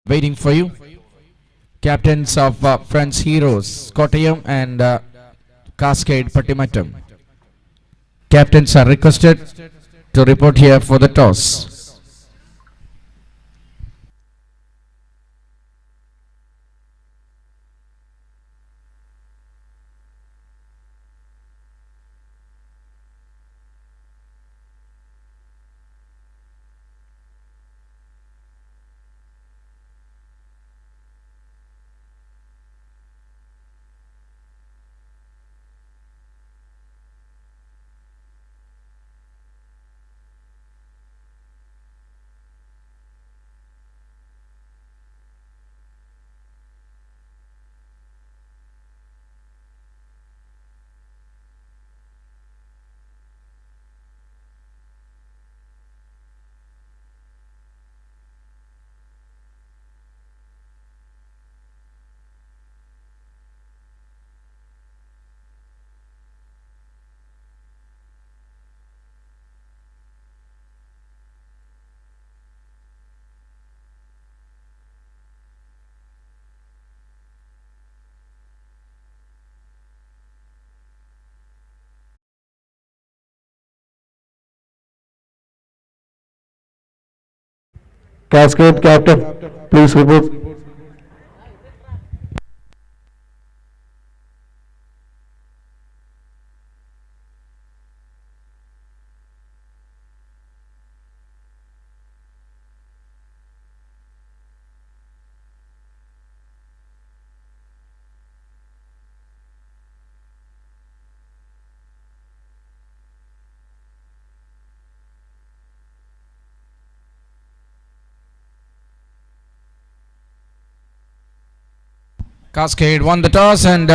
waiting for you. Captains of Friends Heroes, Kottayam and Cascade Pattimattam. Captains are requested to report here for the toss. Cascade captain, please report. Cascade won the toss and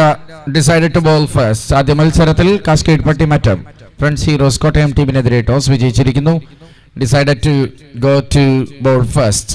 decided to bowl first. ആദ്യ മത്സരത്തിൽ Cascade Pattimattam Friends Heroes Kottayam ടീമിനെതിരെ toss വിജയിച്ചിരിക്കുന്നു. Decided to go to bowl first.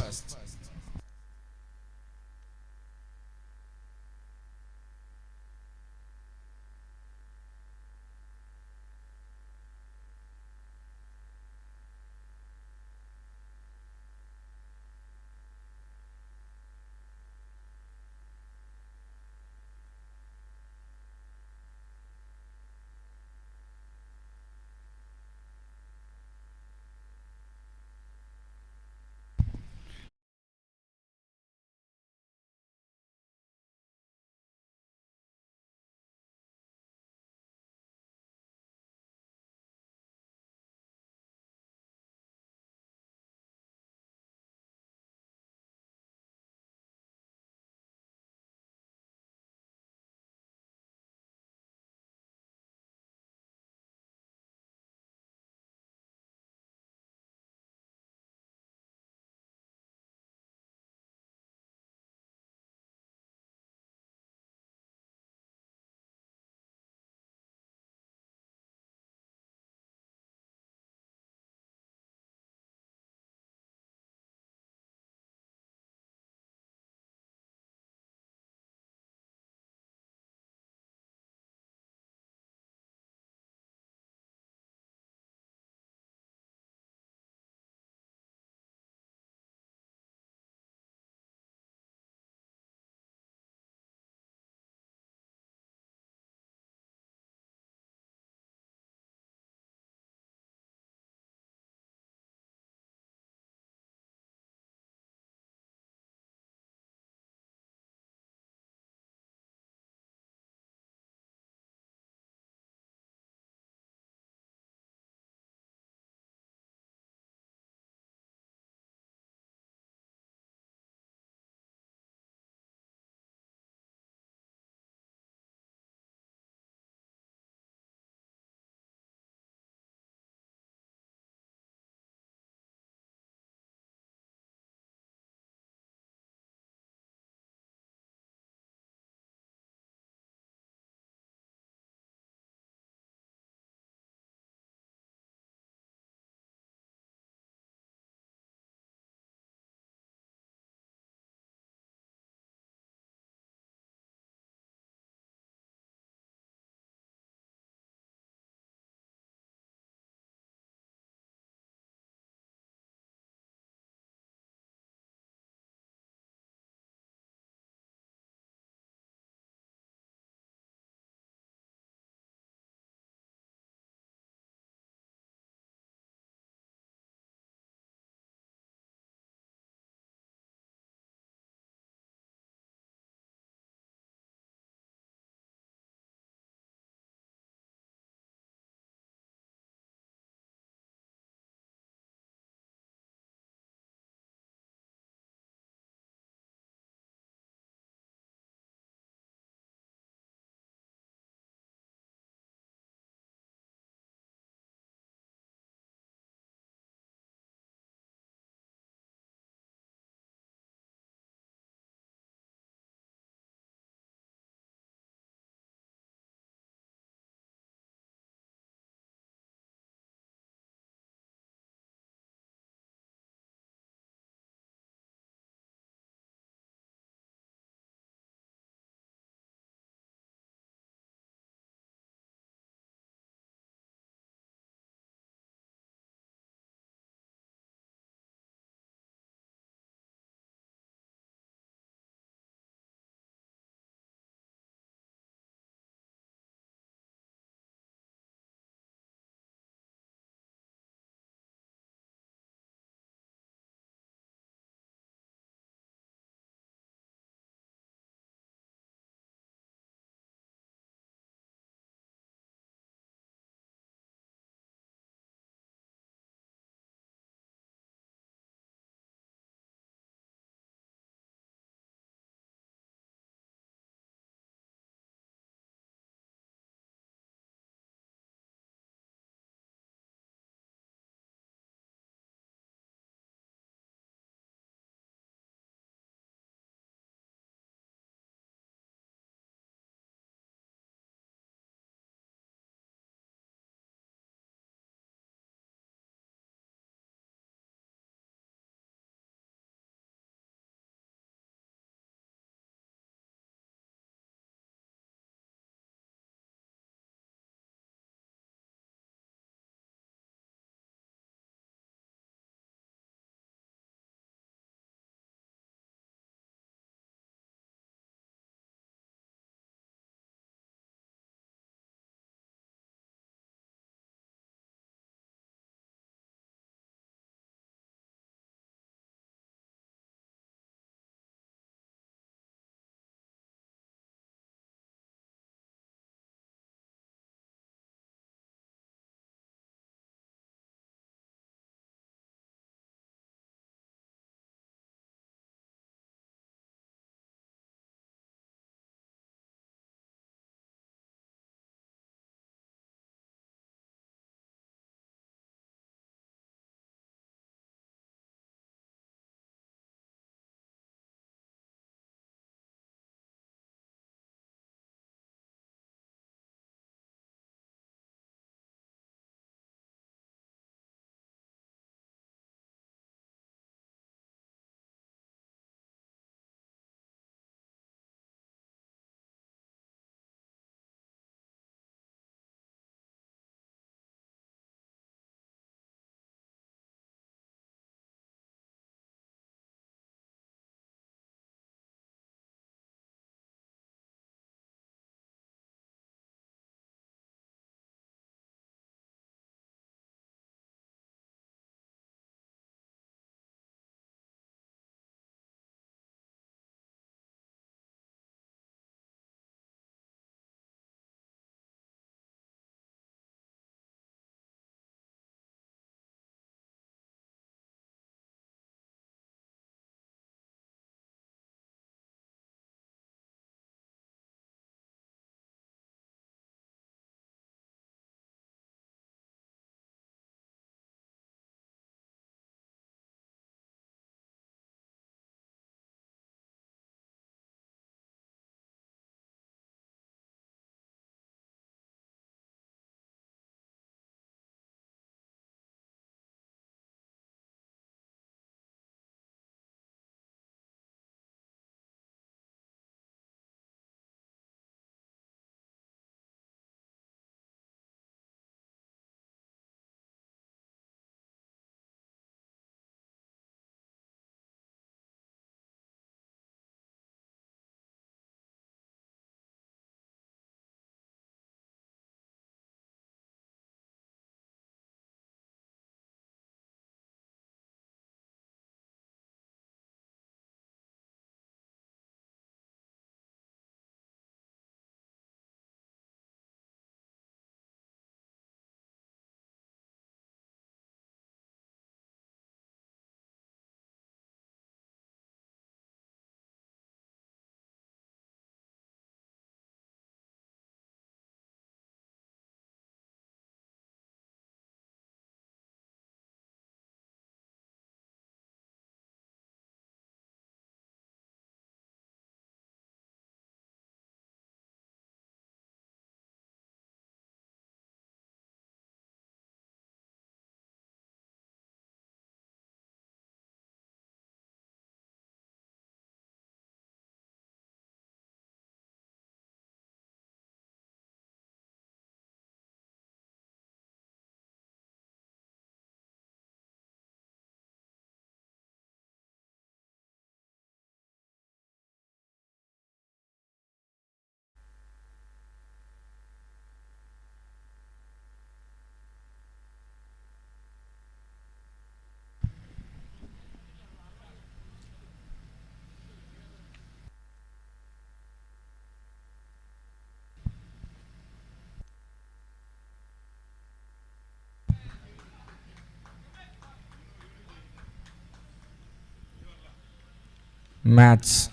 Match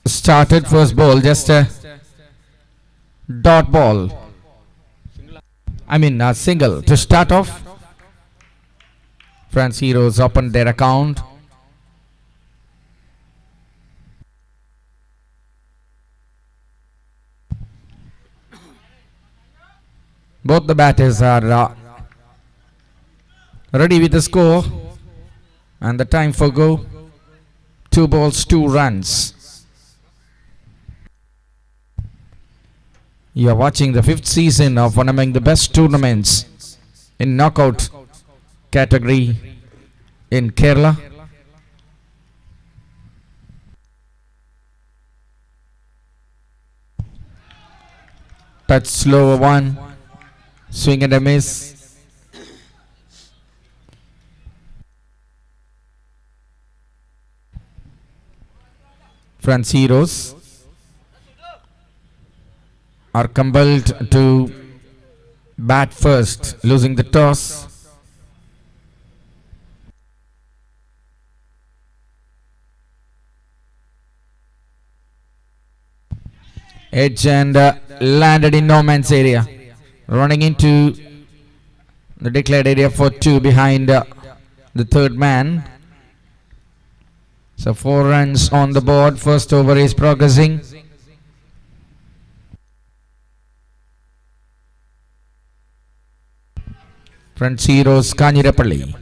started. First ball, just a dot ball. I mean a single to start off. France Heroes opened their account. Both the batters are ready with the score and the time for go. 2 balls, 2 runs. You are watching the 5th season of one among the best tournaments in knockout category in Kerala. Touch slower one. Swing and a miss. France Heroes are compelled to bat first, losing the toss. Edge and landed in no man's area. Running into the declared area for 2 behind the third man. So 4 runs on the board. First over is progressing. France Heroes Kanirapalli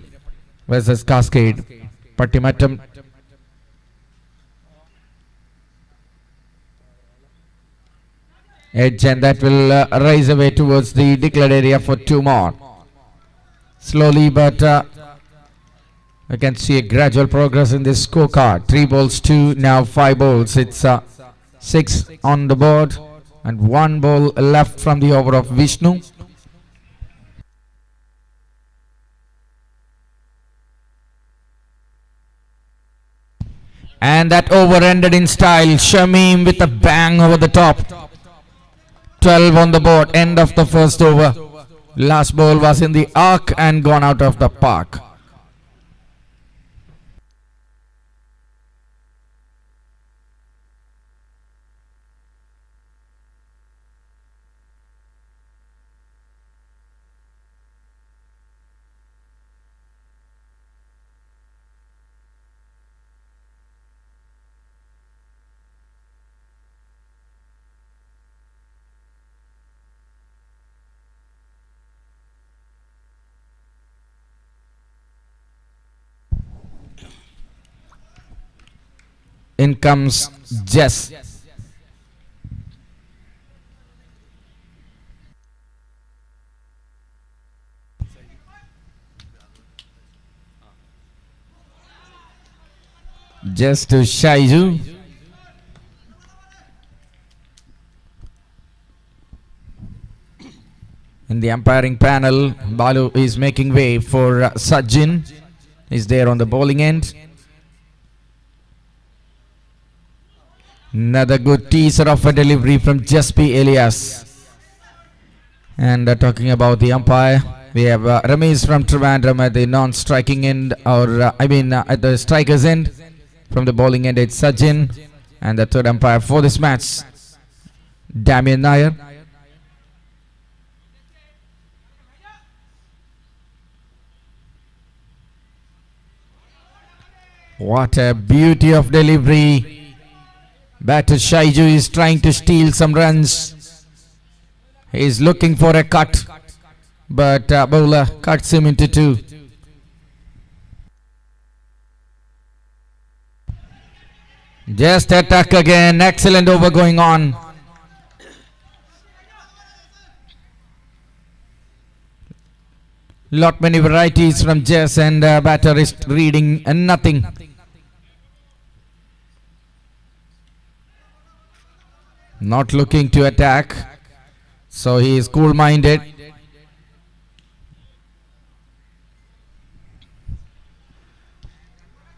versus Cascade Pattimattam. Edge, and that will rise away towards the declared area for 2 more. Slowly, but I can see a gradual progress in this scorecard. 3 balls, 2, now 5 balls. It's 6 on the board and 1 ball left from the over of Vishnu. And that over ended in style. Shamim with a bang over the top. 12 on the board, end of the first over. Last ball was in the arc and gone out of the park. In comes Jess. Jess to Shaiju. In the umpiring panel, Balu is making way for Sajin. Is there on the bowling end. Another good teaser of a delivery from Jaspi Elias. And talking about the umpire, we have Ramesh from Trivandrum at the non-striking end, or at the striker's end. From the bowling end, it's Sajin. And the third umpire for this match, Damian Nair. What a beauty of delivery. Batter Shaiju is trying to steal some runs. He is looking for a cut, but bowler cuts him into 2. Just attack again. Excellent over going on. Lot many varieties from Jess, and batter is reading nothing. Not looking to attack, so he is cool-minded.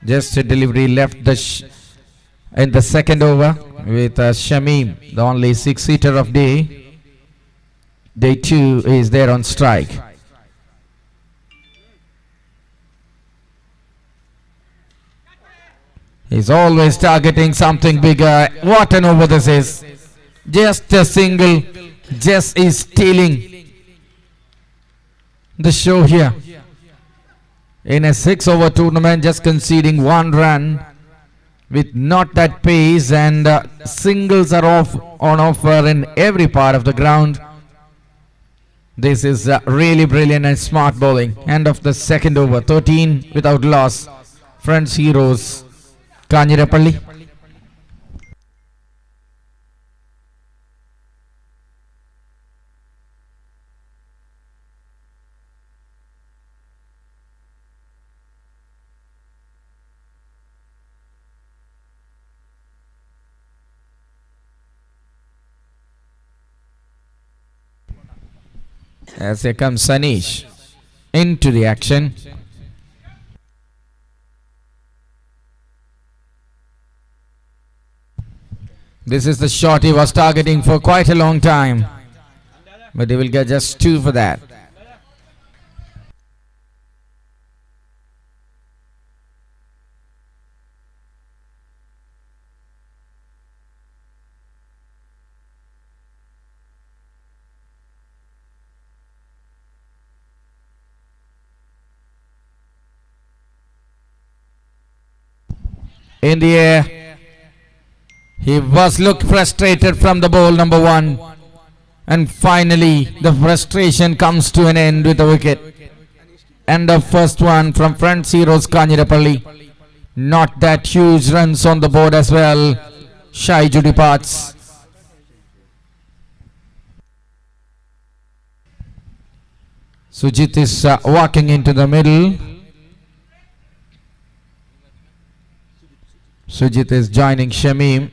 Just a delivery left in the second over with Shamim, the only 6-seater of day. Day 2 is there on strike. He's always targeting something bigger. What an over this is. Just a single. Just is stealing the show here. In a 6-over tournament, just conceding 1 run with not that pace, and singles are on offer in every part of the ground. This is really brilliant and smart bowling. End of the second over, 13 without loss. Friends Heroes, Kanjirapalli. As here comes Sanish into the action. This is the shot he was targeting for quite a long time, but he will get just 2 for that. In the air, he was looked frustrated from the ball number 1, and finally the frustration comes to an end with a wicket. End of first one from Friends Heroes Kanjirapalli. Not that huge runs on the board as well. Shaiju departs. Sujit is walking into the middle. Sujit is joining Shamim.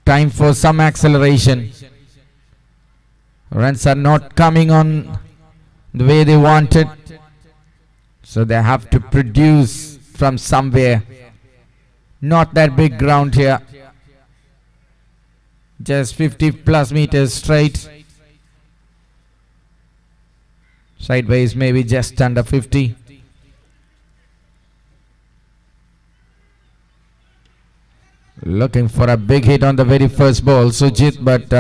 Time for some acceleration. Runs are not coming on the way they wanted, so they have to produce from somewhere. Not that big ground here. Just 50 plus meters straight. Sideways maybe just under 50. Looking for a big hit on the very first ball, Sujit, but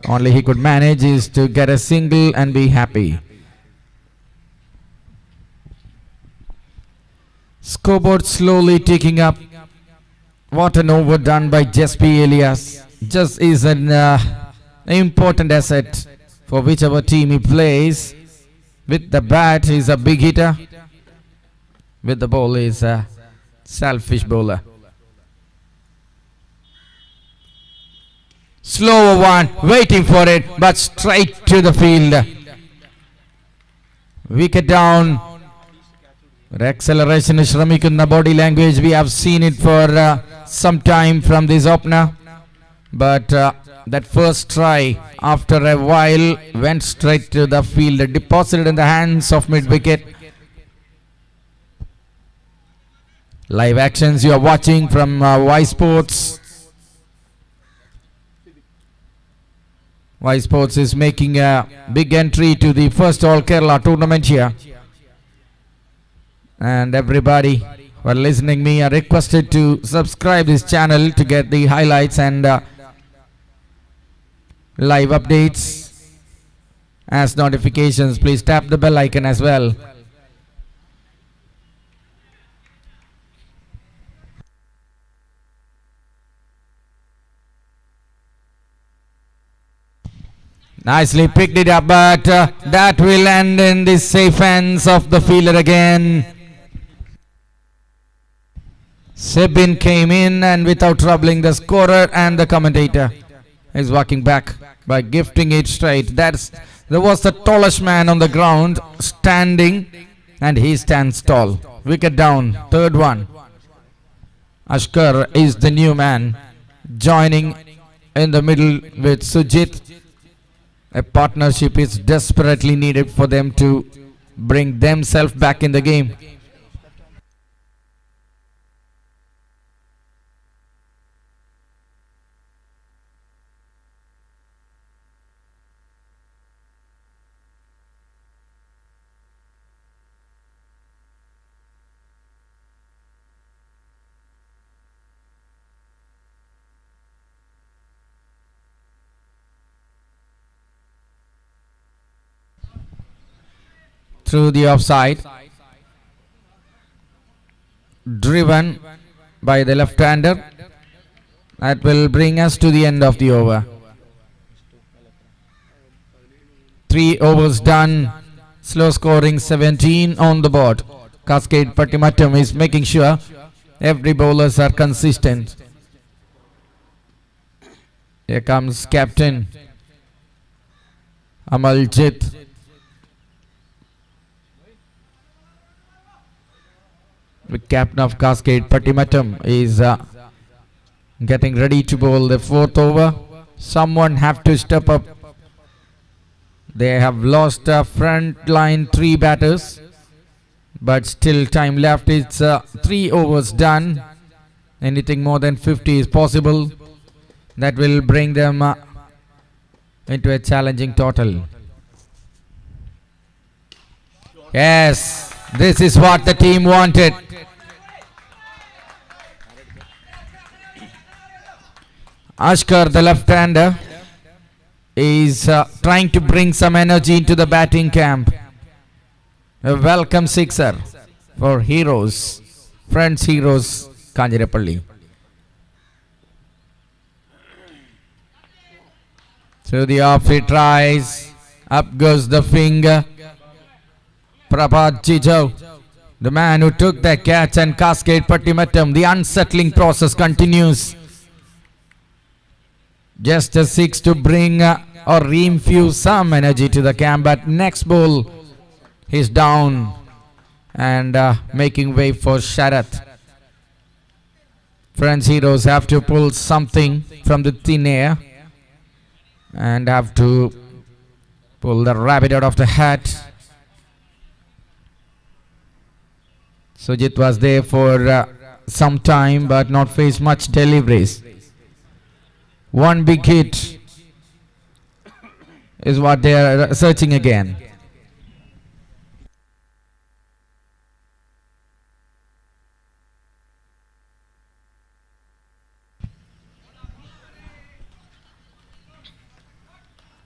only he could manage is to get a single and be happy. Scoreboard slowly ticking up. What an over done by Jespi Elias. Just is an important asset for whichever team he plays. With the bat, he's a big hitter. With the ball, he's a selfish bowler. Slower one, waiting for it, but straight to the field. Wicket down. Acceleration is Shramikunda body language. We have seen it for some time from this opener. But that first try, after a while, went straight to the field, deposited in the hands of mid-wicket. Live actions you are watching from Ysports. Ysports is making a big entry to the first All Kerala tournament here. And everybody who are listening me are requested to subscribe this channel to get the highlights and live updates. As notifications, please tap the bell icon as well. Nicely picked it up, but that will end in the safe hands of the fielder again. Sebin came in and without troubling the scorer, and the commentator is walking back by gifting it straight. There was the tallest man on the ground standing, and he stands tall. Wicket down, third one. Ashkar is the new man, joining in the middle with Sujit. A partnership is desperately needed for them to bring themselves back in the game. through the offside. Driven by the left-hander. That will bring us to the end of the over. 3 overs done. Slow scoring, 17 on the board. Cascade Pattimattam is making sure every bowlers are consistent. Here comes captain Amaljit. The captain of Cascade Pattimattam is getting ready to bowl the 4th over. Someone have to step up. They have lost front line 3 batters, but still time left. It's 3 overs done. Anything more than 50 is possible. That will bring them into a challenging total. Yes, this is what the team wanted. Ashkar, the left-hander, is trying to bring some energy into the batting camp. A welcome sixer for Heroes, Friends Heroes, Kanjirapalli. So the off he tries, up goes the finger. Prabhat Jijau, the man who took the catch, and Cascade Pattimattam, the unsettling process continues. Just a 6 to bring or re-infuse some energy to the camp, but next ball is down and making way for Sharath. Friends Heroes have to pull something from the thin air and have to pull the rabbit out of the hat. Sujit was there for some time but not faced much deliveries. One big hit is what they are searching again.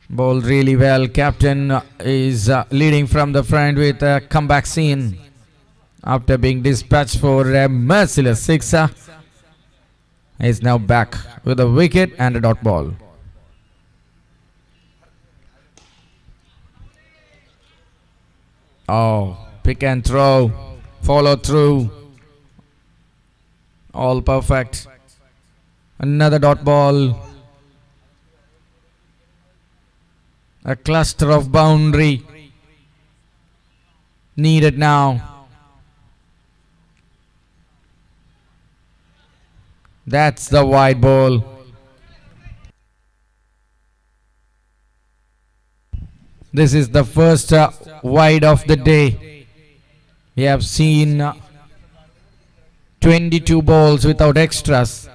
Bowled really well. Captain is leading from the front with a comeback scene after being dispatched for a merciless sixer. Is now back with a wicket and a dot ball. Oh, pick and throw, follow through, all perfect. Another dot ball. A cluster of boundary needed now. That's the wide ball. This is the first wide of the day. We have seen 22 balls without extras.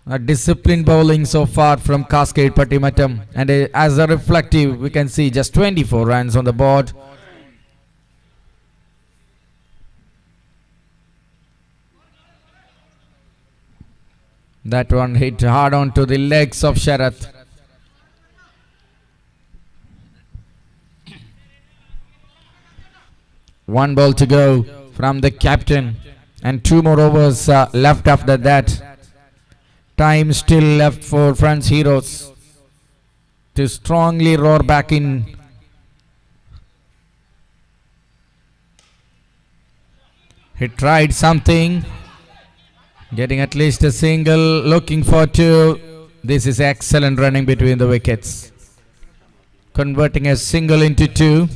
A disciplined bowling so far from Cascade Pattimattam, and as a reflective we can see just 24 runs on the board. That one hit hard onto the legs of Sharath. One ball to go from the captain and 2 more overs left after that. Time still left for Friends Heroes to strongly roar back in. He tried something, getting at least a single, looking for 2. This is excellent running between the wickets. Converting a single into 2.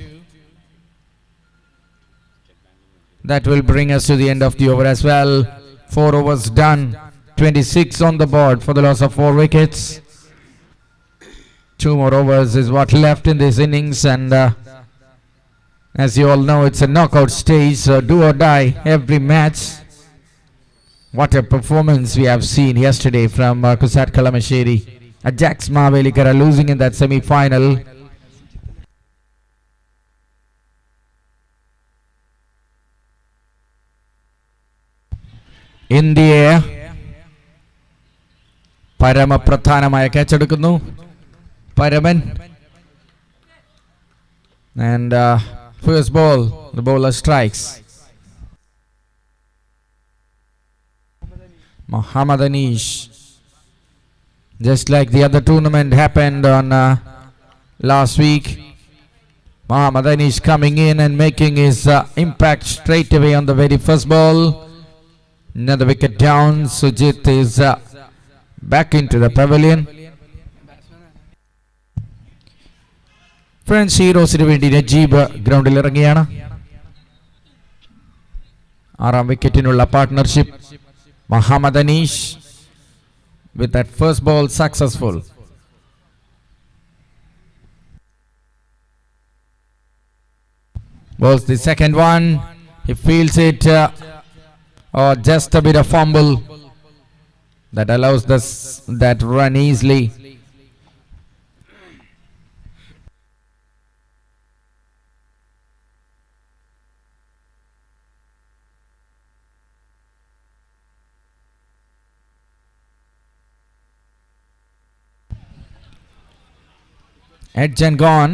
That will bring us to the end of the over as well. 4 overs done. 26 on the board for the loss of 4 wickets. 2 more overs is what left in this innings, and as you all know, it's a knockout stage, so do or die every match. What a performance we have seen yesterday from Kusat Kalamasheri. Ajax Mavelikara losing in that semi-final. In the air, പരമപ്രധാനമായ catch എടുക്കുന്നു Paraman, and First ball, the bowler strikes. Muhammad Anish. Just like the other tournament happened on last week, Muhammad Anish coming in and making his impact straight away on the very first ball. Another wicket down. Sujit is back into the pavilion. Friends, ഹീറോസിന് വേണ്ടി നജീബ് ഗ്രൗണ്ടിൽ ഇറങ്ങിയാണ്. 6ാം വിക്കറ്റിനുള്ള partnership. Muhammad Anish with that first ball successful. Bowls the second one. He feels it, or just a bit of fumble that allows that run easily. Edge and gone.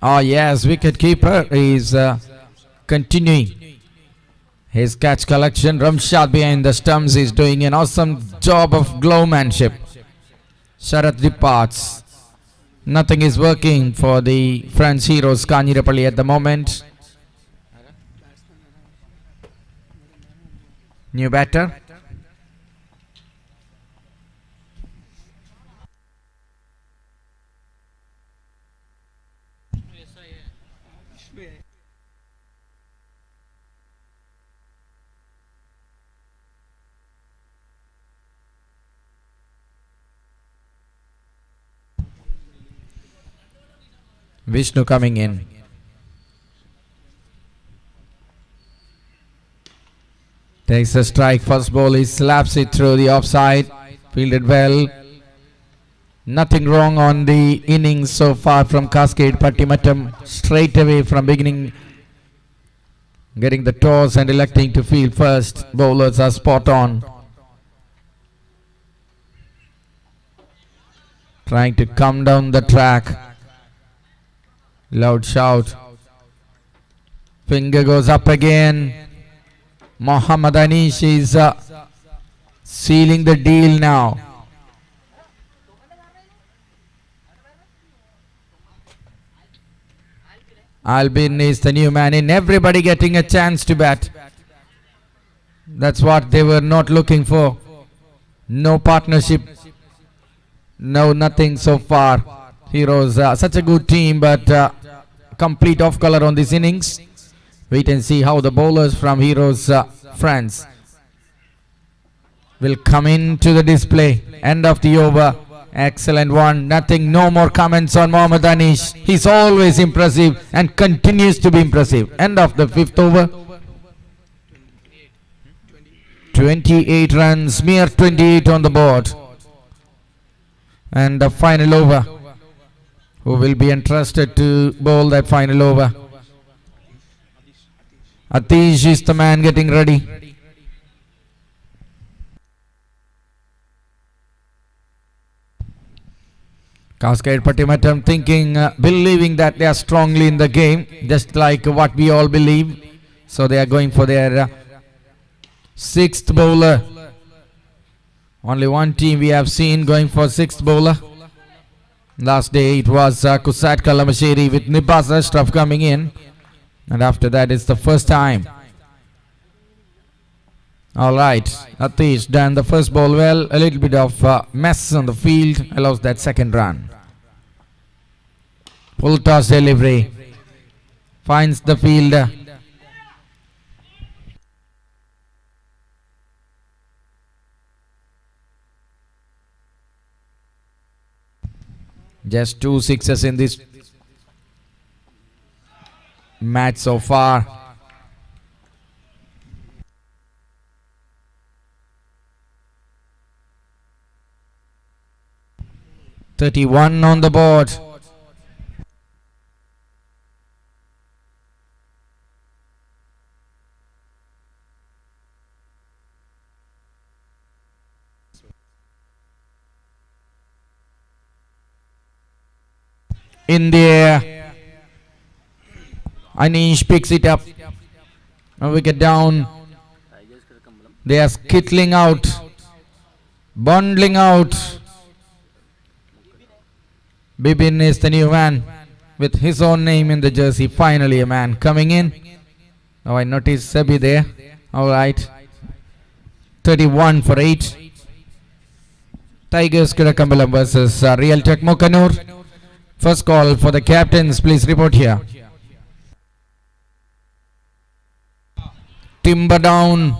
Oh yes, wicket keeper is continuing his catch collection. Ramshad behind the stumps is doing an awesome job of glowmanship. Sharath departs. Nothing is working for the French heroes Kanjirapalli at the moment. New batter. Vishnu coming in. Takes a strike. First ball, he slaps it through the offside. Fielded well. Nothing wrong on the innings so far from Cascade Pattimattam. Straight away from beginning, getting the toss and electing to field first. Bowlers are spot on. Trying to come down the track. Loud shout. Finger goes up again. Muhammad Anish is sealing the deal now. Albin is the new man in. Everybody getting a chance to bat. That's what they were not looking for. No partnership. No nothing so far. Heroes, such a good team, but complete off color on this innings. Wait and see how the bowlers from Heroes France will come into the display. End of the over. Excellent one. Nothing, no more comments on Muhammad Anish. He's always impressive and continues to be impressive. End of the 5th over. 28 runs, mere 28 on the board. And the final over. Who will be entrusted to bowl that final over? Atish is the man getting ready. Cascade Pattimattam thinking, believing that they are strongly in the game, just like what we all believe. So they are going for their 6th bowler. Only one team we have seen going for 6th bowler. Last day it was Kusat Kalamasheri with Nibas Ashraf coming in, and after that it's the first time. Alright, Atish done the first ball well. A little bit of mess on the field allows that second run. Full toss delivery. Finds the fielder. Just 2 sixes in this match so far. $31 on the board. In the air. Anish picks it up. A wicket down. They are skittling out, bundling out. Bibin is the new man with his own name in the jersey. Finally a man coming in. Oh, I noticed Sebi there. Alright. 31 for 8. Tigers Kirakambalam versus Real Tech Canor. First call for the captains. Please report here. Timber down.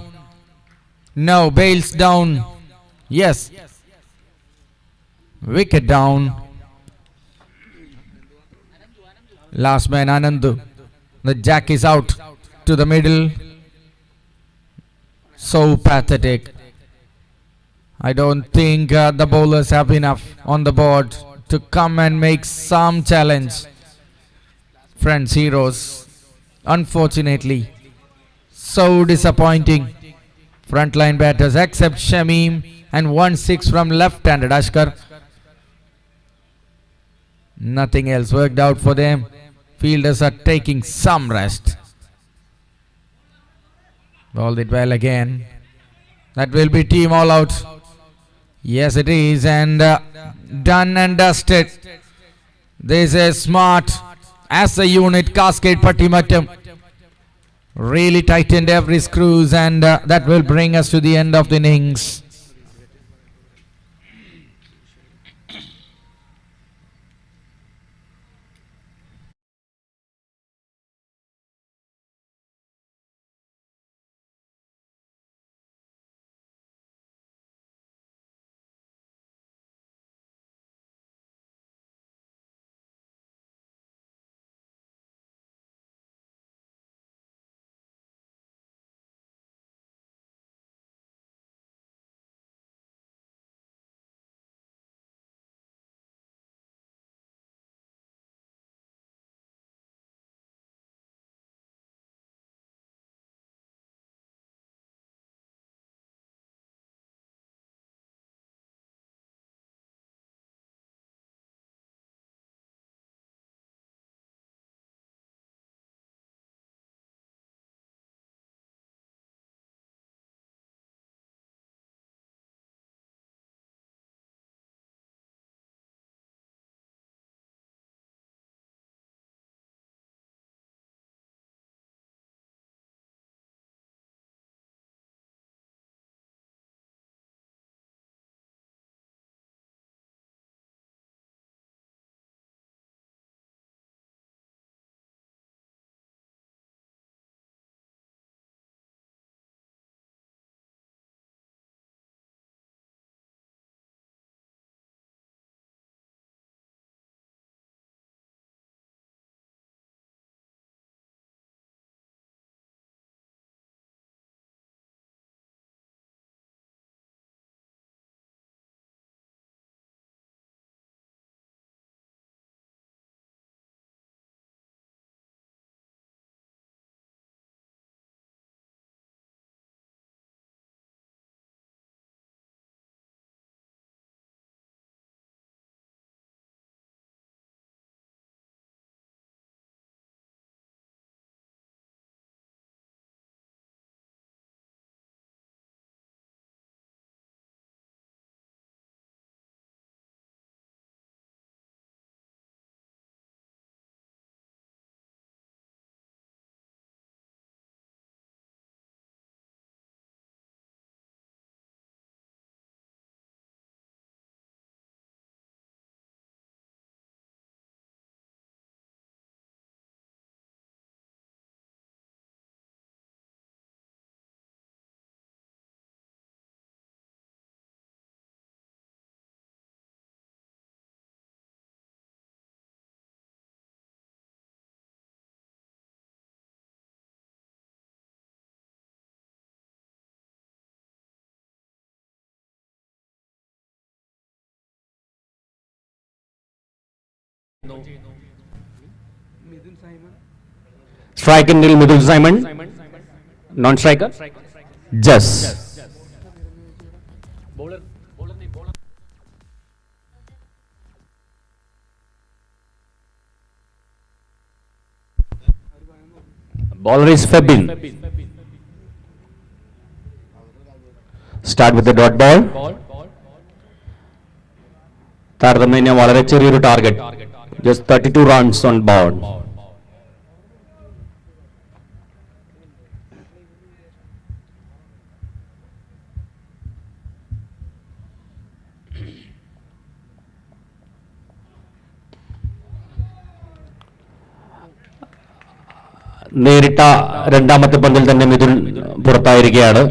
No, Bales down. Yes. Wicket down. Last man Anandu. The jack is out to the middle. So pathetic. I don't think the bowlers have enough on the board to come and make some challenge. Friends, heroes. Unfortunately, so disappointing. Frontline batters except Shamim and 1-6 from left-handed Ashkar. Nothing else worked out for them. Fielders are taking some rest. Bowled it well again. That will be team all out. Yes, it is. And done and dusted. This is smart. As a unit, Cascade Pattimattam really tightened every screws, and that will bring us to the end of the innings. Striker nil Midul Simon. Non-striker. Just. Bowler is Febin. Start with the dot ball. താരതമ്യേന വളരെ ചെറിയൊരു target. Just 32 runs on board. നേരിട്ട രണ്ടാമത്തെ പന്തിൽ തന്നെ മിഥുൻ പുറത്തായിരിക്കുകയാണ്.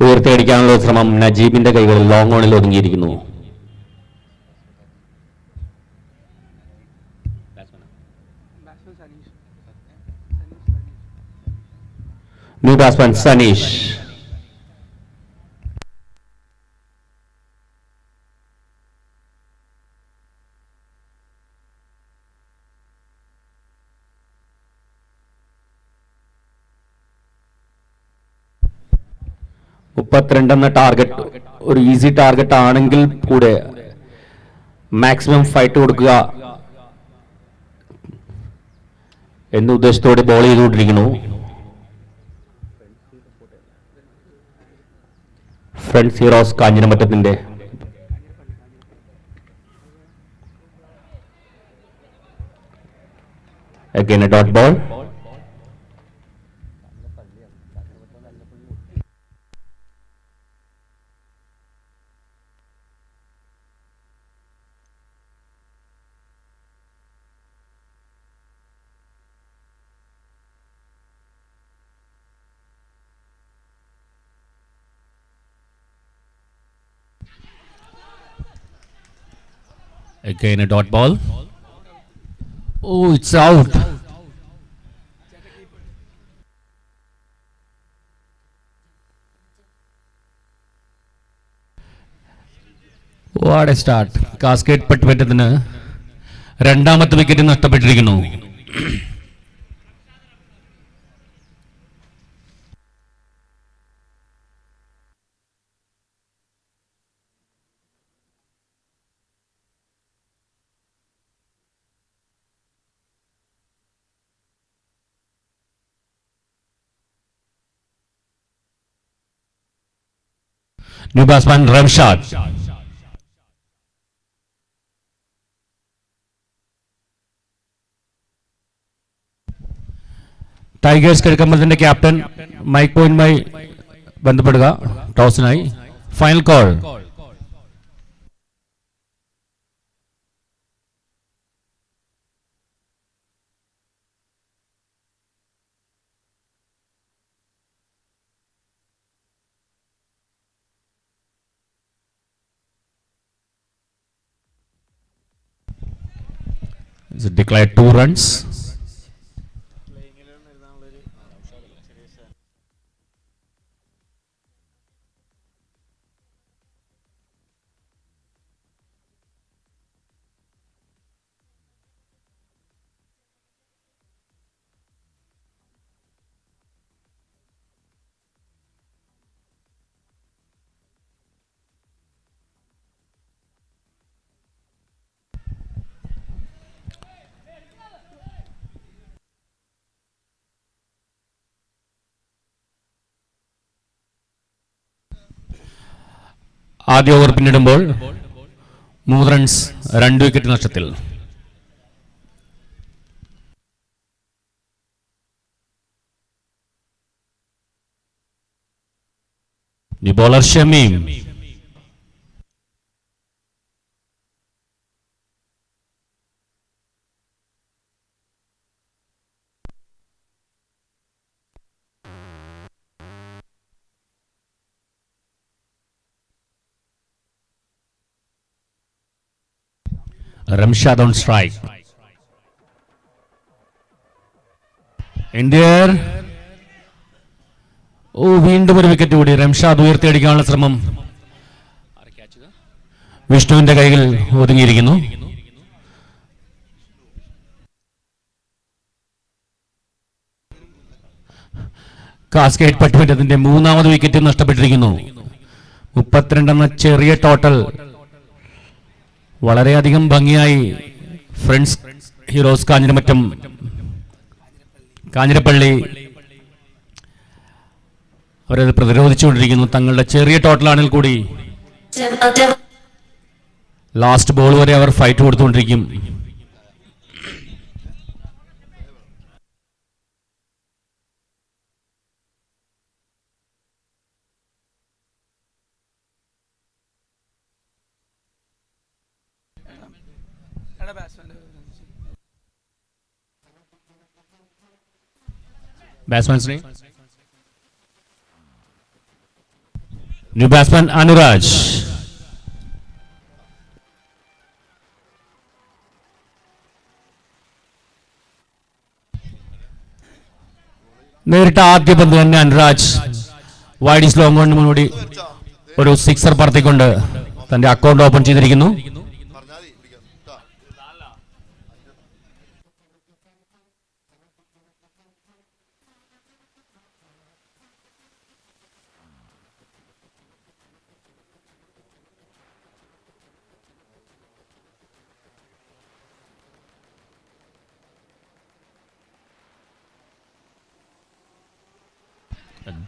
ഉയർത്തിയടിക്കാനുള്ള ശ്രമം നജീബിന്റെ കൈകളിൽ ലോങ് ഓണിൽ ഒതുങ്ങിയിരിക്കുന്നു. New batsman Sanish. എന്ന ടാർഗറ്റ് ഒരു ഈസി ടാർഗറ്റ് ആണെങ്കിൽ കൂടെ മാക്സിമം ഫൈറ്റ് കൊടുക്കുക എന്ന ഉദ്ദേശത്തോടെ ബോൾ ചെയ്തുകൊണ്ടിരിക്കുന്നു. ഫ്രണ്ട്സ് ഹീറോസ് കാഞ്ഞിരമറ്റത്തിന്റെ again a dot ball. Again a dot ball. Oh, it's out. What a start. Cascade പട്ടുപറ്റത്തിന് രണ്ടാമത്തെ വിക്കറ്റ് നഷ്ടപ്പെട്ടിരിക്കുന്നു. New batsman Ramshad. ടൈഗേഴ്സ് കിഴക്കമ്പലത്തിന്റെ ക്യാപ്റ്റൻ മൈക്ക് പോയിന്റുമായി ബന്ധപ്പെടുക ടോസിനായി. Final call. Declared 2 runs. ആദ്യ ഓവർ പിന്നിടുമ്പോൾ 3 റൺസ് 2 വിക്കറ്റ് നഷ്ടത്തിൽ. Bowler Shameem. Ramshad on strike. India. വീണ്ടും ഒരു വിക്കറ്റ് കൂടി. റംഷാദ് ഉയർത്തിയടിക്കാനുള്ള ശ്രമം വിഷ്ണുവിന്റെ കൈകൾ ഒതുങ്ങിയിരിക്കുന്നു. കാസ്കേഡ് പട്ടിമറ്റത്തിന്റെ മൂന്നാമത് വിക്കറ്റ് നഷ്ടപ്പെട്ടിരിക്കുന്നു. 32 എന്ന ചെറിയ ടോട്ടൽ വളരെയധികം ഭംഗിയായി ഫ്രണ്ട്സ് ഹീറോസ് കാഞ്ഞിരപ്പള്ളി അവരത് പ്രതിരോധിച്ചുകൊണ്ടിരിക്കുന്നു. തങ്ങളുടെ ചെറിയ ടോട്ടലാണെങ്കിൽ കൂടി ലാസ്റ്റ് ബോൾ വരെ അവർ fight കൊടുത്തുകൊണ്ടിരിക്കും. Batsman's name? New batsman Anuraj. നേരിട്ട് ആദ്യ പന്ത് തന്നെ അനുരാജ് വൈഡ് സ്ലോങ് കൊണ്ട് മുന്നോടി ഒരു സിക്സർ പറത്തിക്കൊണ്ട് തന്റെ അക്കൗണ്ട് ഓപ്പൺ ചെയ്തിരിക്കുന്നു.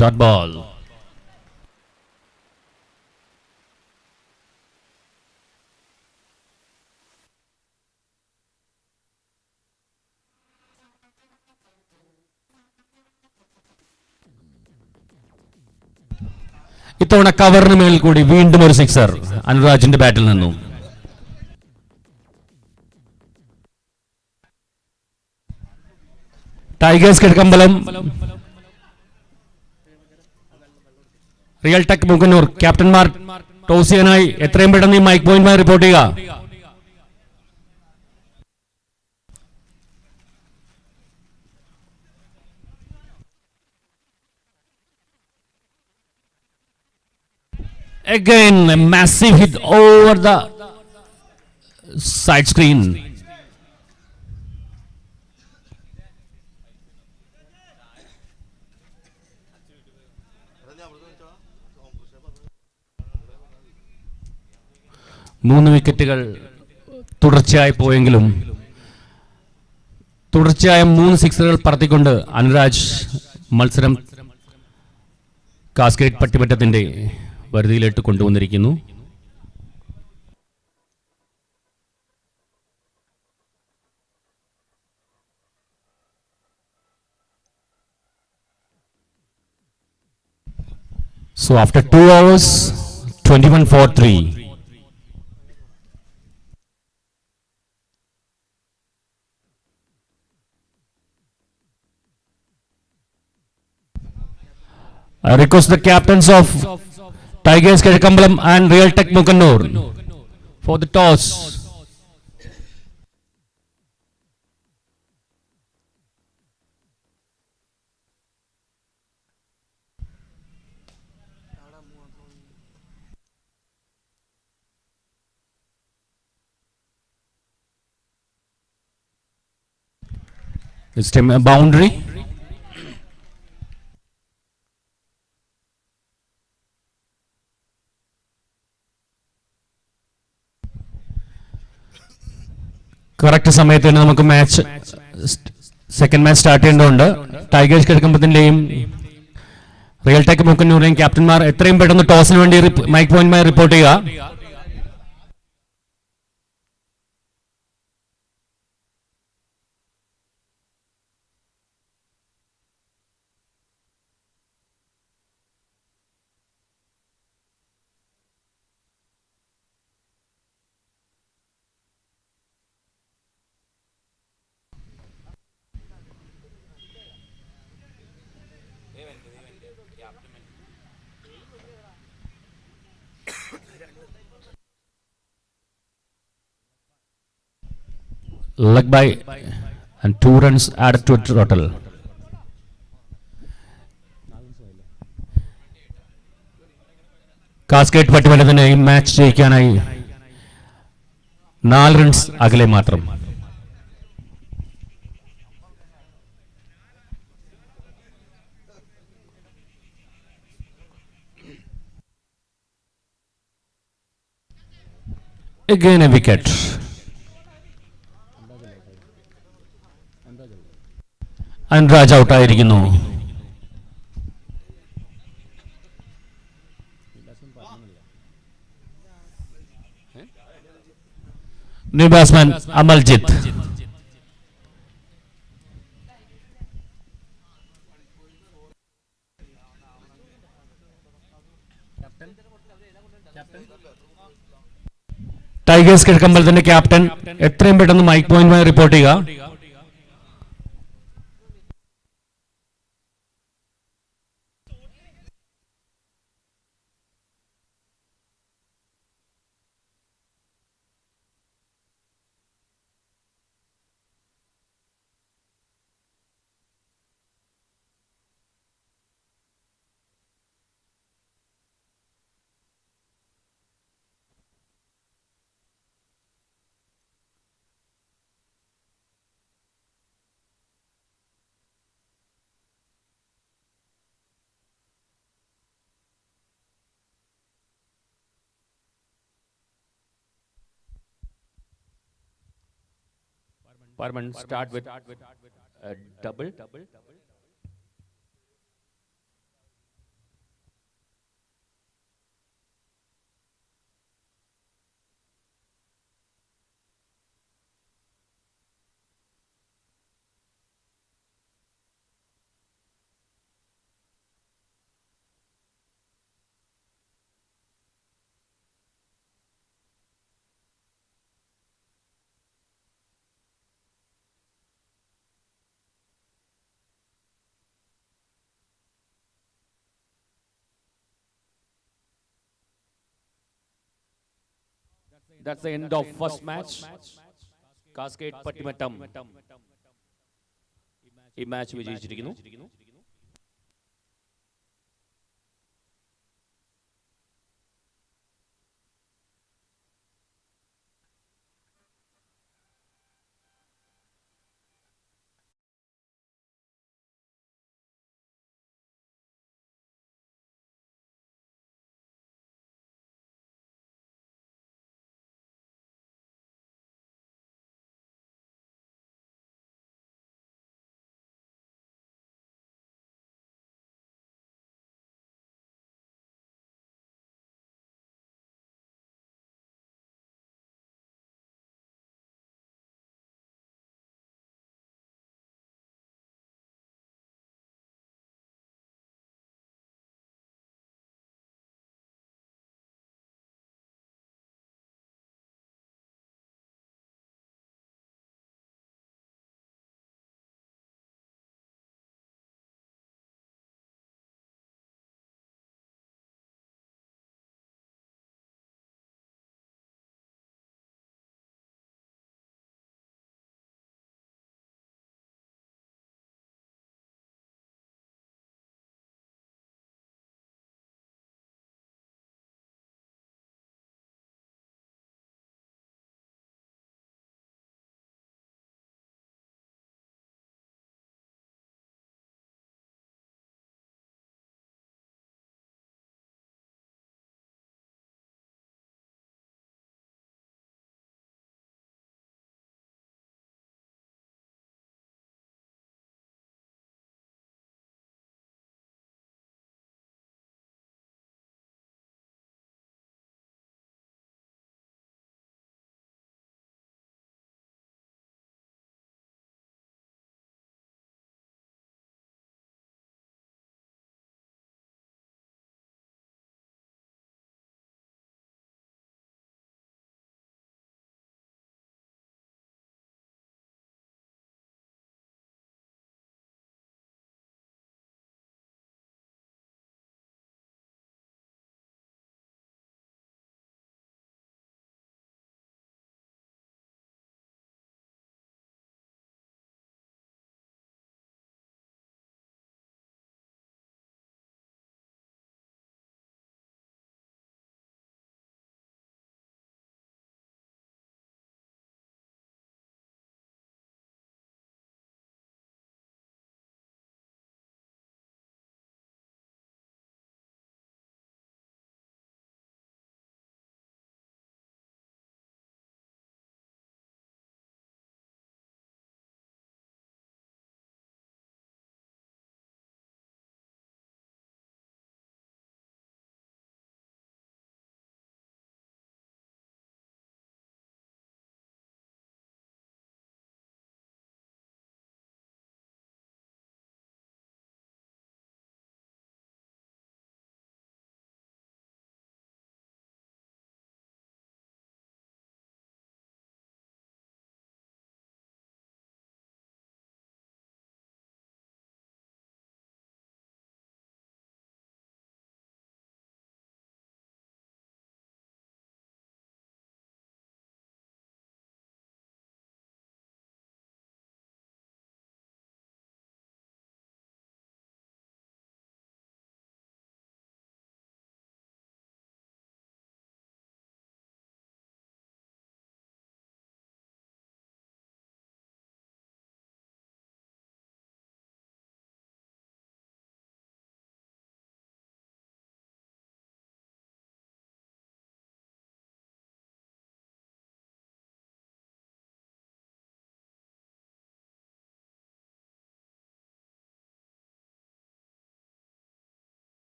Dot ball. ഇത്തവണ കവറിന് മേൽ കൂടി വീണ്ടും ഒരു സിക്സർ അനുരാജിന്റെ ബാറ്റിൽ നിന്നും. Tigers Kizhakkambalam Real Tech Mukkannoor ക്യാപ്റ്റന്മാർ ടോസ് ചെയ്യാനായി എത്രയും പെട്ടെന്ന് ഈ മൈക്ക് പോയിന്റുമായി റിപ്പോർട്ട് ചെയ്യുക. Again a massive hit over the side screen. മൂന്ന് വിക്കറ്റുകൾ തുടർച്ചയായി പോയെങ്കിലും തുടർച്ചയായ 3 സിക്സറുകൾ പറത്തിക്കൊണ്ട് അനുരാജ് മത്സരം cascade പട്ടിമറ്റത്തിന്റെ വരുതിയിലിട്ട് കൊണ്ടുവന്നിരിക്കുന്നു. So after 2 hours 21 for 3. I request the captains of Tigers Kechambalam and Real Tech Mukanur for the toss. This time a boundary. Correct സമയത്ത് തന്നെ നമുക്ക് second match start ചെയ്യേണ്ടതുണ്ട്. ടൈഗേഴ്സ് കിഴക്കമ്പലത്തിന്റെയും റിയൽ ടെക് മുക്കന്നൂരിന്റെയും ക്യാപ്റ്റന്മാർ എത്രയും പെട്ടെന്ന് ടോസിന് വേണ്ടി മൈക്ക് പോയിന്റുമായി report ചെയ്യുക. Leg by and 2 runs added to a total. Cascade പട്ടിമറ്റത്തിന് ഈ മാച്ച് ജയിക്കാനായി 4 റൺസ് അകലെ മാത്രം. Again a wicket. Andraj out ആയിരിക്കുന്നു. New batsman Amaljit. ടൈഗേഴ്സ് കിഴക്കമ്പൽ തന്നെ ക്യാപ്റ്റൻ എത്രയും പെട്ടെന്ന് മൈക്ക് പോയിന്റുമായി റിപ്പോർട്ട് ചെയ്യുക. Parman start with a double. That's the end of first match. Cascade Pattimattam ഈ match വിജയിച്ചിരിക്കുന്നു.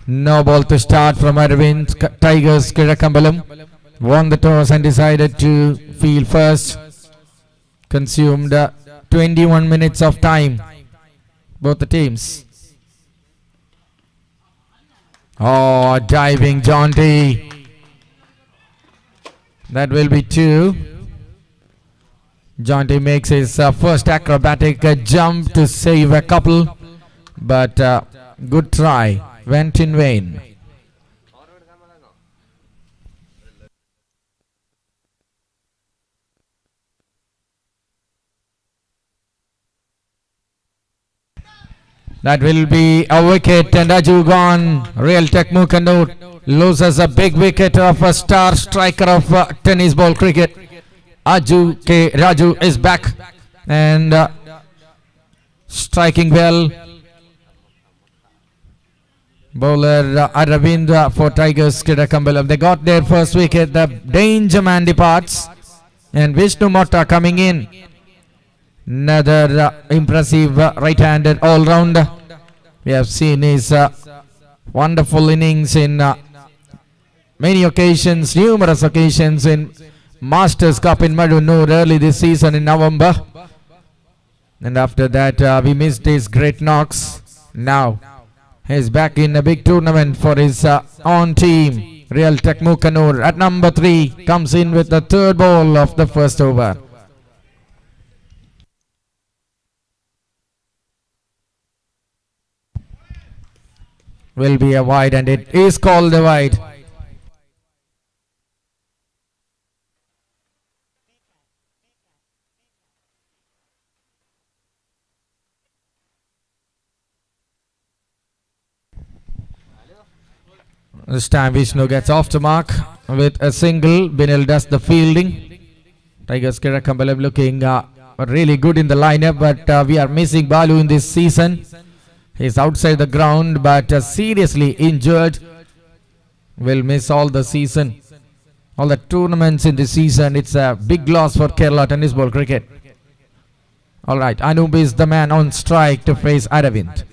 No ball to start from Arvind. Tigers Kirakambalam won the toss and decided to field first. Consumed 21 minutes of time, both the teams. Oh, diving jaunty. That will be two. Jaunty makes his first acrobatic jump to save a couple, but good try went in vain. That will be a wicket and Aju gone. Real Tech Mukanur loses a big wicket of a star striker of tennis ball cricket. Aju K. Raju is back and striking well. Bowler Aravind for Tigers Kirakambalam. They got their first wicket. The danger man departs and Vishnu Motta coming in. Another impressive right-handed all-rounder. We have seen his wonderful innings in many occasions, numerous occasions in Masters Cup in Madunur early this season in November. And after that we missed his great knocks. Now he's back in a big tournament for his own team. Real Tech Mukanur at number 3 comes in with the third ball of the first over. Will be a wide and it is called a wide. This time Vishnu gets off the mark with a single. Binil does the fielding. Tigers Kirakambalam looking really good in the lineup, but we are missing Balu in this season. He's outside the ground but seriously injured. Will miss all the season, all the tournaments in the season. It's a big loss for Kerala tennis ball cricket. Alright, Anub is the man on strike to face Aravind.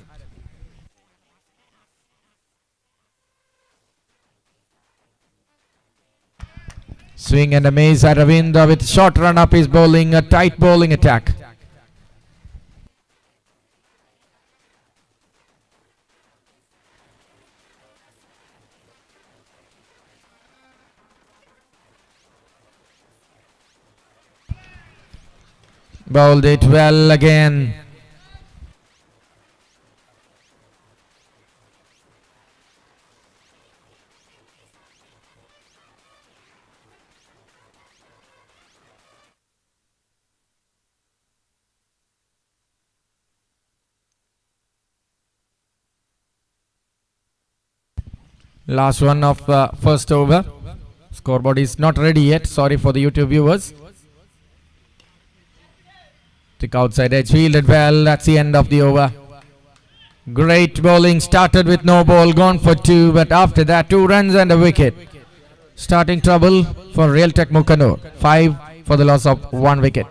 Swing and a miss. Aravind with short run up is bowling a tight bowling attack. Bowled it well again. Last one of first over. Scoreboard is not ready yet. Sorry for the YouTube viewers. Tick outside edge, fielded well. That's the end of the over. Great bowling. Started with no ball, gone for 2, but after that 2 runs and a wicket. Starting trouble for Real Tech Mukanur. 5 for the loss of 1 wicket.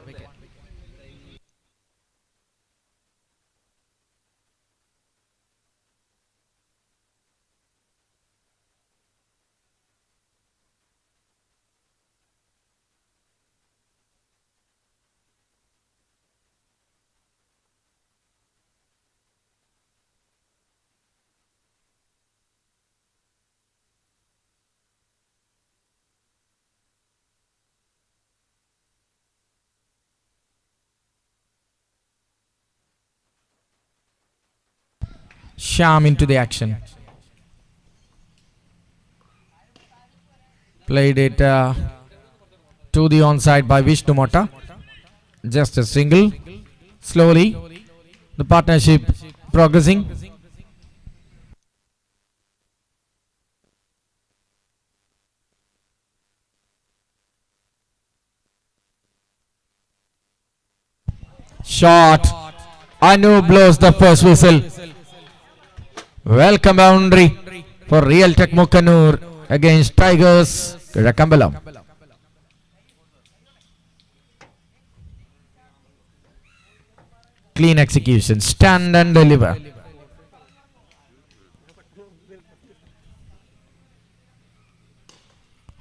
Sham into the action. Played it to the onside by Vishnu Motta. Just a single. Slowly the partnership progressing. Shot. Anu blows the first whistle. Welcome boundary for Real Tech Mukanur against Tigers Kirakambalam. Clean execution, stand and deliver.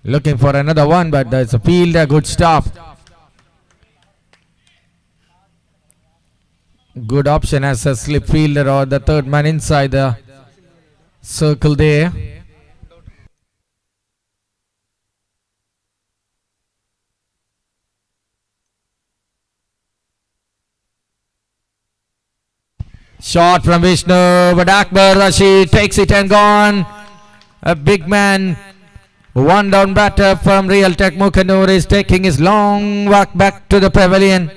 Looking for another one, but there's a field, a good stop. Good option as a slip fielder or the third man inside the circle there. Shot from Vishnu, but Akbar Rashid takes it and gone. A big man, one down batter from Realtek Mukanur is taking his long walk back to the pavilion.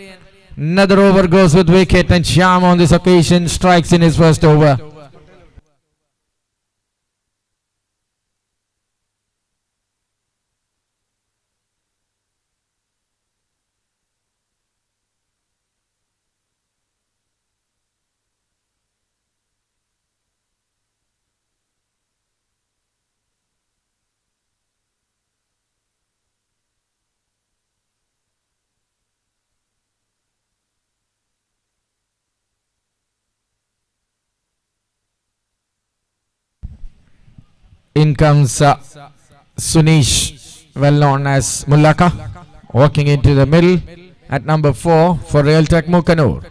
Another over goes with wicket, and Shyam on this occasion strikes in his first over. In comes Sunish, well known as Mulaka, walking into the middle at number 4 for Realtek Mukanur.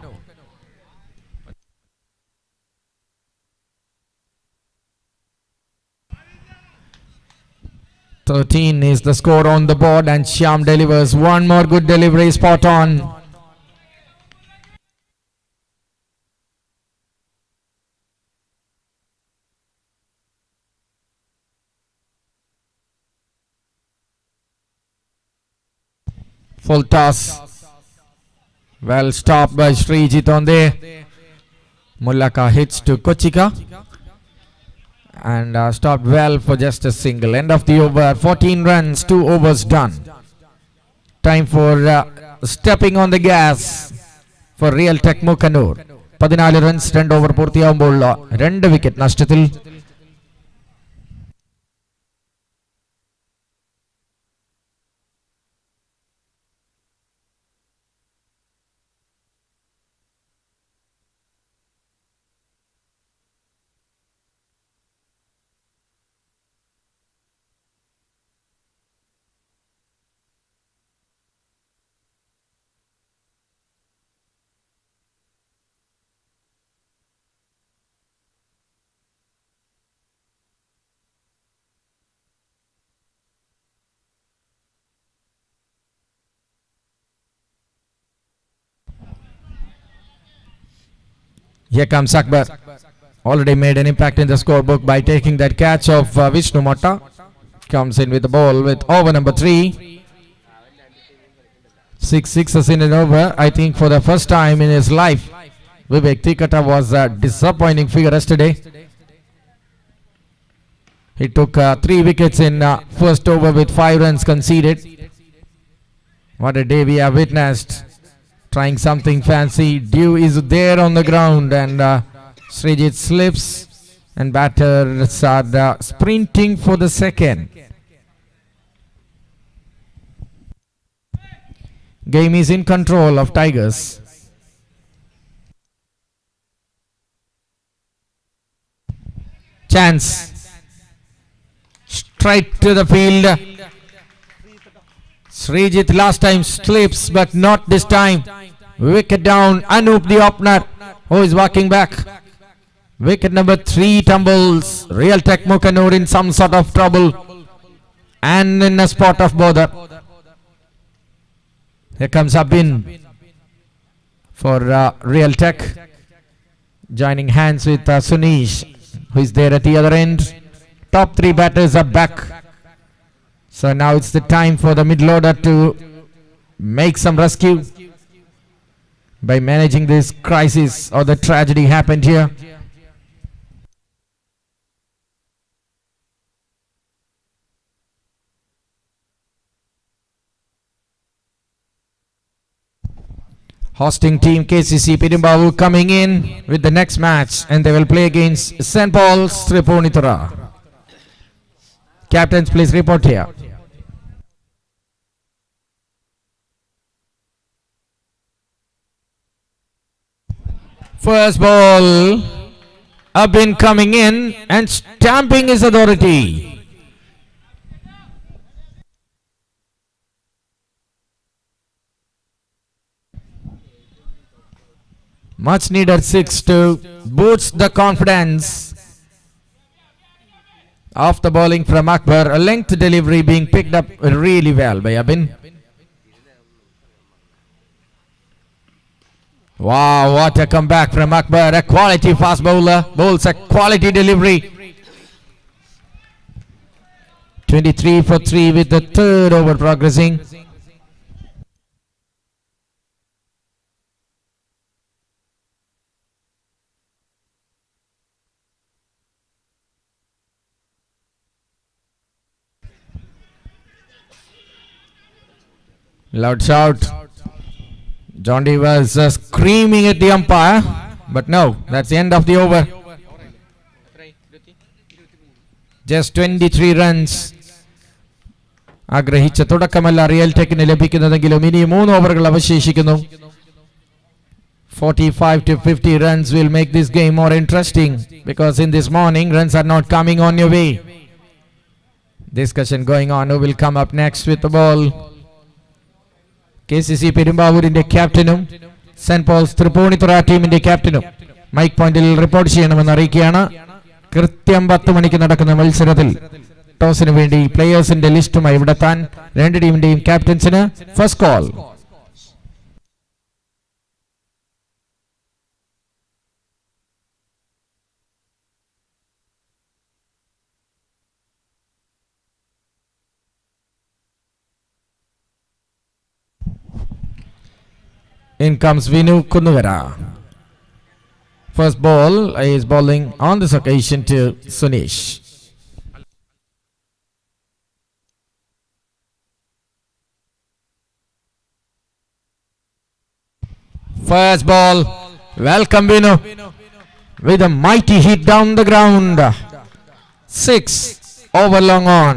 "13" is the score on the board, and Shyam delivers one more good delivery, spot on. Full toss. Well stopped by Srijit on there. Mulaka hits to Kochika and stopped well for just a single. End of the over. 14 runs, 2 overs done. Time for stepping on the gas for Realtek Mukanur. 14 runs, 2 over പൂർത്തിയാവുമ്പോൾ 2 wicket നഷ്ടത്തിൽ. Here comes Akbar. Already made an impact in the scorebook by taking that catch of Vishnu Motta. Comes in with the ball with over number 3. 6 sixes in an over. I think for the first time in his life, Vivek Tikata was a disappointing figure yesterday. He took 3 wickets in first over with 5 runs conceded. What a day we have witnessed. Trying something fancy. Dew is there on the ground, and Srijit slips, and batters are sprinting for the second. Game is in control of Tigers. Chance. Straight to the field. Srijit last time slips, but not this time. Wicket down. Anup the opener, who is walking back. Wicket number 3 tumbles. Realtek Mukanur in some sort of trouble and in a spot of bother. Here comes Abin for Realtek, joining hands with Sunish, who is there at the other end. Top 3 batters are back. So now it's the time for the middle order to make some rescue by managing this crisis or the tragedy happened here. Hosting team KCC Perumbavoor coming in with the next match, and they will play against St. Paul's Tripunithura. Captains, please report here. First ball, Abin coming in and stamping his authority. Much needed 6 to boost the confidence of the bowling from Akbar. A length delivery being picked up really well by Abin. Wow, what a comeback from Akbar. A quality fast bowler. Bowls a quality delivery. 23 for 3 with the third over progressing. Loud shout. John D was screaming at the umpire, but no, that's the end of the over. Just 23 runs. ആഗ്രഹിച്ച തുടക്കമല്ല real ടെക്കിന് ലഭിക്കുന്നതെങ്കിലും ഇനി 3 ഓവറുകൾ അവശേഷിക്കുന്നു. 45 to 50 runs will make this game more interesting because in this morning runs are not coming on your way. Discussion going on who will come up next with the ball. KCC Perumbavoorinte ക്യാപ്റ്റനും saint Paul's Tripunithura ടീമിന്റെ ക്യാപ്റ്റനും mic പോയിന്റിൽ report ചെയ്യണമെന്ന് അറിയിക്കുകയാണ്. കൃത്യം 10 മണിക്ക് നടക്കുന്ന മത്സരത്തിൽ ടോസിന് വേണ്ടി പ്ലേയേഴ്സിന്റെ ലിസ്റ്റുമായി ഇവിടെത്താൻ രണ്ട് ടീമിന്റെയും ക്യാപ്റ്റൻസിന് first call. In comes Vinu Kunuvera. First ball is bowling on this occasion to Sunish. First ball, welcome Vinu with a mighty hit down the ground. 6 over long on.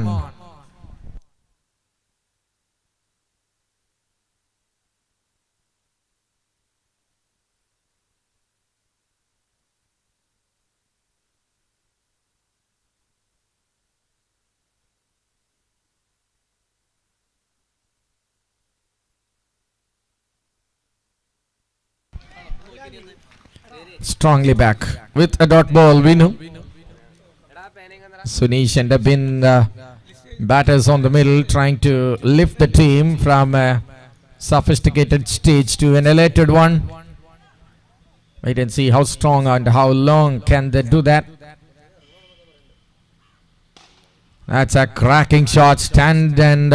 Strongly back with a dot ball. Vinu. Sunish and Abin batters on the middle trying to lift the team from a sophisticated stage to an elated one. Wait and see how strong and how long can they do that. That's a cracking shot. Stand and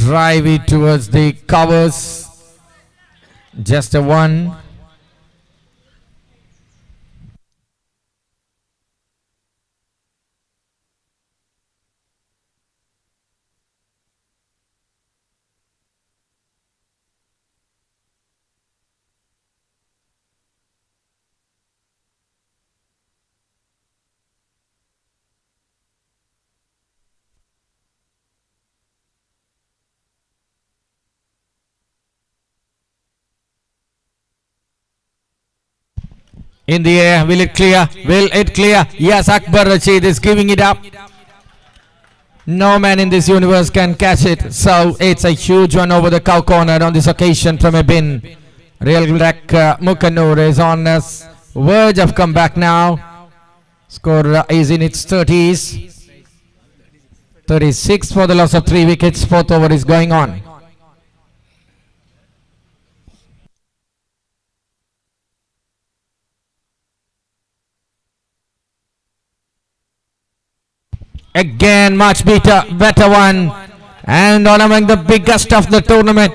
drive it towards the covers. Just a one. In the air, will it clear? Will it clear? Yes, Akbar Rashid is giving it up. No man in this universe can catch it. So it's a huge one over the cow corner on this occasion from a bin. Real Black Canor is on the verge of comeback now. Score is in its 30s. 36 for the loss of 3 wickets. Fourth over is going on. Again, much better one, and on among the biggest of the tournament.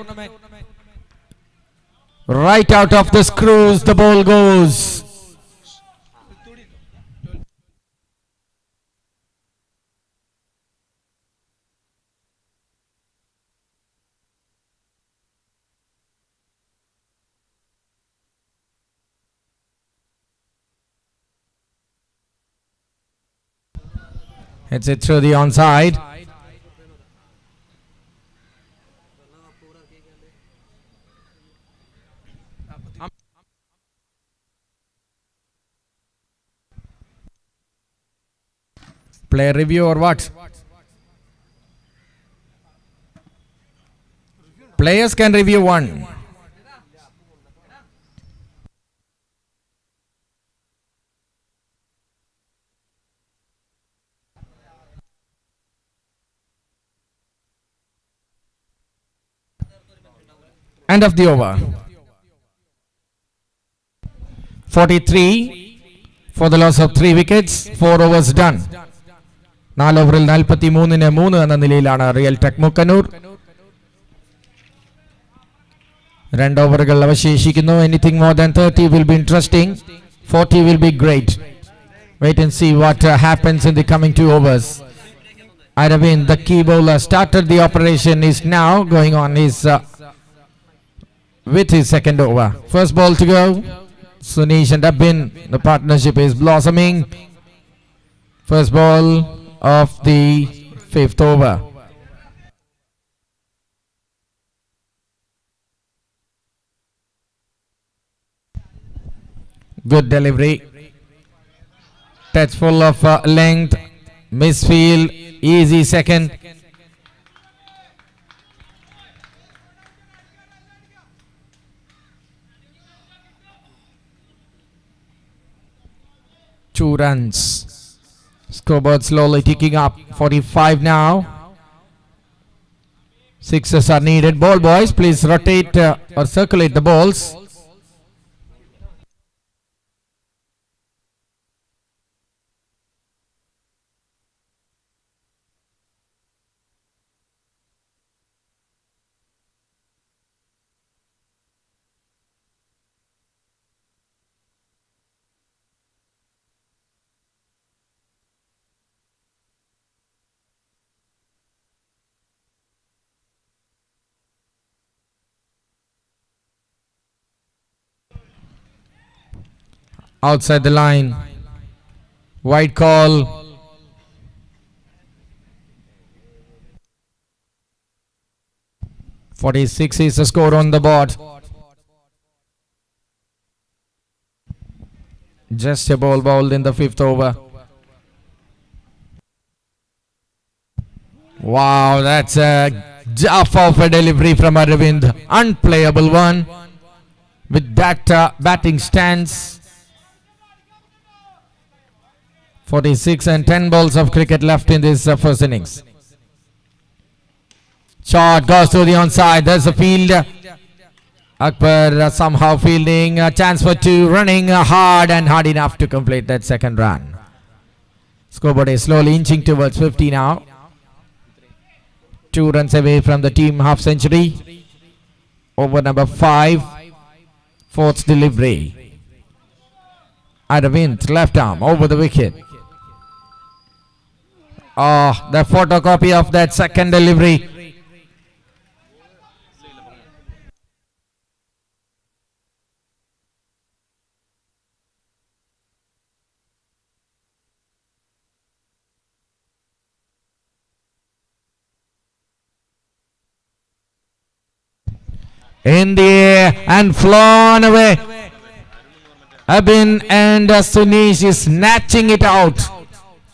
Right out of the screws, the ball goes. Hits it through the onside. Player review or what? Players can review one. End of the over. 43 for the loss of 3 wickets. 4 overs done. 4 ഓവറിൽ 43-ന് 3 എന്ന നിലയിലാണ് real Tech Mukkannur. 2 ഓവറുകൾ അവശേഷിക്കുന്നു. Anything more than 30 will be interesting. 40 will be great. Wait and see what happens in the coming 2 overs. Aravind, the key bowler, started the operation, is now going on with his second over. First ball to go. Sunish and Abin, the partnership is blossoming. First ball of the 5th over. Good delivery. Touch full of length. Misfield. Easy second. Two runs. Scoreboard slowly ticking up. 45 now. Sixes are needed. Ball boys, please rotate or circulate the balls. Outside the line. Wide call. .46 is the score on the board. Just a ball bowled in the 5th over. Wow, that's a jaff of a delivery from Aravind. Unplayable one. With that batting stance. 46 and 10 balls of cricket left in this first innings. Shot goes to the onside. There's a field. Akbar somehow fielding. A chance for 2. Running hard and hard enough to complete that second run. Scoreboard is slowly inching towards 50 now. 2 runs away from the team half century. Over number 5. 4th delivery. Aravind left arm over the wicket. Oh, the photocopy of that second delivery. In the air and flown away. Abin and Sunish is snatching it out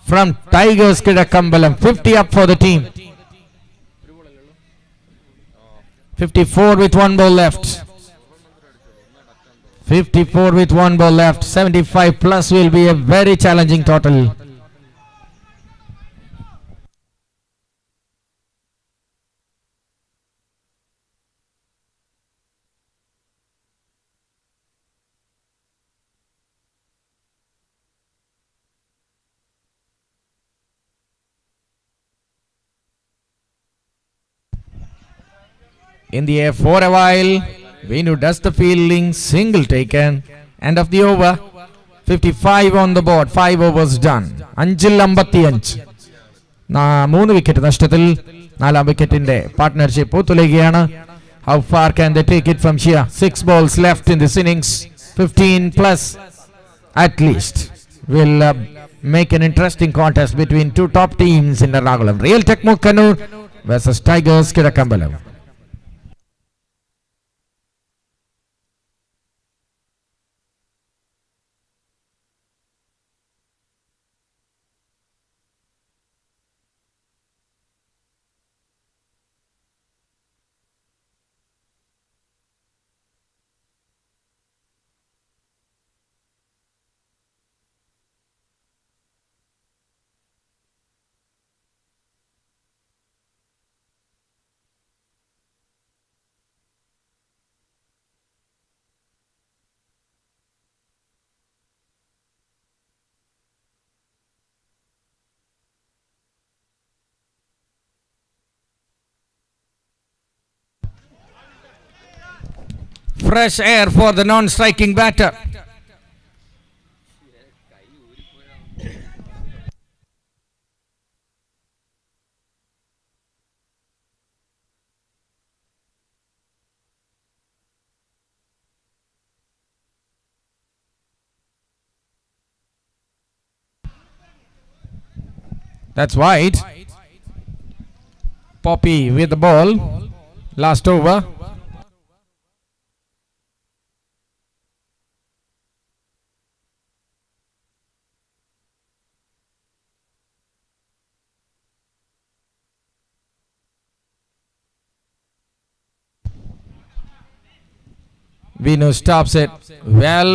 from Tigers Kidakambalam. 50 up for the team. 54 with 1 ball left. 54 with 1 ball left. 75 plus will be a very challenging total. In the air for a while. Venu does the fielding. Single taken. End of the over. 55 on the board. 5 overs done. 5-55. 3 wicket നഷ്ടത്തിൽ 4 വിക്കറ്റിന്റെ partnership ഒത്തുലയുകയാണ്. How far can they take it from here? 6 balls left in this innings. 15 plus at least will make an interesting contest between 2 top teams in Ernakulam. Real Tech Mukkanur versus Tigers Kidakambalam. fresh air for the non-striking batter. That's wide. Poppy with the ball. Last over. Vinu stops it. Well,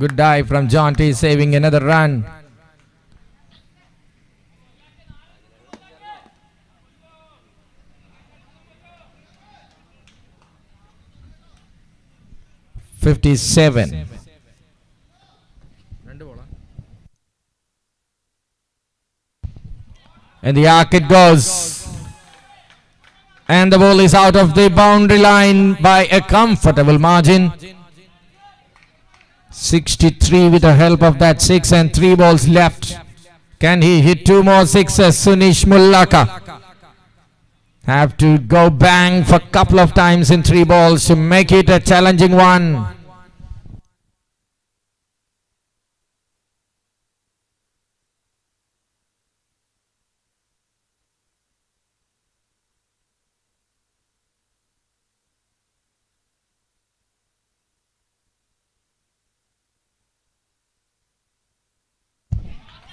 good dive from John T, saving another run. .57. And the arc it goes. And the ball is out of the boundary line by a comfortable margin. 63 with the help of that 6 and 3 balls left. Can he hit 2 more sixes? Sunish Mullaka have to go bang for a couple of times in 3 balls to make it a challenging one.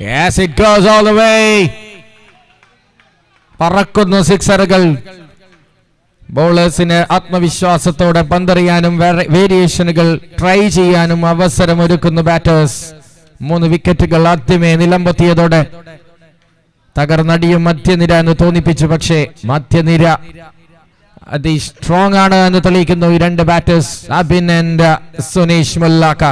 Yes, it goes all the way. പറക്കുന്നു സിക്സറുകൾ. ബോളേഴ്സിന് ആത്മവിശ്വാസത്തോടെ പന്തെറിയാനും വേരിയേഷനുകൾ try ചെയ്യാനും അവസരമൊരുക്കുന്നു batters. 3 വിക്കറ്റുകൾ ആദ്യമേ നിലംപൊത്തിയതോടെ തകർന്നടിയും മധ്യനിര എന്ന് തോന്നിപ്പിച്ചു. പക്ഷേ മധ്യനിര അതി സ്ട്രോങ് ആണ് എന്ന് തെളിയിക്കുന്നു ഈ 2 batters, Abin and Suneesh Mullakka.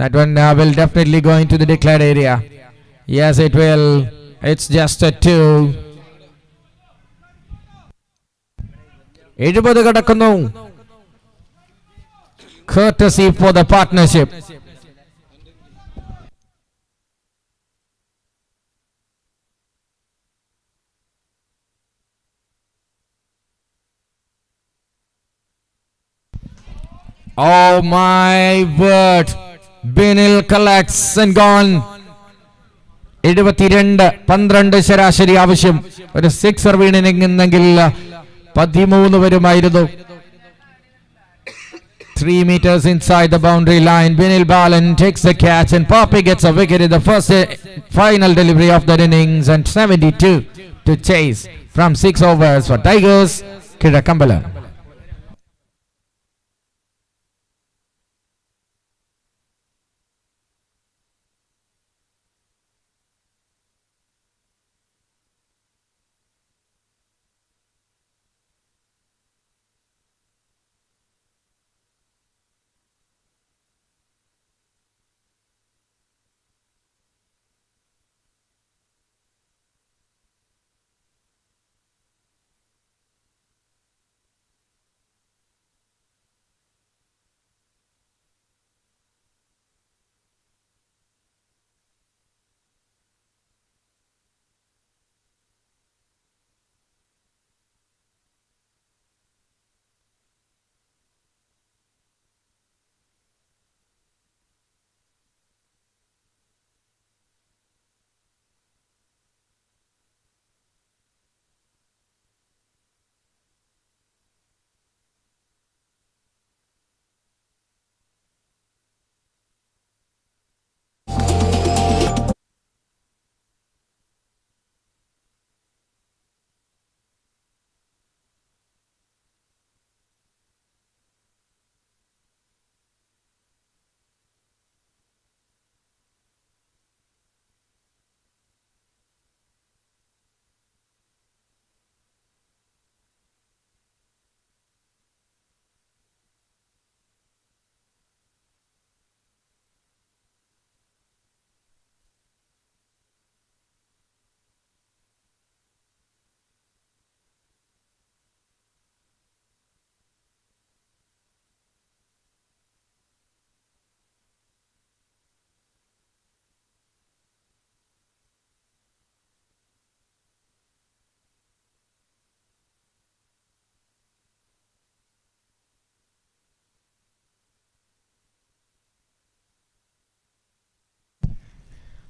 That one will definitely go into the declared area. Yes, it will. It's just a 2. 70 കടക്കുന്നു. Courtesy for the partnership. Oh my word. Binil collects and gone. 72 12 ശരാശരി ആവശ്യം. ഒരു 6 വീണിനെങ്കിൽ 13 വരുമായിരുന്നു. 3 meters inside the boundary line. Binil Balan takes the catch and Poppy gets a wicket in the first final delivery of the innings, and 72 to chase from 6 overs for Tigers. Kidakambala.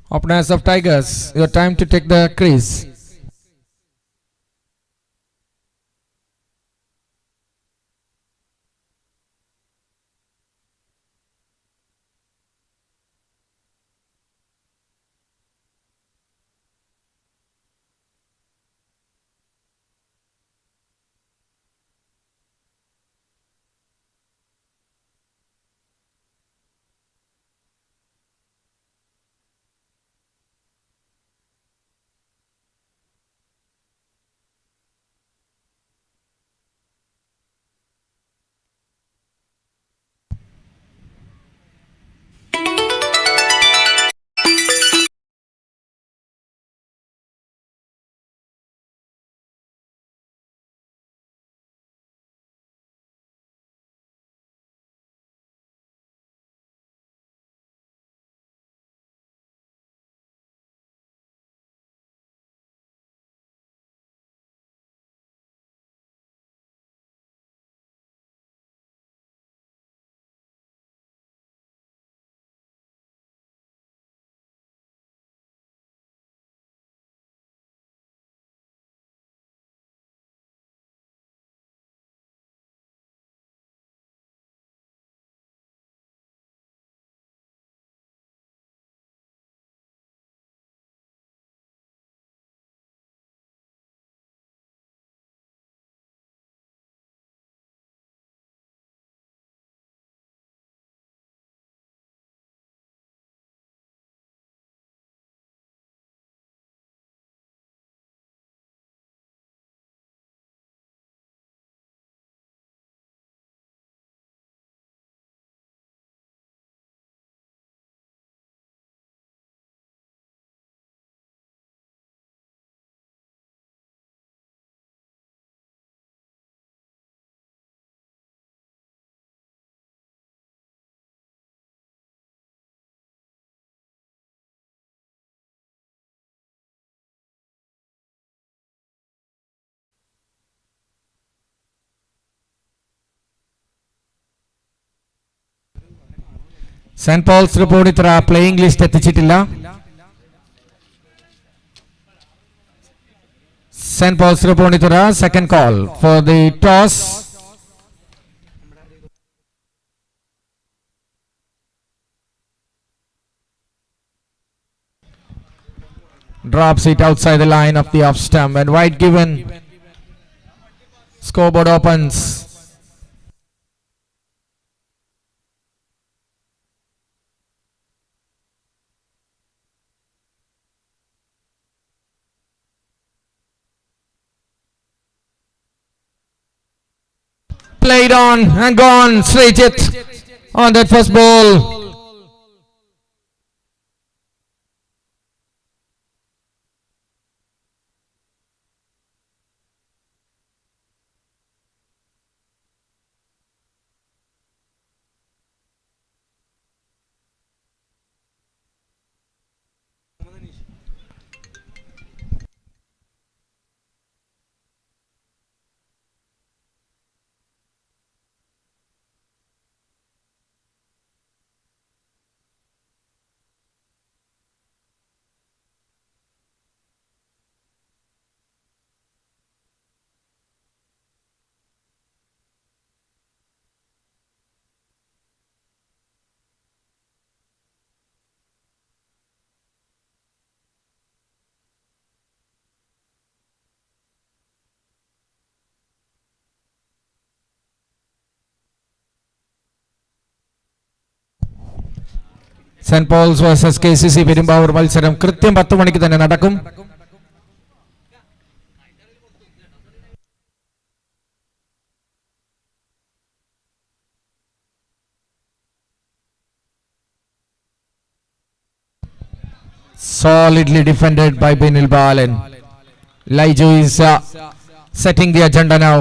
Openers of Tigers, your time to take the crease. St. Paul's report itra playing list എത്തിച്ചിട്ടില്ല. St. Paul's report itra second call for the toss. Drops it outside the line of the off stump and wide given. Scoreboard opens. Played on and gone straight hit on that first ball. St. Paul's vs KCC Perumbavoor മത്സരം കൃത്യം 10 മണിക്ക് തന്നെ നടക്കും. Solidly defended by Binil Balan. Laiju is setting the agenda now.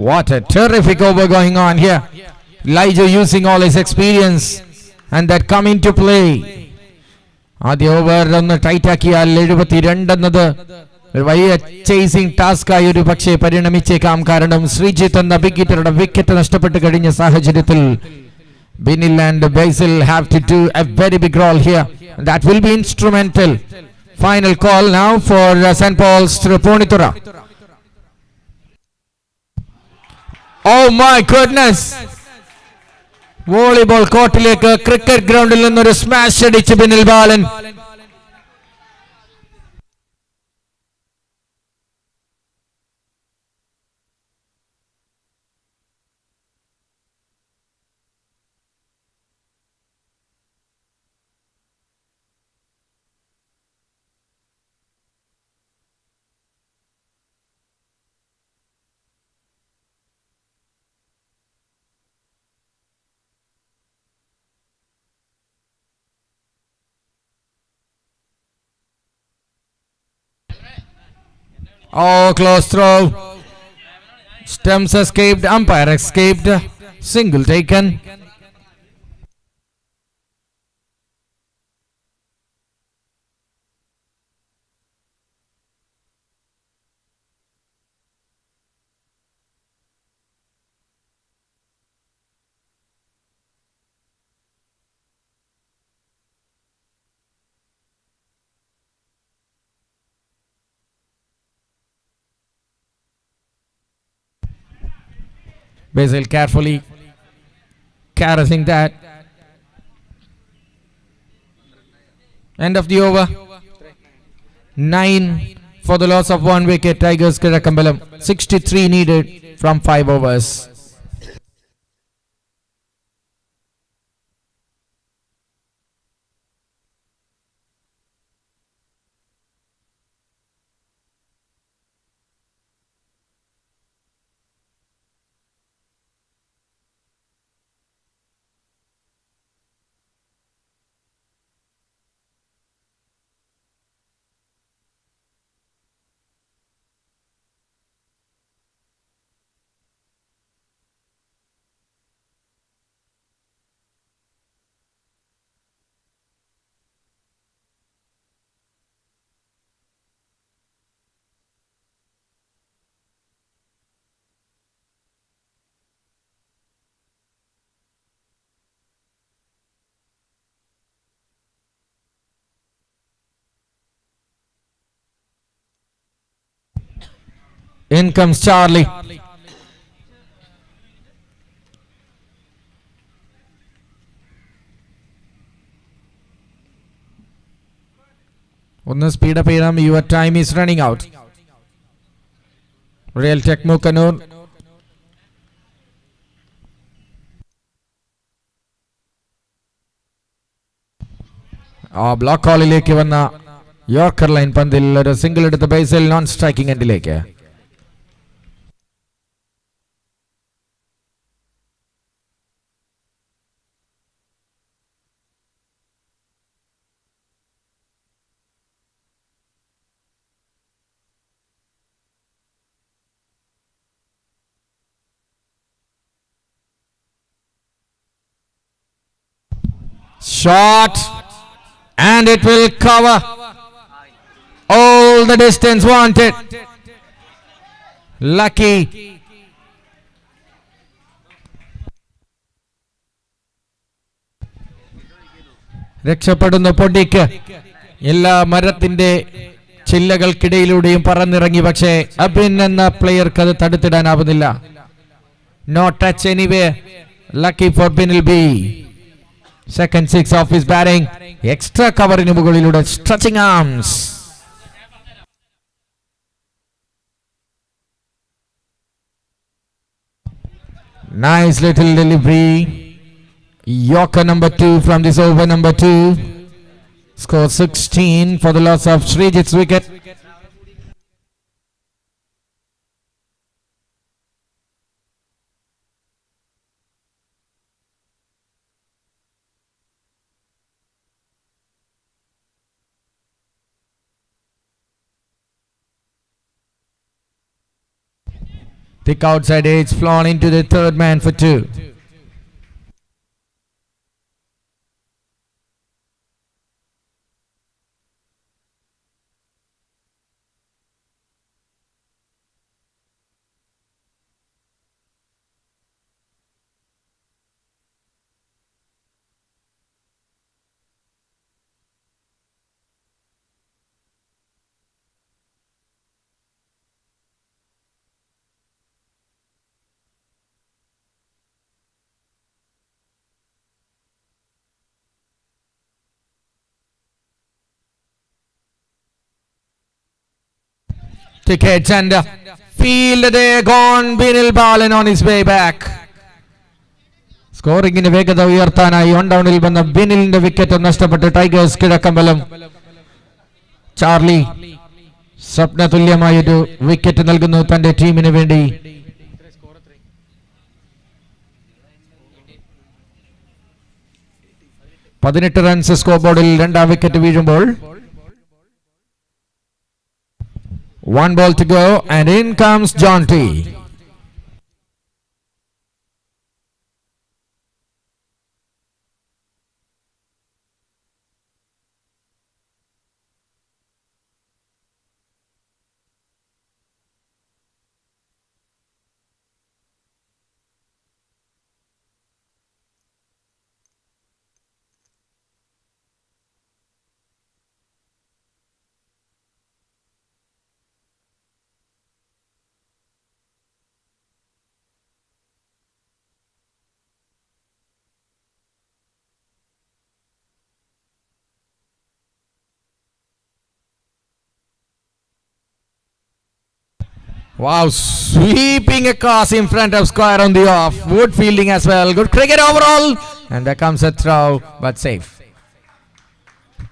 What a terrific over going on here Lijo using all his experience and that come into play. ആദ്യ over ഒന്ന് tight ആക്കിയാൽ 72 എന്നത് വലിയ ചേസിംഗ് ടാസ്ക് ആയി ഒരു പക്ഷേ പരിണമിച്ചേക്കാം. കാരണം ശ്രീജിത്ത് എന്ന വിക്കറ്ററുടെ വിക്കറ്റ് നഷ്ടപ്പെട്ട് കഴിഞ്ഞ സാഹചര്യത്തിൽ Binil and Basil have to do a very big role here. That will be instrumental. Final call now for St. Paul's through Ponitura. Oh my goodness! Volleyball കോർട്ടിലേക്ക് ക്രിക്കറ്റ് ഗ്രൗണ്ടിൽ നിന്നൊരു സ്മാഷ് അടിച്ച് ബിനിൽ ബാലൻ. Oh, close throw. Stumps escaped. Umpire escaped. Single taken. Basil carefully caressing that. End of the over. 9 for the loss of 1 wicket. Tigers Kirakambalam. 63 needed from 5 overs. In comes Charlie. One speed up here, your time is running out. Real Techmo Canor. Block calliലേക്ക് വന്ന yorker line പന്തിൽ ഒരു single എടുത്ത Basil non striking എൻഡിലേക്ക്. Shot, and it will cover all the distance wanted. Lucky. രക്ഷപ്പെടുന്ന പൊടിക്ക് എല്ലാ മരത്തിന്റെ ചില്ലകൾക്കിടയിലൂടെയും പറന്നിറങ്ങി. പക്ഷേ അബിൻ എന്ന പ്ലെയർക്ക് അത് തടുത്തിടാനാവുന്നില്ല. No touch anyway. Lucky four Binil B. Second 6 of his batting. Extra cover in മുകളിലൂടെ stretching arms. Nice little delivery. Yorker number 2 from this over number 2. Score 16 for the loss of Srijit's wicket. Thick outside edge flown into the third man for 2. Tickets and field they gone. Binil Balan on his way back. സ്കോറിംഗിന് വേഗത ഉയർത്താനായി 1 ഡൗണിൽ വന്ന ബിനിലിന്റെ wicket നഷ്ടപ്പെട്ട് tigers Kizhakkambalam. Charlie സ്വപ്ന തുല്യമായൊരു wicket നൽകുന്നു തന്റെ ടീമിന് വേണ്ടി. പതിനെട്ട് runs score ബോർഡിൽ രണ്ടാം വിക്കറ്റ് വീഴുമ്പോൾ 1 ball to go and in comes John T. Wow, sweeping across in front of square on the off. Good fielding as well. Good cricket overall. And there comes a throw, but safe.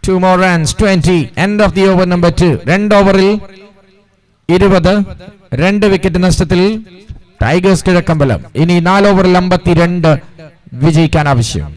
2 more runs, 20. End of the over number 2. 2 ഓവറിൽ 20. 2 wicket നഷ്ടത്തിൽ tigers Kizhakkambalam. ഇനി 4 ഓവറിൽ 52 വിജയിക്കാൻ ആവശ്യം.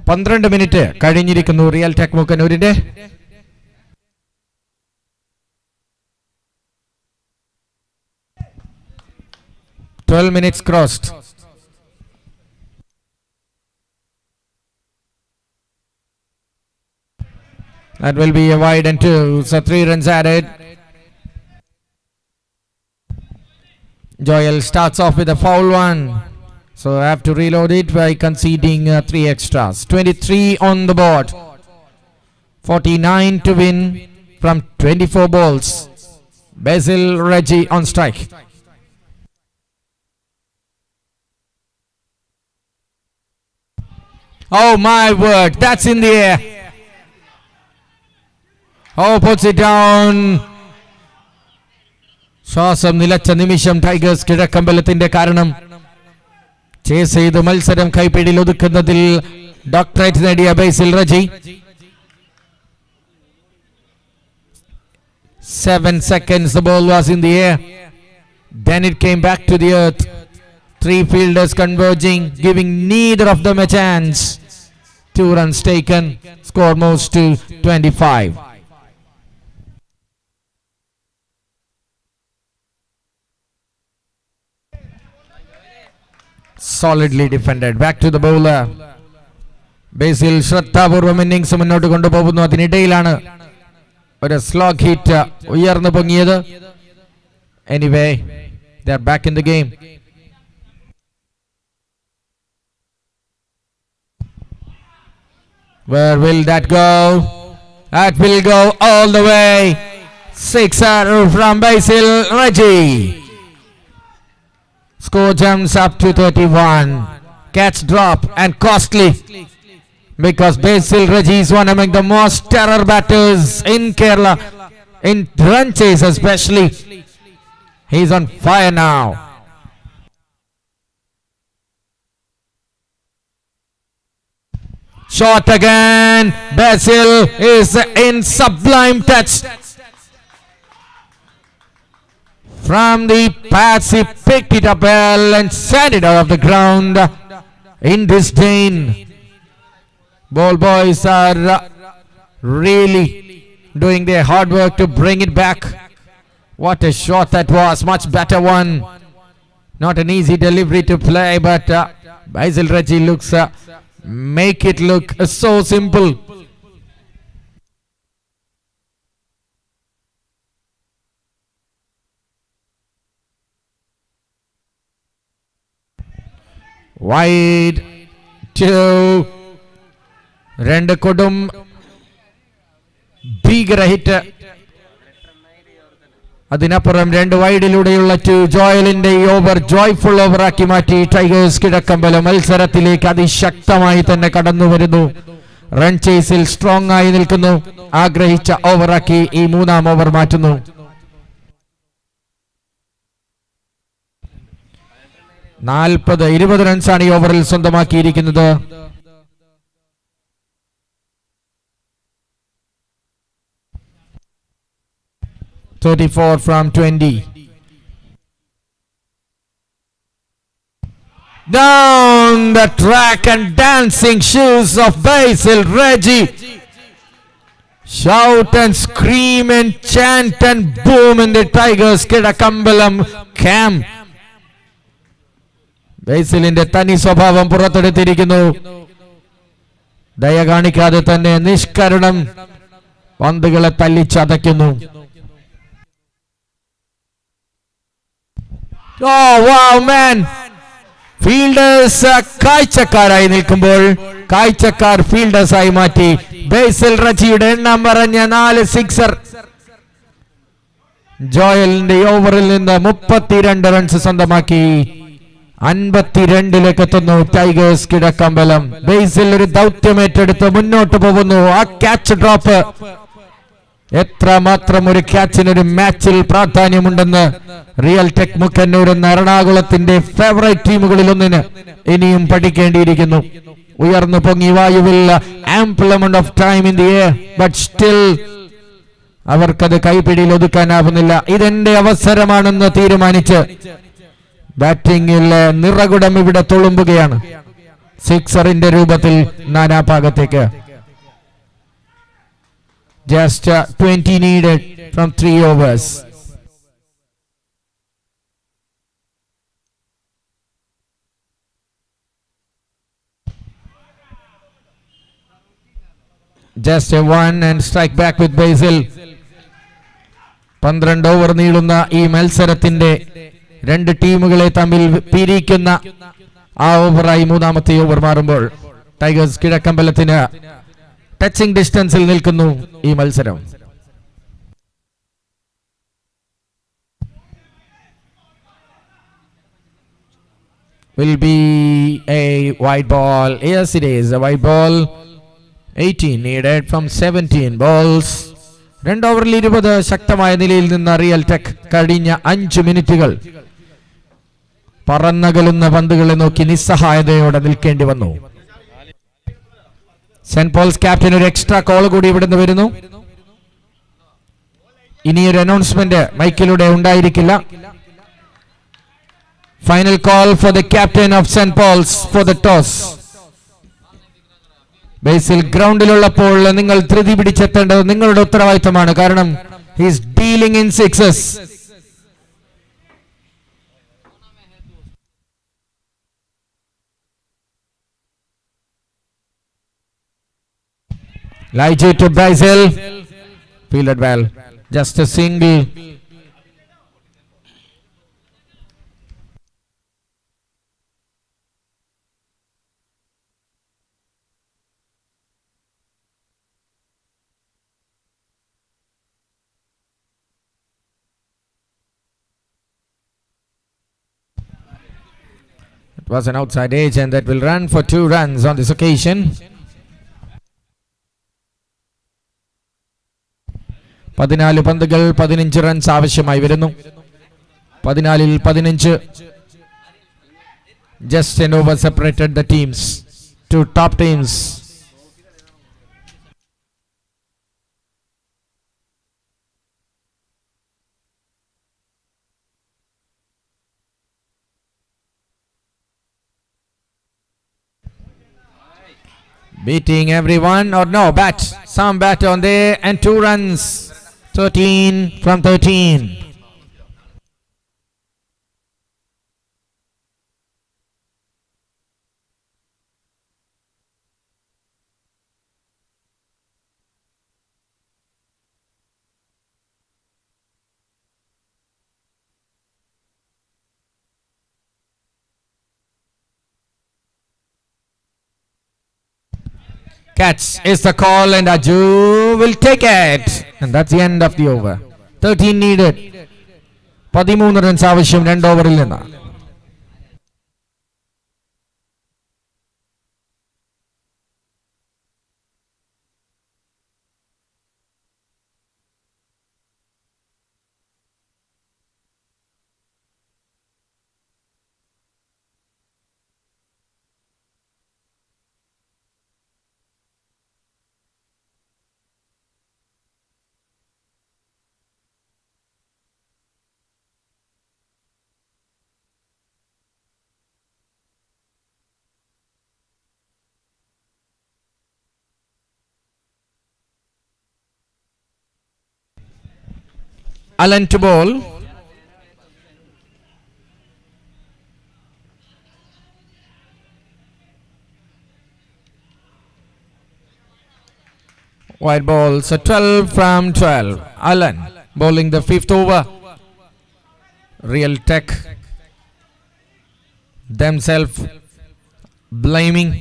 പന്ത്രണ്ട് minute കഴിഞ്ഞിരിക്കുന്നു Real Tech മുക്കന്നൂരിന്റെ. minutes crossed. That will be a wide and 2, so 3 runs added. Joel starts off with a foul one. So I have to reload it by conceding 3 extras. 23 on the board. 49 to win from 24 balls. Basil Reggie on strike. Oh my word, that's in the air. Oh, puts it down. ശ്വാസം നിലച്ച നിമിഷം tigers കിഴക്കമ്പലത്തിന്റെ കാരണം chase ചെയ്ത് മത്സരം കൈപ്പിടിയിൽ ഒതുക്കുന്നതിൽ doctorate നേടിയ ബേസിൽ Reji. 7 seconds the ball was in the air, then it came back to the earth. 3 fielders converging, giving neither of them a chance. 2 runs taken, score moves to 25. Solidly defended. Back to the bowler. Basil ശ്രദ്ധാപൂർവം innings മുന്നോട്ട് കൊണ്ടുപോകുന്നു. അതിനിടയിലാണ് ഒരു slog hit ഉയർന്നു പൊങ്ങിയത്. Anyway, they are back in the game. Where will that go? That will go all the way. Sixer from Basil Reggie. Score jumps up to 31. Catch drop and costly because Basil Reggie is one among the most terror batters in Kerala, in run chase especially. He's on fire now. Shot again. Basil is in sublime touch. From the pads, he picked it up well and sent it out of the ground in disdain. Ball boys are really doing their hard work to bring it back. What a shot that was. Much better one. Not an easy delivery to play, but Basil Reggie looks make it look so simple. Wide to രണ്ട് കൊടും ഭീകര hit. അതിനപ്പുറം രണ്ട് വൈഡിലൂടെയുള്ള ജോയലിന്റെ ഈ over joyful ഓവറാക്കി മാറ്റി tigers Kizhakkambalam മത്സരത്തിലേക്ക് അതിശക്തമായി തന്നെ കടന്നു വരുന്നു. റൺ ചേസിൽ സ്ട്രോങ് ആയി നിൽക്കുന്നു. ആഗ്രഹിച്ച ഓവറാക്കി ഈ മൂന്നാം ഓവർ മാറ്റുന്നു. 20 റൺസാണ് ഈ ഓവറിൽ സ്വന്തമാക്കിയിരിക്കുന്നത്. (34 from 20). Down the track and dancing shoes of Basil Reggie. Shout and scream and chant and boom in the Tigers Kidakkambalam camp. ബേസിലിന്റെ തനി സ്വഭാവം പുറത്തെടുത്തിരിക്കുന്നു. ദയ കാണിക്കാതെ തന്നെ നിഷ്കരുണം പന്തുകളെ തല്ലിച്ചതയ്ക്കുന്നു. Oh wow man, ഫീൽഡേഴ്സ് കാഴ്ചക്കാരായി നിൽക്കുമ്പോൾ കാഴ്ചക്കാർ ഫീൽഡേഴ്സ് ആയി മാറ്റി. ബേസിൽ റജിയുടെ എണ്ണം പറഞ്ഞ 4 സിക്സർ. ജോയലിന്റെ ഓവറിൽ നിന്ന് 32 റൺസ് സ്വന്തമാക്കി 52 എത്തുന്നു ടൈഗേഴ്സ് കിഴക്കമ്പലം. ബേസിൽ ഒരു ദൗത്യം ഏറ്റെടുത്ത് മുന്നോട്ട് പോകുന്നു. ആ ക്യാച്ച് ഡ്രോപ്പ്, എത്രമാത്രം ഒരു ക്യാച്ചിനൊരു മാച്ചിൽ പ്രാധാന്യമുണ്ടെന്ന് റിയൽ ടെക് മുക്കന്നൂർ എന്ന എറണാകുളത്തിന്റെ ഫേവറേറ്റ് ടീമുകളിൽ ഒന്നിന് ഇനിയും പഠിക്കേണ്ടിയിരിക്കുന്നു. ഉയർന്നു പൊങ്ങി വായുവിൽ ample amount of time in the air, but still അവർക്കത് കൈപ്പിടിയിൽ ഒതുക്കാനാവുന്നില്ല. ഇതെന്റെ അവസരമാണെന്ന് തീരുമാനിച്ച് ബാറ്റിംഗിൽ നിറകുടം ഇവിടെ തുളുമ്പുകയാണ്. സിക്സറിന്റെ രൂപത്തിൽ നാനാഭാഗത്തേക്ക്. Just 20 needed from 3 overs. Just a 1 and strike back with Basil. 12 over നീളുന്ന ഈ മത്സരത്തിന്റെ രണ്ട് ടീമുകളെ തമ്മിൽ പിരിക്കുന്ന ആ ഓവറായി മൂന്നാമത്തെ ഓവർ മാറുമ്പോൾ ടൈഗേഴ്സ് കിഴക്കമ്പലത്തിന് ടച്ചിങ് ഡിസ്റ്റൻസിൽ നിൽക്കുന്നു ഈ മത്സരം. Will be a white ball. Yes, it is a white ball. 18 needed from 17 balls. 2 ഓവറിൽ 20 ശക്തമായ നിലയിൽ നിന്ന് റിയൽ ടെക് കഴിഞ്ഞ 5 മിനിറ്റുകൾ പറന്നകലുന്ന പന്തുകളെ നോക്കി നിസ്സഹായതയോടെ നിൽക്കേണ്ടി വന്നു. സെന്റ് പോൾസ് ക്യാപ്റ്റൻ ഒരു എക്സ്ട്രാ കോൾ കൂടി ഇവിടുന്ന് വരുന്നു. ഇനിയൊരു അനൗൺസ്മെന്റ് മൈക്കിലൂടെ ഉണ്ടായിരിക്കില്ല. Final call for the captain of Saint Paul's for the toss. Basil ഗ്രൗണ്ടിലുള്ളപ്പോൾ നിങ്ങൾ ധൃതി പിടിച്ചെത്തേണ്ടത് നിങ്ങളുടെ ഉത്തരവാദിത്തമാണ്. കാരണം he is dealing in sixes. Lige to Basil. Fielded well. Just a single. It was an outside edge and that will run for 2 runs on this occasion. 14 പന്തുകൾ 15 runs ആവശ്യമായി വരുന്നു. 14ൽ 15. Just an over separated the teams. 2 top teams. Beating everyone or no, bat. Some bat on there and 2 runs. 13 from 13. Catch is the call and Aju will take it. And that's the end of the over. 13 needed. 13 runs ആവശ്യം 2 ഓവറിൽ നിന്ന്. Allen to bowl. Wide ball, so 12 from 12. Allen bowling the 5th over. Real Tech themselves blaming.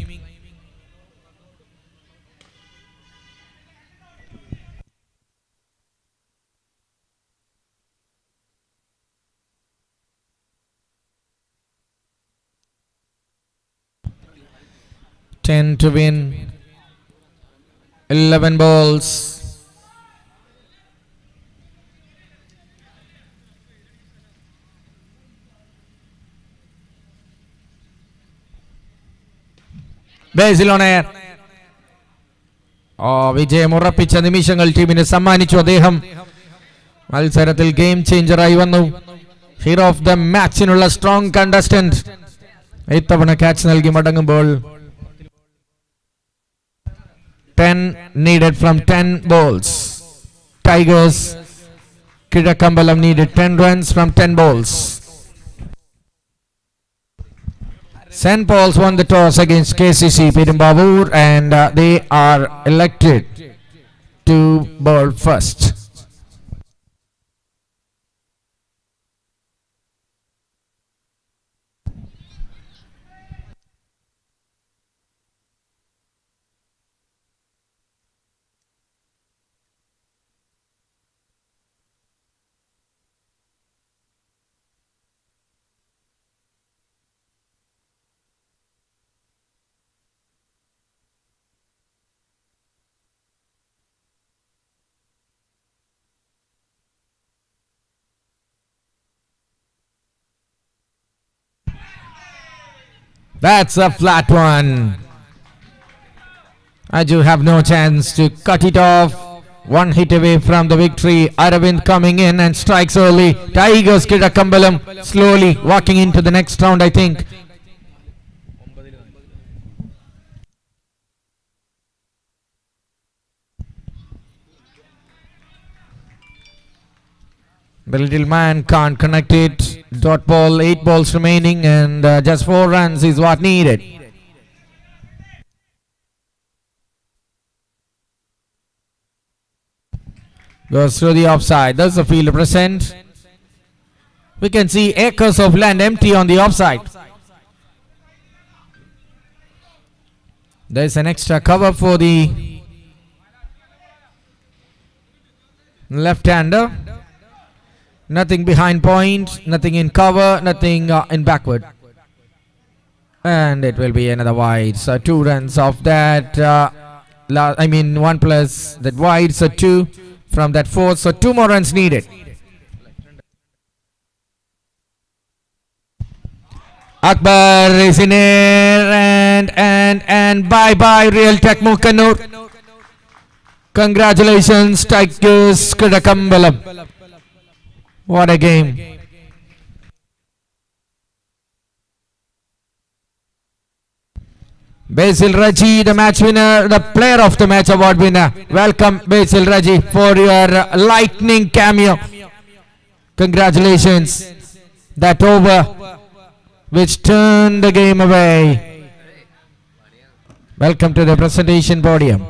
Ten to win. 11 balls. Basil on air. വിജയം ഉറപ്പിച്ച നിമിഷങ്ങൾ ടീമിന് സമ്മാനിച്ചു അദ്ദേഹം. മത്സരത്തിൽ ഗെയിം ചേഞ്ചറായി വന്നു. ഹീറോ ഓഫ് ദ മാച്ചിനുള്ള സ്ട്രോങ് കണ്ടസ്റ്റന്റ് ഇത്തവണ ക്യാച്ച് നൽകി മടങ്ങുമ്പോൾ 10 needed from 10 balls. Tigers Kidakkambalam needed 10 runs from 10 balls. St. Paul's won the toss against KCC Perumbavoor and they are elected to bowl first. That's a flat one. Aju have no chance to cut it off. One hit away from the victory. Aravind coming in and strikes early. Tigers Kidakkambalam slowly walking into the next round, I think. The little man can't connect it. Dot ball, 8 balls remaining and just 4 runs is what needed. Goes through the offside. There's the fielder present. We can see acres of land empty on the offside. There's an extra cover for the left-hander. Nothing behind point, nothing in cover, nothing in backward. And it will be another wide. So 2 runs off that. 1 plus that wide. So 2 from that 4. So 2 more runs needed. Akbar is in air and bye-bye Real Tech Canor. Congratulations Tigers Kidakkambalam. What a game. Basil Raji, the match winner, the player of the match award winner. Welcome, Basil Raji, for your lightning cameo. Congratulations. That over which turned the game away. Welcome to the presentation podium.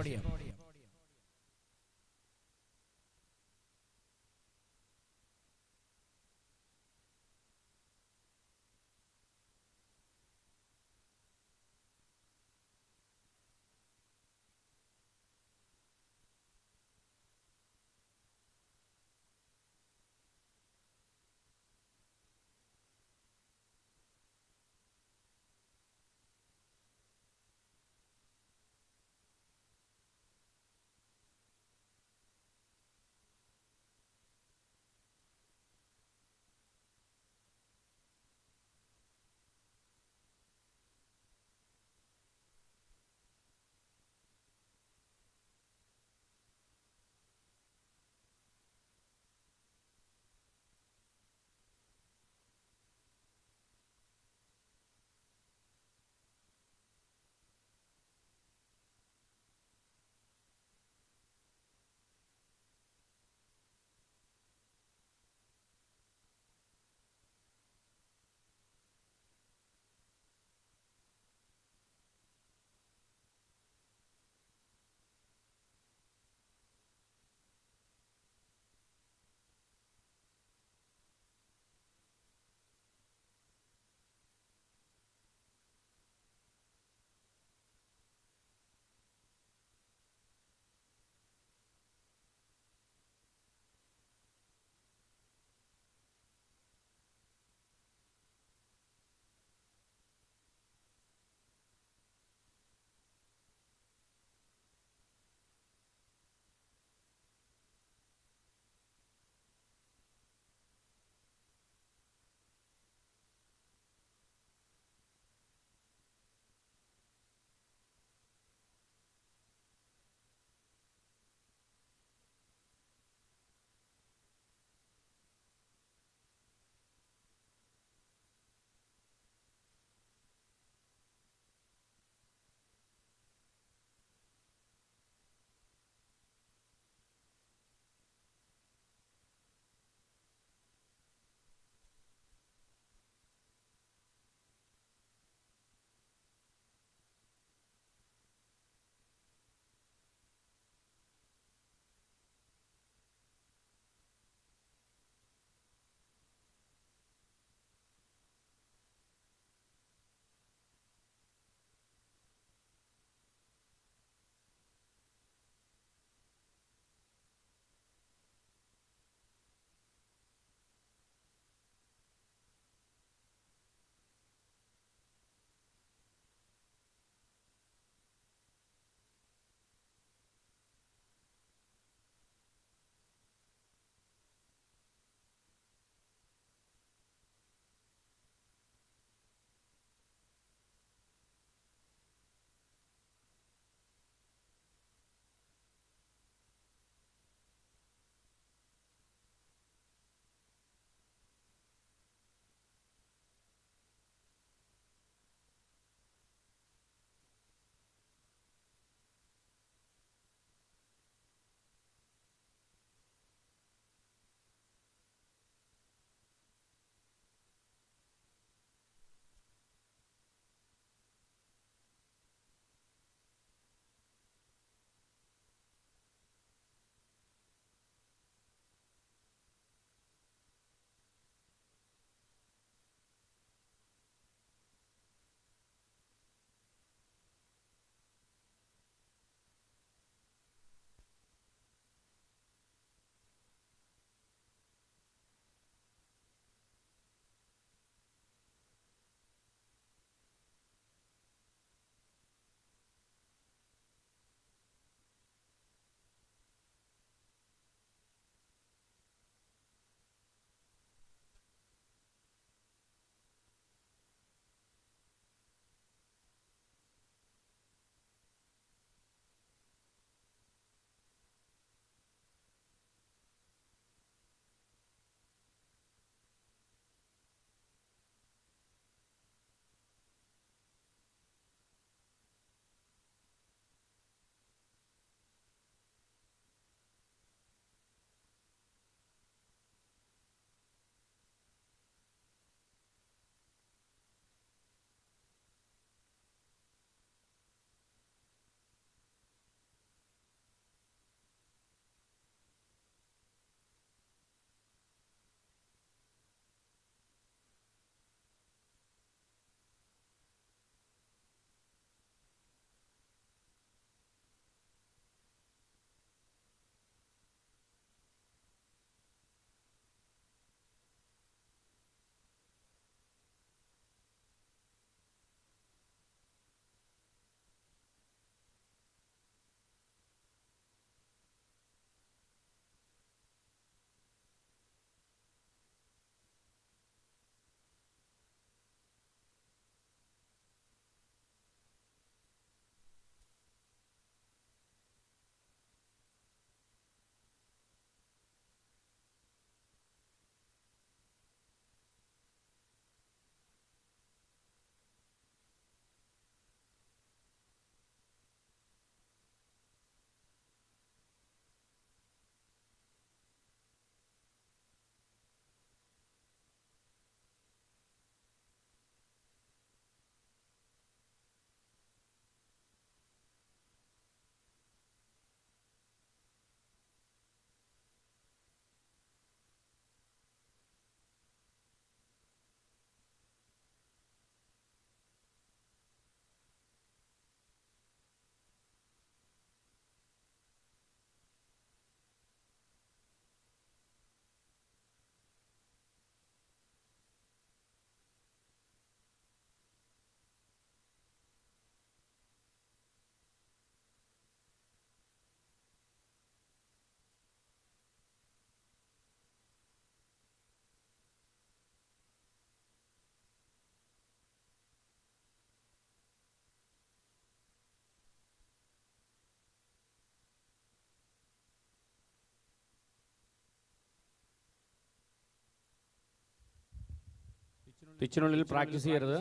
പിച്ചിനുള്ളിൽ practice ചെയ്യരുത്.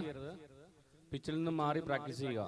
പിച്ചിൽ നിന്ന് മാറി practice ചെയ്യുക.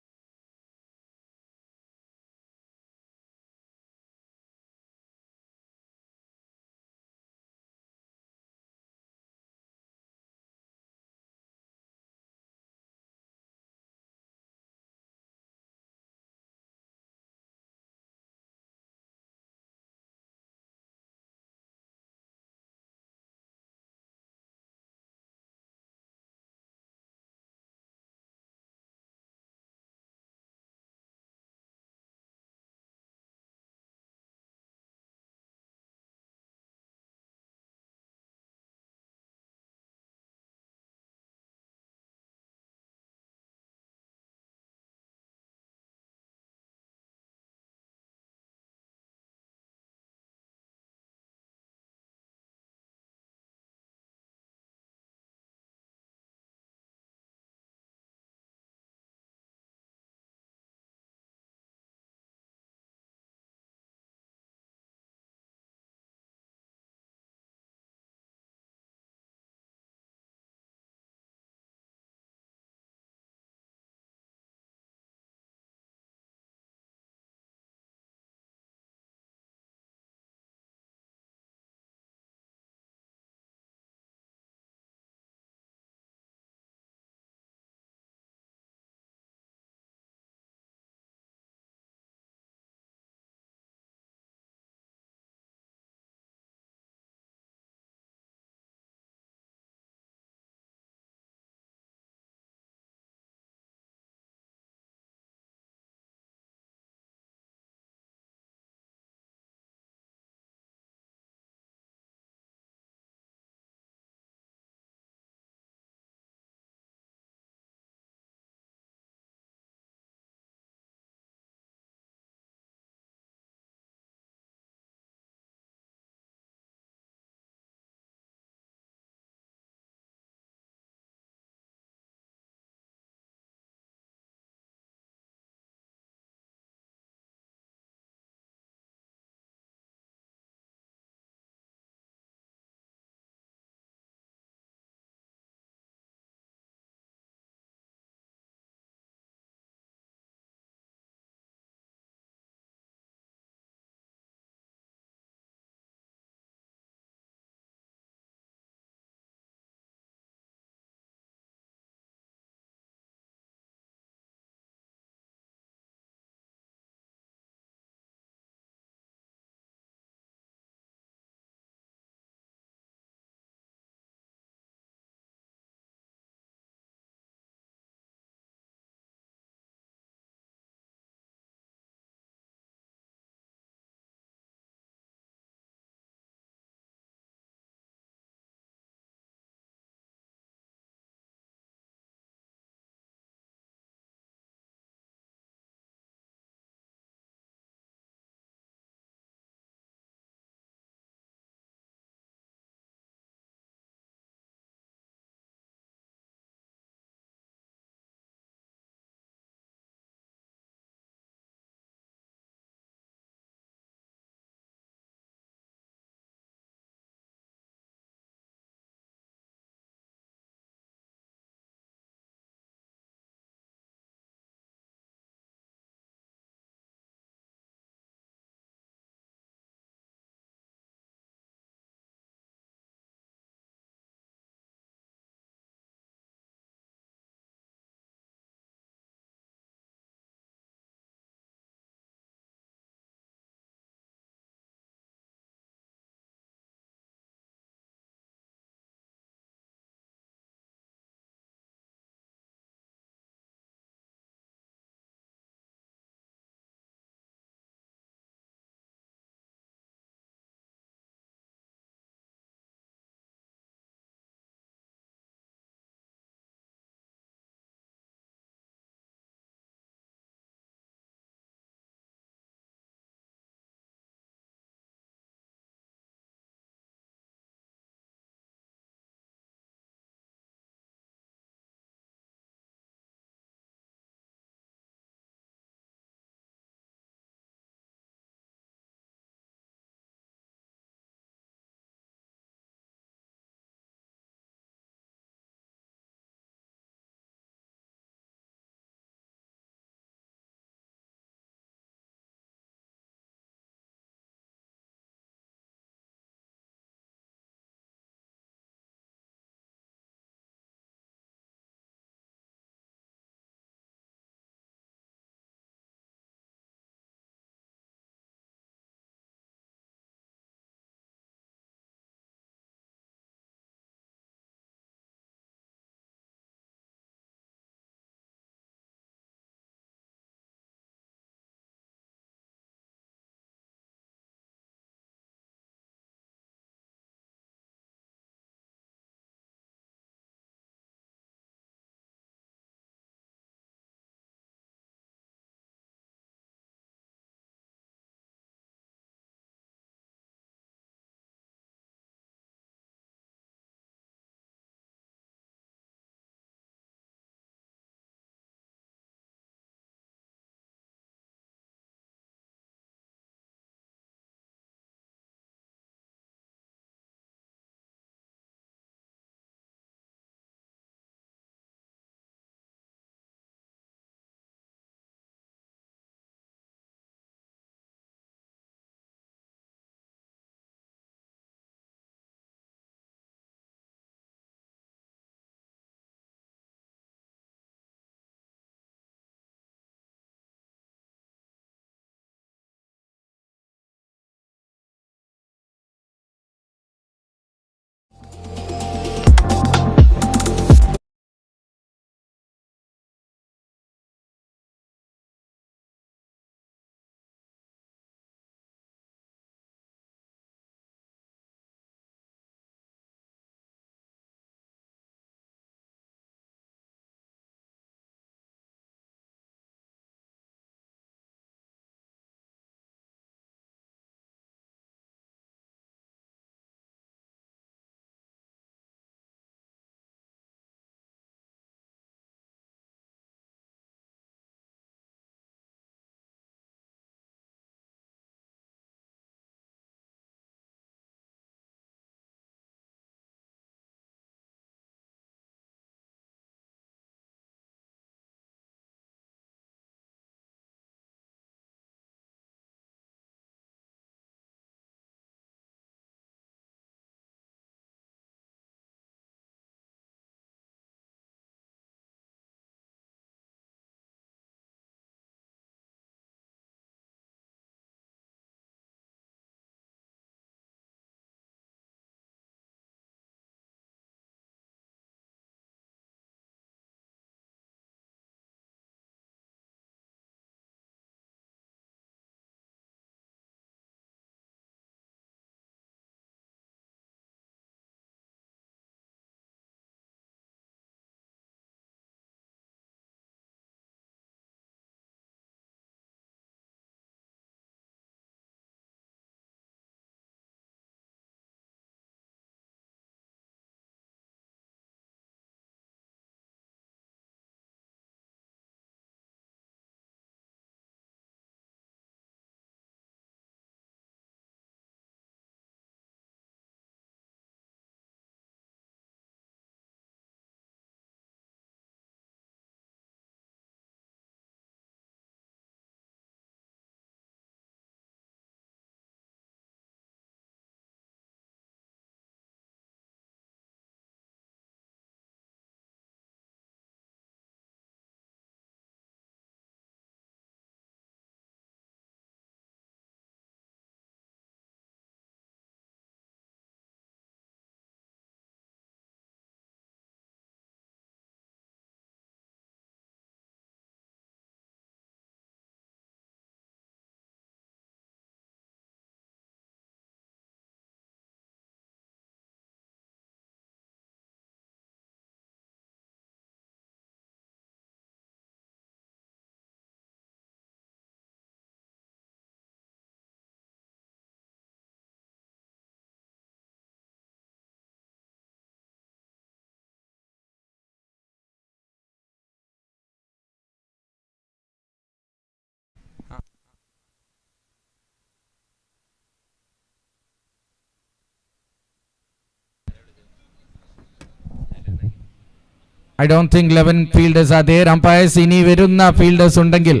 I don't think 11 fielders are there. Umpires, ini verunna fielders undengil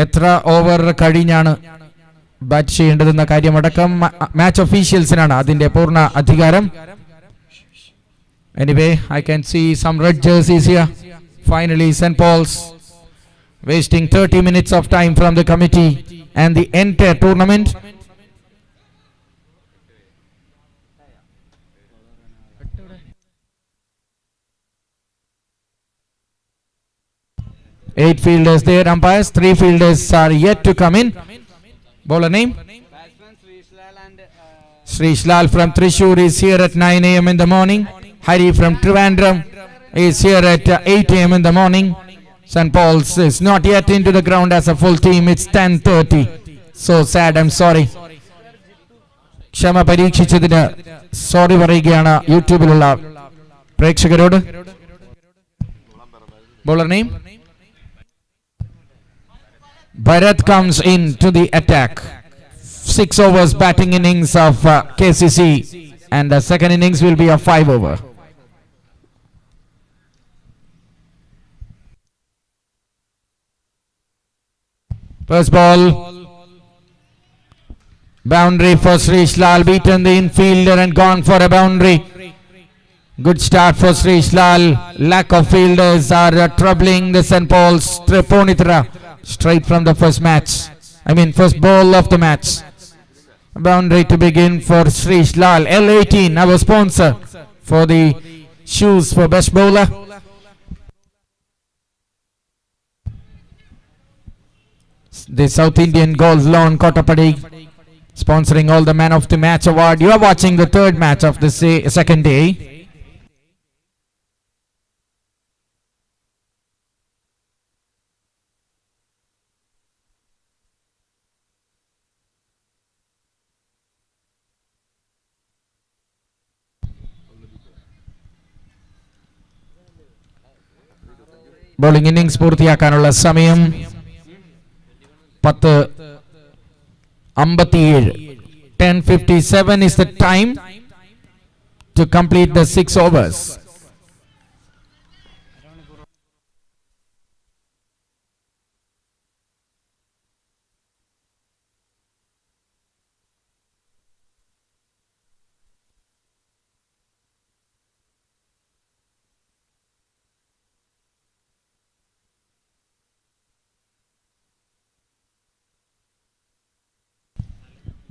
എത്ര over കഴിഞ്ഞാണ് bat ചെയ്യേണ്ടതെന്ന കാര്യമടക്കം match ഒഫീഷ്യൽസിനാണ് അതിന്റെ പൂർണ്ണ അധികാരം. Anyway, I can see some red jerseys here. Finally, St. Paul's wasting 30 minutes of time from the committee and the entire tournament. Eight fielders there, umpires. 3 fielders are yet to come in. Bowler name? Sri Shlal from Thrissur is here at 9 a.m. in the morning. Hari from Trivandrum is here at 8 a.m. in the morning. St. Paul's is not yet into the ground as a full team. It's 10:30. So sad, I'm sorry. ക്ഷമ പരീക്ഷിച്ചതിന് sorry പറയുകയാണ് യൂട്യൂബിലുള്ള പ്രേക്ഷകരോട്. Bowler name? Bharat comes in to the attack. 6 overs batting innings of KCC, and the second innings will be a 5 over. First ball, boundary for Sri Shlal, beaten the infielder and gone for a boundary. Good start for Sri Shlal. Lack of fielders are troubling the St. Paul's. Tripunithra straight from the first first ball of the match. A boundary to begin for Sri Shlal. L18, our sponsor for the shoes for best bowler. The South Indian Golf Loan Kotapadi sponsoring all the Man of the Match award. You are watching the third match of the second day. Bowling innings പൂർത്തിയാക്കാനുള്ള സമയം 10:57. 10:57 is the time to complete the 6 overs.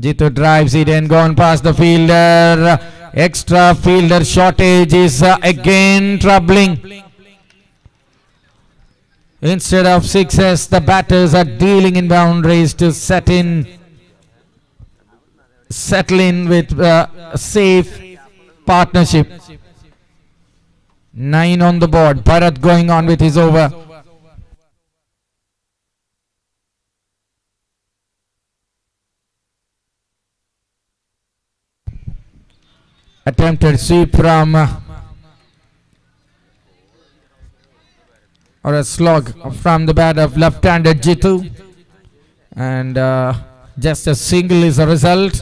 Jitu drives it and gone past the fielder. Extra fielder shortage is again troubling. Instead of sixes, the batters are dealing in boundaries to settle in with a safe partnership. 9 on the board. Bharat going on with his over. Attempted sweep from or a slog from the bat of left-handed Jitu, and just a single is the result.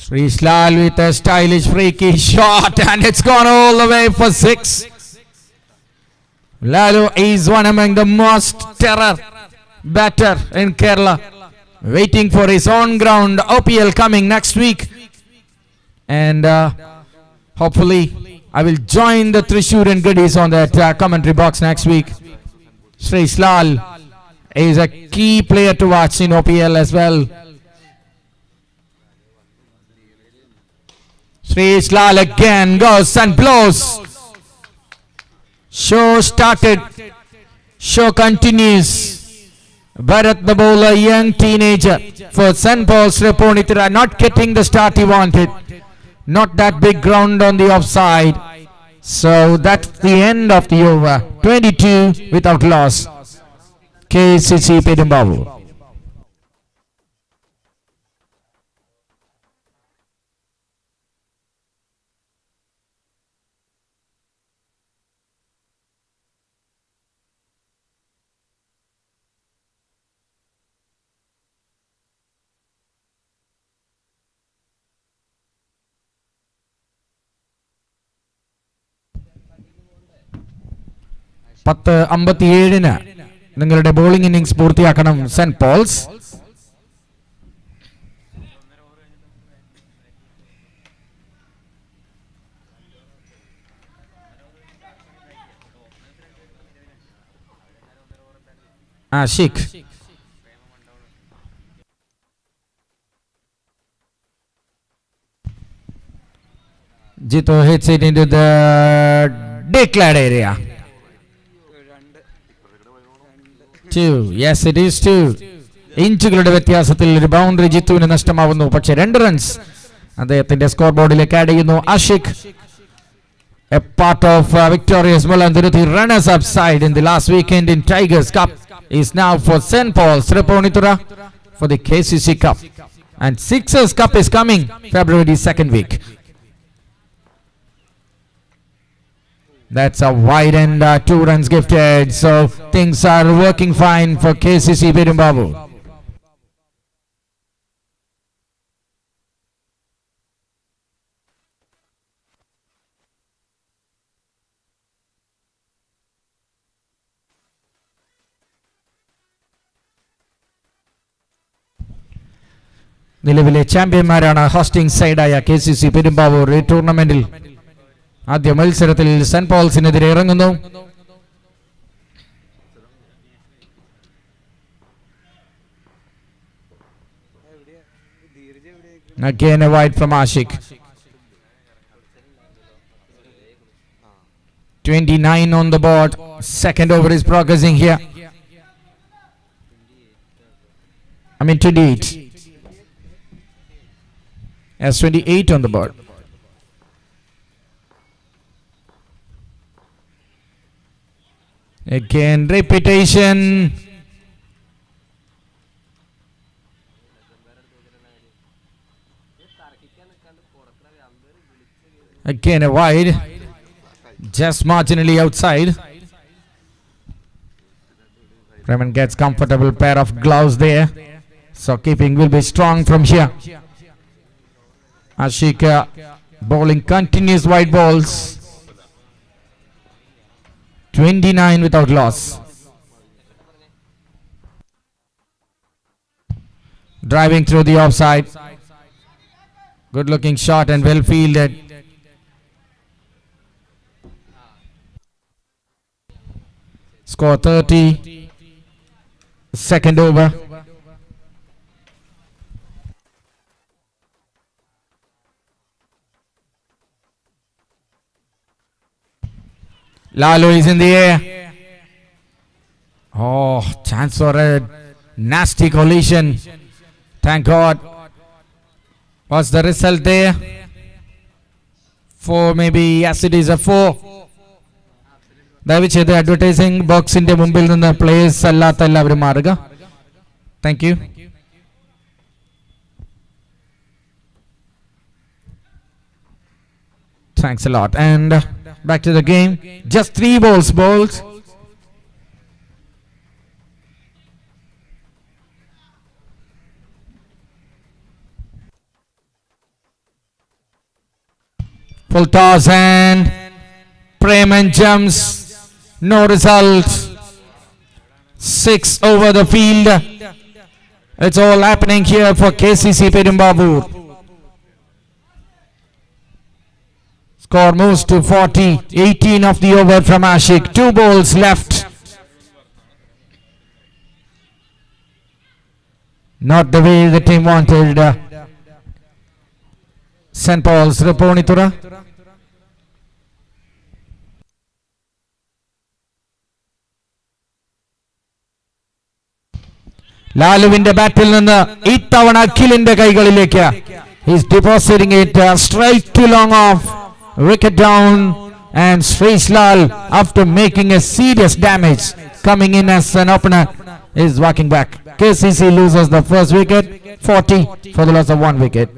Sri Shlal with a stylish freaky shot, and it's gone all the way for 6. Lalu is one among the most terror batter in Kerala, waiting for his own ground OPL coming next week, and hopefully I will join the Thrissurian goodies on that commentary box next week. Sri Shlal is a key player to watch in OPL as well. Sri Shlal again goes and blows. Show started. Show continues. Bharat the bowler, young teenager for St. Paul's. Tripunithra not getting the start he wanted. Not that big ground on the offside. So that's the end of the over. 22 without loss. KCC Perumbavoor. പത്ത് 57-ന് നിങ്ങളുടെ bowling innings പൂർത്തിയാക്കണം Saint Paul's. Ashiq Jito hits it into the declared area. 2. Yes, it is 2. ഇഞ്ചുകളുടെ വ്യത്യാസത്തിൽ ഒരു boundary ജിത്തുവിന് നഷ്ടമാവുന്നു. പക്ഷേ 2 runs അദ്ദേഹത്തിന്റെ score ബോർഡിലേക്ക് add ചെയ്യുന്നു. Ashiq, a part of victorious Mulanthuruthy runners-up side in the last weekend in Tigers Cup, is now for St. Paul's Tripunithura for the KCC Cup. And Sixers Cup is coming February 2nd week. That's a wide and 2 runs gifted. So things are working fine for KCC Perumbavoor. നിലവിലെ ചാമ്പ്യന്മാരാണ് hosting സൈഡായ KCC Perumbavoor. ഈ ടൂർണമെന്റിൽ ആദ്യ മത്സരത്തിൽ saint പോൾസിനെതിരെ ഇറങ്ങുന്നു. Again a wide from Ashik. 29 on the board. Second over is progressing here. 28. As 28 on the board. Again repetition. Again a wide. Just marginally outside. Raman gets comfortable pair of gloves there. So keeping will be strong from here. Ashika bowling continuous wide balls. 29 without loss. Driving through the offside. Good looking shot and well fielded. Score 30. Second over. Lalu is in the air. Oh, chance for a nasty collision. Thank God. What's the result there? 4 maybe. Yes, it is a 4. ദയവുചെയ്ത് advertising ബോക്സിന്റെ മുമ്പിൽ നിന്ന് players അല്ലാത്ത എല്ലാവരും മാറുക. Thank you. Thanks a lot. And back to the game. Just 3 balls bowled. Full toss and Preman jumps. No result. 6 over the field. It's all happening here for KCC Perumbavoor. Score moves to 40. 18 of the over from Ashik. 2 balls left. Not the way the team wanted. St. Paul's Tripunithura. ലാലുവിന്റെ ബാറ്റിൽ നിന്ന് ഇത്തവണ അഖിലിന്റെ കൈകളിലേക്ക്. He's depositing it straight to long off. Wicket down And Srislal, after making a serious damage, coming in as an opener, is walking back. KCC loses the first wicket, 40 for the loss of 1 wicket.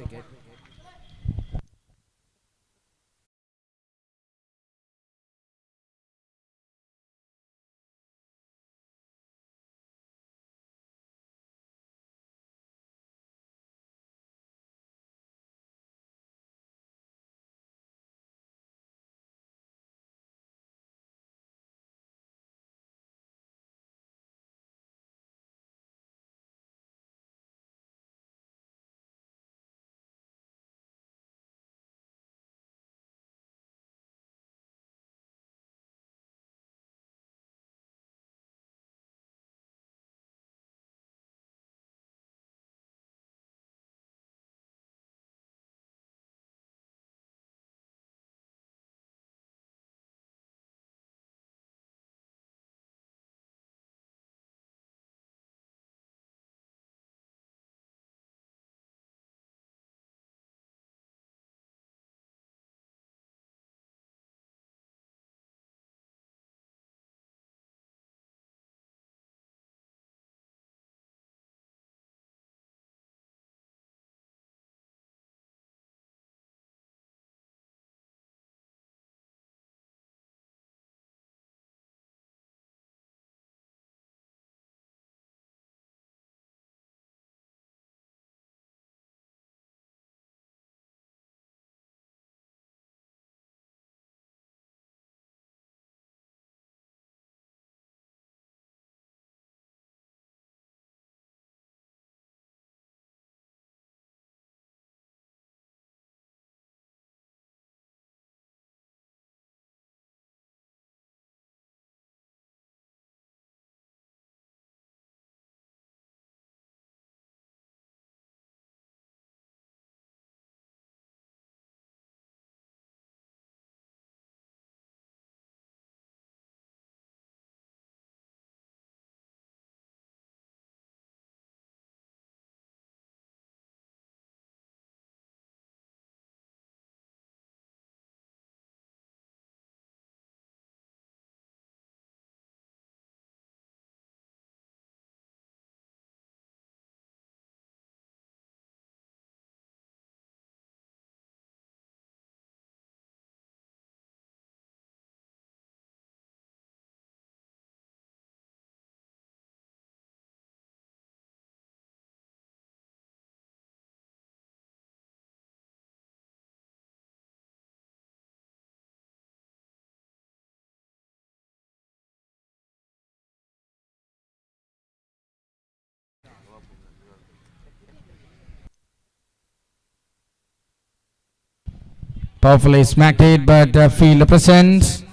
Powerfully smacked it, but field presents.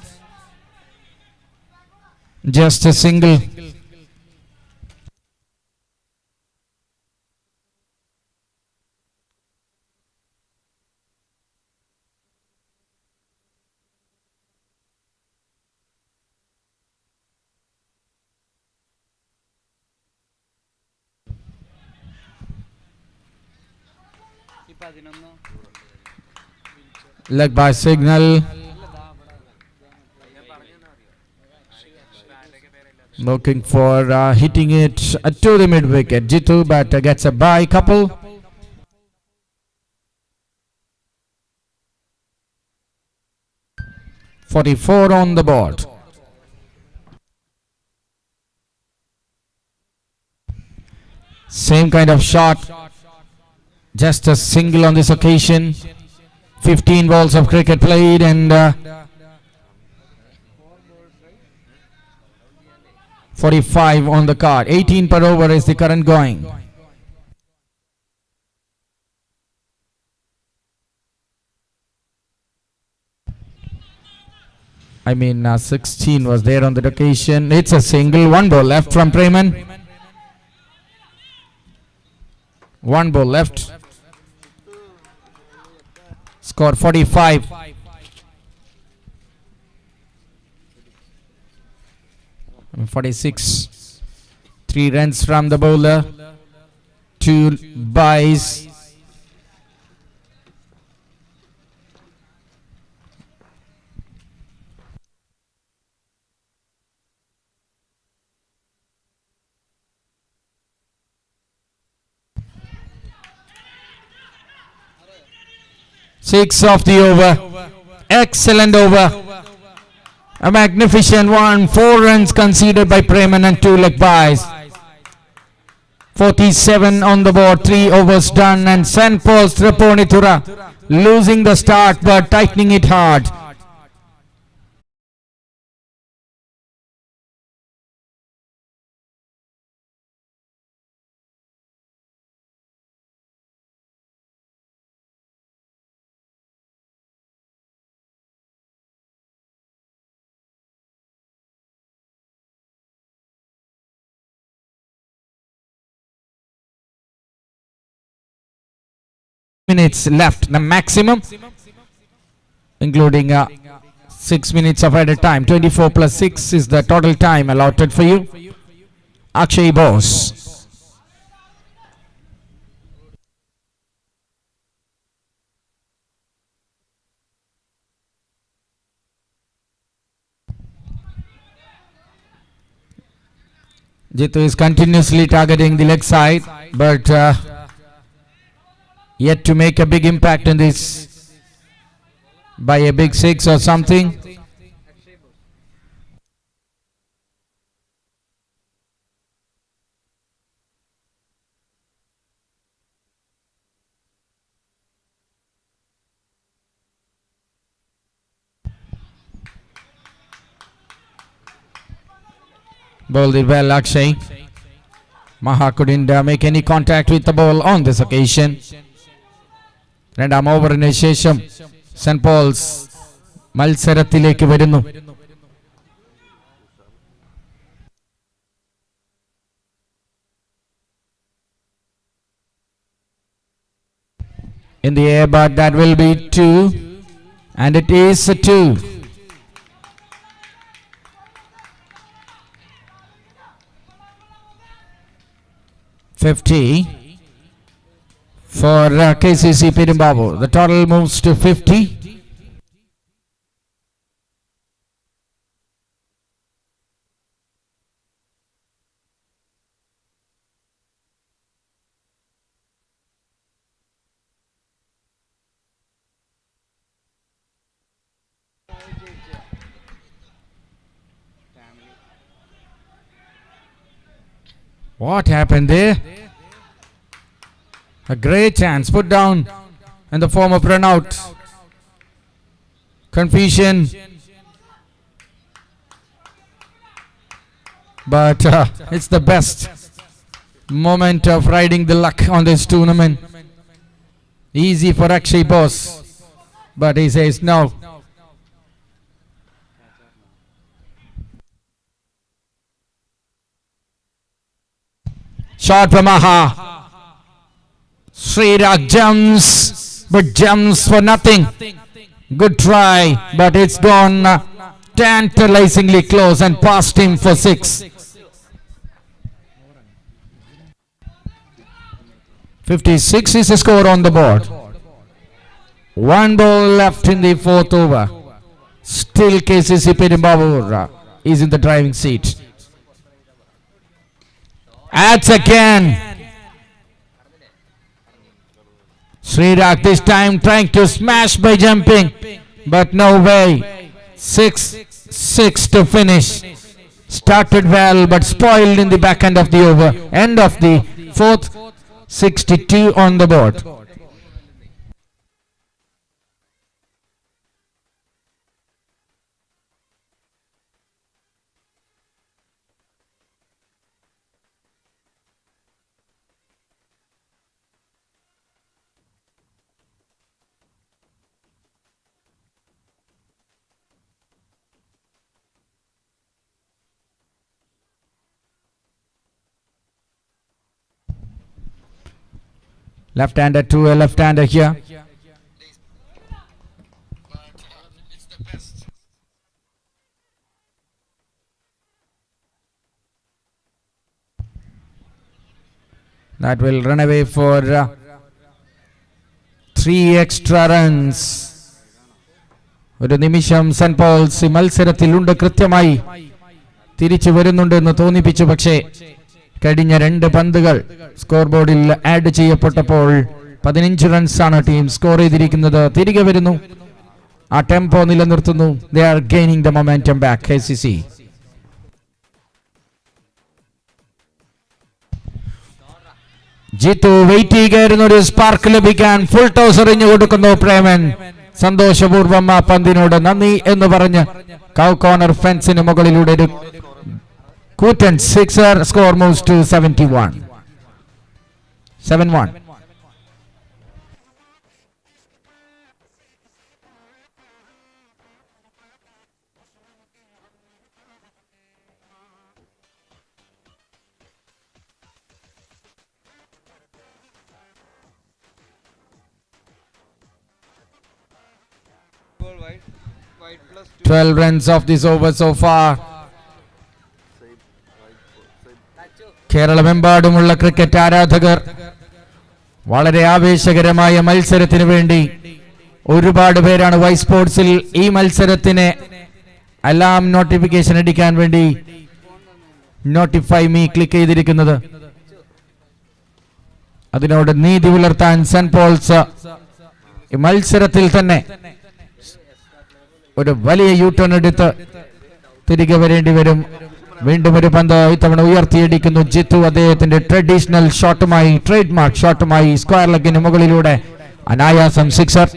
Just a single. Leg by signal. Looking for hitting it to the mid wicket. Jitu, but gets a bye couple. .44 on the board. Same kind of shot. Just a single on this occasion. 15 balls of cricket played, and 45 on the card. 18 per over is the current going. I mean 16 was there on the occasion. It's a single. 1 ball left from Preman. 1 ball left. Score 45. 46. 3 runs from the bowler. 2 byes. 6 of the over. Excellent over. A magnificent one. 4 runs conceded by Preman and 2 leg byes. 47 on the board. 3 overs done. And St. Paul's Triponithura losing the start but tightening it hard. Minutes left, the maximum, including 6 minutes of added time. 24 plus 6 is the total time allotted for you. Akshay Bose. Jitu is continuously targeting the leg side, but yet to make a big impact in this by a big 6 or something. Bowled it well, Akshay. Maha couldn't make any contact with the ball on this occasion. രണ്ടാം ഓവറിന് ശേഷം saint Paul's മത്സരത്തിലേക്ക് വരുന്നു. In the air, but that will be 2, and it is a 2. For KCC Perumbavoor. The total moves to 50. What happened there? A great chance put down in the form of run out. Confusion. But it's the best moment of riding the luck on this tournament. Easy for Akshay Bose. But he says no. Shot from Maha. Srirak jumps, but jumps for nothing. Good try, but it's gone tantalizingly close and past him for 6. 56 is the score on the board. 1 ball left in the 4th over. Still KCC Perumbavoor is in the driving seat. Adds again. Srirak this time trying to smash by jumping, but no way. 6 to finish. Started well but spoiled in the back end of the over. End of the 4th, 62 on the board. Left-hander to a left-hander here. That will run away for 3 extra runs. ഒരു നിമിഷം saint Paul's മത്സരത്തിലുണ്ട്, കൃത്യമായി തിരിച്ചു വരുന്നുണ്ടെന്ന് തോന്നിപ്പിച്ചു. പക്ഷേ കഴിഞ്ഞ 2 പന്തുകൾ score ബോർഡിൽ add ചെയ്യപ്പെട്ടപ്പോൾ 15 റൺസാണ് ടീം സ്കോർ ചെയ്തിരിക്കുന്നത്. തിരികെ വരുന്നു, ആ ടെമ്പോ നിലനിർത്തുന്നു. They are gaining the momentum back, KCC. Jithu wait ചെയ്യുകയായിരുന്നു ഒരു സ്പാർക്ക് ലഭിക്കാൻ. ഫുൾ ടോസ് എറിഞ്ഞു കൊടുക്കുന്നു പ്രേമൻ. സന്തോഷപൂർവ്വം ആ പന്തിനോട് നന്ദി എന്ന് പറഞ്ഞ് കൗ കോർണർ ഫെൻസിന് മുകളിലൂടെ ഒരു കൂറ്റൻ sixer. Score moves to 71. 7-1. White 12 runs of this over so far. കേരളമെമ്പാടുമുള്ള ക്രിക്കറ്റ് ആരാധകർ വളരെ ആവേശകരമായ മത്സരത്തിന് വേണ്ടി ഒരുപാട് പേരാണ് Ysportsൽ ഈ മത്സരത്തിന് അലാം നോട്ടിഫിക്കേഷൻ അടിക്കാൻ വേണ്ടി നോട്ടിഫൈ മീ ക്ലിക്ക് ചെയ്തിരിക്കുന്നത്. അതിനോട് നീതി പുലർത്താൻ സെന്റ് പോൾസ് ഈ മത്സരത്തിൽ തന്നെ ഒരു വലിയ യൂട്ടേൺ എടുത്ത് തിരികെ വരേണ്ടി വരും. വീണ്ടും ഒരു പന്ത് ഇത്തവണ ഉയർത്തിയടിക്കുന്നു ജിത്തു. അദ്ദേഹത്തിന്റെ ട്രഡീഷണൽ ഷോട്ടുമായി, ട്രേഡ് മാർക്ക് ഷോട്ടുമായി സ്ക്വയർ ലെഗിന് മുകളിലൂടെ അനായാസം sixer.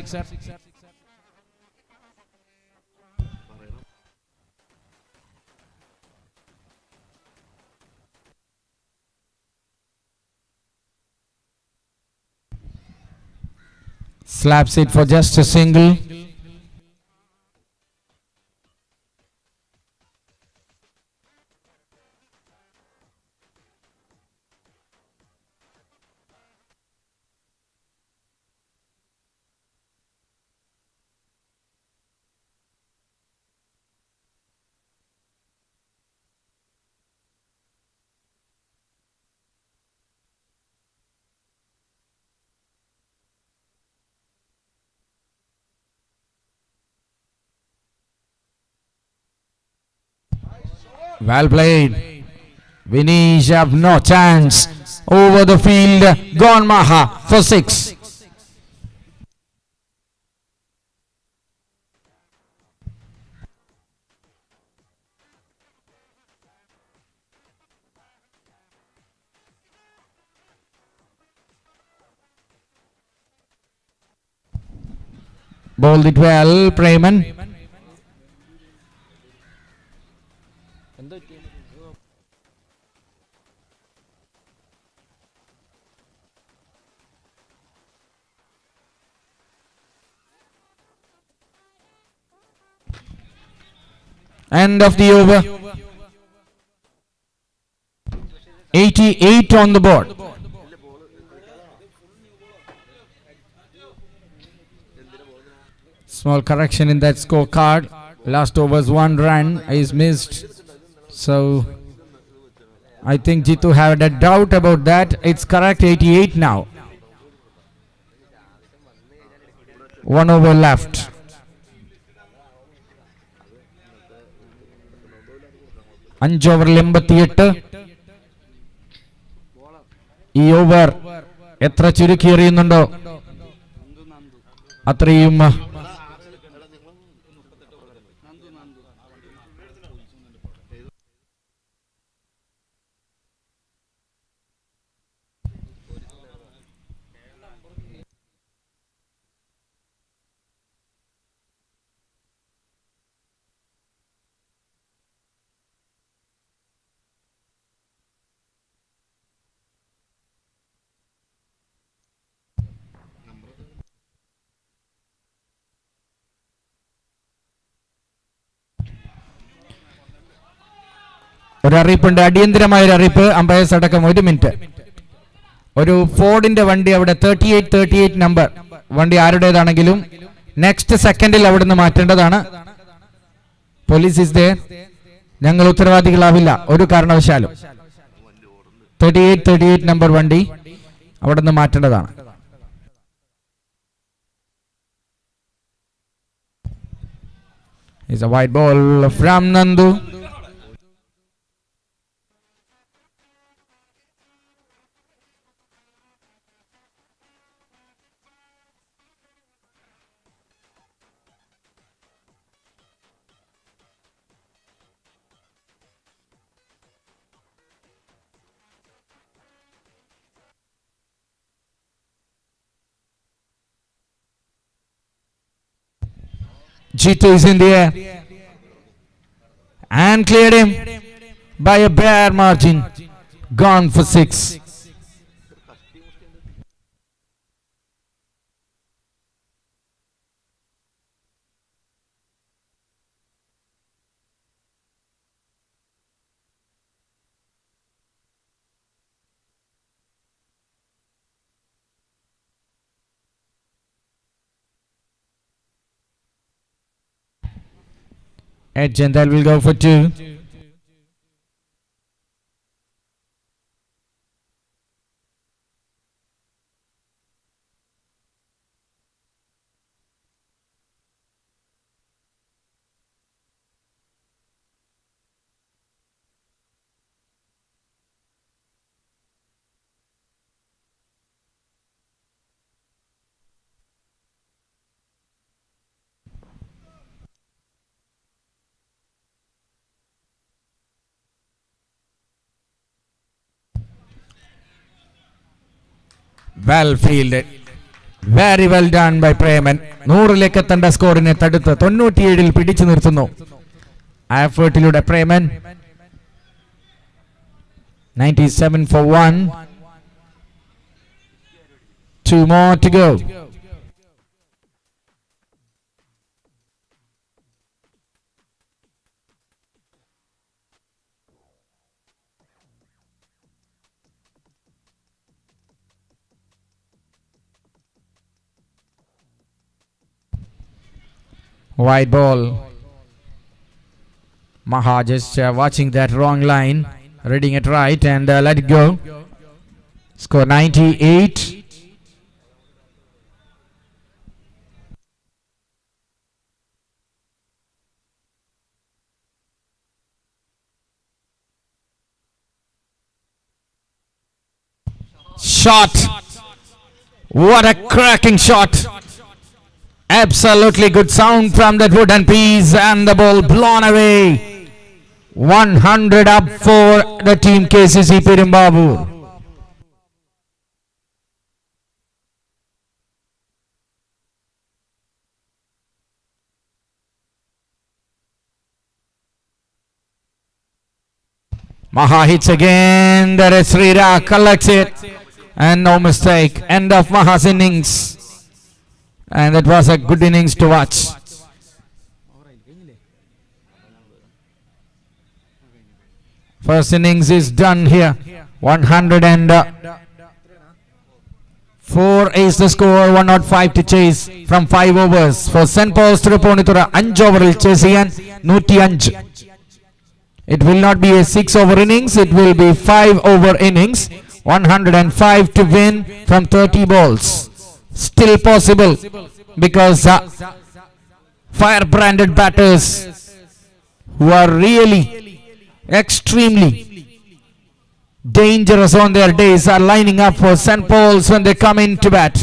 Slaps it for just a single. Well played. Vinish have no chance. Over the field, gone Maha for 6. Bowled it well, Preman. End of the over. 88 on the board. Small correction in that scorecard. Last over's 1 run is missed. So I think Jitu had a doubt about that. It's correct, 88 now. 1 over left. അഞ്ച് ഓവറിൽ 88. ഈ over എത്ര ചുരുക്കി എറിയുന്നുണ്ടോ അത്രയും ഒരറിയിപ്പുണ്ട്, അടിയന്തരമായ ഒരു അറിയിപ്പ്. Umpire's അടക്കം 1 minute. ഒരു ഫോർഡിന്റെ വണ്ടി അവിടെ 38 നമ്പർ വണ്ടി ആരുടേതാണെങ്കിലും നെക്സ്റ്റ് സെക്കൻഡിൽ അവിടുന്ന് മാറ്റേണ്ടതാണ്. Police is there. ഞങ്ങൾ ഉത്തരവാദികളാവില്ല ഒരു കാരണവശാലും. 38 നമ്പർ വണ്ടി അവിടുന്ന് മാറ്റേണ്ടതാണ്. It's a wide ball from Nandu. G2 is in the air and cleared him by a bare margin. Gone for 6. Ed Jandal will go for 2. Well fielded. Very well done by Preman. 100-ലേക്ക് എത്തേണ്ട സ്കോറിനെ തടുത്ത് 97-ൽ പിടിച്ചു നിർത്തുന്നു. ആ എഫേർട്ടിലൂടെ Preman. 97 for 1. 2 more to go. Wide ball. Maha just watching that wrong line, reading it right and let it go. Score 98. Shot. What a cracking shot. Absolutely good sound from that wooden piece and the ball blown away. 100 up for the team KCC Perumbavoor. Maha hits again. There is Srira collects it and no mistake. End of Maha's innings. And that was a good innings to watch. First innings is done here. 104 is the score. 105 to chase from 5 overs. For St. Paul's Tiruponitura, 5 overil chase ചെയ്യാൻ 105. It will not be a 6 over innings. It will be 5 over innings. 105 to win from 30 balls. Still possible because fire branded batters who are really extremely dangerous on their days are lining up for St. Paul's when they come in to bat.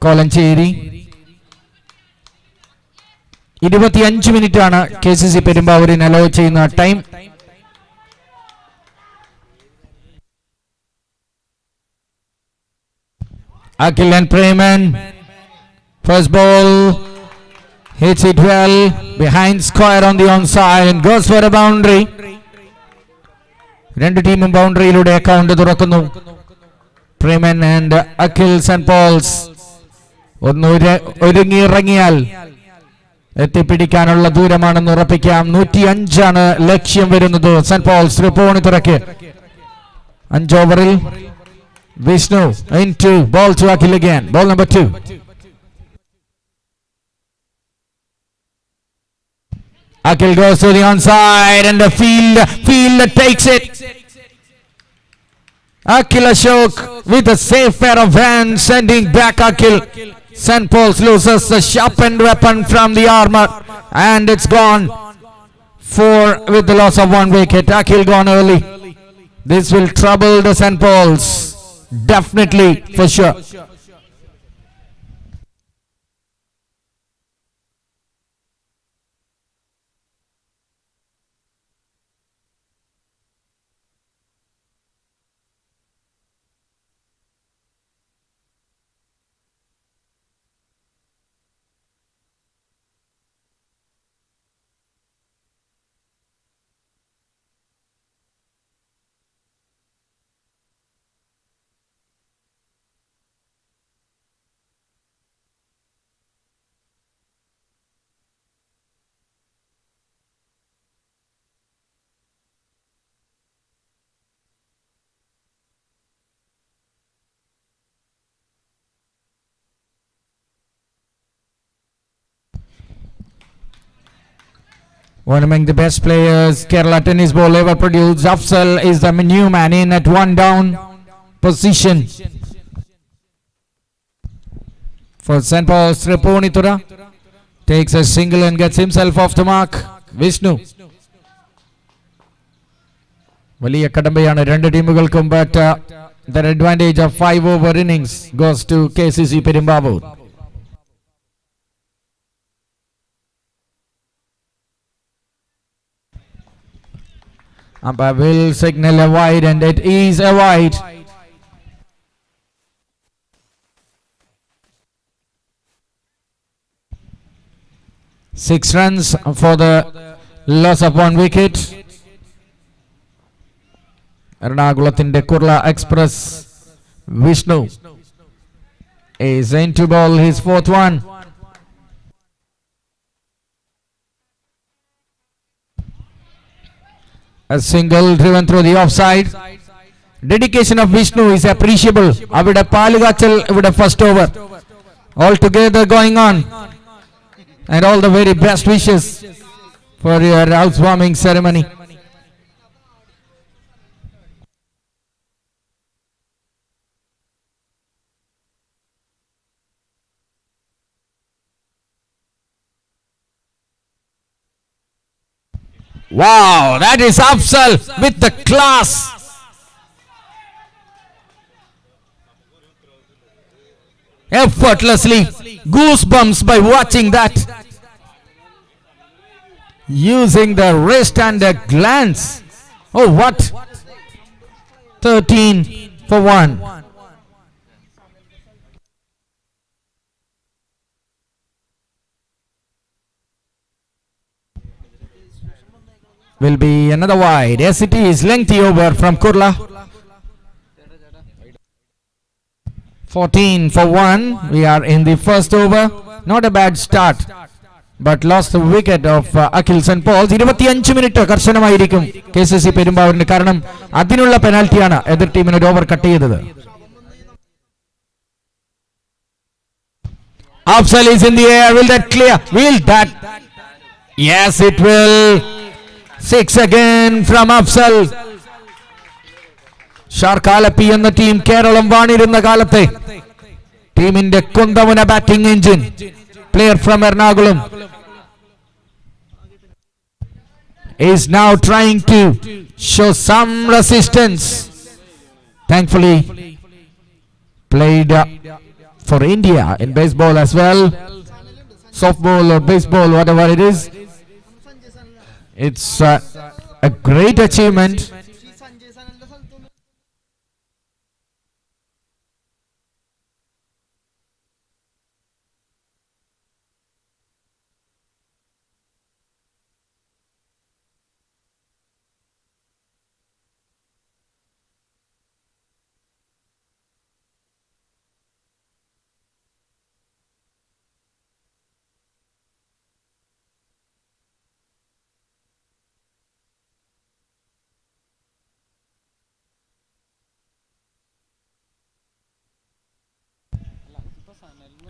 Kolenchery. 25 മിനിറ്റാണ് KCC പെരുമ്പാവൂരിന് hello ചെയ്യുന്ന time. Akhil and Preman. First ball hits it well behind square on the onside and goes for a boundary. രണ്ട് ടീമും ബൗണ്ടറിയിലൂടെ account തുറക്കുന്നു. Preman and Akhil St. Paul's ഒരുങ്ങിയിറങ്ങിയാൽ എത്തിപ്പിടിക്കാനുള്ള ദൂരമാണെന്ന് ഉറപ്പിക്കാം. 105 ലക്ഷ്യം വരുന്നത്. Saint Paul's തൃപ്പൂണിത്തുറയ്ക്ക് 5 ഓവറിൽ. Vishnu into ball to Akhil again. Ball number 2. Akhil goes to the onside and the field takes it. Akhil Ashok with a safe pair of hands sending back Akhil. St. Paul's loses the sharpened weapon from the armor and it's gone. 4 with the loss of 1 wicket. Akhil gone early. This will trouble the St. Paul's. Definitely, for sure. One among the best players Kerala tennis ball ever produced. Afzal is the new man in at 1 down position. For St. Paul's, Tripunitura takes a single and gets himself off the mark. Vishnu. വലിയ കടമ്പയാണ് രണ്ട് ടീമുകൾക്കും. But the advantage of 5 over innings goes to KCC Perumbavoor. Umpire will signal a wide and it is a wide. Six runs for the loss of 1 wicket. Ernakulatinte Kurla Express Vishnu is into ball his 4th one. A single driven through the offside. Dedication of Vishnu is appreciable. Avida Palugachal with a first over. All together going on. And all the very best wishes for your housewarming ceremony. Wow, that is Afzal with the class. Effortlessly, goosebumps by watching that. Using the wrist and a glance. Oh, what? 13 for 1. Will be another wide. Yes, it is lengthy over from Kurla. 14 for 1. We are in the first over. Not a bad start, but lost the wicket of Akhil St. Paul's. 25 minute കർശനമായിരിക്കും KCC പെരുമ്പാവൂരിന്. കാരണം അതിനുള്ള പെനാൽറ്റിയാണ് എതിർ ടീമിന് ഒരു over cut ചെയ്തത്. Afzal is in the air. Will that clear? Will that? Yes, it will. 6 again from Afzal. ഷാർക്കാലപ്പി എന്ന ടീം കേരളം വാണിരുന്ന കാലത്തെ ടീമിന്റെ കുന്തമുന batting engine. Player from Ernakulam is now trying to show some resistance. Thankfully played for India in baseball as well. Softball or baseball, whatever it is. It's a great achievement.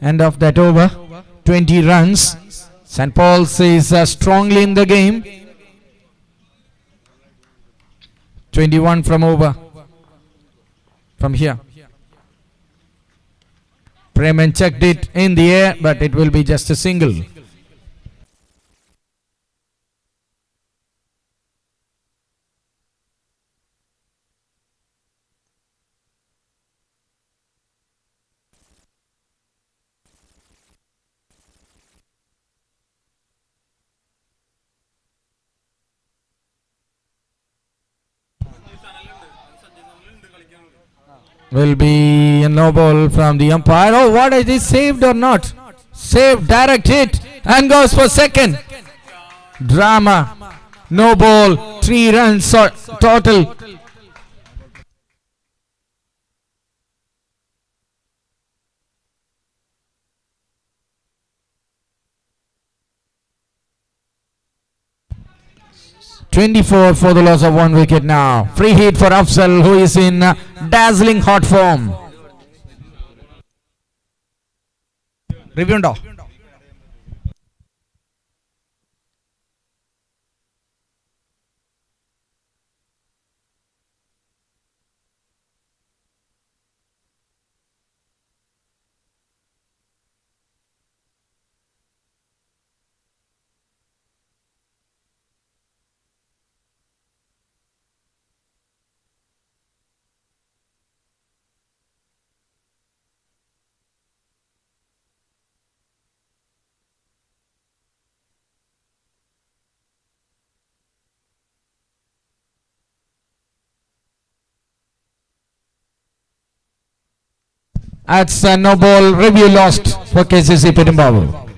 End of that over, 20 runs. St. Paul's is strongly in the game. 21 from over. From here. Preman checked it in the air, but it will be just a single. Will be a no ball from the umpire. Oh, what is this, saved or not? Saved, direct hit, and goes for second. Drama. No ball, 3 runs total. (24) for the loss of 1 wicket now. Free hit for Afzal, who is in dazzling hot form. Review undo. That's a no ball, review lost for KCC Perumbavoor.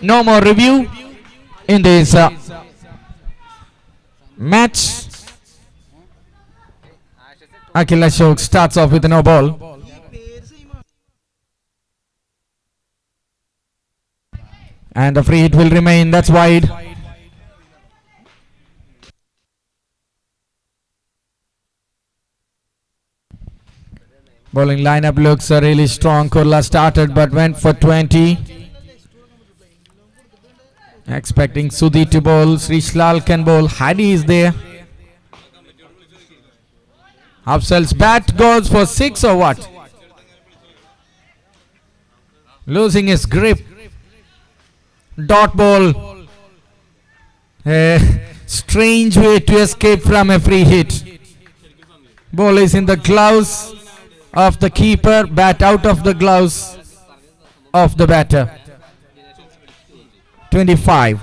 No more review in this match. Akhil Ashok starts off with a no ball. And the free hit will remain, that's wide. Bowling lineup looks really strong. Kurla started but went for 20. Expecting Sudhi to bowl. Srishlal can bowl. Hadi is there. Afzal's bat goes for 6 or what? Losing his grip. Dot ball. A strange way to escape from a free hit. Ball is in the gloves of the keeper, bat out of the gloves of the batter. 25.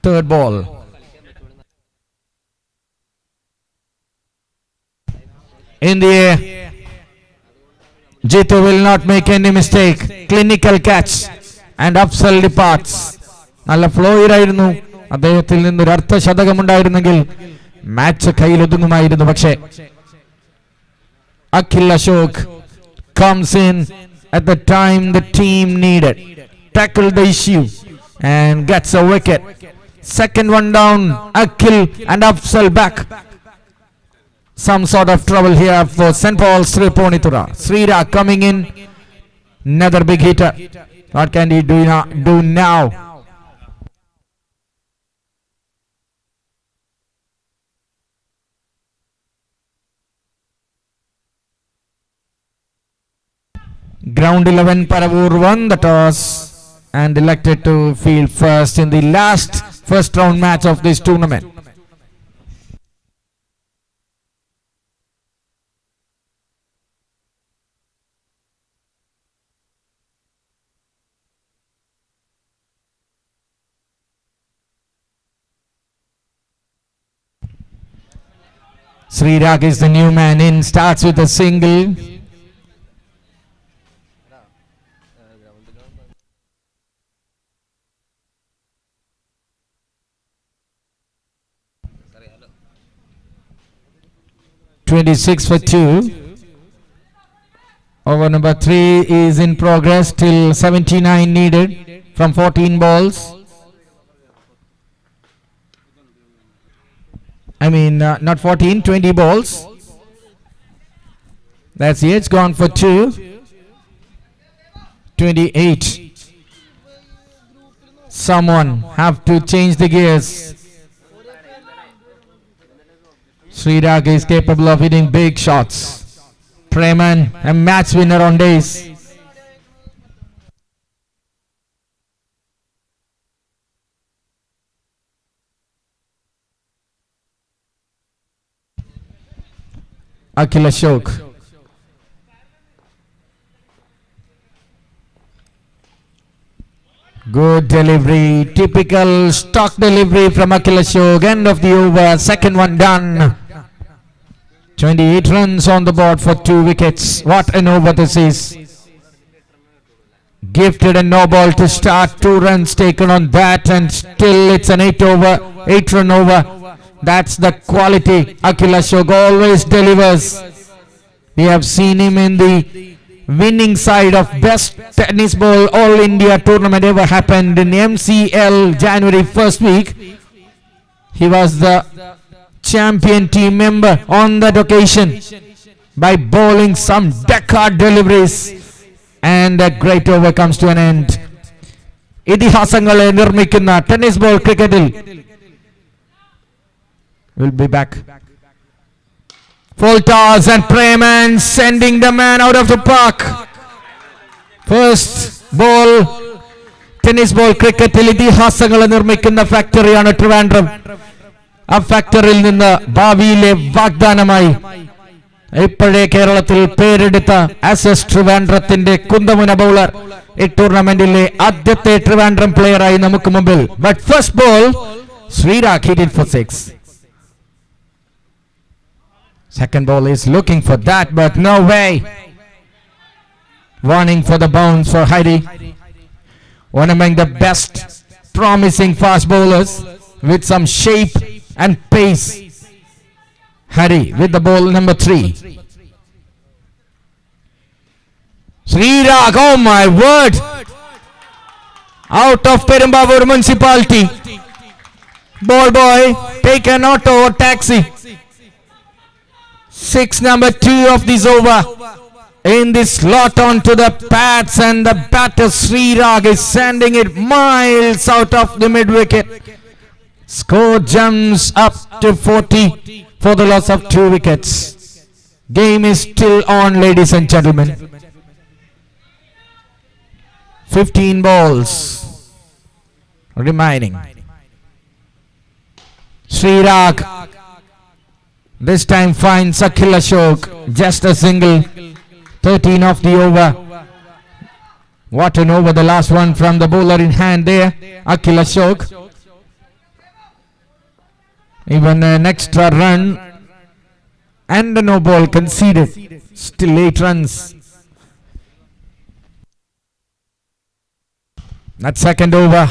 Third ball. In the air. Jitu will not make any mistake. Clinical catch. And Afzal departs. നല്ല ഫ്ലോയിലായിരുന്നു. അദ്ദേഹത്തിൽ നിന്നൊരു അർദ്ധശതകമുണ്ടായിരുന്നെങ്കിൽ match കയ്യിലൊതുങ്ങുമായിരുന്നു. പക്ഷേ Akhil Ashok comes in at the time the team needed. Tackled the issue and gets a wicket. Second one down. Akhil and Afzal back. Some sort of trouble here for St. Paul's Sriponithura. Srira coming in. Another big hitter. What can he do now? Ground 11 Paravur won the toss and elected to field first in the first round match of this tournament. Srirag is the new man in, starts with a single. (26 for 2). Over number 3 is in progress, till 79 needed from 14 balls. I mean, not 14, 20 balls. That's it, it's gone for 2. 28. Someone have to change the gears. Srirag is capable of hitting big shots. Preman, a match winner on days. Akhil Ashok. Good delivery, typical stock delivery from Akhil Ashok. End of the over, second one done. 28 runs on the board for 2 wickets. What an over this is. Gifted a no ball to start, 2 runs taken on that, and still it's an 8 run over. That's the quality. Akhil Ashok always delivers. We have seen him in the winning side of best tennis ball all India tournament ever happened in MCL January first week. He was the champion team member on that occasion by bowling some decade deliveries, and a great over comes to an end. ഇതിഹാസങ്ങളെ നിർമ്മിക്കുന്ന tennis ball ക്രിക്കറ്റിൽ will be back. Full toss and Preman sending the man out of the park. First ball tennis ball ക്രിക്കറ്റിൽ ഇതിഹാസങ്ങളെ നിർമ്മിക്കുന്ന ഫാക്ടറിയാണ് ട്രിവാൻഡ്രം. ആ ഫാക്ടറിയിൽ നിന്ന് ഭാവിയിലെ വാഗ്ദാനമായി ഇപ്പോഴേ കേരളത്തിൽ പേരെടുത്ത ആസസ് ട്രിവാൻഡ്രത്തിന്റെ കുന്തമുന ബൗളർ ഈ ടൂർണമെന്റിലെ ആദ്യത്തെ ട്രിവാൻഡ്രം പ്ലെയറായി നമുക്ക് മുമ്പിൽ. But first ball Srirag hit it for 6. Second ball is looking for that, but no way. Warning for the bounce for Heidi. One among the best promising fast bowlers with some shape and pace. Heidi with the ball number 3. Srirag, oh my word. Out of Perumbavoor municipality. Ball boy, take an auto or taxi. 6 number 2 of this over. In this slot onto the pads, and the batter Srirag is sending it miles out of the mid wicket. Score jumps up to 40 for the loss of 2 wickets. Game is still on, ladies and gentlemen. 15 balls remaining. Srirag this time finds Akhil Ashok, just a single. 13 of the over. What an over, the last one from the bowler in hand there, Akhil Ashok. Even an extra run and a no ball conceded. Still 8 runs. That second over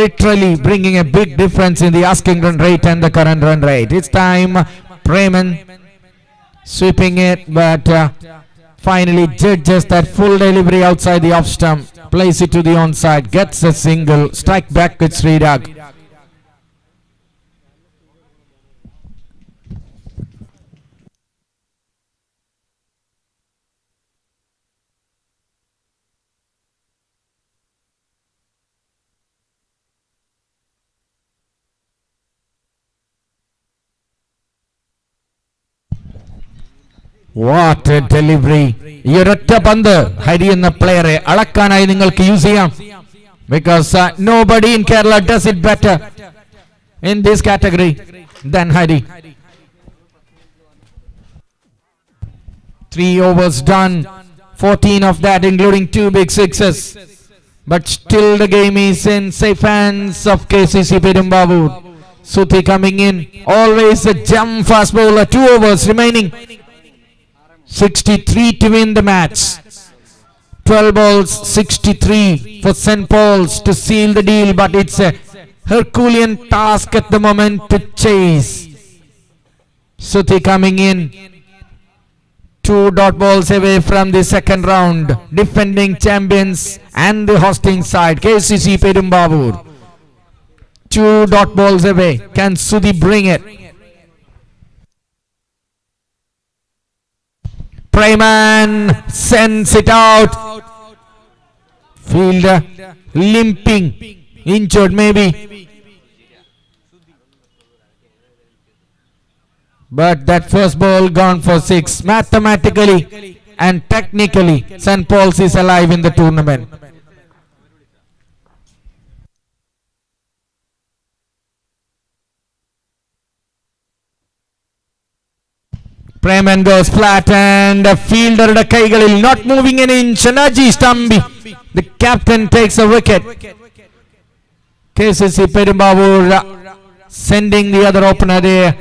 literally bringing a big difference in the asking run rate and the current run rate. It's time. Preman sweeping it, but finally judges that full delivery outside the off stump, plays it to the onside, gets a single, strike back with Srirag. What a delivery. ഈ ഒരൊറ്റ പന്ത് ഹരി എന്ന പ്ലെയറെ അളക്കാനായി നിങ്ങൾക്ക് use ചെയ്യാം. Because nobody in Kerala does it better in this category than Hari. 3 overs done, 14 of that including 2 big sixes. But still the game is in safe hands of KCC Perumbavoor. Suthi coming in. Always a jump fast bowler. 2 overs remaining. 63 to win the match. 12 balls, 63 for St. Paul's to seal the deal, but it's a Herculean task at the moment to chase. Suthi coming in. 2 dot balls away from the second round. Defending champions and the hosting side, KCC Perumbavoor. 2 dot balls away. Can Suthi bring it? Prayman sends it out. Fielder limping, injured maybe. But that first ball gone for 6. Mathematically and technically, St. Paul's is alive in the tournament. Prayman goes flat and a fielder kaigalil not moving an inch. Naji Stambi, the captain, takes a wicket. KCC Perumbavoor sending the other opener there.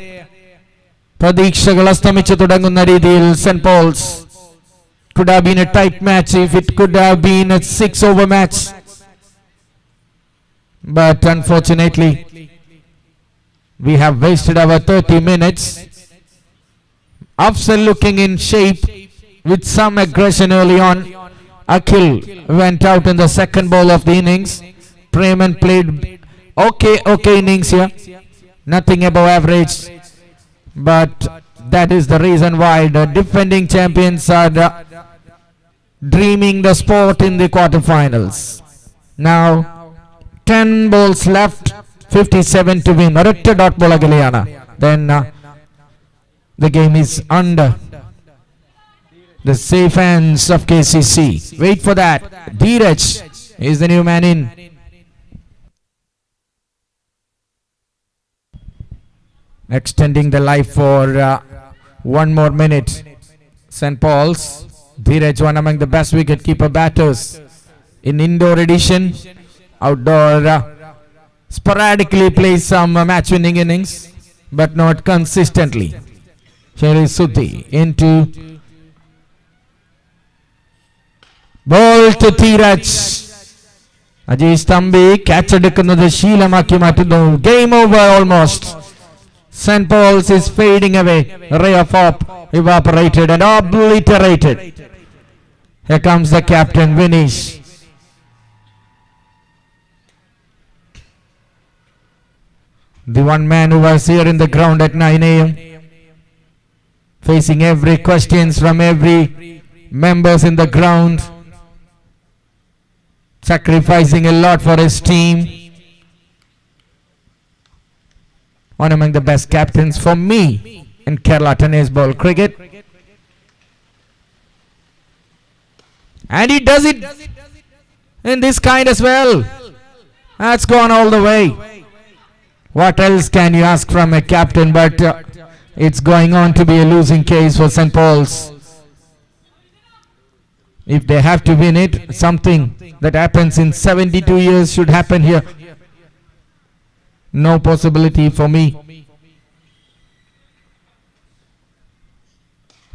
പ്രതീക്ഷകൾ അസ്തമിച്ചു തുടങ്ങുന്ന രീതിയിൽ Saint Paul's could have been a tight match if it could have been a 6 over match, but unfortunately we have wasted our 30 minutes. Afsal looking in shape with some aggression early on. Akhil went out in the second ball of the innings. Prayman played okay innings here, nothing above average. But that is the reason why the defending champions are dreaming the spot in the quarterfinals. Now 10 balls left, 57 to win. Aretta dot ball agaleana. Then the game is under the safe hands of KCC. Wait for that. Dheeraj is the new man in. Extending the life for 1 more minute. St. Paul's. Dheeraj, one among the best wicket-keeper batters in indoor edition. Outdoor, sporadically plays some match-winning innings, but not consistently. Here is Suthi into ball to Dheeraj. Ajish Thambi catch എടുക്കുന്നത് ശീലമാക്കി മാറ്റുന്നു. Game over almost. St. Paul's is fading away. Ray of hope evaporated and obliterated. Here comes the captain, Vinesh. The one man who was here in the ground at 9 a.m. facing every questions from every members in the ground, sacrificing a lot for his team. One among the best captains for me in Kerala tennis ball cricket. And he does it in this kind as well. That's gone all the way. What else can you ask from a captain? But it's going on to be a losing case for St. Paul's. If they have to win it, something that happens in 72 years should happen here. No possibility for me.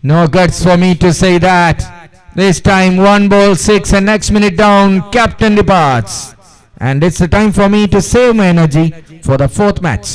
No guts for me to say that. This time 1 ball 6 and next minute down, captain departs. And it's the time for me to save my energy for the 4th match.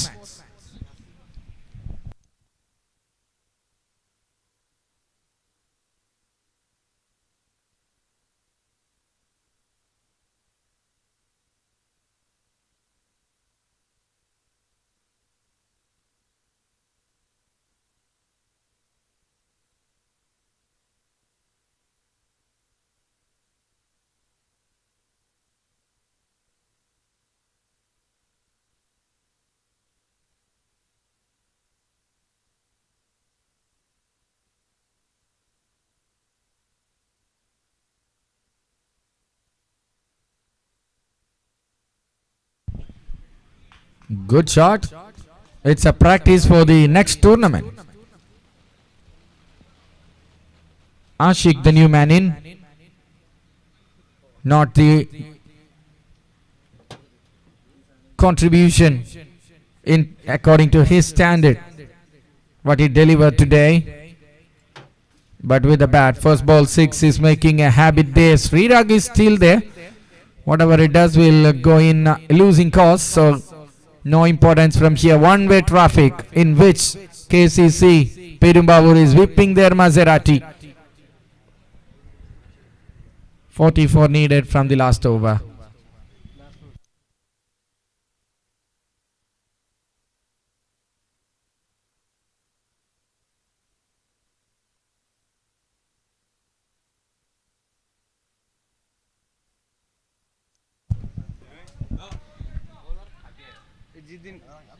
Good shot. It's a practice for the next tournament. Ashik, the new man in. Not the contribution in according to his standard, what he delivered today. But with the bat, first ball 6 is making a habit there. Srirag is still there. Whatever it does will go in losing cause. So no importance from here. One-way traffic in which KCC Perumbavoor is whipping their Maserati. 44 needed from the last over.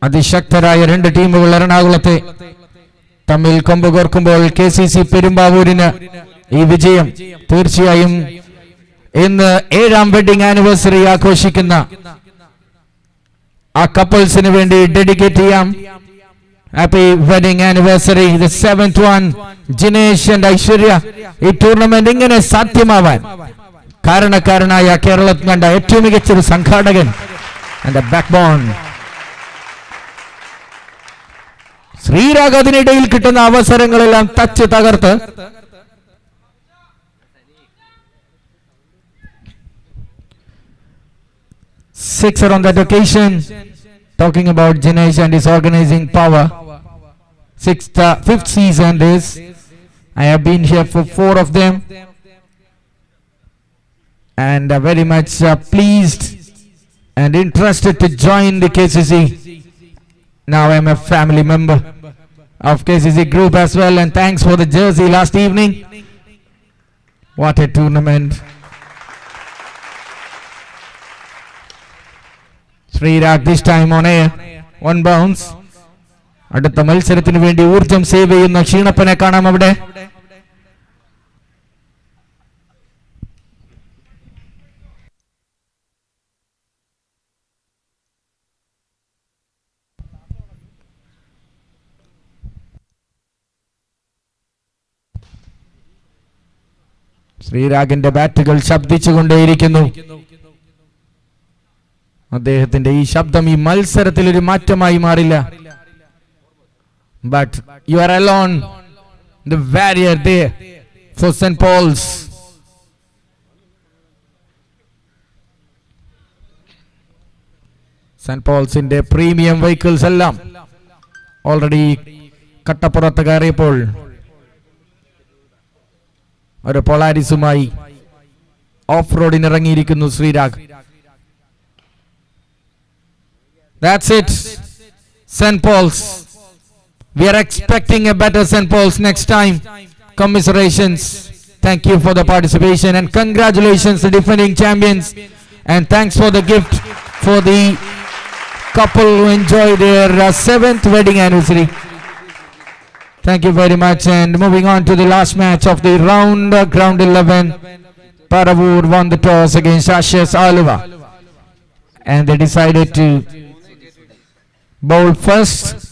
അതിശക്തരായ രണ്ട് ടീമുകൾ എറണാകുളത്തെ തമ്മിൽ കൊമ്പ് കോർക്കുമ്പോൾ KCC പെരുമ്പാവൂരിന് ഈ വിജയം തീർച്ചയായും ഇന്ന് 7ാം wedding anniversary ആഘോഷിക്കുന്ന ആ കപ്പിൾസിന് വേണ്ടി ഡെഡിക്കേറ്റ് ചെയ്യാം. Happy wedding anniversary, the 7th one. Jinesh and Aishwarya, ഈ ടൂർണമെന്റ് ഇങ്ങനെ സാധ്യമാവാൻ കാരണക്കാരനായ കേരളത്തിൽ കണ്ട ഏറ്റവും മികച്ചൊരു സംഘാടകൻ and the backbone Sreerag. അതിനിടയിൽ കിട്ടുന്ന അവസരങ്ങളെല്ലാം ടച്ച് തകർത്ത് sixer on that occasion. Talking about Jinesh and his organizing power. Fifth season this. I have been here for 4 of them and very much pleased and interested to join the KCC. Now I am a family member of KCC group as well, and thanks for the jersey last evening. What a tournament. Srirag this time on air. One bounce. അടുത്ത മത്സരത്തിന് വേണ്ടി ഊർജം save ചെയ്യുന്ന ക്ഷീണപ്പനെ കാണാം അവിടെ. ശ്രീരാഗിന്റെ ബാറ്റുകൾ ശബ്ദിച്ചുകൊണ്ടേയിരിക്കുന്നു. അദ്ദേഹത്തിന്റെ ഈ ശബ്ദം ഈ മത്സരത്തിൽ ഒരു മാറ്റമായി മാറില്ല. But you are alone, the barrier there for St. Paul's. St. Paul's in their premium vehicles എല്ലാം ഓൾറെഡി കട്ടപ്പുറത്ത് കയറിയപ്പോൾ ഒരു പൊളാരിസുമായി ഓഫ് റോഡിന് ഇറങ്ങിയിരിക്കുന്നു Sreerag. That's it, St. Paul's. We are expecting a better St. Paul's next time. Commiserations. Thank you for the participation and congratulations to defending champions. And thanks for the gift for the couple who enjoy their 7th wedding anniversary. Thank you very much. And moving on to the last match of the round 11. Paravur won the toss against Ashes Aluva. And they decided to bowl first.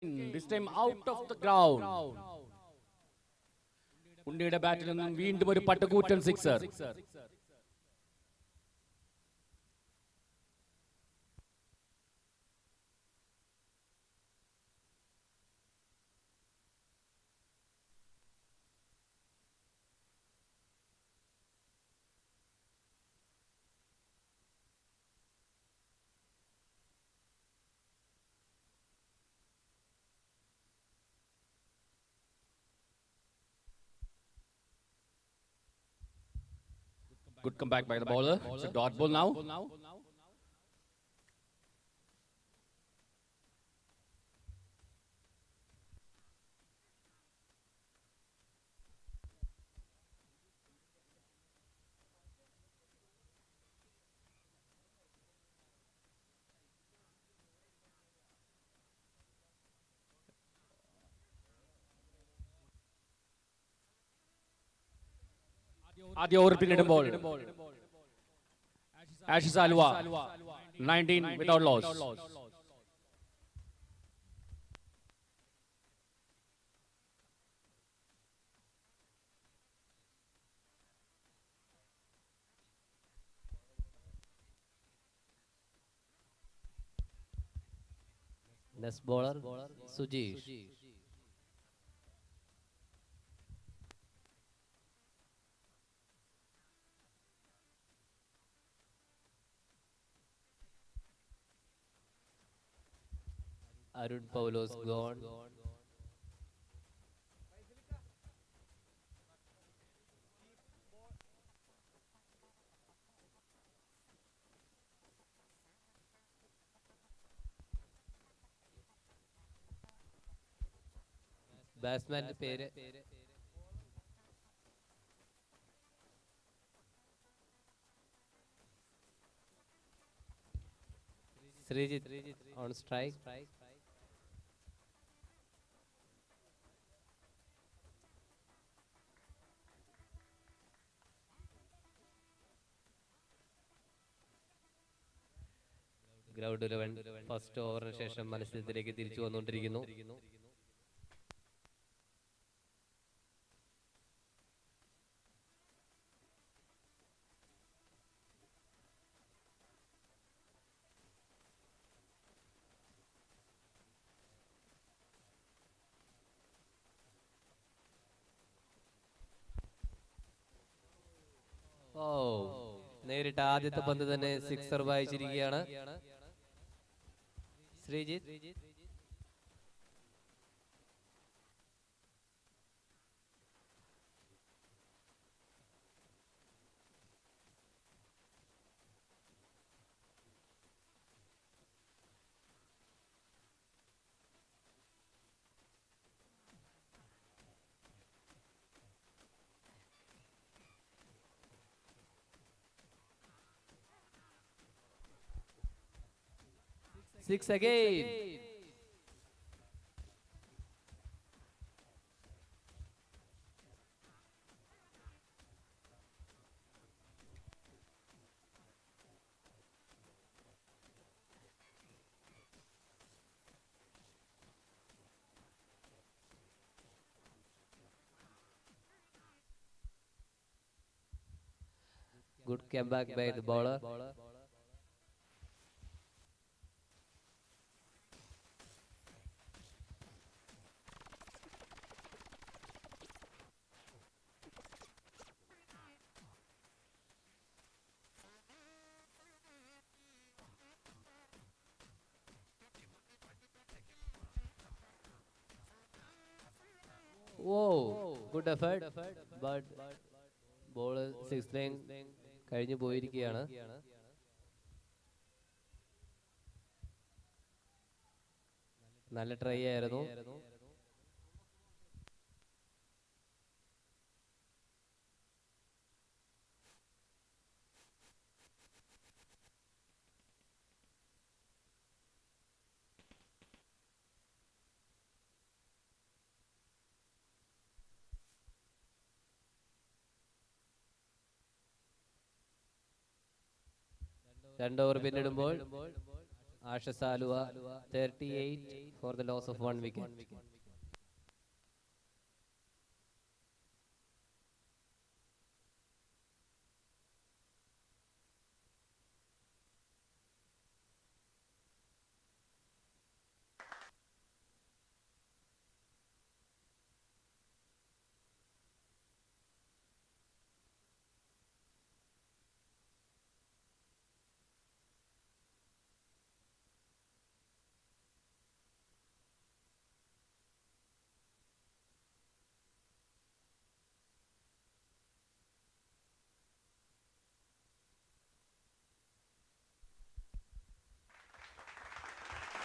This time out of the ground. ഉണ്ണിയുടെ ബാറ്റിൽ നിന്നും വീണ്ടും ഒരു പട്ടുകൂറ്റൻ sixer. Good comeback by the bowler. It's a dot ball now. ആദ്യ over പിന്നിടുമ്പോൾ Ashis Aluva 19 without loss. Next bowler Sujesh. Arun Paulos gone. ബാറ്റ്സ്മാന്റെ പേര് Sreejith on strike. Ground 11 first ഓവറിന് ശേഷം മത്സരത്തിലേക്ക് തിരിച്ചു വന്നുകൊണ്ടിരിക്കുന്നു. നേരിട്ട് ആദ്യത്തെ പന്ത് തന്നെ സിക്സർ വായിച്ചിരിക്കുകയാണ് ശ്രീജിത്ത്. Six again. Good comeback by the bowler. Whoa, good effort, but ball six line കഴിഞ്ഞു പോയിരിക്കുകയാണ്. നല്ല ട്രൈ ആയിരുന്നു. രണ്ട് ഓവർ പിന്നിടുമ്പോൾ Asha Salua 38 for the loss of 1 wicket.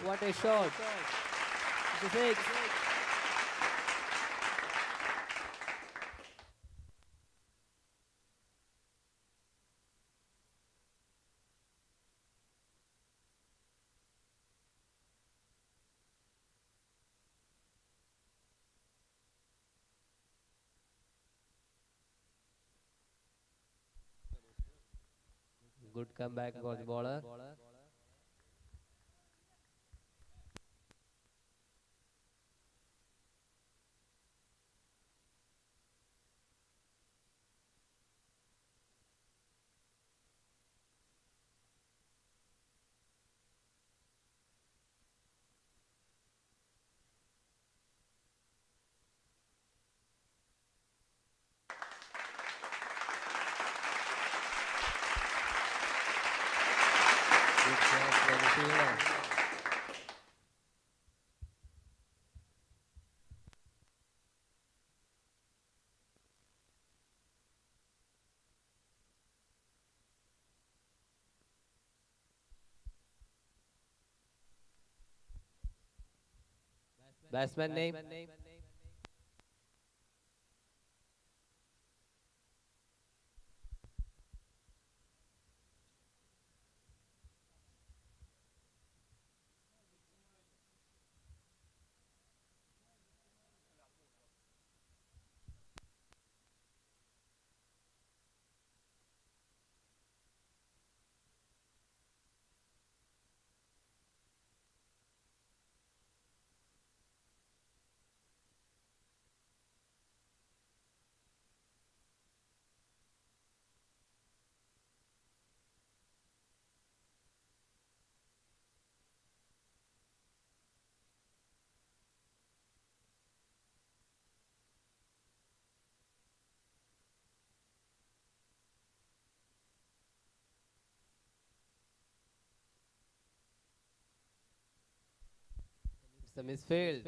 What a shot! It's a six. Good comeback for the bowler. Good catch by the fielder. Batsman name. It's a misfield.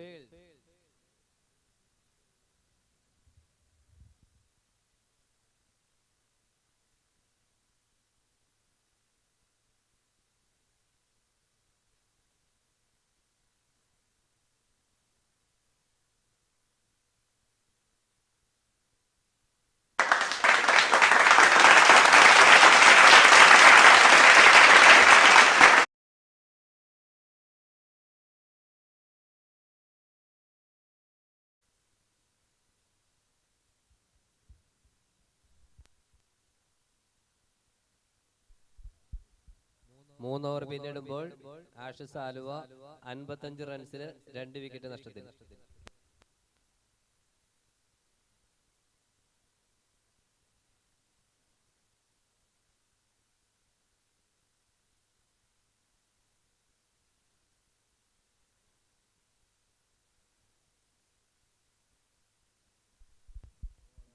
മൂന്ന് over പിന്നിടുമ്പോൾ ആഷിസ് ആലുവ 55 റൺസിന് 2 wicket നഷ്ടത്തിൽ.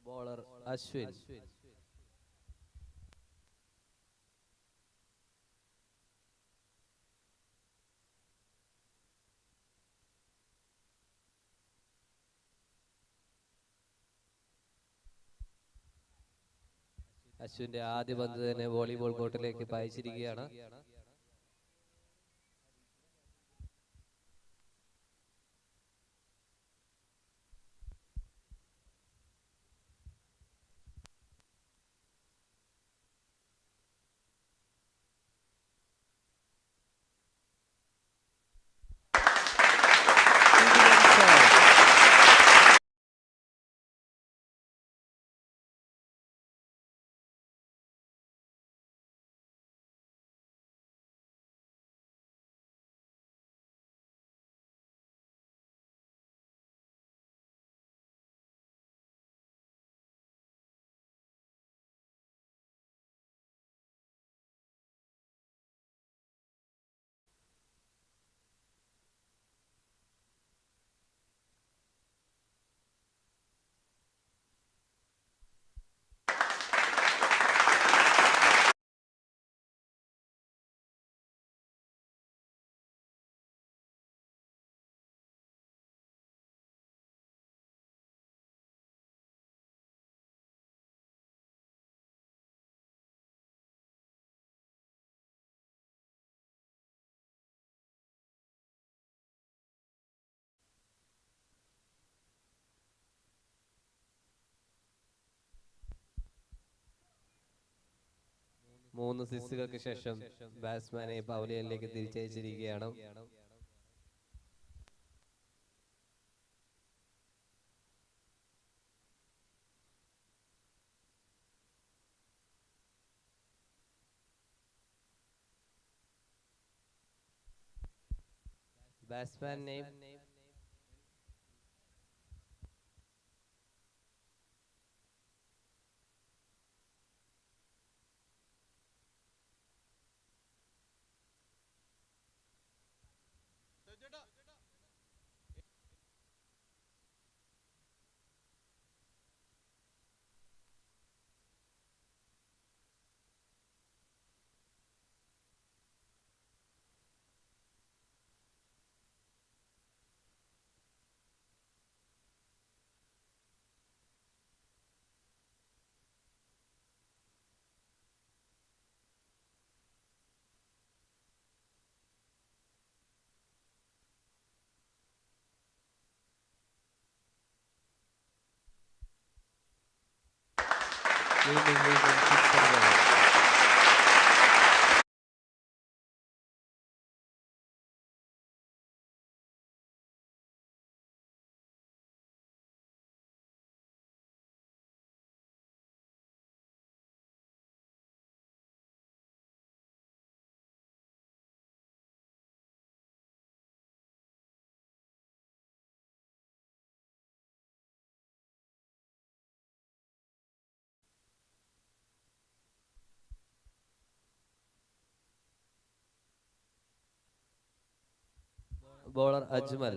Bowler Ashwin. അശ്വിന്റെ ആദ്യ പന്ത് തന്നെ volleyball കോർട്ടിലേക്ക് പായിച്ചിരിക്കുകയാണ്. 3 സിക്സുകൾക്ക് ശേഷം ബാറ്റ്സ്മാനെ പവലിയനിലേക്ക് തിരിച്ചയച്ചിരിക്കുകയാണ്. Batsman name bowler Ajmal.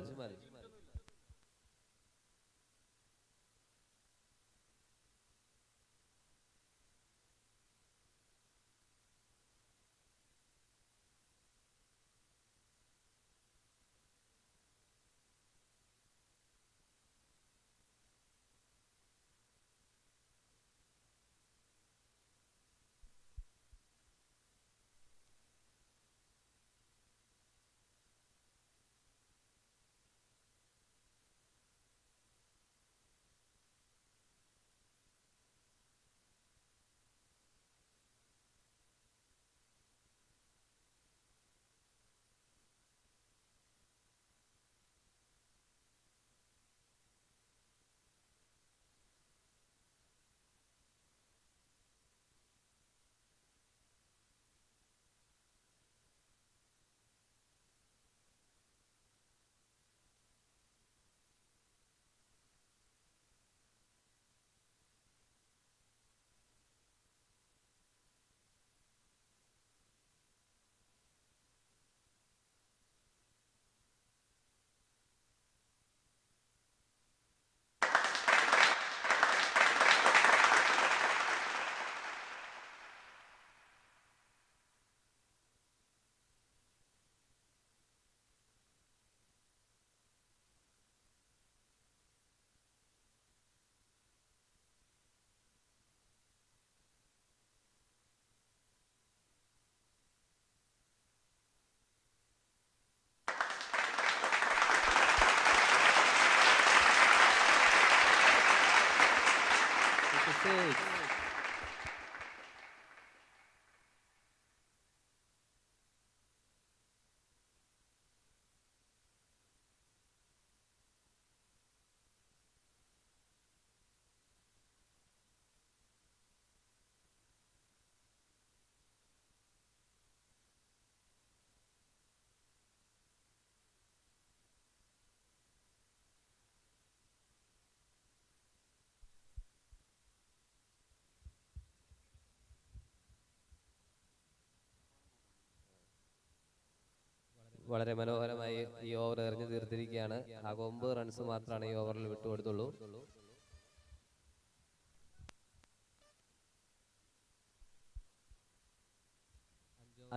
വളരെ മനോഹരമായി ഈ ഓവർ എറിഞ്ഞു തീർത്തിരിക്കുകയാണ്. ആകെ 9 റൺസ് മാത്രമാണ് ഈ ഓവറിൽ വിട്ടുകൊടുത്തുള്ളൂ.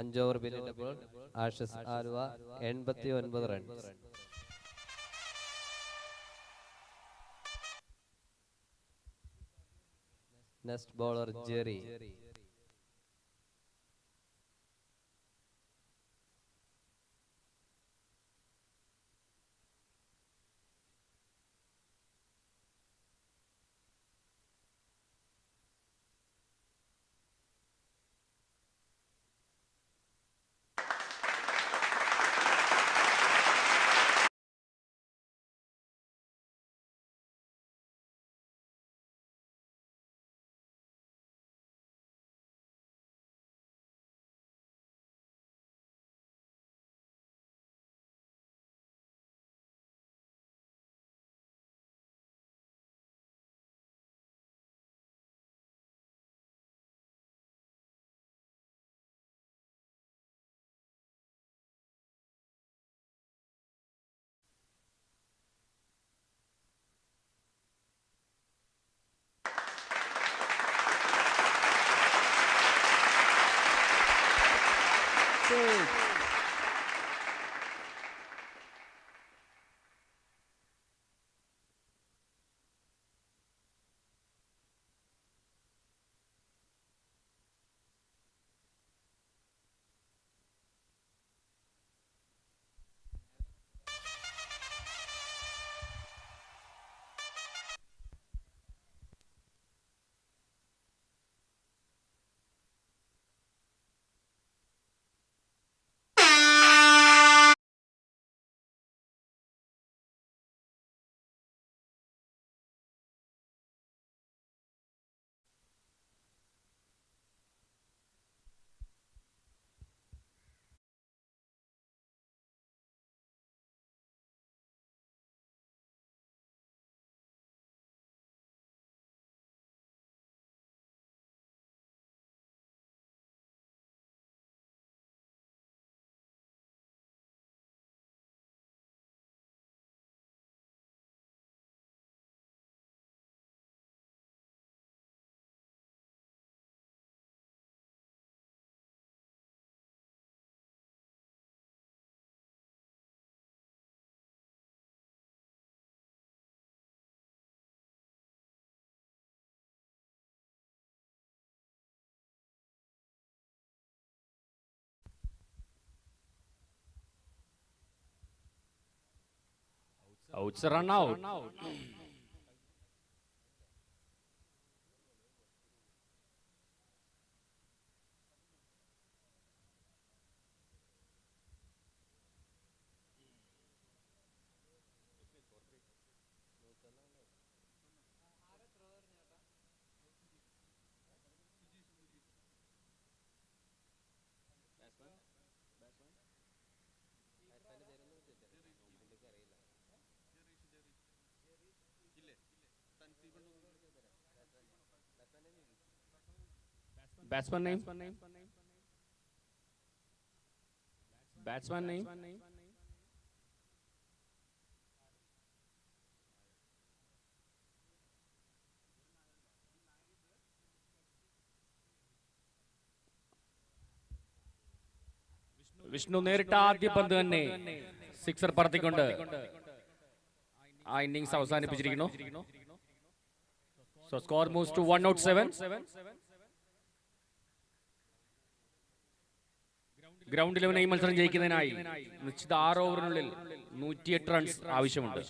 അഞ്ച് ഓവർ പിന്നിട്ടപ്പോൾ Ashes Aluva 89 runs. Next bowler Jerry. It's a run out. Batsman name. Batsman name. Vishnu നേരിട്ട ആദ്യ പന്ത് തന്നെ സിക്സർ പറത്തിക്കൊണ്ട് ആ ഇന്നിംഗ്സ് അവസാനിപ്പിച്ചിരിക്കുന്നു. So score moves to 107. Ground 11 ഈ മത്സരം ജയിക്കുന്നതിനായി നിശ്ചിത 6 ഓവറിനുള്ളിൽ 108 റൺസ് ആവശ്യമുണ്ട്.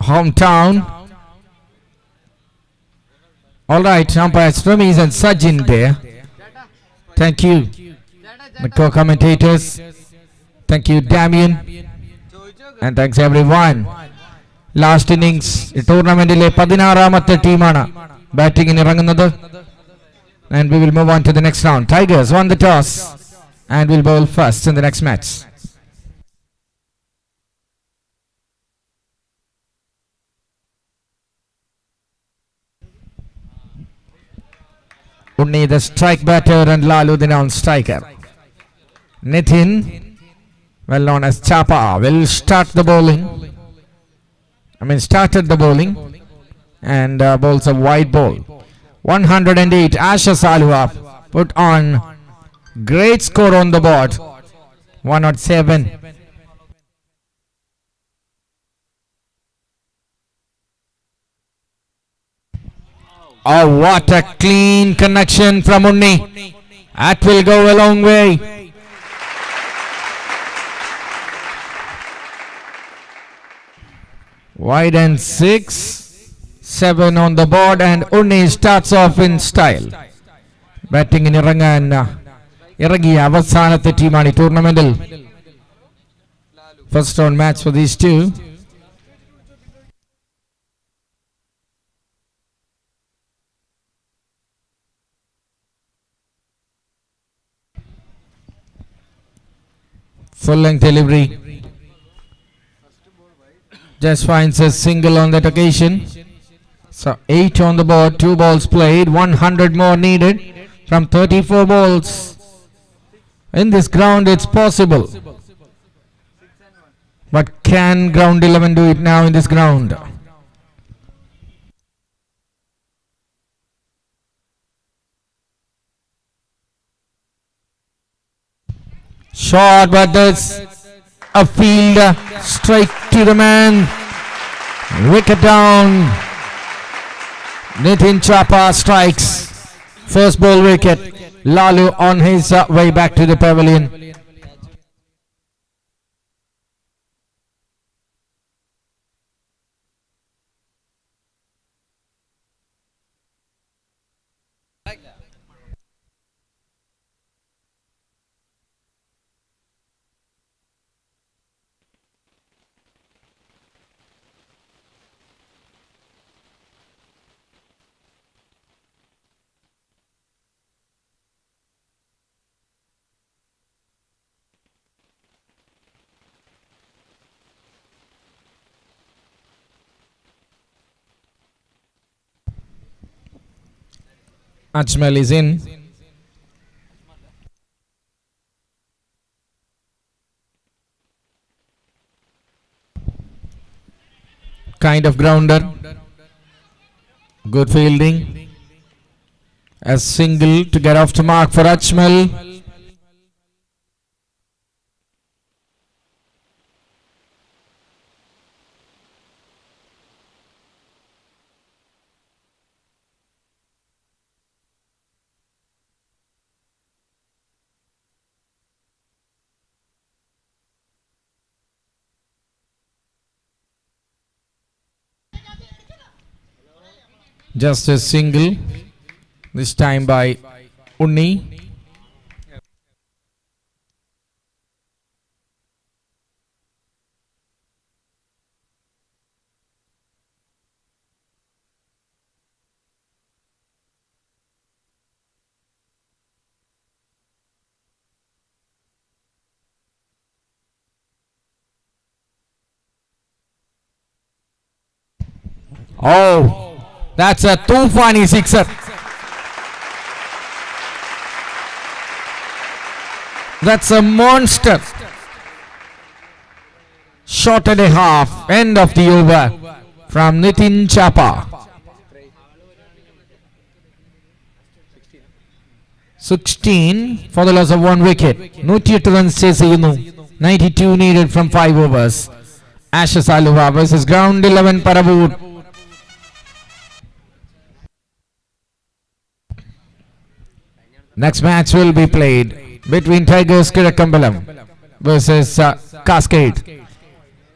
hometown. All right, umpires Ramesh and Sajin there. Thank you, the co-commentators. Thank you, Damien, and thanks everyone. Last innings, ടൂർണമെന്റിലെ 16ാമത്തെ ടീമാണ് ബാറ്റിംഗിന് ഇറങ്ങുന്നത്. And we will move on to the next round. Tigers won the toss and will bowl first in the next match. Unni the strike batter and Lalu the non-striker. Nitin, well known as Chapa, will start the bowling. Started the bowling and bowls a wide ball. 108. Asha Salwa put on great score on the board. 107. Oh, what a clean connection from Unni. That will go a long way. Wide and 6. 7 on the board and Unni starts off in style. Batting in ഇറങ്ങിയ അവസാനത്തെ ടീമാണ് ഈ ടൂർണമെന്റിൽ. First round match for these two. Full length delivery. Just finds a single on that occasion. So 8 on the board, 2 balls played, 100 more needed from 34 balls. In this ground it's possible. But can ground 11 do it now in this ground? Shot, but there's a field strike to the man. Wicket down. Nitin Chapa strikes. First ball wicket. Lalu on his way back to the pavilion. Ajmal is in. Kind of grounder. Good fielding. A single to get off the mark for Ajmal. Just a single, this time by Unni. Oh! That's a Tufani sixer. That's a monster. Shot and a half. End of the over from Nitin Chapa. 16 for the loss of 1 wicket. 108 runs chase ചെയ്യുന്നു. 92 needed from 5 overs. Ashes Aluva versus ground 11 Paravur. Next match will be played between Tigers Kizhakkambalam versus Cascade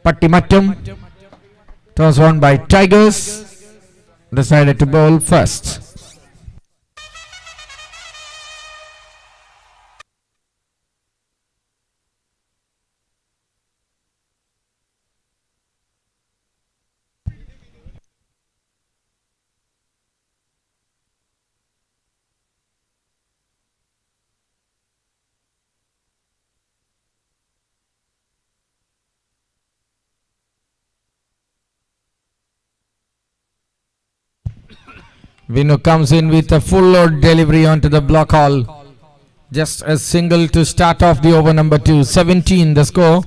Pattimattum. Toss won by Tigers. Decided to bowl first. Vinu comes in with a full load delivery onto the block hall. Just a single to start off the over number 2. 17 the score.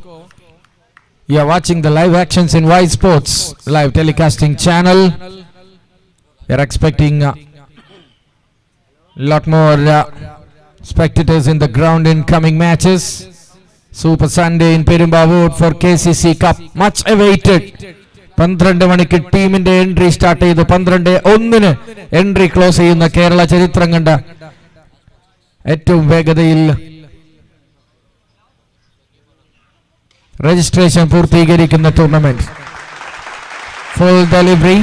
You are watching the live actions in Ysports live telecasting channel. We are expecting a lot more spectators in the ground in coming matches. Super Sunday in Perumbavoor for KCC Cup. Much awaited. 12 മണിക്ക് ടീമിന്റെ entry start ചെയ്തു. 12:01 entry close ചെയ്യുന്ന കേരള ചരിത്രം കണ്ട ഏറ്റവും വേഗതയിൽ registration പൂർത്തീകരിക്കുന്ന tournament. Full delivery.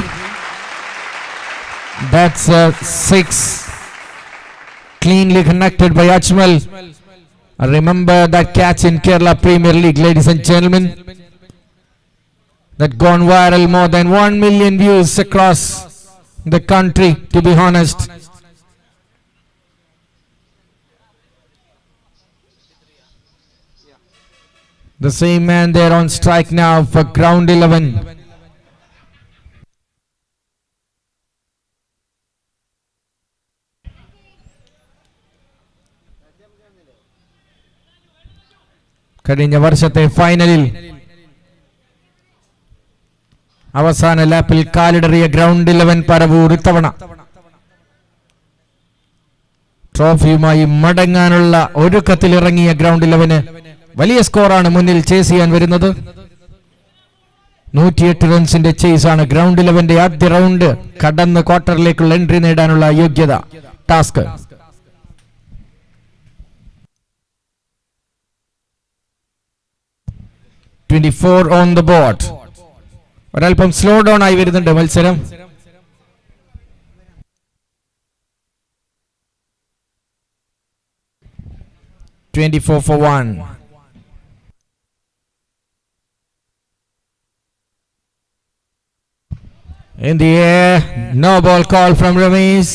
That's a 6. Cleanly connected by Ajmal. Remember that catch in Kerala Premier League, ladies and gentlemen. That gone viral, more than 1 million views across the country, to be honest. The same man there on strike now for ground 11. കഴിഞ്ഞ വർഷത്തെ ഫൈനലിൽ അവസാന ലാപ്പിൽ കാലിടറിയ ground 11 Paravur ഇത്തവണ ട്രോഫിയുമായി മടങ്ങാനുള്ള ഒരുക്കത്തിലിറങ്ങിയ ground 11 വലിയ സ്കോറാണ് മുന്നിൽ chase ചെയ്യാൻ വരുന്നത്. 108 റൺസിന്റെ ചേസാണ് ഗ്രൗണ്ട് 11ന്റെ ആദ്യ റൗണ്ട് കടന്ന് ക്വാർട്ടറിലേക്കുള്ള എൻട്രി നേടാനുള്ള യോഗ്യത ടാസ്ക്. on the board. ഒരൽപ്പം സ്ലോ ഡൗൺ ആയി വരുന്നുണ്ട് മത്സരം. for 1. In the air, no ball call from Ramesh.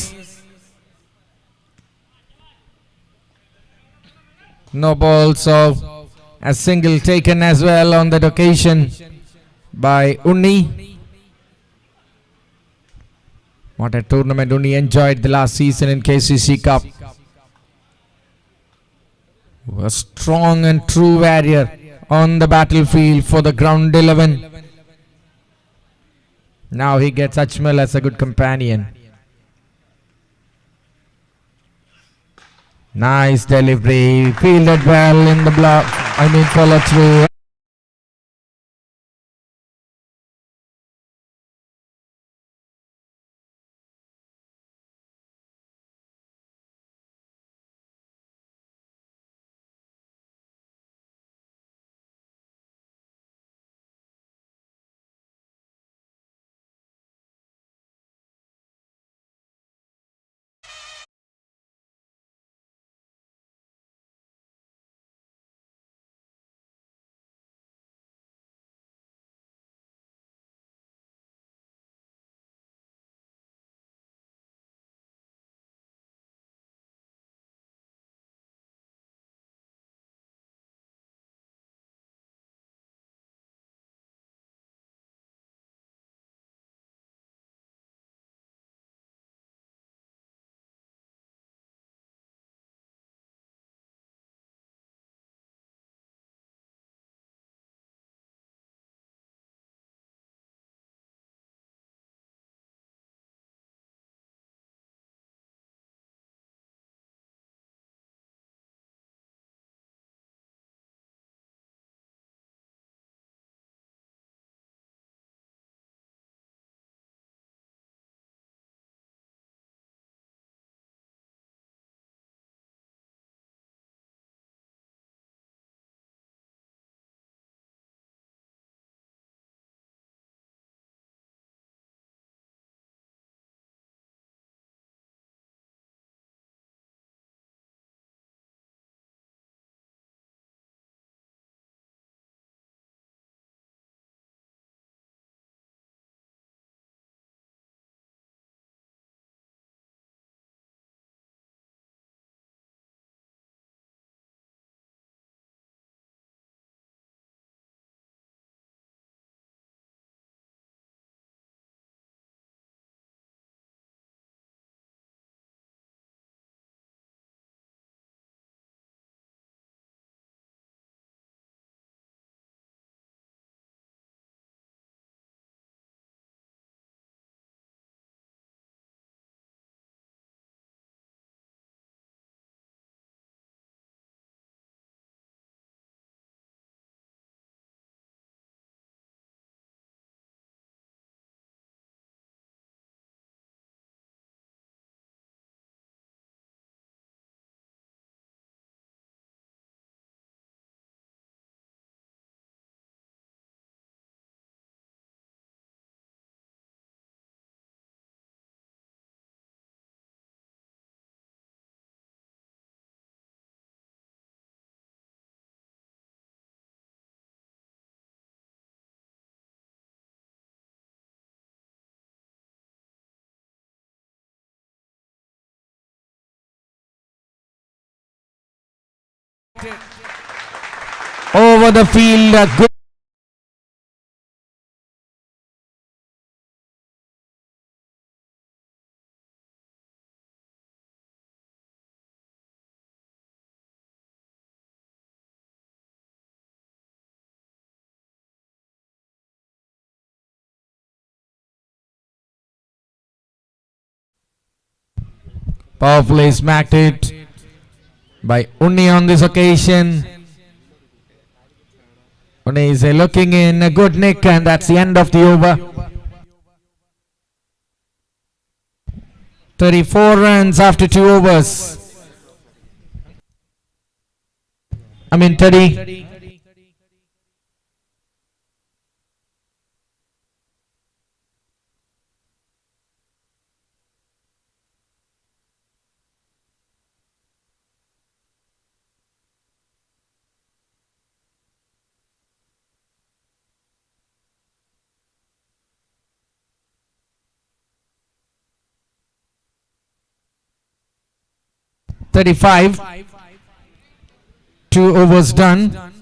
No ball, so a single taken as well on that occasion by Unni. What a tournament Unni enjoyed the last season in KCC Cup. A strong and true warrior on the battlefield for the ground 11. Now he gets Ajmal as a good companion. Nice delivery, fielded well in the block, follow through. over the field. Good. Powerfully smacked it by Unni on this occasion. Unni is looking in a good nick, and that's the end of the over. 34 runs after 2 overs. 30. 35. 2 overs done.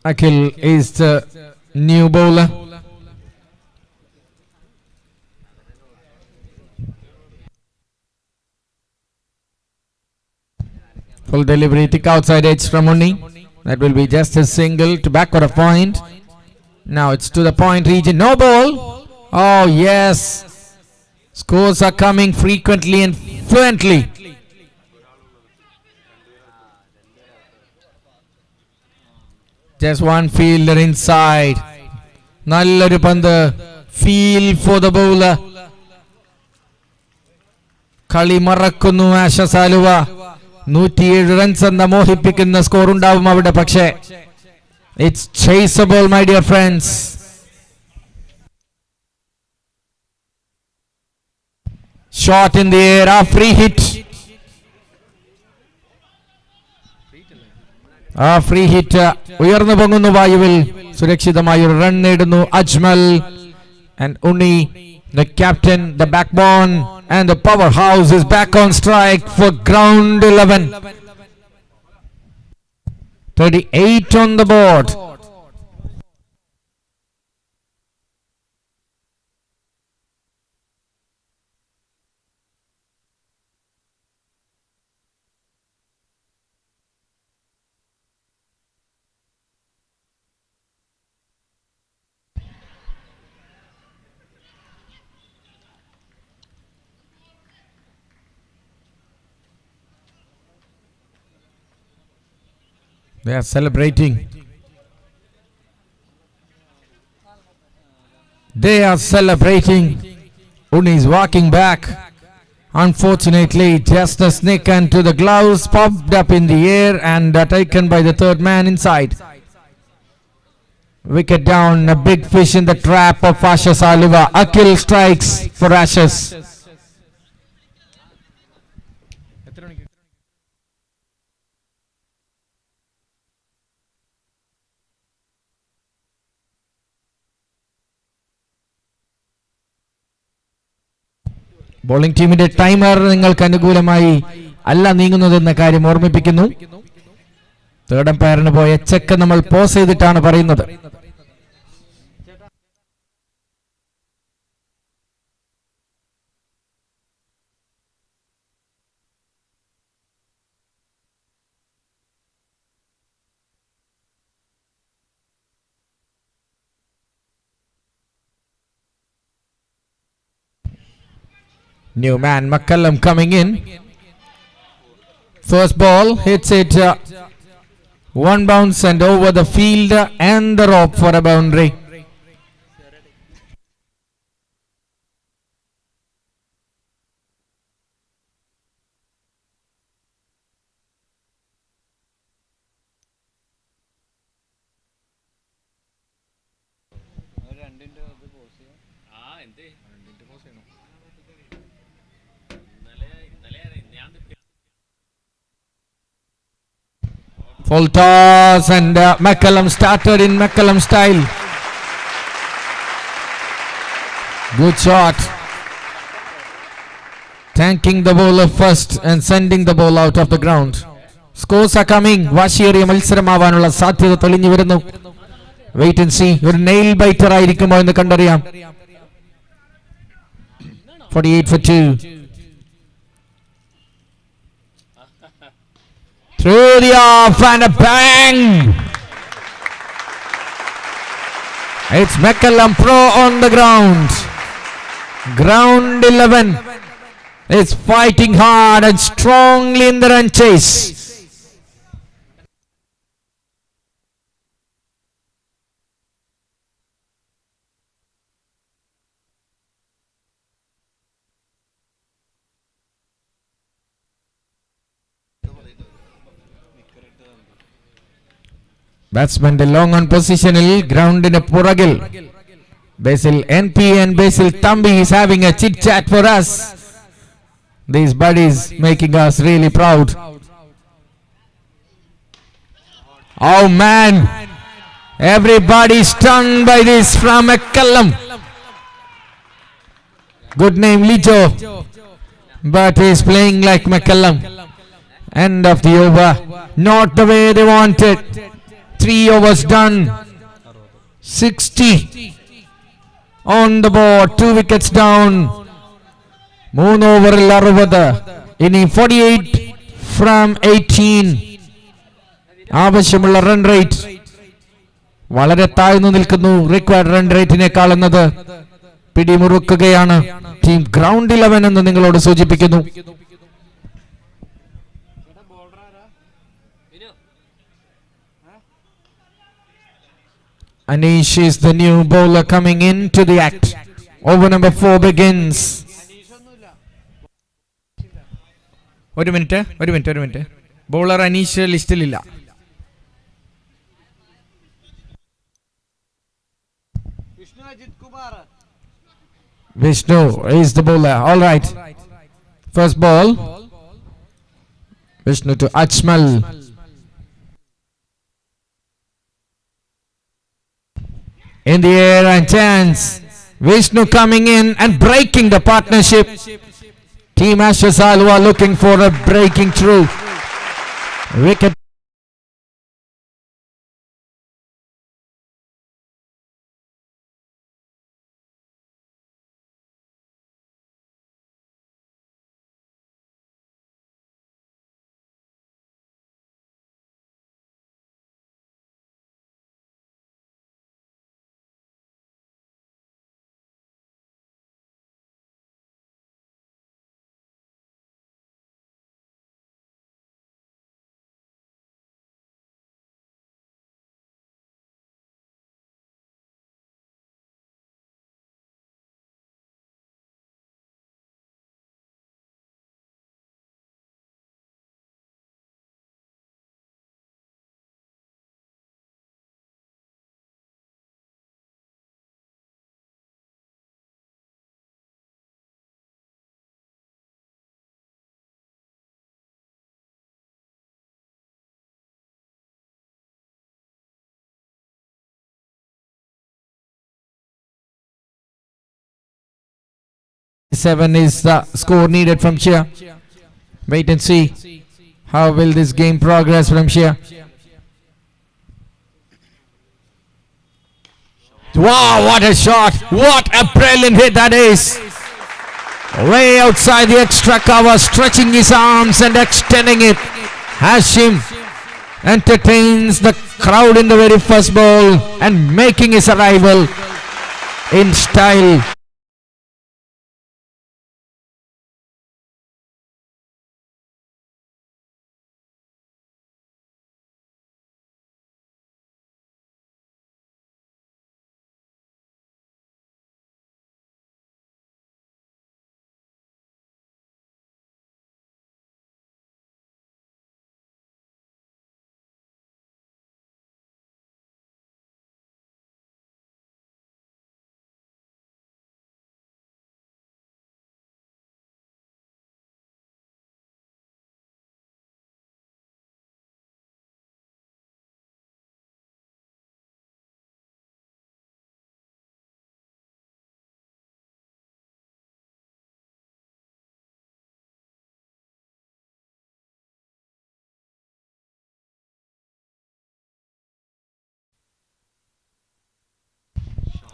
Akhil is the new bowler. Full delivery, thick outside edge from Unni. That will be just a single to backward of point. Now it's to the point region. No ball. Oh yes. Scores are coming frequently and fluently. Just one fielder inside. Nalloru pand. Feel for the bowler. Kali marakkunnu Ashes Aluva. 107 runs എന്ന മോഹിപ്പിക്കുന്ന score ഉണ്ടാവും അവിടെ. പക്ഷേ it's chaseable, my dear friends. Shot in the air, a free hit. A free hit. ഉയർന്നു പൊങ്ങുന്നു വായുവിൽ. സുരക്ഷിതമായി ഒരു run നേടുന്നു Ajmal. And Unni, the captain, the backbone and the powerhouse, is back on strike for ground 11. 38 on the board. They are celebrating. They are celebrating. Unni is walking back. Unfortunately, just a snick and to the gloves popped up in the air and taken by the third man inside. Wicket down, a big fish in the trap of Ashes Aluva. Akhil strikes for Ashes. Bowling ടീമിന്റെ timer നിങ്ങൾക്ക് അനുകൂലമായി അല്ല നീങ്ങുന്നതെന്ന കാര്യം ഓർമ്മിപ്പിക്കുന്നു. Third അമ്പയറിന് പോയ check നമ്മൾ pose ചെയ്തിട്ടാണ് പറയുന്നത്. New man McCullum coming in. First ball hits it one bounce and over the field and the rope for a boundary. Full toss and McCallum started in McCallum style. Good shot. Tanking the bowler first and sending the ball out of the ground. Scores are coming. വാശിയേറിയ മത്സരമാവാനുള്ള സാധ്യത തെളിഞ്ഞു വരുന്നു. Wait and see. ഒരു nail biter ആയിരിക്കുമോ എന്ന് കണ്ടറിയാം. 48 for 2. Through the off and a bang. It's McCallum Pro on the ground. Ground 11 is fighting hard and strongly in the run chase. Batsman long on positional ground in a Puragil. Basil NP and Basil Tambi is having a chit chat for us. These buddies making us really proud. Oh man, everybody stunned by this from McCallum. Good name Lijo, but he's playing like McCallum. End of the over, not the way they wanted. 3 overs done. 60 on the board, 2 wickets down. 3 over 60. Inning 48 from 18. ആവശ്യമുള്ള run rate വളരെ താഴ്ന്നു നിൽക്കുന്നു. Required run റേറ്റിനേക്കാൾ എന്നത് പിടിമുറുക്കുകയാണ് team ground 11 എന്ന് നിങ്ങളോട് സൂചിപ്പിക്കുന്നു. Anish is the new bowler coming into the act. Over number 4 begins. ഒരു minute. Bowler Aneesh ലിസ്റ്റിലില്ല. Vishnu is the bowler. All right. First ball. Vishnu to Ajmal. In the air and chance. Vishnu coming in and breaking the partnership. Team Ashes Alwa looking for a breaking through. Wicket. Seven is the score needed from here. Wait and see how will this game progress from here. Wow, what a shot! What a brilliant hit that is! Way outside the extra cover, stretching his arms and extending it. Hashim entertains the crowd in the very first ball and making his arrival in style.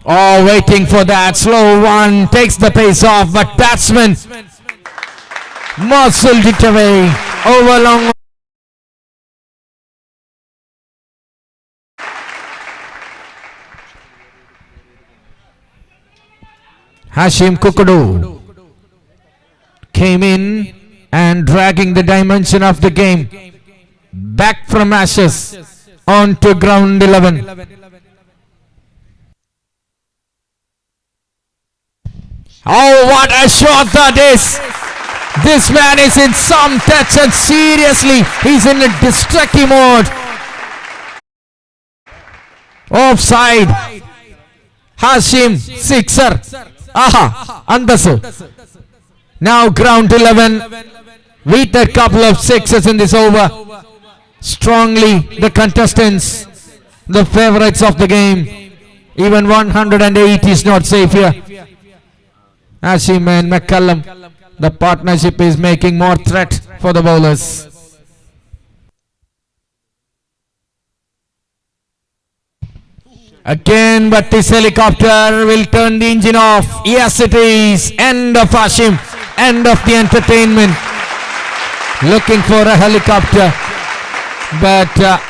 Oh, waiting for that slow one, takes the pace off, but batsman muscled it away over long. Hashim Kukudu came in and dragging the dimension of the game back from Ashes onto ground 11. Oh, what a shot that is! This man is in some touch, and seriously, he's in a distracting mode. Offside. Hashim, sixer. Aha, Andasu. Now ground 11 with a couple of sixes in this over. Strongly the contestants, the favorites of the game. Even 108 is not safe here. Hashim and McCallum, the partnership is making more threat for the bowlers. Again, but this helicopter will turn the engine off. Yes, it is. End of Hashim. End of the entertainment. Looking for a helicopter. But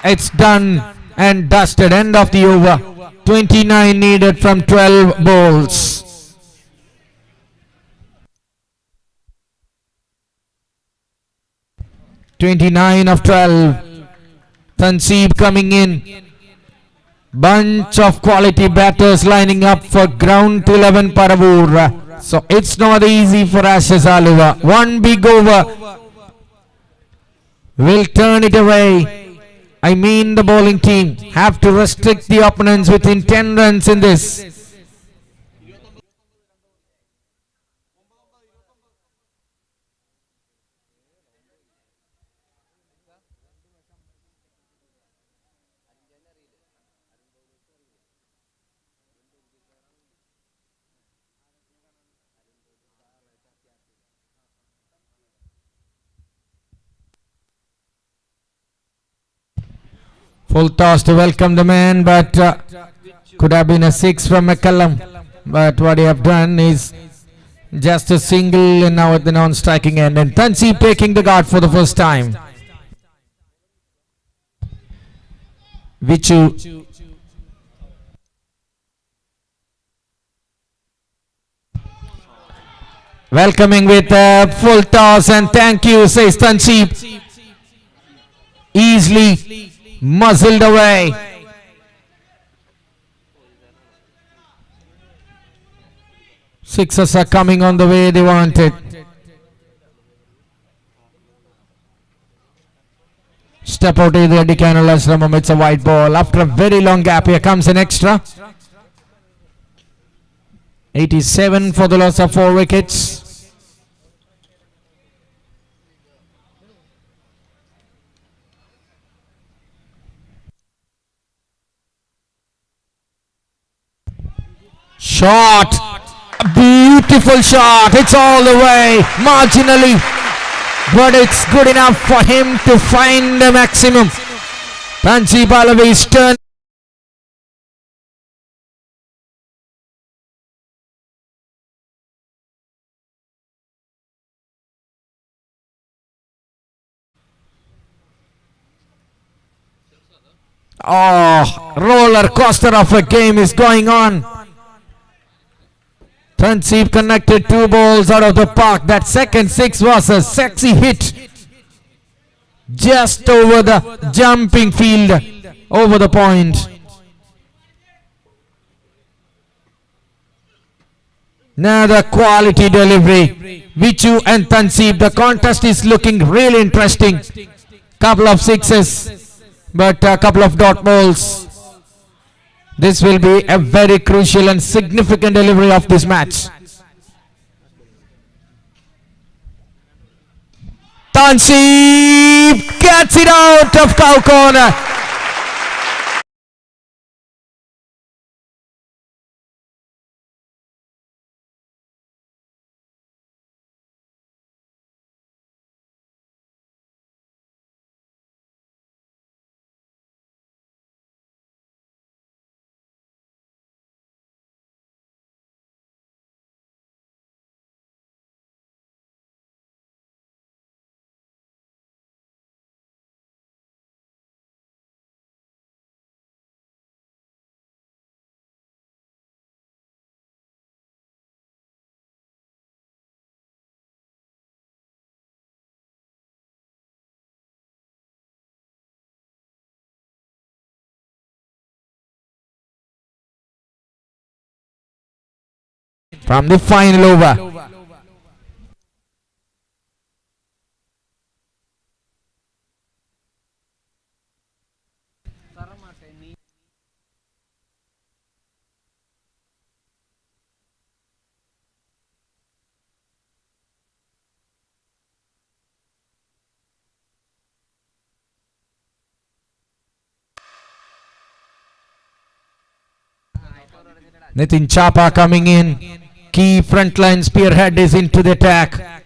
it's done and dusted. End of the over. 29 needed from 12 balls. 29 of 12. Tanseeb coming in. Bunch of quality batters lining up for ground 11 Perumbavoor. So it's not easy for Ashes Oliver. One big over will turn it away. I mean, the bowling team have to restrict the opponents within 10 runs in this. Full toss to welcome the man, but could have been a six from McCallum. But what he have done is just a single, and now at the non-striking end. And Tanseeb taking the guard for the first time. Vichu. Welcoming with a full toss, and thank you, says Tanseeb. Easily muzzled away. Sixes are coming on the way they wanted. Step out of the Canor. It's a wide ball. After a very long gap, here comes an extra. 87 for the loss of 4 wickets. Shot, a beautiful shot. It's all the way, marginally, but it's good enough for him to find the maximum. Tanseeb Alavi's turn. Oh, roller coaster of a game is going on. Tanseeb connected 2 balls out of the park. That second 6 was a sexy hit. Just over the jumping field, over the point. Another quality delivery. Vichu and Tanseeb. The contest is looking really interesting. Couple of sixes, but a couple of dot balls. This will be a very crucial and significant delivery of this match. Tanseeb gets it out of cow corner. from the final over. Nitin Chapa coming in. Key frontline spearhead is into the attack.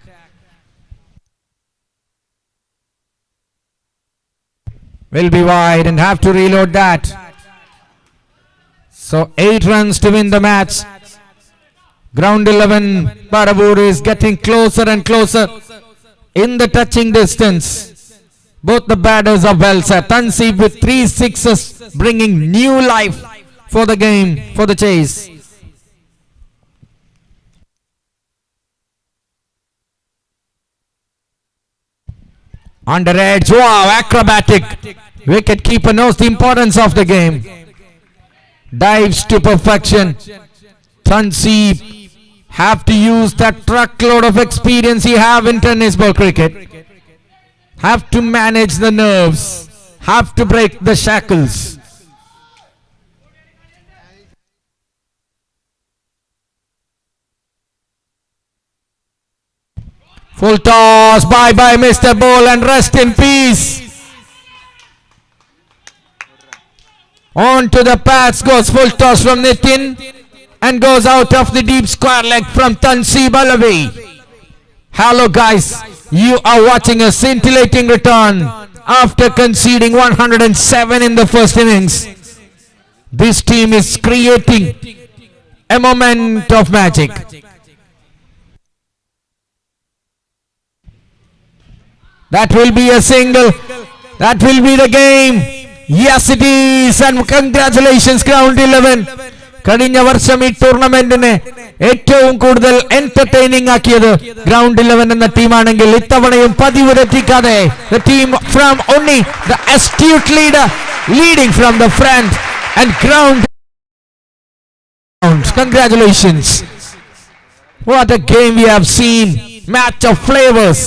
Will be wide and have to reload that. So 8 runs to win the match. Ground 11, Perumbavoor is getting closer and closer in the touching distance. Both the batters are well set. Tansib with 3 sixes bringing new life for the game, for the chase. Under edge, wow, acrobatic. Wicket keeper knows the importance of the game. Dives to perfection. Tansib have to use that truckload of experience he have in tennis ball cricket. Have to manage the nerves. Have to break the shackles. Full toss, bye-bye Mr. Ball and rest in peace. On to the pads goes full toss from Nitin and goes out of the deep square leg from Tansib Alavi. Hello guys, you are watching a scintillating return after conceding 107 in the first innings. This team is creating a moment of magic. That will be a single. That will be the game. Yes, it is. And congratulations, Ground 11. കഴിഞ്ഞ വർഷം ഈ ടൂർണമെന്റിനെ ഏറ്റവും കൂടുതൽ entertaining ആക്കിയത് ground 11 എന്ന ടീമാണെങ്കിൽ ഇത്തവണയും പതിവ് തെറ്റിക്കാതെ the team from only the astute leader leading from the front and ground. Congratulations. What a game we have seen. Match of flavors.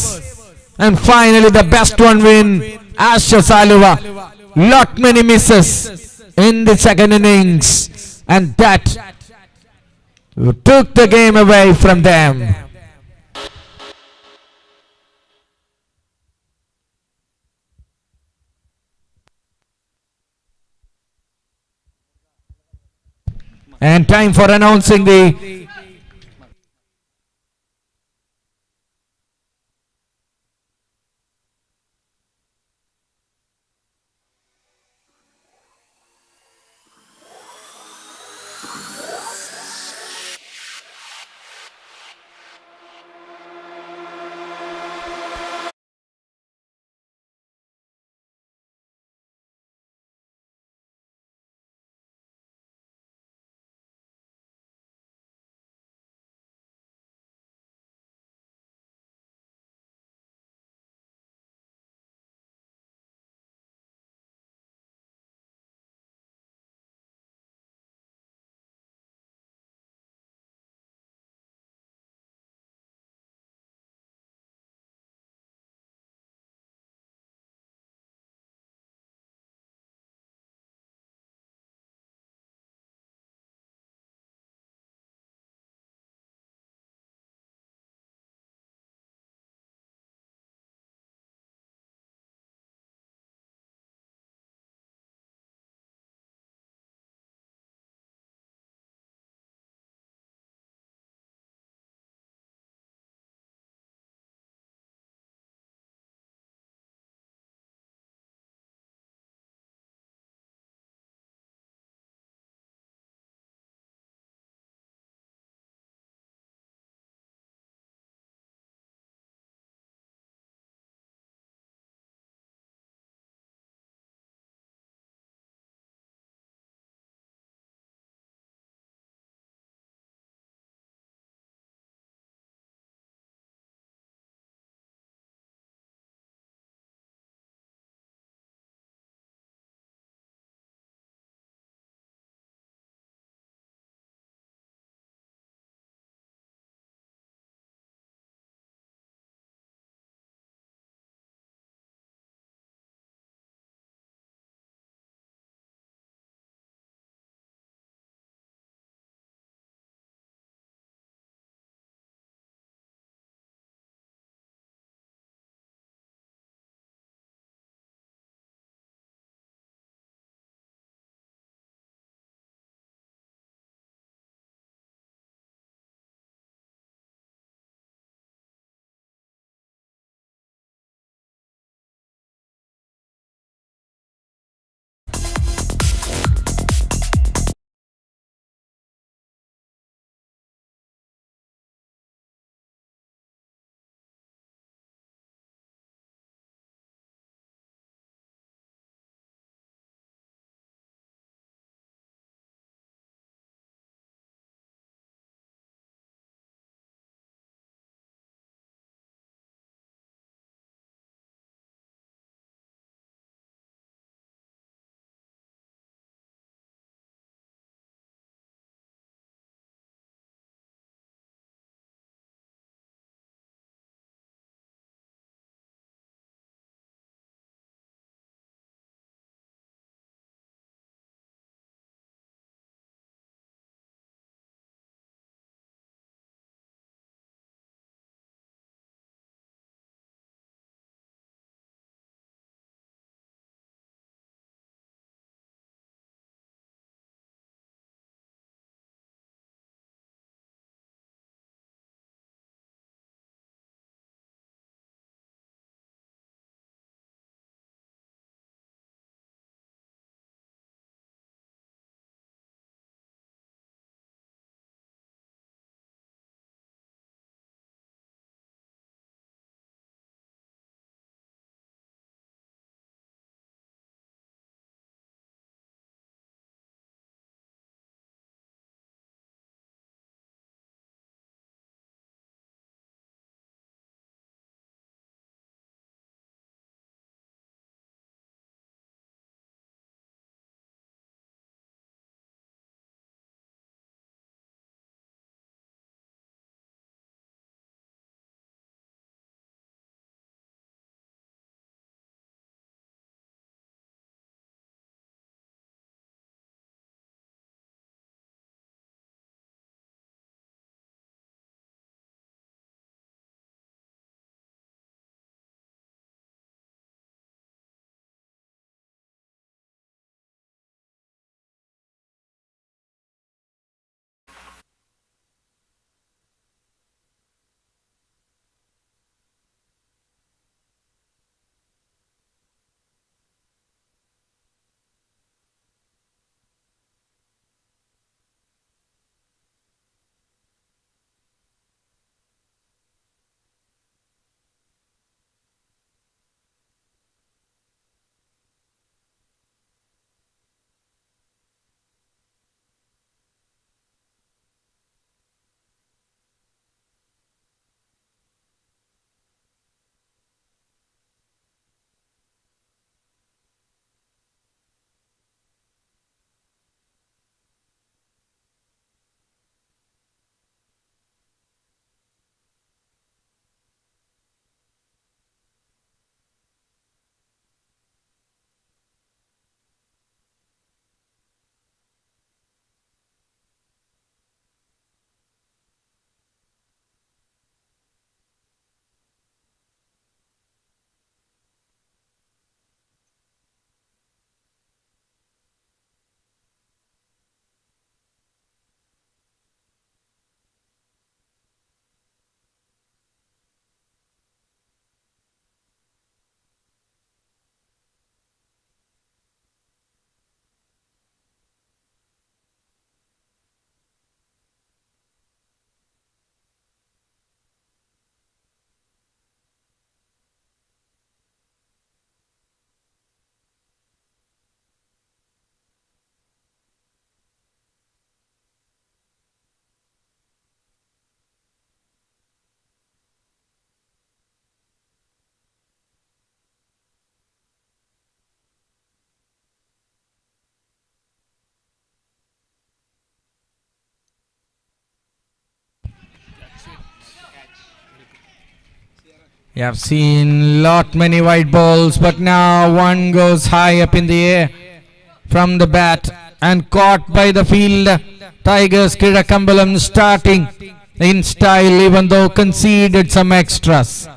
And finally the best one win. Asha Saluva. Lot many misses in the second innings. And that took the game away from them. And time for announcing the We have seen many white balls, but now one goes high up in the air from the bat and caught by the field. Tigers Kizhakkambalam starting in style, even though conceded some extras.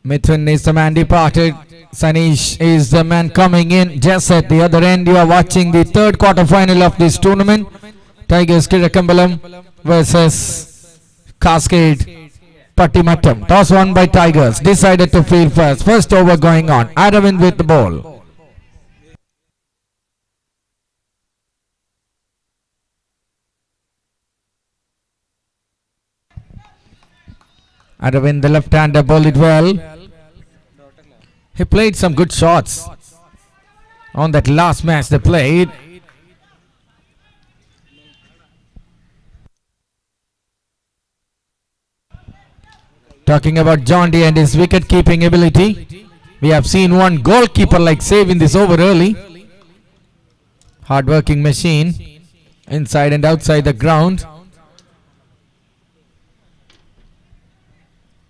Mithun is the man departed. Sanish is the man coming in. Just at the other end, you are watching the third quarterfinal of this tournament. Tigers Kizhakkambalam versus Cascade Pattimattam. Toss won by Tigers. Decided to field first. First over going on. Aravind with the ball. Aravind, the left-hander, bowled it well. He played some good shots on that last match they played. Talking about John D and his wicket-keeping ability, we have seen one goalkeeper like save in this over early. Hard-working machine inside and outside the ground.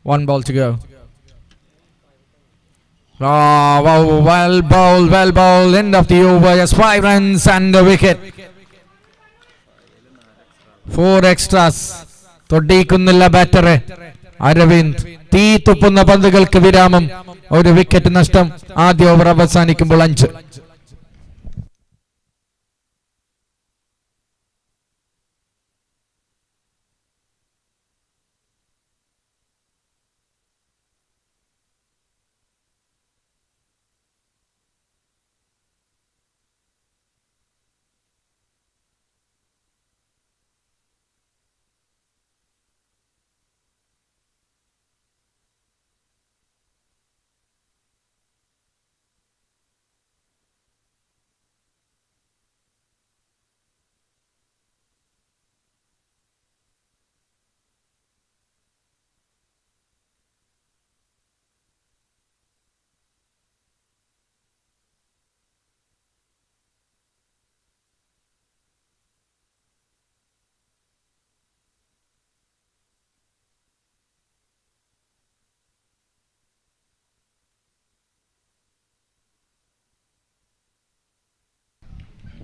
One ball to go. Oh, wow, well bowled, end of the over, just 5 runs and a wicket. 4 extras. തൊടിക്കുന്നില്ല ബാറ്ററെ Aravind. തീ തുപ്പുന്ന പന്തുകൾക്ക് വിരാമം. ഒരു wicket നഷ്ടം. ആദ്യ over അവസാനിക്കുമ്പോൾ 5.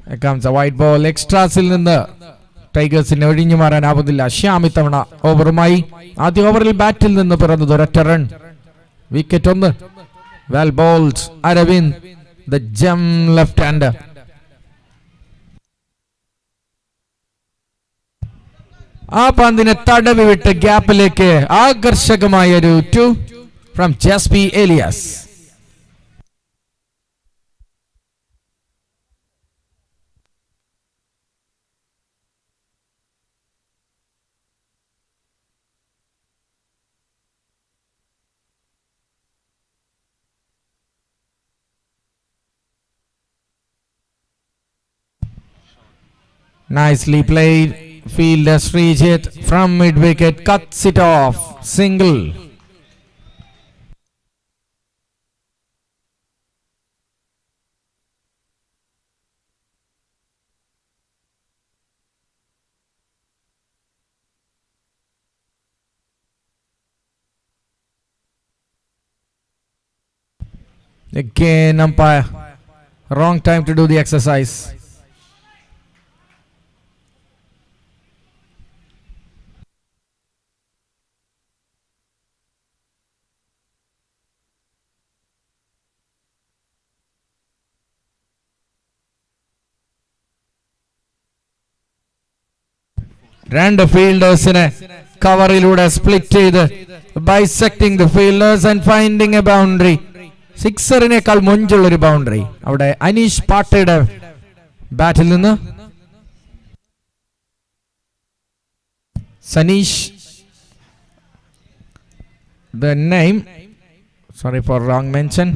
Here comes a white ball. എക്സ്ട്രാസിൽ നിന്ന് ടൈഗേഴ്സിന് ഒഴിഞ്ഞു മാറാനാവുന്നില്ല. ശ്യാം ഇത്തവണ ഓവറുമായി. ആദ്യ ഓവറിൽ ബാറ്റിൽ നിന്ന് പിറന്നത് ഒരൊറ്റ run. Wicket 1. Well bowled Aravind, the gem left hander. ആ പന്തിനെ തടവി വിട്ട് ഗ്യാപ്പിലേക്ക് ആകർഷകമായ ഒരു 2 from Jaspi Elias. Nicely played. Fielder Srijit from mid wicket cuts it off. Single. Again umpire. Wrong time to do the exercise. രണ്ട് ഫീൽഡേഴ്സിനെ കവറിലൂടെ സ്പ്ലിറ്റ് ചെയ്ത് bisecting the fielders and finding a boundary. സിക്സറിനേക്കാൾ മുഞ്ചുള്ളൊരു ബൗണ്ടറി അവിടെ അനീഷ് പാട്ടയുടെ ബാറ്റിൽ നിന്ന്. Saneesh, the name, sorry for wrong mention.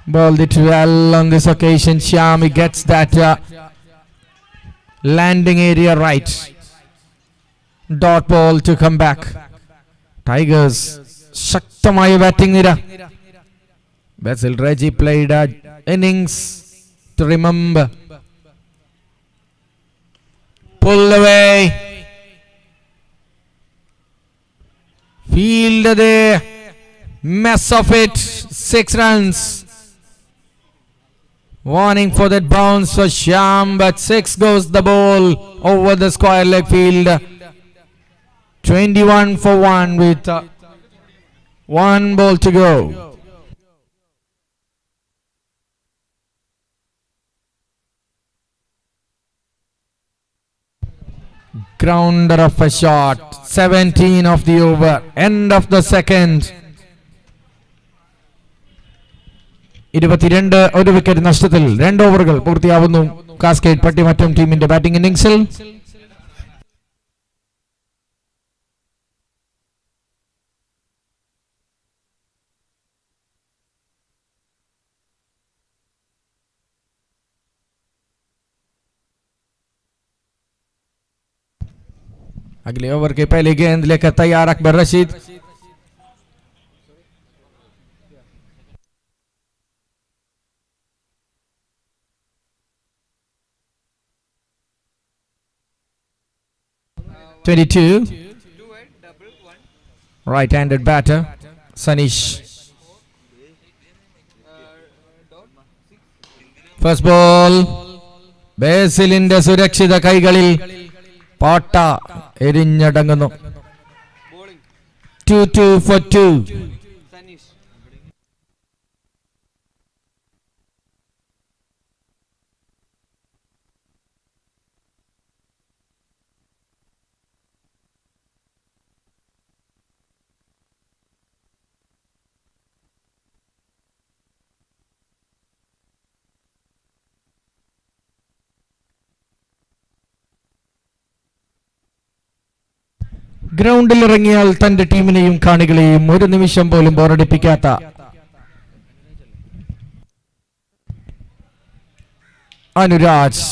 Bowled it well on this occasion. Shyam, he gets that landing area right. Dot ball to come back. Tigers, ശക്തമായ batting നിര. Basil Reggie played innings to remember. Pull away. Field there. Mess of it. 6 runs. Warning for that bounce for Shyam, but 6 goes the ball over the square leg field. 21 for 1 with 1 ball to go. Grounder of a shot. 17 of the over. End of the second. 22 ഒരു wicket നഷ്ടത്തിൽ 2 ഓവറുകൾ പൂർത്തിയാവുന്നു. Cascade Pattimattom ടീമിന്റെ batting ഇന്നിംഗ്സിൽ. अगले over के पहले गेंद लेकर तैयार Akbar Rashid. right-handed batter Sanish. First ball. ബേസിലിന്റെ സുരക്ഷിത കൈകളിൽ പാട്ട എരിഞ്ഞടങ്ങുന്നു. 2-2 for 2. ഗ്രൗണ്ടിൽ ഇറങ്ങിയാൽ തന്റെ ടീമിനെയും കാണികളെയും ഒരു നിമിഷം പോലും ബോറടിപ്പിക്കാത്ത Anuraj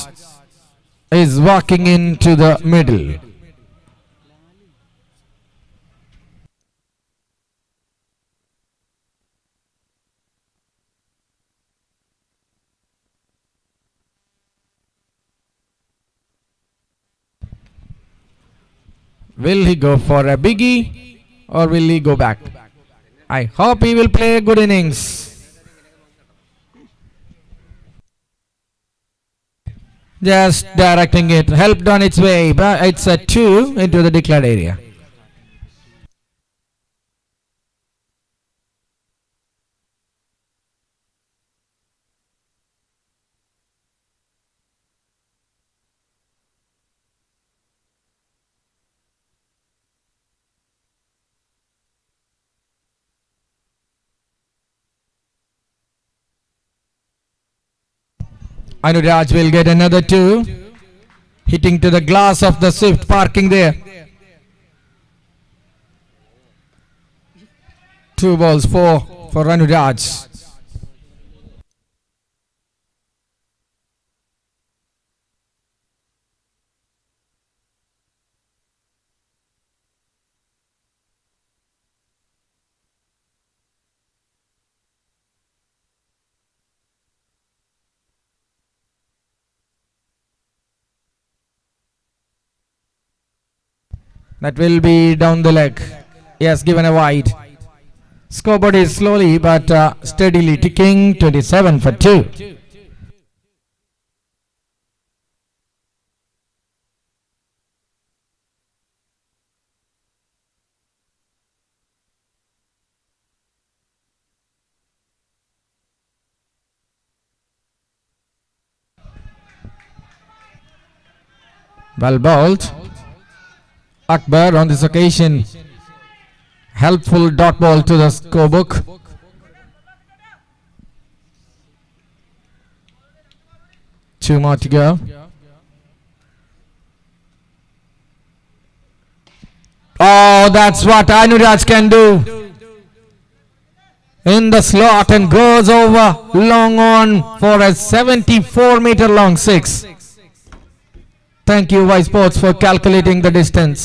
is walking into the middle. Will he go for a biggie or will he go back? I hope he will play a good innings. Just directing it, helped on its way, but it's a 2 into the declared area. Anuraj will get another 2, hitting to the glass of the Swift parking there. 2 balls, 4 for Anuraj. That will be down the leg. Yes, given a wide. Scoreboard is slowly but steadily ticking. 27 for 2. Well bowled. Akbar on this occasion. Helpful dot ball to the scorebook. Two more to go. Oh, that's what Anuraj can do. in the slot and goes over long on for a 74-meter long six. Thank you, Ysports, for calculating the distance.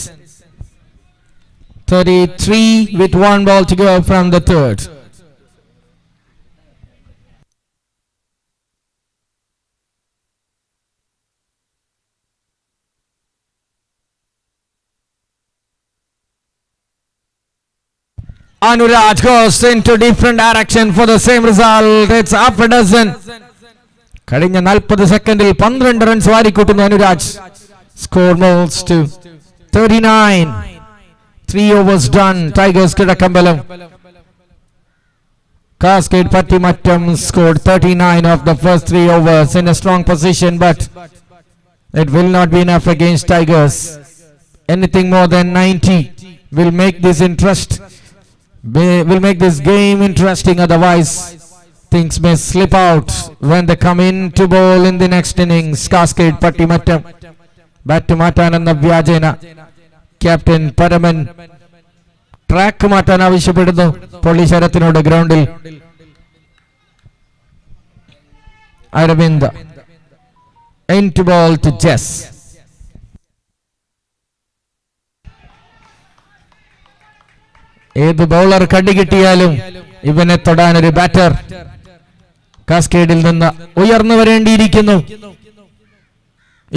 33 with 1 ball to go from the third. Anuraj goes into different direction for the same result. It's half a dozen. കഴിഞ്ഞ 40 സെക്കൻഡിൽ 12 runs വാരിക്കൂട്ടുന്നു Anuraj. Score moves to 39. 3 overs done. Tigers Kizhakkambalam. Cascade Pattimattam scored 39 of the first 3 overs in a strong position, but it will not be enough against Tigers. Anything more than 90 will make this game interesting. Otherwise, things may slip out when they come in to bowl in the next innings. Cascade Pattimattam bat മാറ്റാൻ എന്ന വ്യാജേന captain Paraman track മാറ്റാൻ ആവശ്യപ്പെടുന്നു പൊള്ളിശരത്തിനോട് ഗ്രൗണ്ടിൽ. Aravind into ball to Jess. ഏത് bowler കടി കിട്ടിയാലും ഇവനെ തൊടാൻ ഒരു ബാറ്റർ കാസ്കേഡിൽ നിന്ന് ഉയർന്നു വരേണ്ടിയിരിക്കുന്നു.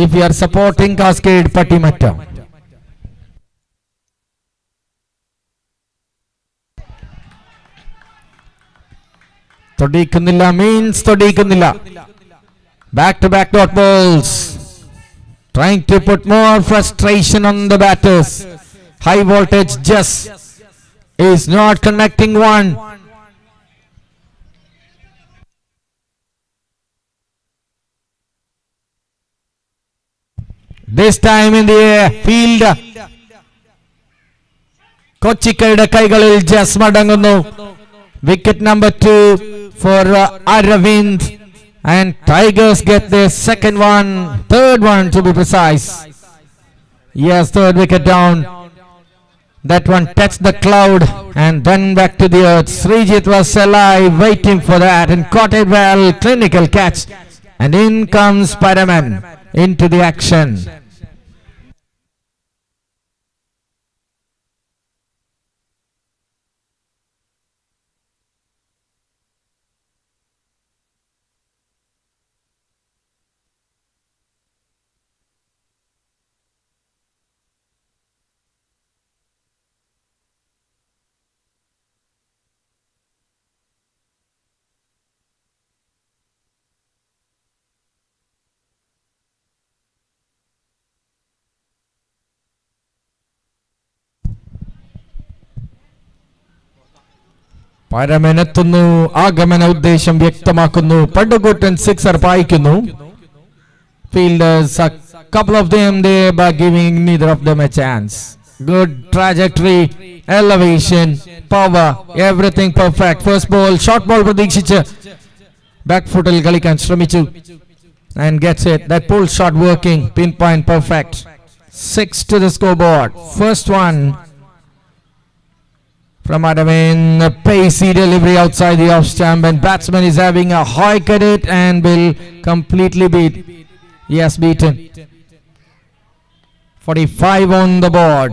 If you are supporting Cascade Pattimattam. തൊടിക്കുന്നില്ല means തൊടിക്കുന്നില്ല. Back to back dot balls. Trying to put more frustration on the batters. High voltage Jess is not connecting one. This time in the field. കൊച്ചിക്കയുടെ കൈകളിൽ ജസ് മടങ്ങുന്നു. Wicket number 2 for Aravind, and Tigers get their third one to be precise. Yes, third wicket down. That one touched the cloud and then back to the earth. Srijit was alive waiting for that and caught it well. Clinical catch, and in comes Paraman into the action. പരമനെത്തുന്നു. ആഗമന ഉദ്ദേശം വ്യക്തമാക്കുന്നു. പടുകൂട്ടൻ sixer പായിക്കുന്നു. Fielders, a couple of them there, but giving neither of them a chance. Good trajectory, elevation, power, everything perfect. First ball, short ball പ്രതീക്ഷിച്ച് back footil കളിക്കാൻ ശ്രമിച്ചു and gets it. That pull shot working, pinpoint perfect. 6 to the scoreboard. First one from Aravind, a pacey delivery outside the off stump, and batsman is having a hike at it and will completely beat. Yes, beaten. 45 on the board.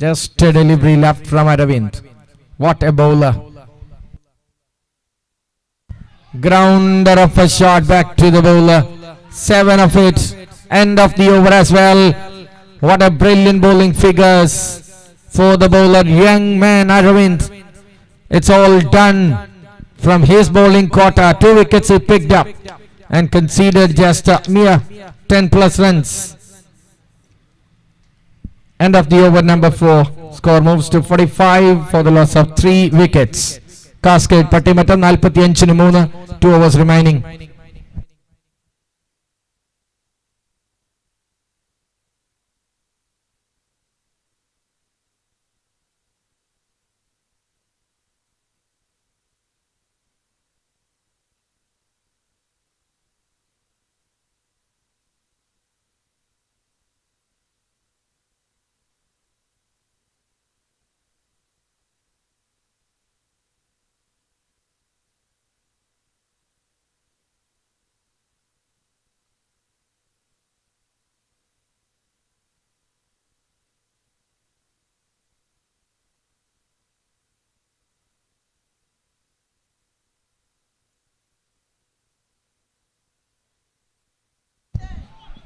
Just a delivery left from Aravind. What a bowler. Grounder of a shot back to the bowler. 7 of it. End of the over as well. What a brilliant bowling figures for the bowler, young man Aravind. It's all done from his bowling quota. 2 wickets he picked up and conceded just a mere 10 plus runs. End of the over number 4. Score moves to 45 for the loss of 3 wickets. Cascade Pattimattam 45-3, 2 overs remaining.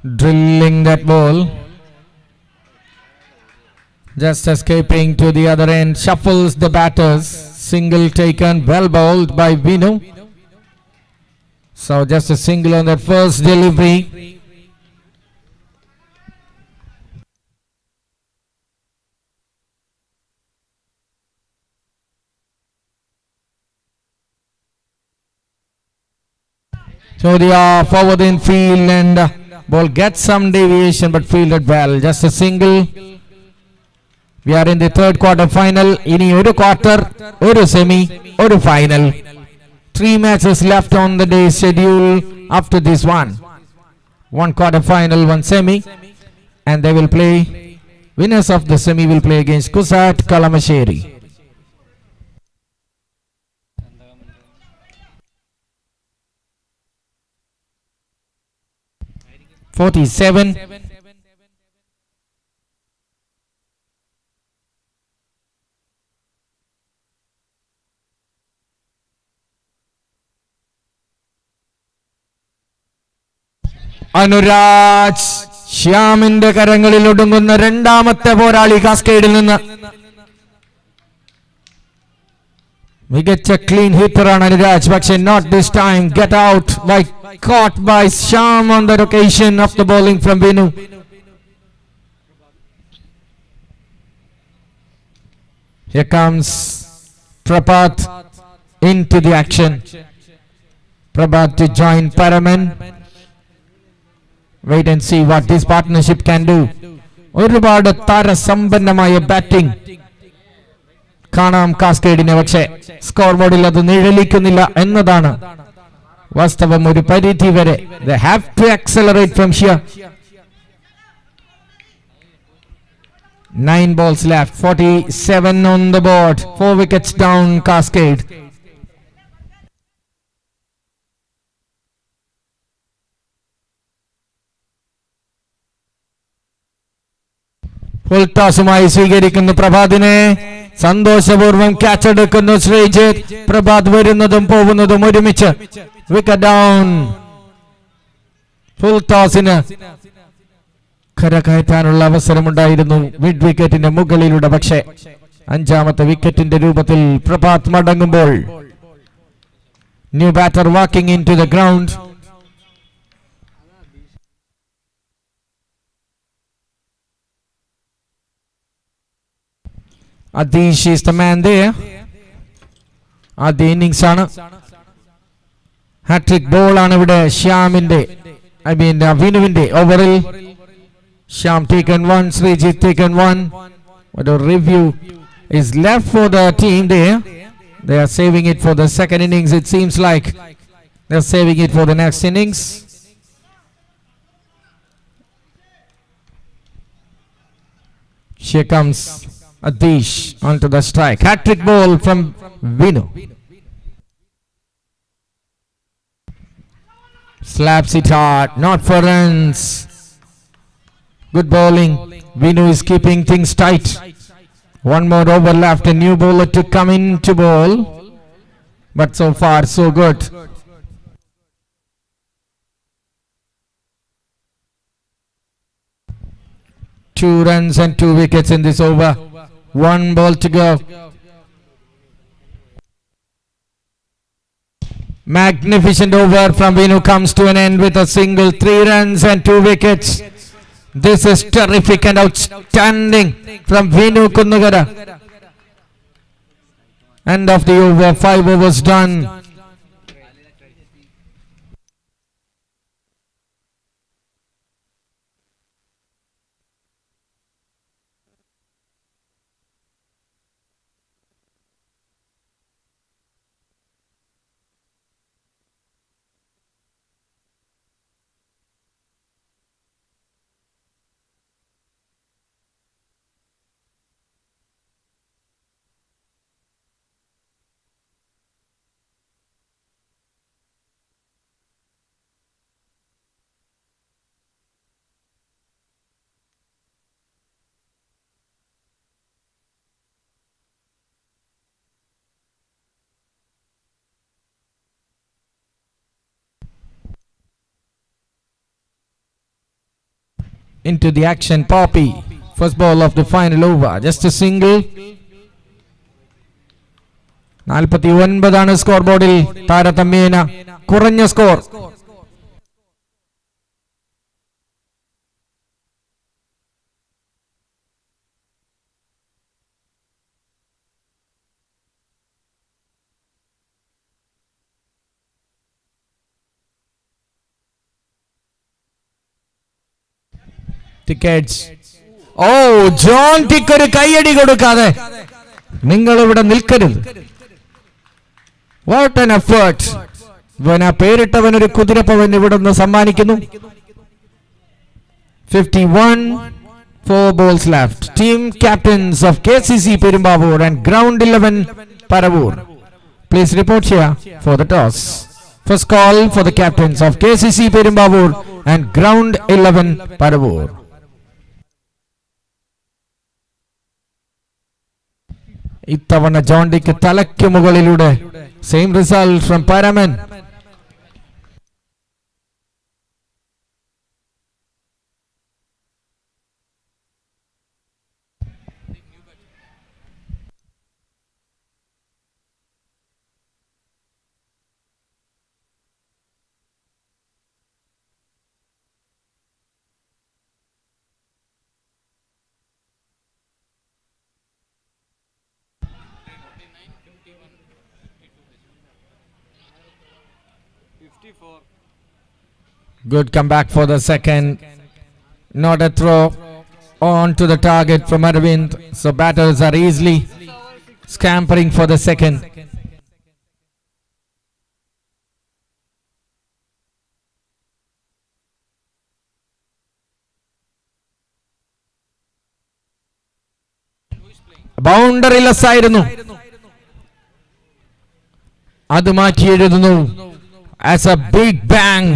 drilling that ball. Just escaping to the other end, shuffles the batters. Single taken, well bowled by Vinu. So just a single on that first delivery. So they are forward in field and ball gets some deviation but fielded well. Just a single. We are in the third quarter final. Ini oru quarter, oru semi, oru final. 3 matches left on the day schedule after this one. One quarter final, one semi. And they will play, winners of the semi will play against Kusat Kalamasheri. (47). Anuraj ശ്യാമിന്റെ കരങ്ങളിൽ ഒടുങ്ങുന്ന രണ്ടാമത്തെ പോരാളി കാസ്കേഡിൽ നിന്ന്. മികച്ച clean ഹിറ്ററാണ് അനുരാജ്, പക്ഷേ not this time. Get out by caught by Shyam on that occasion of the bowling from Vinu. Here comes Prabhat into the action. Prabhat to join Paraman. Wait and see what this partnership can do. ഒരുപാട് താരസമ്പന്നമായ batting കാണാം കാസ്കേഡിനെ, പക്ഷേ score ബോർഡിൽ അത് നിഴലിക്കുന്നില്ല എന്നതാണ് വാസ്തവം. ഒരു പരിധി വരെ they have to accelerate from here. 9 balls left, 47 on the board, 4 wickets down Cascade. Full ടോസുമായി സ്വീകരിക്കുന്നു പ്രഭാതിനെ. സന്തോഷപൂർവ്വം ക്യാച്ച് എടുക്കുന്നു ശ്രീജിത്ത്. പ്രഭാത് വരുന്നതും പോകുന്നതും ഒരുമിച്ച്. Wicket down. ഫുൾ ടോസിന് കരകയറ്റാനുള്ള അവസരമുണ്ടായിരുന്നു മിഡ് വിക്കറ്റിന്റെ മുകളിലൂടെ, പക്ഷേ അഞ്ചാമത്തെ വിക്കറ്റിന്റെ രൂപത്തിൽ പ്രഭാത് മടങ്ങുമ്പോൾ new batter walking in to the ground. Adish is the man there. ആദ്യ ഇന്നിംഗ്സ് ആണ്. ഹാട്രിക് ബോൾ ആണ് ഇവിടെ ശ്യാമിന്റെ വിനുവിന്റെ ഓവറിൽ. Shyam taken 1, Srijit taken 1. What a review is left for the team there. They are saving it for the second innings. It seems like they are saving it for the next innings. Here comes Adish onto the strike. Hat-trick ball from Vinu. Slaps it hard, not for runs. Good bowling. Vinu is keeping things tight. One more over left. A new bowler to come in to bowl. But so far, so good. Two runs and 2 wickets in this over. 1 ball to go. Magnificent over from Vinu comes to an end with a single. 3 runs and 2 wickets. This is terrific and outstanding from Vinu Kunnugara. End of the over. 5 overs done. into the action. Poppy, first ball of the final over, just a single. 49 score ബോർഡിൽ താരതമ്യേന കുറഞ്ഞ score. Tickets. ഓ, John tick ഒരു കൈയടി കൊടുക്കാതെ നിങ്ങൾ ഇവിടെ നിൽക്കരുത്. What an effort. ഇവൻ ആ പേരിട്ടവൻ ഒരു കുതിരപ്പവൻ ഇവിടെ നിന്ന് സമ്മാനിക്കുന്നു. 51, 4 balls left. Team captains of KCC Perumbavoor and Ground 11 Paravur, please report here for the toss. First call for the captains of KCC Perumbavoor and Ground 11 Paravur. ഇത്തവണ ജോണ്ടിക്ക് തലയ്ക്ക് മുകളിലൂടെ. Same result from Paraman. Good comeback for the second. Not a throw on to the target from Arvind. So batters are easily scampering for the second. Boundary less ആയിരുന്നു. അത് മാറ്റി എഴുതുന്നു. As a big bang.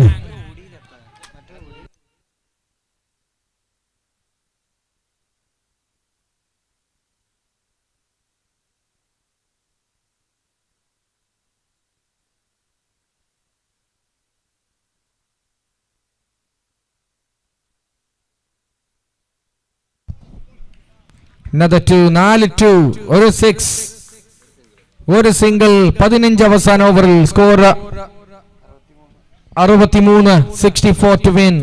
Another 2, 4-2, ഒരു 6, ഒരു single. 15 അവസാന ഓവറിൽ score 63, 64 to win.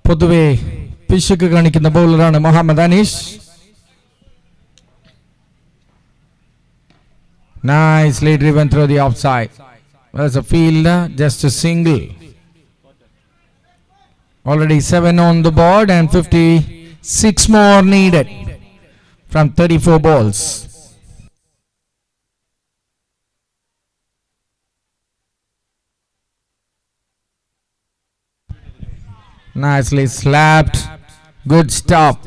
പൊതുവെ പിശുക്ക് കാണിക്കുന്ന ബൗളറാണ് Muhammad Aneesh. Nicely driven through the offside. There's a fielder, just a single. Already 7 on the board and 56 more needed from 34 balls. Nicely slapped. Good stop.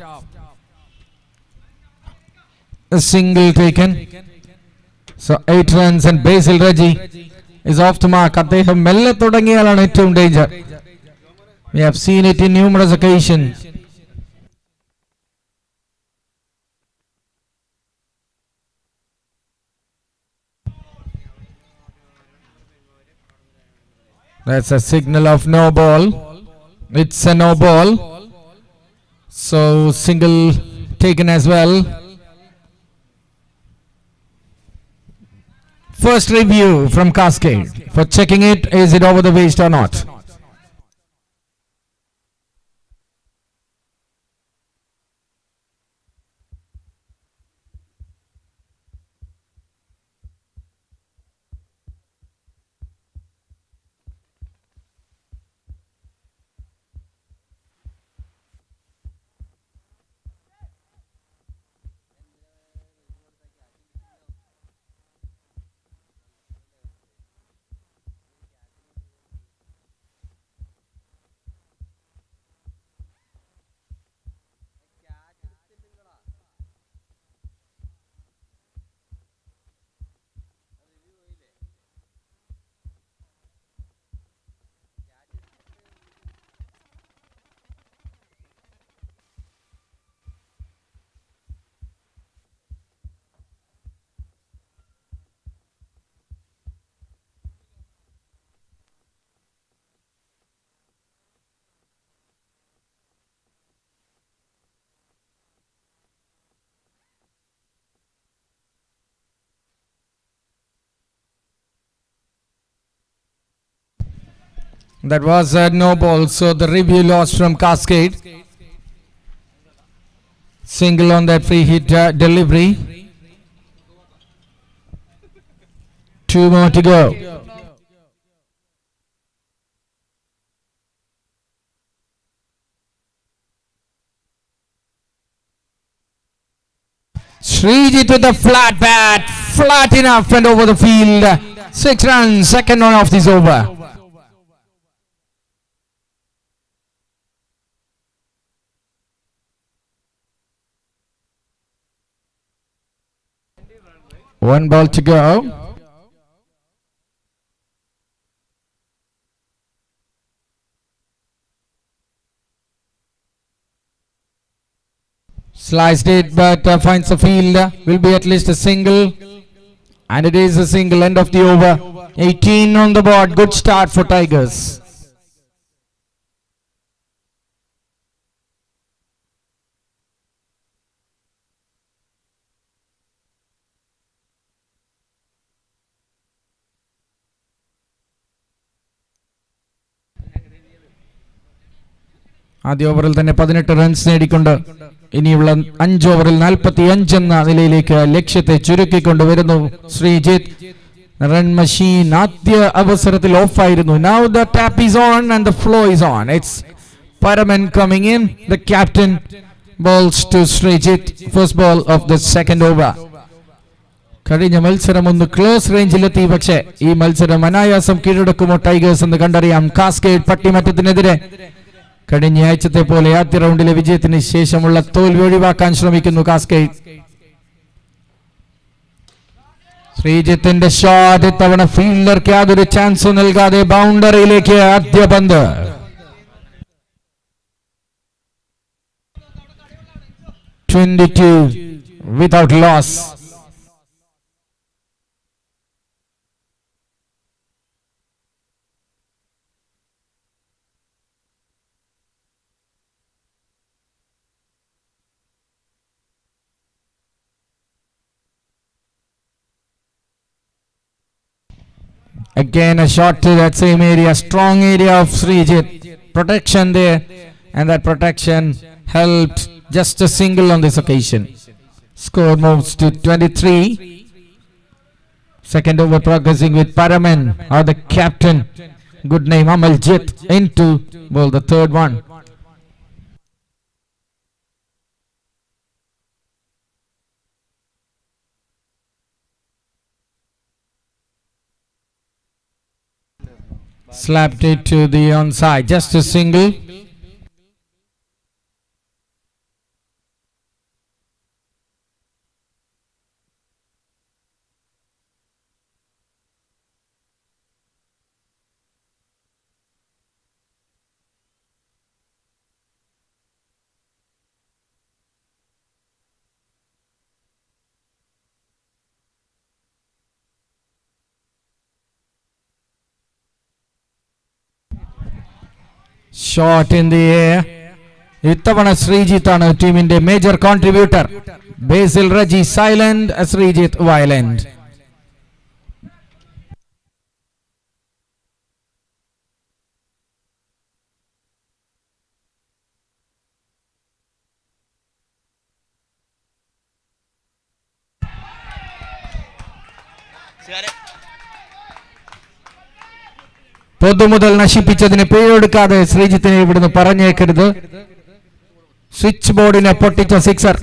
A single taken. So 8 runs and Basil Reggie is off the mark. അദ്ദേഹം മെല്ലെ തുടങ്ങിയാലാണ് ഏറ്റവും danger. We have seen it in numerous occasions. That's a signal of no ball. It's a no ball. So single taken as well. First review from Cascade for checking it. Is it over the waist or not? That was a no ball, so the review lost from Cascade. Single on that free hit delivery. 2 more to go. Srijit with a flat bat, flat enough and over the field. 6 runs, second one of this over. One ball to go. Sliced it, but finds the field. Will be at least a single. And it is a single. End of the over. 18 on the board. Good start for Tigers. ആദ്യ ഓവറിൽ തന്നെ 18 runs നേടിക്കൊണ്ട് ഇനിയുള്ള 5 ഓവറിൽ 45 എന്ന നിലയിലേക്ക് ലക്ഷ്യത്തെ ചുരുക്കിക്കൊണ്ടുവരുന്നു Sreejith. Run machine ആദ്യ അവസരത്തിൽ ഓഫായിരുന്നു. Now the tap is on and the flow is on. It's Paraman coming in. The captain balls to Srijit. First ball of the second over. കഴിഞ്ഞ മത്സരം ഒന്ന് ക്ലോസ് റേഞ്ചിലെത്തി. പക്ഷേ ഈ മത്സരം അനായാസം കീഴടക്കുമോ ടൈഗേഴ്സ് എന്ന് കണ്ടറിയാം. കാസ്കേഡ് പട്ടിമറ്റത്തിനെതിരെ കഴിഞ്ഞ ആഴ്ചത്തെ പോലെ ആദ്യ റൗണ്ടിലെ വിജയത്തിന് ശേഷമുള്ള തോൽവി ഒഴിവാക്കാൻ ശ്രമിക്കുന്നു കാസ്കേഡ്. ശ്രീജിത്തിന്റെ ഷോട്ട് ഇത്തവണ ഫീൽഡർക്ക് യാതൊരു ചാൻസും നൽകാതെ ബൗണ്ടറിയിലേക്ക് ആദ്യ പന്ത്. without loss. Again a shot to that same area, strong area of Srijit. Protection there and that protection helped. Just a single on this occasion. Score moves to 23. Second over progressing with Paraman or the captain. Good name Amaljit into the third one. Slapped it to the onside. Just a single. Shot in the air. Ittavana Srijithana team in the major contributor. Basil Raji silent, Srijith violent. പൊതുമുതൽ നശിപ്പിച്ചതിന് പേരെടുക്കാതെ ശ്രീജിത്തിനെ ഇവിടുന്ന് പറഞ്ഞേക്കരുത്. Switch ബോർഡിനെ പൊട്ടിച്ച sixer.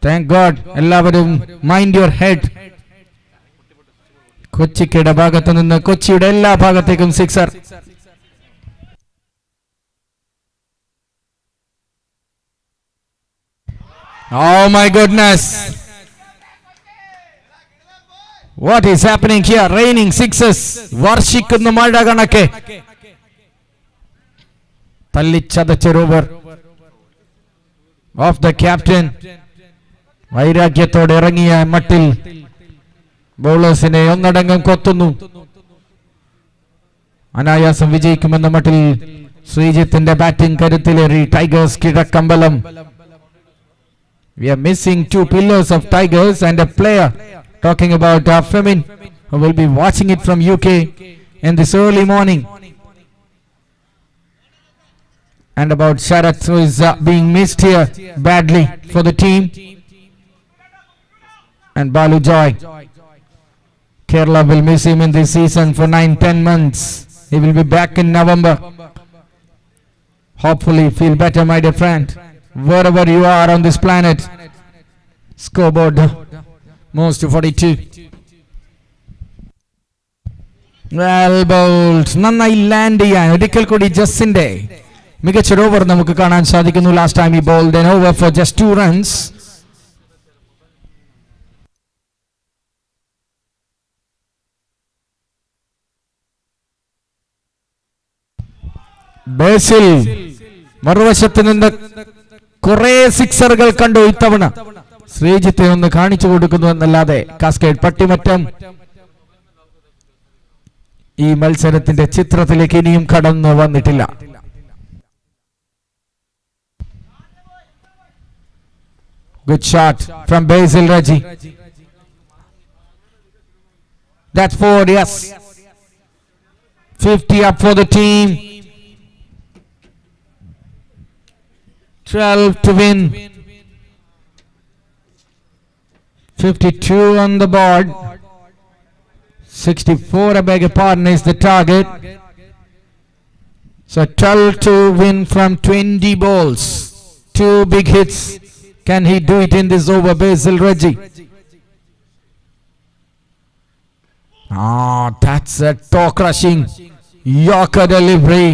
Thank God. എല്ലാവരും mind your head. കൊച്ചിക്കയുടെ ഭാഗത്ത് നിന്ന് കൊച്ചിയുടെ എല്ലാ ഭാഗത്തേക്കും sixer. Oh my goodness. What is happening here? Raining sixes. വർഷിക്കുന്ന മഴ കണക്കെ. തല്ലിച്ചതച്ചൊരു ഓവർ ഓഫ് ദ ക്യാപ്റ്റൻ. വൈരാഗ്യത്തോടെ ഇറങ്ങിയ മട്ടിൽ ബൗളേഴ്സിനെ ഒന്നടങ്കം കൊത്തുന്നു. അനായാസം വിജയിക്കുമെന്ന മട്ടിൽ ശ്രീജിത്തിന്റെ ബാറ്റിംഗ് കരുത്തിലേറി Tigers Kizhakkambalam. We are missing two pillars of Tigers and a player. Talking about Femin, who will be watching it from UK in this early morning. And about Sharath, who is being missed here badly for the team. And Balu Joy. Kerala will miss him in this season for 9-10 months. He will be back in November. Hopefully feel better, my dear friend. Wherever you are on this planet. Scoreboard moves to 42. Well bowled. നന്നായി land ചെയ്യാൻ ഒരിക്കൽ കൂടി ജസ്സിന്റെ മികച്ചൊരു over നമുക്ക് കാണാൻ സാധിക്കുന്നു. Last time he bowled an over for just 2 runs. ബേസിൽ മറുവശത്ത് നിന്ന് കുറെ സിക്സറുകൾ കണ്ടു. ഇത്തവണ ശ്രീജിത്തെ ഒന്ന് കാണിച്ചു കൊടുക്കുന്നു എന്നല്ലാതെ കാസ്കേഡ് പട്ടിമറ്റം ഈ മത്സരത്തിന്റെ ചിത്രത്തിലേക്ക് ഇനിയും കടന്നു വന്നിട്ടില്ല. Good shot from Basil Raji. That's 4, yes. 50 up for the team. 12 to win. 52 on the board. 64, I beg your pardon, is the target. So 12 to win from 20 balls. 2 big hits. Can he do it in this over, Basil Raji? That's a toe-crushing Yorker delivery.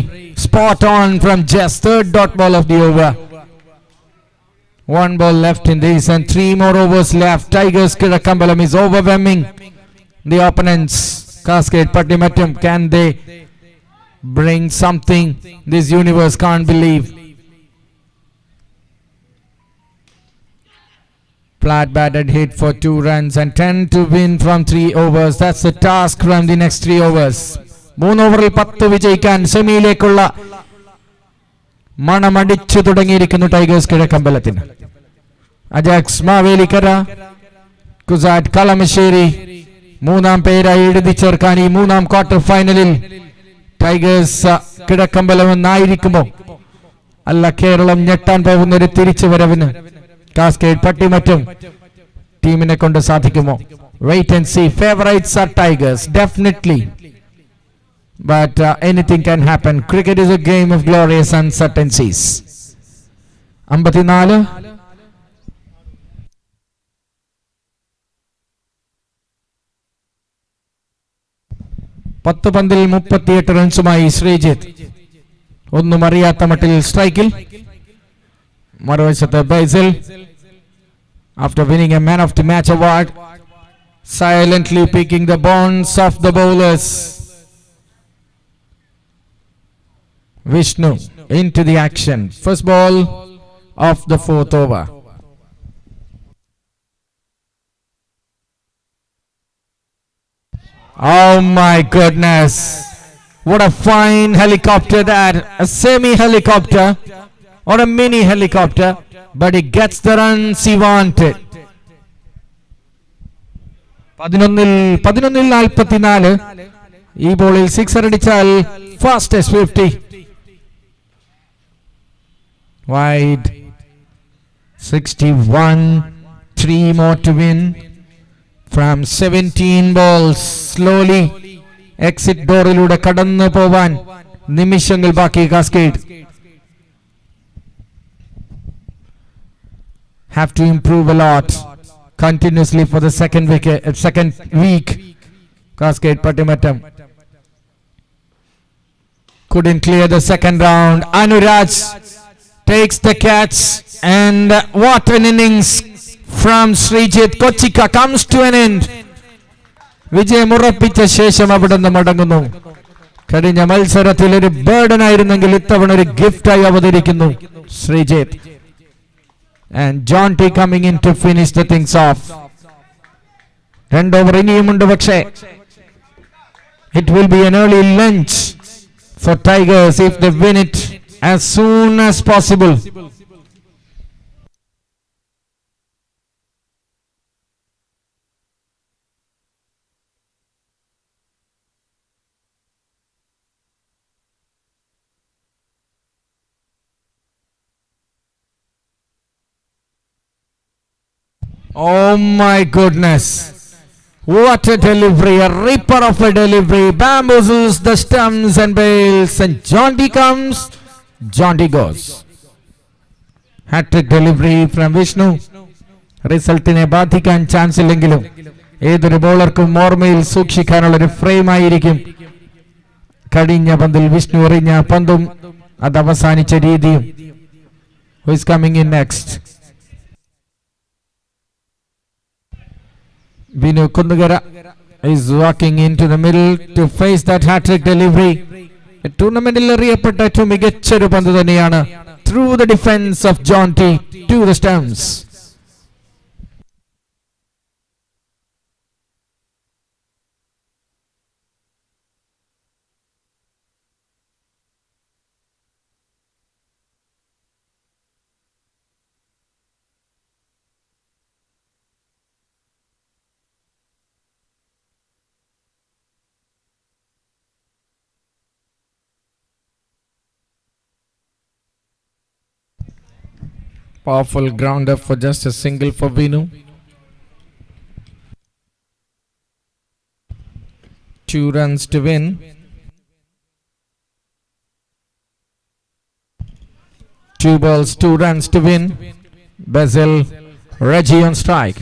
Spot on from just third dot ball of the over. 1 ball left in this and 3 more overs left. Tigers Kirakambalam is overwhelming the opponents. Cascade Pattimattum, can they bring something this universe can't believe? Flat batted hit for 2 runs and 10 to win from 3 overs. That's the task from the next 3 overs. 3 ഓവറിൽ 10 വിജയിക്കാൻ സെമിയിലേക്കുള്ള മണമടിച്ചു തുടങ്ങിയിരിക്കുന്നു tigers കിഴക്കമ്പലത്തിന്. Ajax Mavelikkara, CUSAT Kalamassery മൂന്നാം പേരായി എഴുതി ചേർക്കാൻ ഈ മൂന്നാം quarter ഫൈനലിൽ ടൈഗേഴ്സ് കിടക്കമ്പലമെന്നായിരിക്കുമോ? അല്ല, കേരളം ഞെട്ടാൻ പോകുന്ന ഒരു തിരിച്ചുവരവിന് കാസ്കേഡ് പട്ടിമറ്റും ടീമിനെ കൊണ്ട് സാധിക്കുമോ? Wait and see. Favorites are Tigers, definitely. But anything can happen. Cricket is a game of glorious uncertainties. 54 10 പന്തിൽ 38 റൺസുമായി ശ്രീജിത്ത്. ഒന്നും അറിയാത്ത മട്ടിൽ സ്ട്രൈക്കിൽ. മറുവശത്ത് buy sell, after winning a man of the match award, silently picking the bones of the bowlers. Vishnu into the action. First ball of the 4th over. Oh my goodness, what a fine helicopter that, a semi-helicopter or a mini helicopter, but he gets the runs he wanted. 11-44. ഈ ബോളിൽ 6 അടിച്ചാൽ fastest 50. Wide 61, 3 more to win from 17 balls. Slowly exit ഡോറിലൂടെ കടന്നു പോവാൻ നിമിഷങ്ങൾ ബാക്കി cascade. Have to improve a lot continuously for the second week. Cascade Pattimattam couldn't clear the second round. Anuraj takes the catch, and what an innings from Srijit. Kochika comes to an end. വിജയം ഉറപ്പിച്ച ശേഷം അവിടെ നിന്ന് മടങ്ങുന്നു. കഴിഞ്ഞ മത്സരത്തിൽ ഒരു burden ആയിരുന്നെങ്കിൽ ഇത്തവണ ഒരു ഗിഫ്റ്റായി അവതരിക്കുന്നു Sreejith. And John T coming in to finish the things off. 2 over ഇനിയുമുണ്ട്, പക്ഷേ it will be an early lunch for Tigers if they win it as soon as possible. Oh my goodness, what a delivery, a ripper of a delivery, bamboozles the stumps and bails, and John D comes, John D goes. Hat-trick delivery from Vishnu. റിസൾട്ടിനെ ബാധിക്കാൻ chance ഇല്ലെങ്കിലും ഏതൊരു ബോളർക്കും ഓർമ്മയിൽ സൂക്ഷിക്കാനുള്ള ഒരു frame ആയിരിക്കും കഴിഞ്ഞ പന്തിൽ വിഷ്ണു എറിഞ്ഞ പന്തും അത് അവസാനിച്ച രീതിയും. Who is coming in next? Vinu Kundugara is walking into the middle to face that hat-trick delivery. ടൂർണമെന്റിൽ അറിയപ്പെട്ട ഏറ്റവും മികച്ചൊരു പന്ത് തന്നെയാണ്. Through the defense of John T to the stumps. Powerful grounder for just a single for Vinu. 2 runs to win. Two balls, 2 runs to win. Basil Reggie on strike.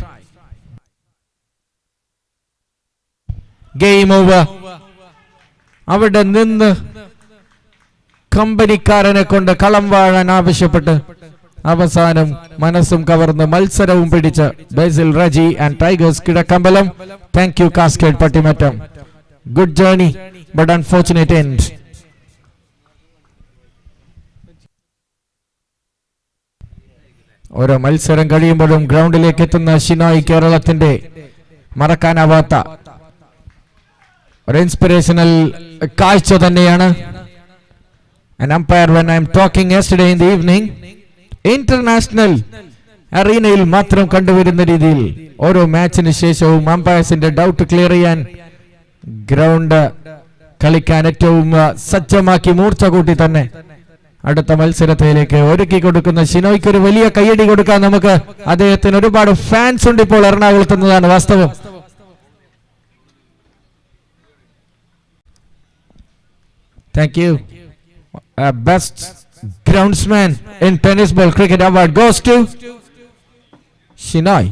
Game over. അവിടെ നിന്ന് കമ്പനിക്കാരനെ കൊണ്ട് കളം വാഴാൻ ആവശ്യപ്പെട്ട് അവസാനം മനസ്സും കവർന്ന് മത്സരവും പിടിച്ച Basil Reji and Tigers Kizhakkambalam. Thank you Cascade Pattimattam. Good journey but unfortunate end. ഓരോ മത്സരം കഴിയുമ്പോഴും ഗ്രൗണ്ടിലേക്ക് എത്തുന്ന ഷിനോയ് കേരളത്തിന്റെ മറക്കാനാവാത്ത ഒരു ഇൻസ്പിറേഷണൽ കാഴ്ച തന്നെയാണ്. An umpire, when I am talking yesterday in the evening, international അറീനയിൽ മാത്രം കണ്ടുവരുന്ന രീതിയിൽ ഓരോ മാച്ചിന് ശേഷവും അമ്പയർസിന്റെ ഡൗട്ട് ക്ലിയർ ചെയ്യാൻ ഗ്രൗണ്ട് കളിക്കാൻ ഏറ്റവും സജ്ജമാക്കി മൂർച്ച കൂട്ടി തന്നെ അടുത്ത മത്സരത്തിലേക്ക് ഒരുക്കി കൊടുക്കുന്ന ഷിനോയ്ക്ക് ഒരു വലിയ കയ്യടി കൊടുക്കാൻ നമുക്ക്. അദ്ദേഹത്തിന് ഒരുപാട് ഫാൻസ് ഉണ്ട് ഇപ്പോൾ എറണാകുളത്ത് എന്നതാണ് വാസ്തവം. Thank you. Best groundsman in tennis ball cricket award goes to Shinoy.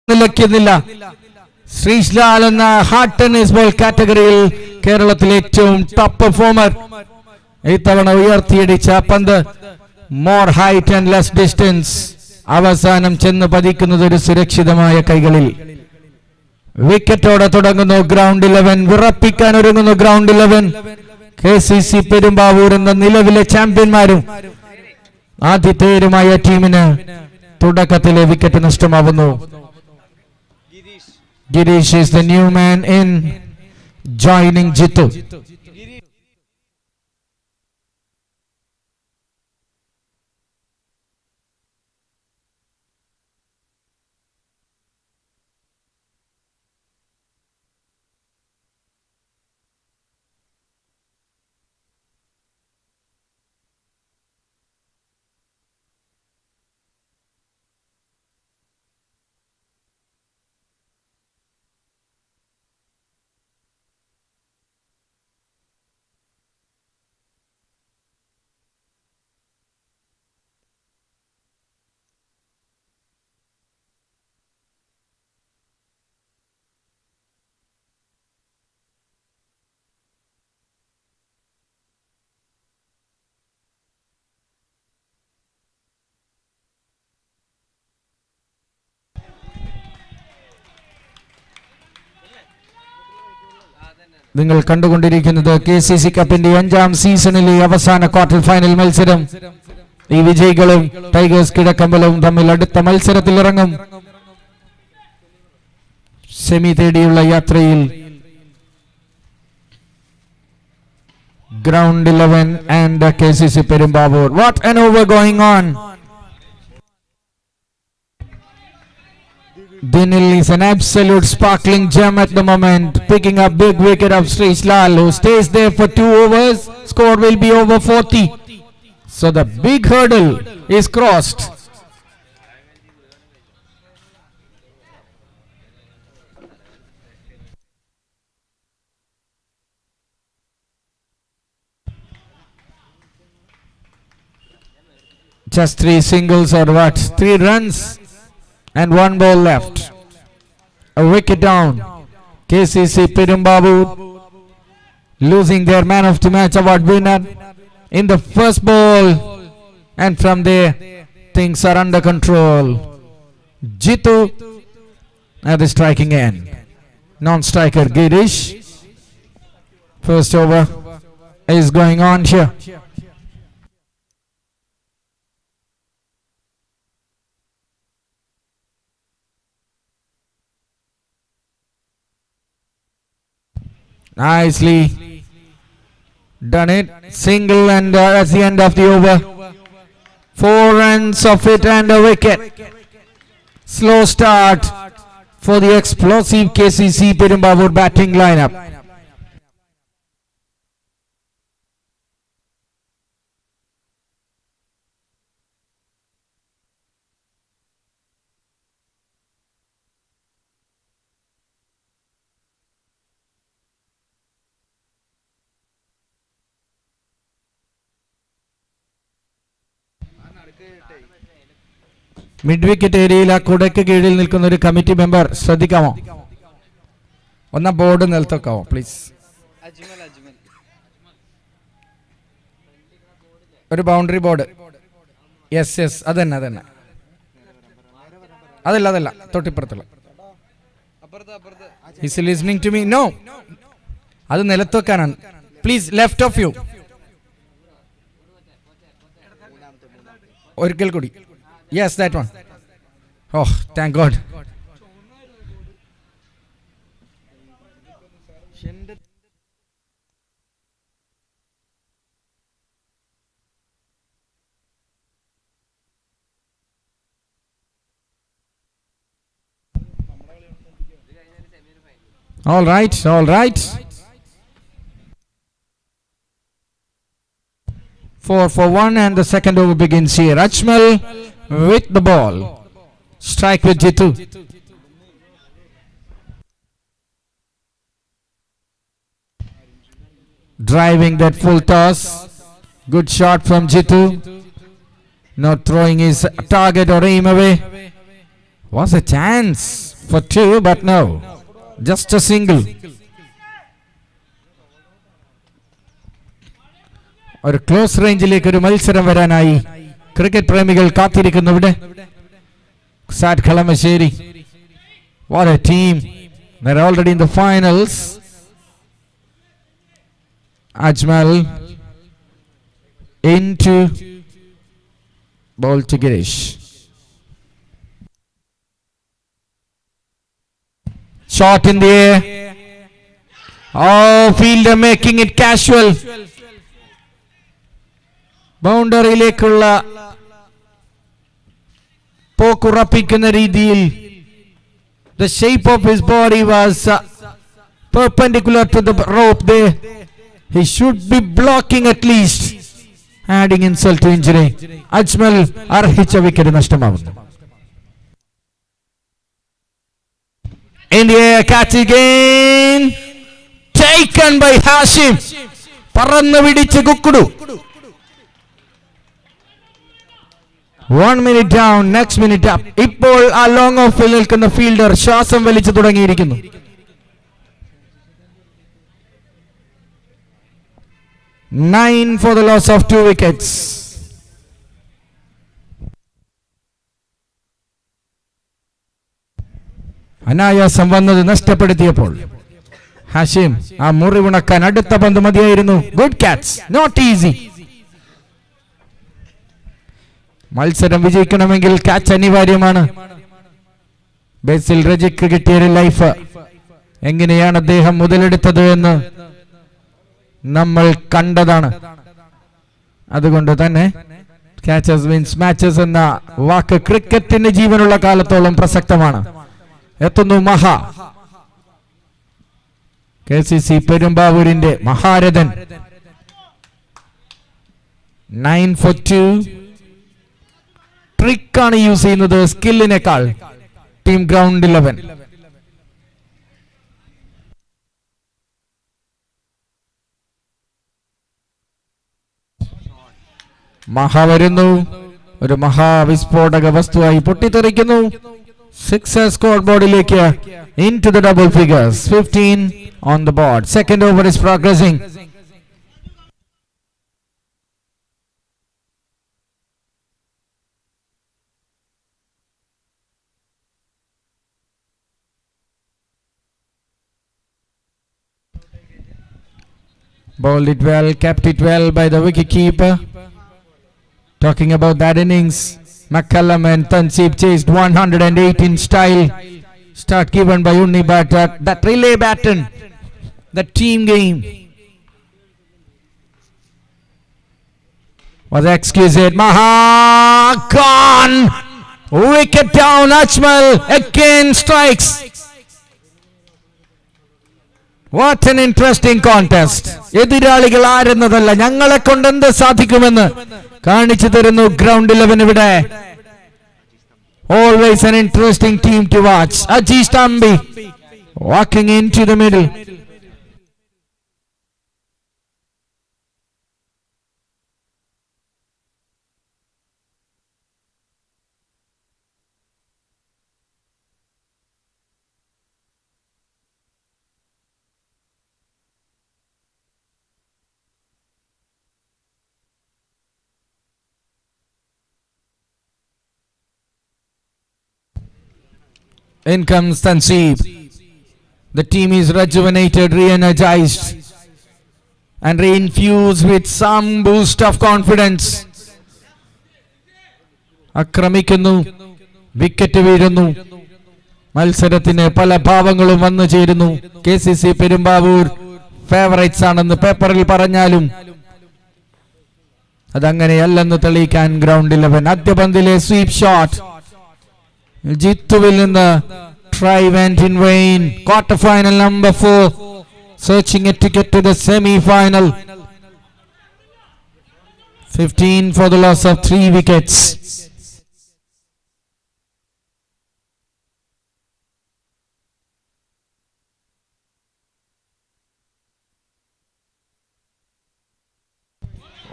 നിലയ്ക്കുന്നില്ല. ശ്രീഷ്ലാൽ എന്ന ഹാർട്ട് ടെന്നീസ് ബോൾ കാറ്റഗറിയിൽ കേരളത്തിലെ ഏറ്റവും ടോപ്പ് പെർഫോമർ ഇത്തവണ ഉയർത്തിയടിച്ച പന്ത് more height and less distance അവസാനം ചെന്ന് പതിക്കുന്നത് ഒരു സുരക്ഷിതമായ കൈകളിൽ. വിക്കറ്റോടെ തുടങ്ങുന്നു ഗ്രൗണ്ട് 11. വിറപ്പിക്കാൻ ഒരുങ്ങുന്നു ഗ്രൗണ്ട് 11. KCC പെരുമ്പാവൂർ എന്ന നിലവിലെ ചാമ്പ്യന്മാരും ആതിഥേയരുമായ ടീമിന് തുടക്കത്തിലെ wicket നഷ്ടമാവുന്നു. Girish is the new man in, joining Jitu. നിങ്ങൾ കണ്ടുകൊണ്ടിരിക്കുന്നത് KCC കപ്പിന്റെ 5ാം സീസണിലെ അവസാന ക്വാർട്ടർ ഫൈനൽ മത്സരം. ഈ വിജയികളും ടൈഗേഴ്സ് കിഴക്കമ്പലവും തമ്മിൽ അടുത്ത മത്സരത്തിൽ ഇറങ്ങും. സെമി തേടിയുള്ള യാത്രയിൽ Ground 11 and KCC Perumbavoor. What an over going on. Dinil is an absolute sparkling gem at the moment, picking up big wicket of Srish Lal, who stays there for 2 overs. Score will be over 40. So the big hurdle is crossed. Just 3 singles or what? 3 runs and 1 ball left. A wicket down. KCC Perumbavoor losing their man of the match award winner in the first ball, and from there things are under control. Jitu at the striking end. Non-striker Girish. First over is going on here. Nicely done it. Single, and that's the end of the over. 4 runs of it and a wicket. Slow start for the explosive KCC Perumbavoor batting lineup. Mid wicket ഏരിയയിൽ ആ കുടയ്ക്ക് കീഴിൽ നിൽക്കുന്ന ഒരു committee member ശ്രദ്ധിക്കാമോ? ഒന്നാ board നിലത്തൊക്കാമോ please? ഒരു boundary board. Yes അത് തന്നെ അതല്ല തൊട്ടിപ്പുറത്തുള്ള. Is listening to me? No, അത് നിലത്തൊക്കാനാണ്. Please, left of you. ഒരിക്കൽ കൂടി. Yes, that one. Oh, thank God. All right. 4 for 1, and the second over begins here. Ajmal with the ball. Strike with Jitu. Driving that full toss. Good shot from Jitu. Not throwing his target or aim away. Was a chance for 2, but no. Just a single. ഒരു close റേഞ്ചിലേക്ക് ഒരു മത്സരം വരാനായി cricket പ്രേമികൾ കാത്തിരിക്കുന്നു. ഇവിടെ സാറ്റ് Kalamassery. What a team. They're already in the finals. Ajmal into ball to Girish. Shot in the air. Oh, fielder making it casual. ബൗണ്ടറിയിലേക്കുള്ള പോക്കുറപ്പിക്കുന്ന രീതിയിൽ. The shape of his body was perpendicular to the rope there. He should be blocking at least. Adding insult to injury. Ajmal അർഹിച്ച wicket നഷ്ടമാവുന്നു. In the air, catch again. Taken by Hashim. പറന്നു പിടിച്ച് കുക്കുടു. 1 minute down, next minute up. ഇപ്പോൾ ആ long ഓഫിൽ നിൽക്കുന്ന fielder ശ്വാസം വലിച്ചു തുടങ്ങിയിരിക്കുന്നു. Nine for the loss of 2 wickets. അനായാസം വന്നത് നഷ്ടപ്പെടുത്തിയപ്പോൾ ഹാഷിം ആ മുറിവുണക്കാൻ അടുത്ത പന്ത് മതിയായിരുന്നു. Good catch, not easy. മത്സരം വിജയിക്കണമെങ്കിൽ ക്യാച്ച് അനിവാര്യമാണ്. ബേസിൽ റജിക്ക് കിട്ടിയൊരു ലൈഫ് എങ്ങനെയാണ് അദ്ദേഹം മുതലെടുത്തത് എന്ന് നമ്മൾ കണ്ടതാണ്. അതുകൊണ്ട് തന്നെ ക്യാച്ചസ് വിൻസ് മാച്ചസ് എന്ന വാക്ക് ക്രിക്കറ്റിന് ജീവനുള്ള കാലത്തോളം പ്രസക്തമാണ്. എത്തുന്നു മഹാ KCC പെരുമ്പാവൂരിന്റെ മഹാരഥൻ. 9 for 2. ട്രിക്കാണ് യൂസ് ചെയ്യുന്നത് സ്കില്ലിനേക്കാൾ. Team ground 11. മഹാ വരുന്നു, ഒരു മഹാവിസ്ഫോടക വസ്തുവായി പൊട്ടിത്തെറിക്കുന്നു. സിക്സ് സ്കോർ ബോർഡിലേക്ക് into the double figures. 15 on the board. Second over is progressing. Bowled it well, kept it well by the wicket keeper. Talking about that innings, McCallum and Tansib chased 108 in style. Start given by Unni, but that relay baton, the team game was exquisite. Maha gone, wicket down. Ajmal again strikes. What an interesting contest. എതിരാളികൾ ആരെന്നതല്ല, ഞങ്ങളെ കൊണ്ട് എന്ത് സാധിക്കുമെന്ന് കാണിച്ചു തരുന്നു ground 11 ഇവിടെ. Always an interesting team to watch. Ajish Tambi walking into the middle. In comes Tansib. The team is rejuvenated, re-energized and reinfused with some boost of confidence. ആക്രമിക്കുന്നു, wicket വീഴുന്നു. മത്സരത്തിന് പല ഭാവങ്ങളും വന്നു ചേരുന്നു. KCC പെരുമ്പാവൂർ ഫേവറേറ്റ്സ് ആണെന്ന് പേപ്പറിൽ പറഞ്ഞാലും അതങ്ങനെയല്ലെന്ന് തെളിയിക്കാൻ ഗ്രൗണ്ട് 11. ആദ്യ പന്തിലെ സ്വീപ് ഷോട്ട് ജിത്തുവിൽ നിന്ന്. Try went in vain. Quarterfinal number 4, searching it to get to the semi-final. 15 for the loss of 3 wickets.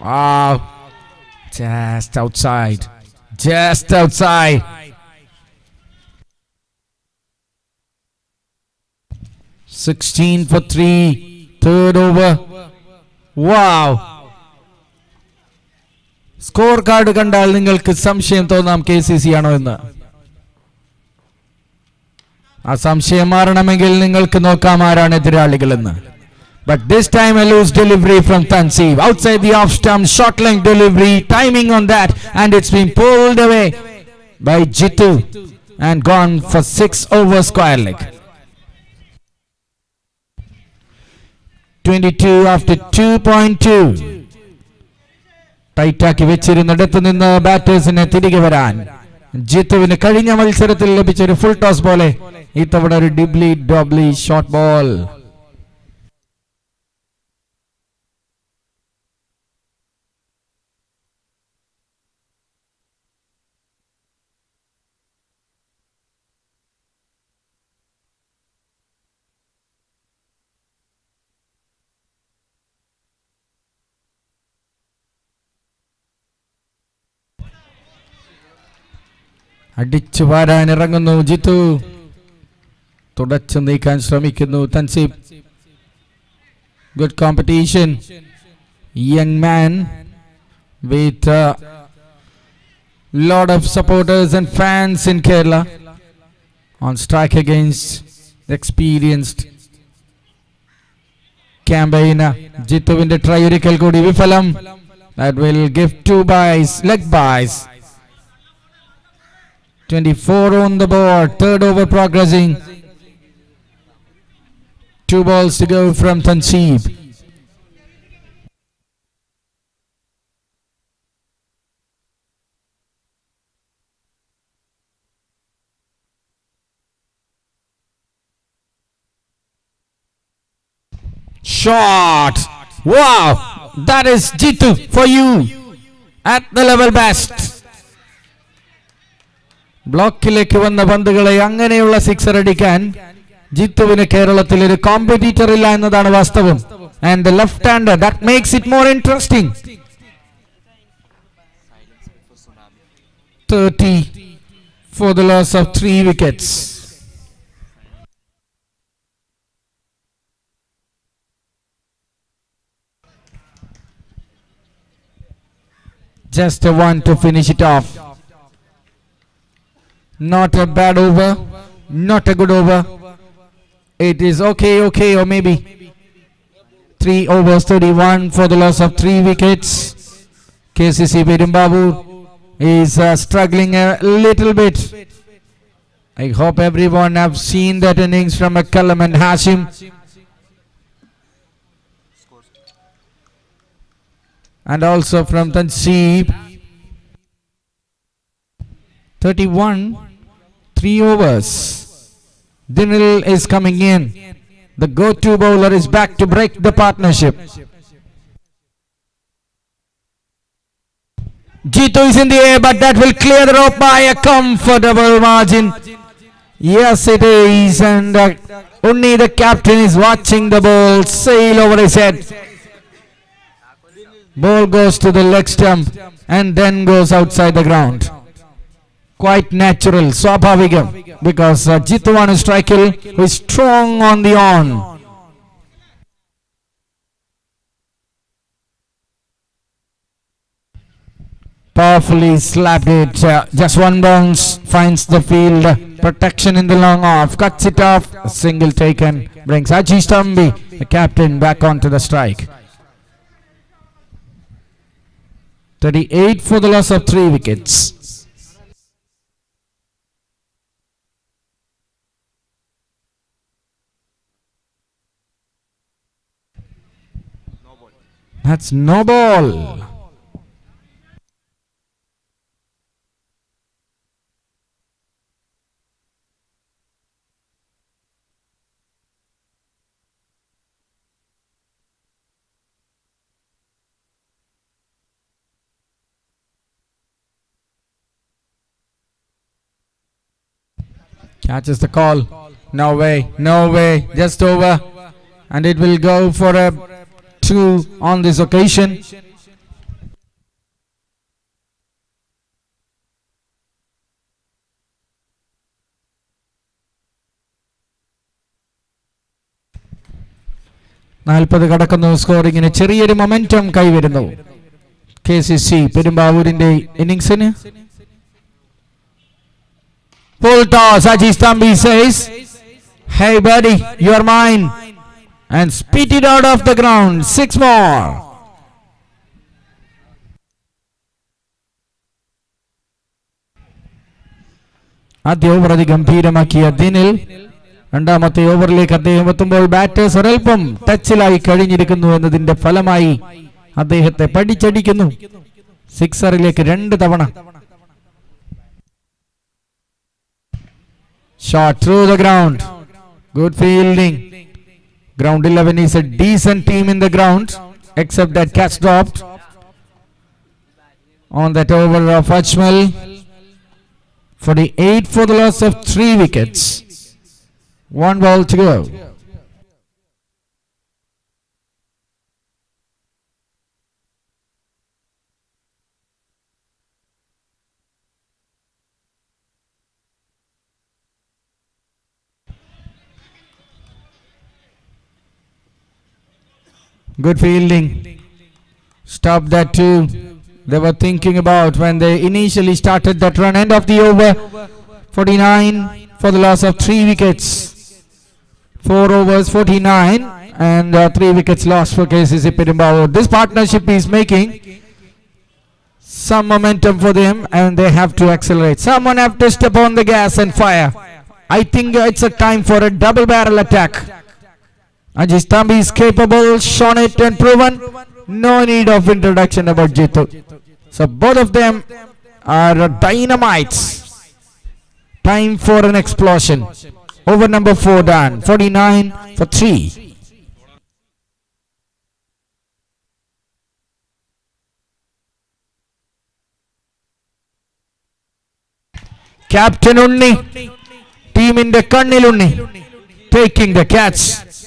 Wow, just outside, just outside. 16 for 3, third over. Wow. Score card കണ്ടാൽ നിങ്ങൾക്ക് സംശയം തോന്നാം KCC ആണോ എന്ന്. ആ സംശയം മാറണമെങ്കിൽ നിങ്ങൾക്ക് നോക്കാം ആരാണ് എതിരാളികൾ എന്ന്. But this time a loose delivery from Tansib. Outside the off stump, short length delivery, timing on that, and it's been pulled away by Jitu and gone for 6 over square leg. 22 after 2.2. ടൈറ്റാക്കി വെച്ചിരുന്നിടത്ത് നിന്ന് ബാറ്റേഴ്സിനെ തിരികെ വരാൻ ജിത്തുവിന് കഴിഞ്ഞ മത്സരത്തിൽ ലഭിച്ച ഒരു full toss പോലെ ഇത്തവണ ഒരു ഡബ്ലി ഷോർട്ട് ബോൾ. അടിച്ചു വാരാൻ ഇറങ്ങുന്നു ജിത്തു. തുടച്ചു നീക്കാൻ ശ്രമിക്കുന്നു Thanseeb. Good competition. Young man with lot of supporters and fans in Kerala on strike against the experienced campaign. Jituvinte try ഒരിക്കൽ കൂടി വിഫലം. That will give 2 byes, leg byes. 24 on the board, third over progressing. 2 balls to go from Tanseeb. Shot! Wow! That is Jitu for you at the level best. ബ്ലോക്കിലേക്ക് വന്ന പന്തുകളെ അങ്ങനെയുള്ള sixer അടിക്കാൻ ജിത്തുവിന് കേരളത്തിൽ ഒരു competitor ഇല്ല എന്നതാണ് വാസ്തവം. And the left hander, that makes it more interesting. 30 for the loss of 3 wickets. Just a one to finish it off. Not a bad over, not a good over. It is okay, or maybe 3 overs 31 for the loss of 3 wickets. KCC Perumbavoor is struggling a little bit. I hope everyone have seen that innings from McCallum and Hashim. And also from Tanseeb. 31, 3 overs. Dinil is coming in. The go-to bowler is back to break the partnership. Jitu is in the air, but that will clear the rope by a comfortable margin. Yes, it is. And only the captain is watching the ball sail over his head. Ball goes to the leg stump and then goes outside the ground. Quite natural, swabhavigam, because Jituvanu Strikel is strong on the on. Powerfully slapped it. Just one bounce finds the field. Protection in the long off. Cuts it off. A single taken. Brings Ajit Stambi, the captain, back onto the strike. 38 for the loss of 3 wickets. That's no ball. Catches the call. No way, no way. Just over. And it will go for a 2 on this occasion. നാൽപ്പത് കടക്കുന്നു. സ്കോറിങ്ങിന് ചെറിയൊരു momentum കൈവരുന്നു KCC പെരുമ്പാവൂരിന്റെ ഇന്നിംഗ്സിന്. Full toss. Ajit Stambi says, "Hey buddy, you're mine," and spit it out of the ground. 6 more. ആദ്യ over അതിഗംഭീരമാക്കിയ Dinil രണ്ടാമത്തെ ഓവറിലേക്ക് അദ്ദേഹം എത്തുമ്പോൾ ബാറ്റേഴ്സ് ഒരൽപ്പം ടച്ചിലായി കഴിഞ്ഞിരിക്കുന്നു എന്നതിന്റെ ഫലമായി അദ്ദേഹത്തെ പഠിച്ചടിക്കുന്നു. സിക്സറിലേക്ക് 2 തവണ. Shot through the ground. Good fielding. Ground 11 is a decent team in the ground, except that catch dropped on that over of Ajmal. 48 for the loss of 3 wickets. 1 ball to go. Good fielding. Stop that too. They were thinking about when they initially started that run. End of the over. 49 for the loss of 3 wickets. 4 overs, 49. and 3 wickets lost for KCC Perumbavoor. This partnership is making some momentum for them, and they have to accelerate. Someone have to step on the gas and fire. I think it's a time for a double barrel attack. Ajit Tambi is capable, shown it and proven. No need of introduction about Jitu. So both of them are dynamites. Time for an explosion. Over number 4 done. 49 for 3. Captain Unni, team in the Kannil Unni, taking the catch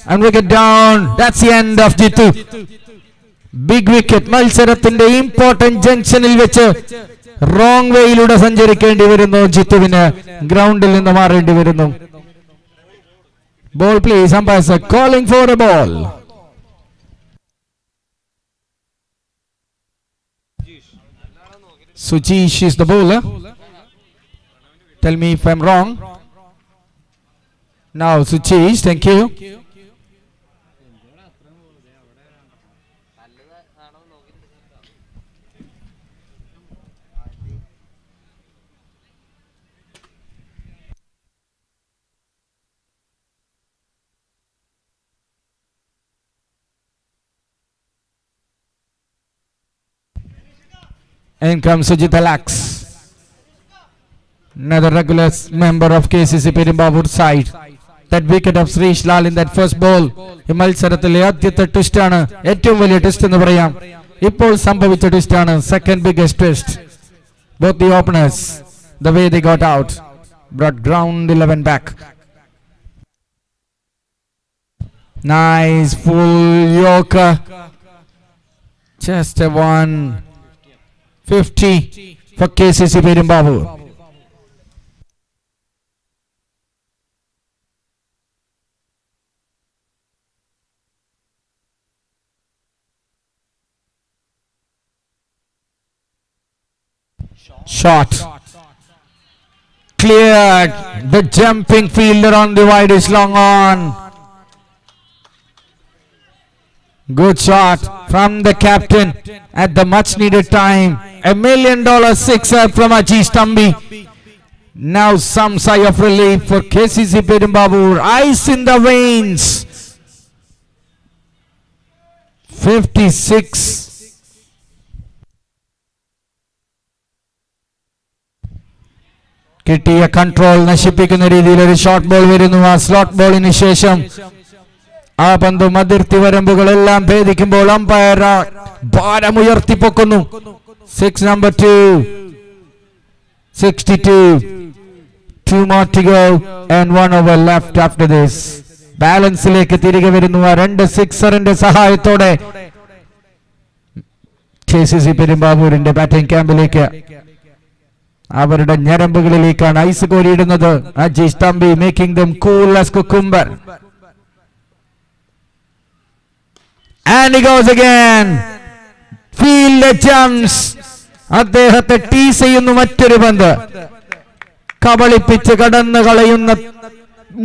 and wicket down. That's the end of Jitu. Big wicket. മത്സരത്തിന്റെ important ജംഗ്ഷനിൽ വെച്ച് wrong വേയിലൂടെ സഞ്ചരിക്കേണ്ടി വരുന്നു. ജിത്തുവിന് ഗ്രൗണ്ടിൽ നിന്ന് മാറേണ്ടി വരുന്നു. Ball please, umpire calling for a ball. Sujesh is the bowler. Tell me if I'm wrong. Now Sujesh, thank you. In comes Sujit Alax, another regular member of KCC Perumbavoor side. That wicket of Srish Lal in that first ball. ഈ മത്സരത്തിലെ ആദ്യത്തെ twist ആണ്, ഏറ്റവും വലിയ twist എന്ന് പറയാം. ഇപ്പോൾ സംഭവിച്ച ട്വിസ്റ്റ് ആണ്, second biggest twist. Both the openers, the way they got out, brought ground 11 back. Nice full yorker. Just a 150 for KCC Perumbavoor. Shot cleared. The jumping fielder on the wide is long on. Good shot from the captain at the much needed time. $1 million sixer from Ajit Tambi. Now some sigh of relief for KCC Perumbavoor. Ice in the veins. 56. കിട്ടിയ control നശിപ്പിക്കുന്ന രീതിയിൽ ഒരു short ball വരുന്നു. ആ slot ബോളിന് ശേഷം ആ പന്ത് അതിർത്തി വരമ്പുകളെല്ലാം ഭേദിക്കുമ്പോൾ അമ്പയർ ഭാരം ഉയർത്തിപ്പൊക്കുന്നു. 6 number 2, 62, 2 more to go and 1 over left after this. ബാലൻസിലേക്ക് തിരികെ വരുന്നു ആ 2 സിക്സറിന്റെ സഹായത്തോടെ KCC പെരുമ്പാവൂരിന്റെ ബാറ്റിംഗ് ക്യാമ്പിലേക്ക്, അവരുടെ ഞരമ്പുകളിലേക്കാണ് ഐസ് കോരിയിടുന്നത്. Ajeesh Thampi making them cool as cucumber. And he goes again. Feel the jumps. അദ്ദേഹത്തെ ടീസ് ചെയ്യുന്നു മറ്റൊരു പന്ത്. കബളിപ്പിച്ച് കടന്നു കളയുന്ന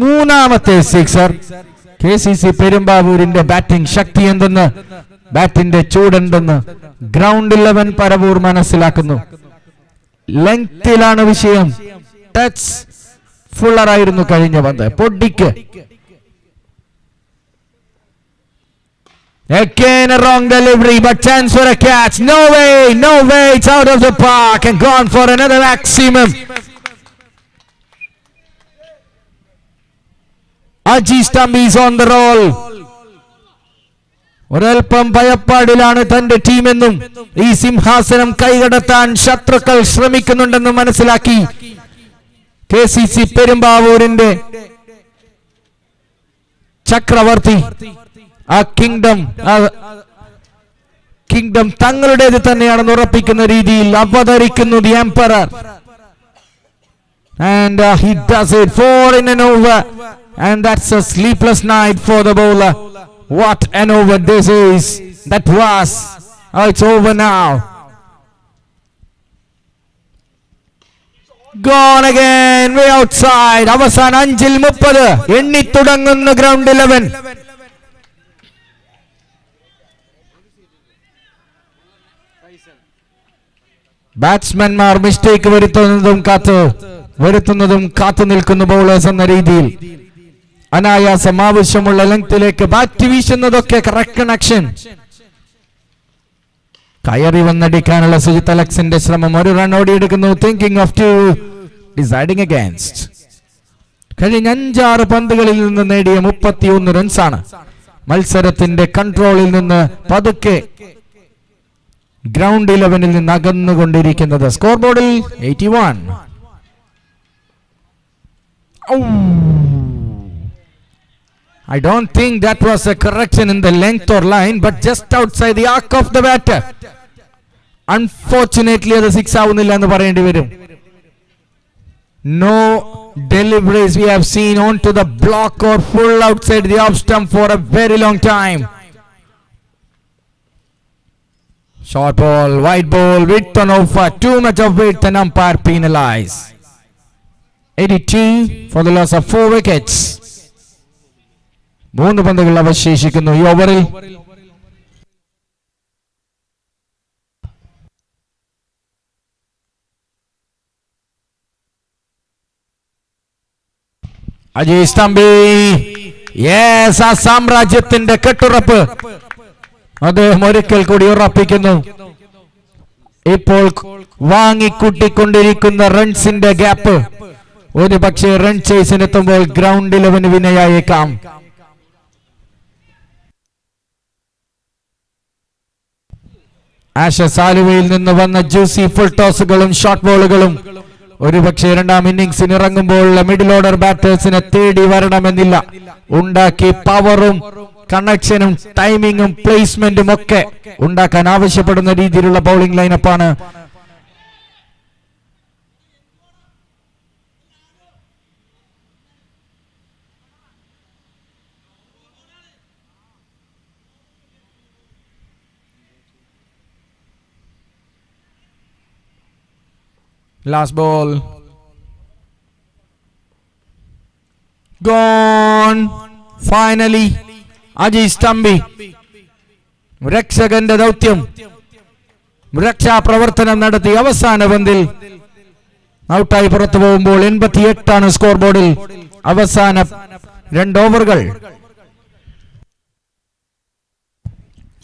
മൂന്നാമത്തെ സിക്സർ. KCC പെരുമ്പാവൂരിന്റെ ബാറ്റിംഗ് ശക്തി എന്തെന്ന്, ബാറ്റിന്റെ ചൂടെന്തെന്ന് ഗ്രൗണ്ട് 11 പരവൂർ മനസ്സിലാക്കുന്നു. ലെങ്തിലാണ് വിഷയം. ടച്ച് ഫുള്ളറായിരുന്നു കഴിഞ്ഞ പന്ത്. പൊടിക്ക് again a wrong delivery, but chance for a catch. No way, no way, it's out of the park and gone for another maximum. Ajit Tambi is on the roll. ഒരൽപ്പം ഭയപ്പാടിലാണ് തന്റെ ടീമെന്നും ഈ സിംഹാസനം കൈകടത്താൻ ശത്രുക്കൾ ശ്രമിക്കുന്നുണ്ടെന്നും മനസ്സിലാക്കി KCC പെരുമ്പാവൂരിന്റെ ചക്രവർത്തി ആ കിങ്ഡം തങ്ങളുടേത് തന്നെയാണെന്ന് ഉറപ്പിക്കുന്ന രീതിയിൽ അവതരിക്കുന്നു the emperor, and he does it 4 in an over, and that's a sleepless night for the bowler. What an over this is. That was. It's over now. Gone again, way outside. അവസാന 5-30 എണ്ണി തുടങ്ങുന്ന ground 11. ബാറ്റ്സ്മാൻമാർ mistake വരുത്തുന്നതും കാത്തു നിൽക്കുന്ന bowlers എന്ന രീതിയിൽ അനായാസം ആവശ്യമുള്ള ലെങ്തിലേക്ക് ബാറ്റ് വീശുന്നതൊക്കെ കറക്റ്റ് കണക്ഷൻ. കയറി വന്നടിക്കാനുള്ള സുജിത് അലക്സിന്റെ ശ്രമം, ഒരു റൺ ഓടിയെടുക്കുന്നു. Thinking of two, deciding against. കഴിഞ്ഞ 5-6 പന്തുകളിൽ നിന്ന് നേടിയ 31 റൺസാണ് മത്സരത്തിന്റെ കൺട്രോളിൽ നിന്ന് പതുക്കെ ഗ്രൗണ്ട് 11-ൽ നിന്ന് അകന്നുകൊണ്ടിരിക്കുന്നത്. സ്കോർ ബോർഡിൽ 81. I don't think that was a correction in the length or line, but just outside the arc of the batter. Unfortunately, അത് 6 ആവുന്നില്ല എന്ന് പറയേണ്ടി വരും. No deliveries we have seen onto the block or full outside the off stump for a very long time. Short ball, wide ball, width on over, too much of width and umpire penalize. 82 for the loss of 4 wickets. 3 പന്തുകൾ അവശേഷിക്കുന്നു ഈ ഓവറിൽ. Ajay സ്തംഭി, yes, ആ സാമ്രാജ്യത്തിന്റെ കെട്ടുറപ്പ് അദ്ദേഹം ഒരിക്കൽ കൂടി ഉറപ്പിക്കുന്നു. ഇപ്പോൾ വാങ്ങിക്കൂട്ടിക്കൊണ്ടിരിക്കുന്ന റൺസിന്റെ ഗ്യാപ്പ് ഒരു പക്ഷേ റൺ ചേസിനെത്തുമ്പോൾ ഗ്രൗണ്ട് 11 വിനയായേക്കാം. ആഷസ് ആലുവയിൽ നിന്ന് വന്ന ജ്യൂസി ഫുൾ ടോസുകളും ഷോർട്ട് ബോളുകളും ഒരുപക്ഷെ രണ്ടാം ഇന്നിംഗ്സിന് ഇറങ്ങുമ്പോൾ മിഡിൽ ഓർഡർ ബാറ്റേഴ്സിനെ തേടി വരണമെന്നില്ല. ഉണ്ടാക്കി പവറും കണക്ഷനും ടൈമിങ്ങും പ്ലേസ്മെന്റും ഒക്കെ ഉണ്ടാക്കാൻ ആവശ്യപ്പെടുന്ന രീതിയിലുള്ള ബൗളിംഗ് ലൈനപ്പാണ് Last ball. Gone. Finally. Ajay സ്തംഭി രക്ഷകന്റെ ദൗത്യം രക്ഷാപ്രവർത്തനം നടത്തി അവസാന പന്തിൽ ഔട്ടായി പുറത്തു പോകുമ്പോൾ 88 സ്കോർ ബോർഡിൽ അവസാന 2 ഓവറുകൾ.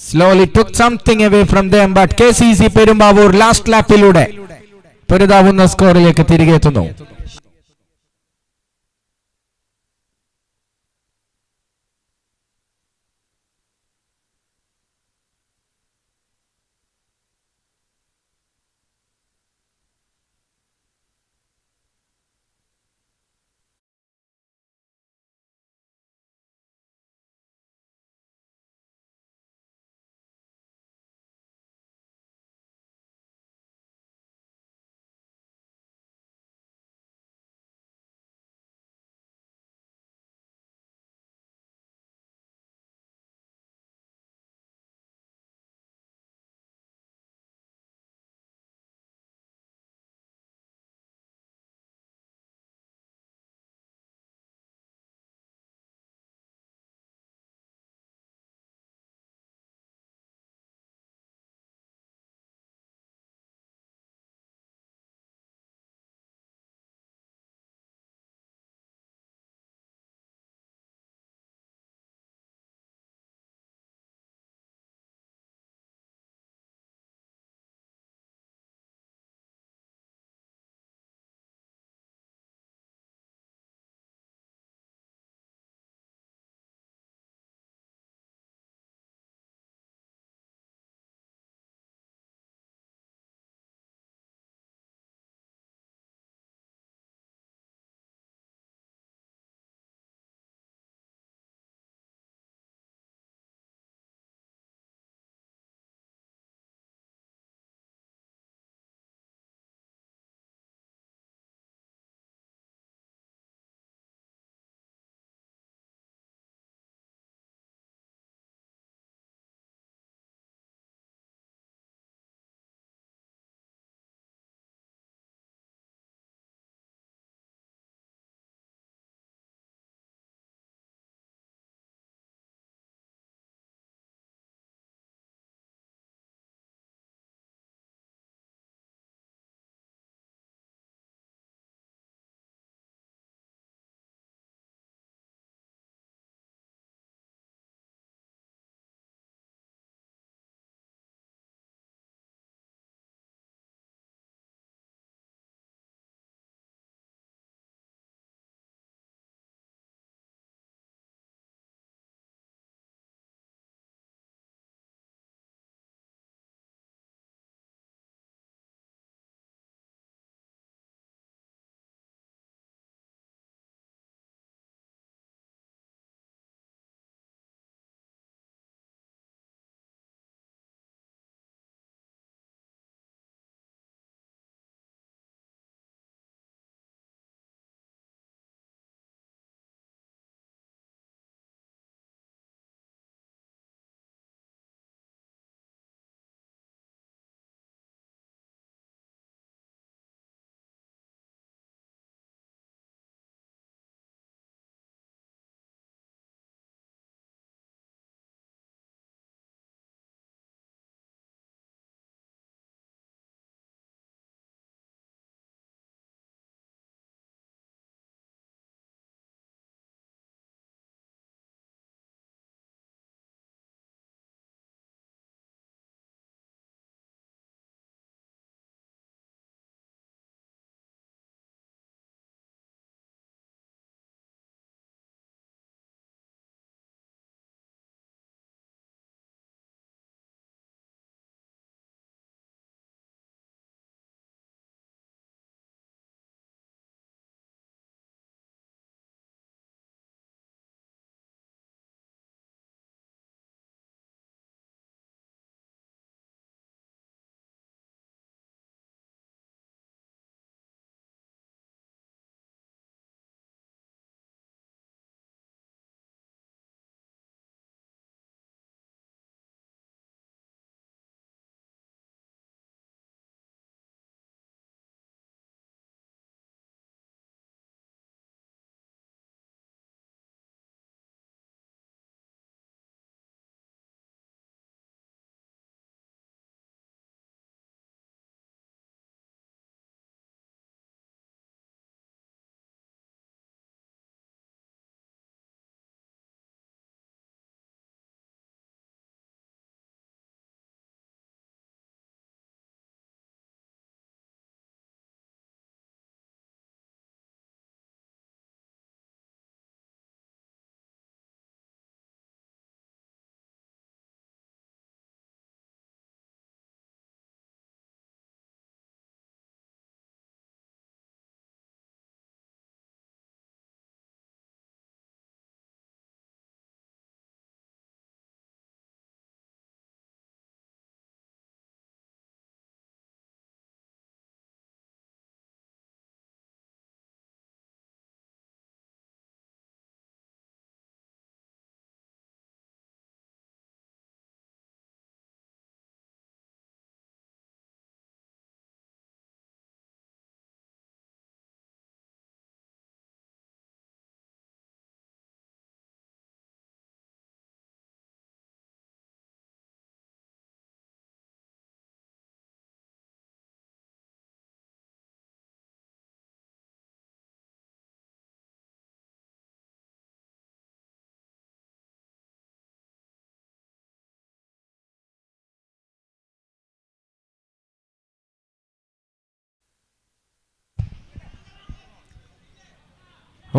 Slowly took something away from them, but KCC Perumbavoor last ലാപ്പിലൂടെ പൊരുതാവുന്ന സ്കോറിലേക്ക് തിരികെ എത്തുന്നു.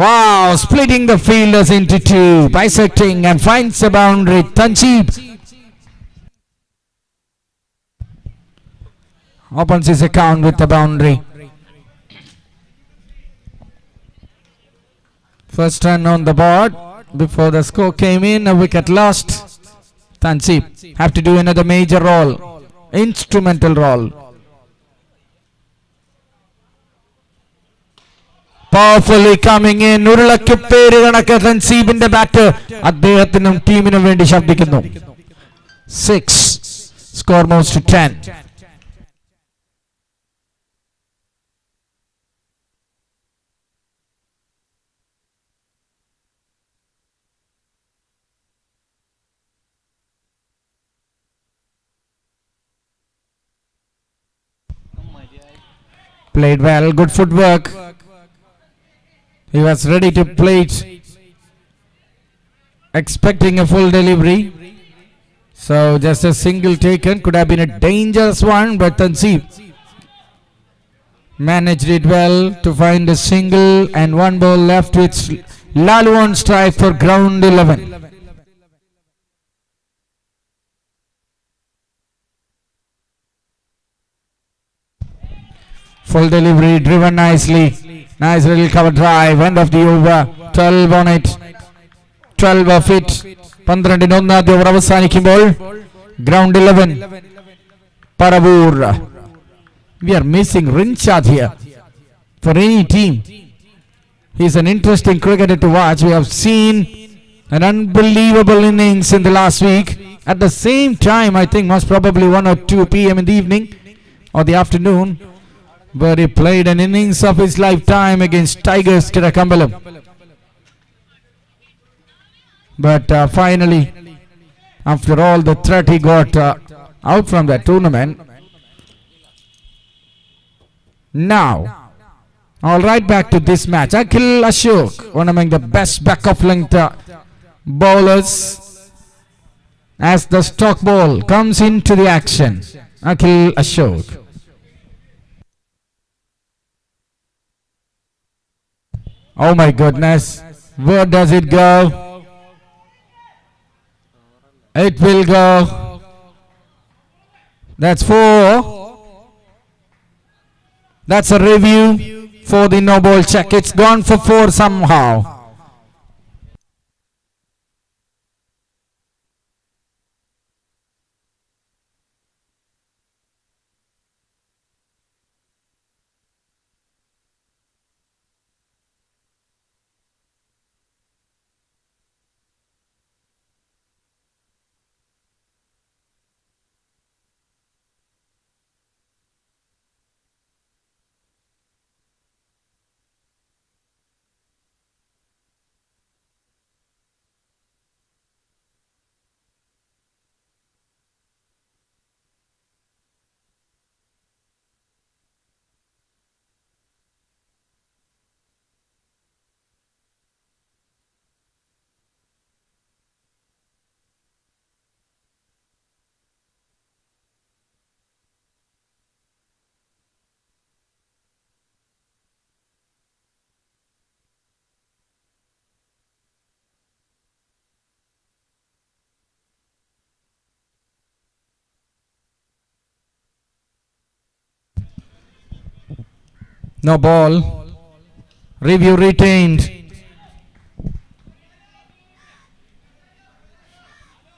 Wow, splitting the fielders into two, bisecting and finds the boundary. Tanjeeb opens his account with the boundary. First run on the board before the score came in. A wicket lost. Tanjeeb have to do another major role, instrumental role. Powerfully coming in. ഉരുളക്ക് പേര് കണക്ക് തൻസീബിന്റെ bat അദ്ദേഹത്തിനും ടീമിനും വേണ്ടി ശബ്ദിക്കുന്നു. 6. Score moves to 10. Played well, good footwork. He was ready to play it, expecting a full delivery. So just a single taken, could have been a dangerous one, but Tanjeeb managed it well to find a single and one ball left with Lalu on strike for ground 11. Full delivery, driven nicely. Nice little cover drive, end of the over. 12 on it. 12 of it. 12 ഒന്നാമത്തെ over അവസാനിക്കുമ്പോൾ ground 11. Perumbavoor. We are missing Rinchad here for any team. He's an interesting cricketer to watch. We have seen an unbelievable innings in the last week. At the same time, I think most probably 1 or 2 p.m. in the evening or the afternoon, where he played an innings of his lifetime against Tigers Kirakambalam. But finally, after all the threat he got out from that tournament. Now, all right, back to this match. Akhil Ashok, one among the best back of length bowlers, as the stock ball comes into the action. Akhil Ashok. Oh my goodness, where does it go? It will go. That's 4. That's a review for the no ball check. It's gone for 4 somehow. No ball. Review retained.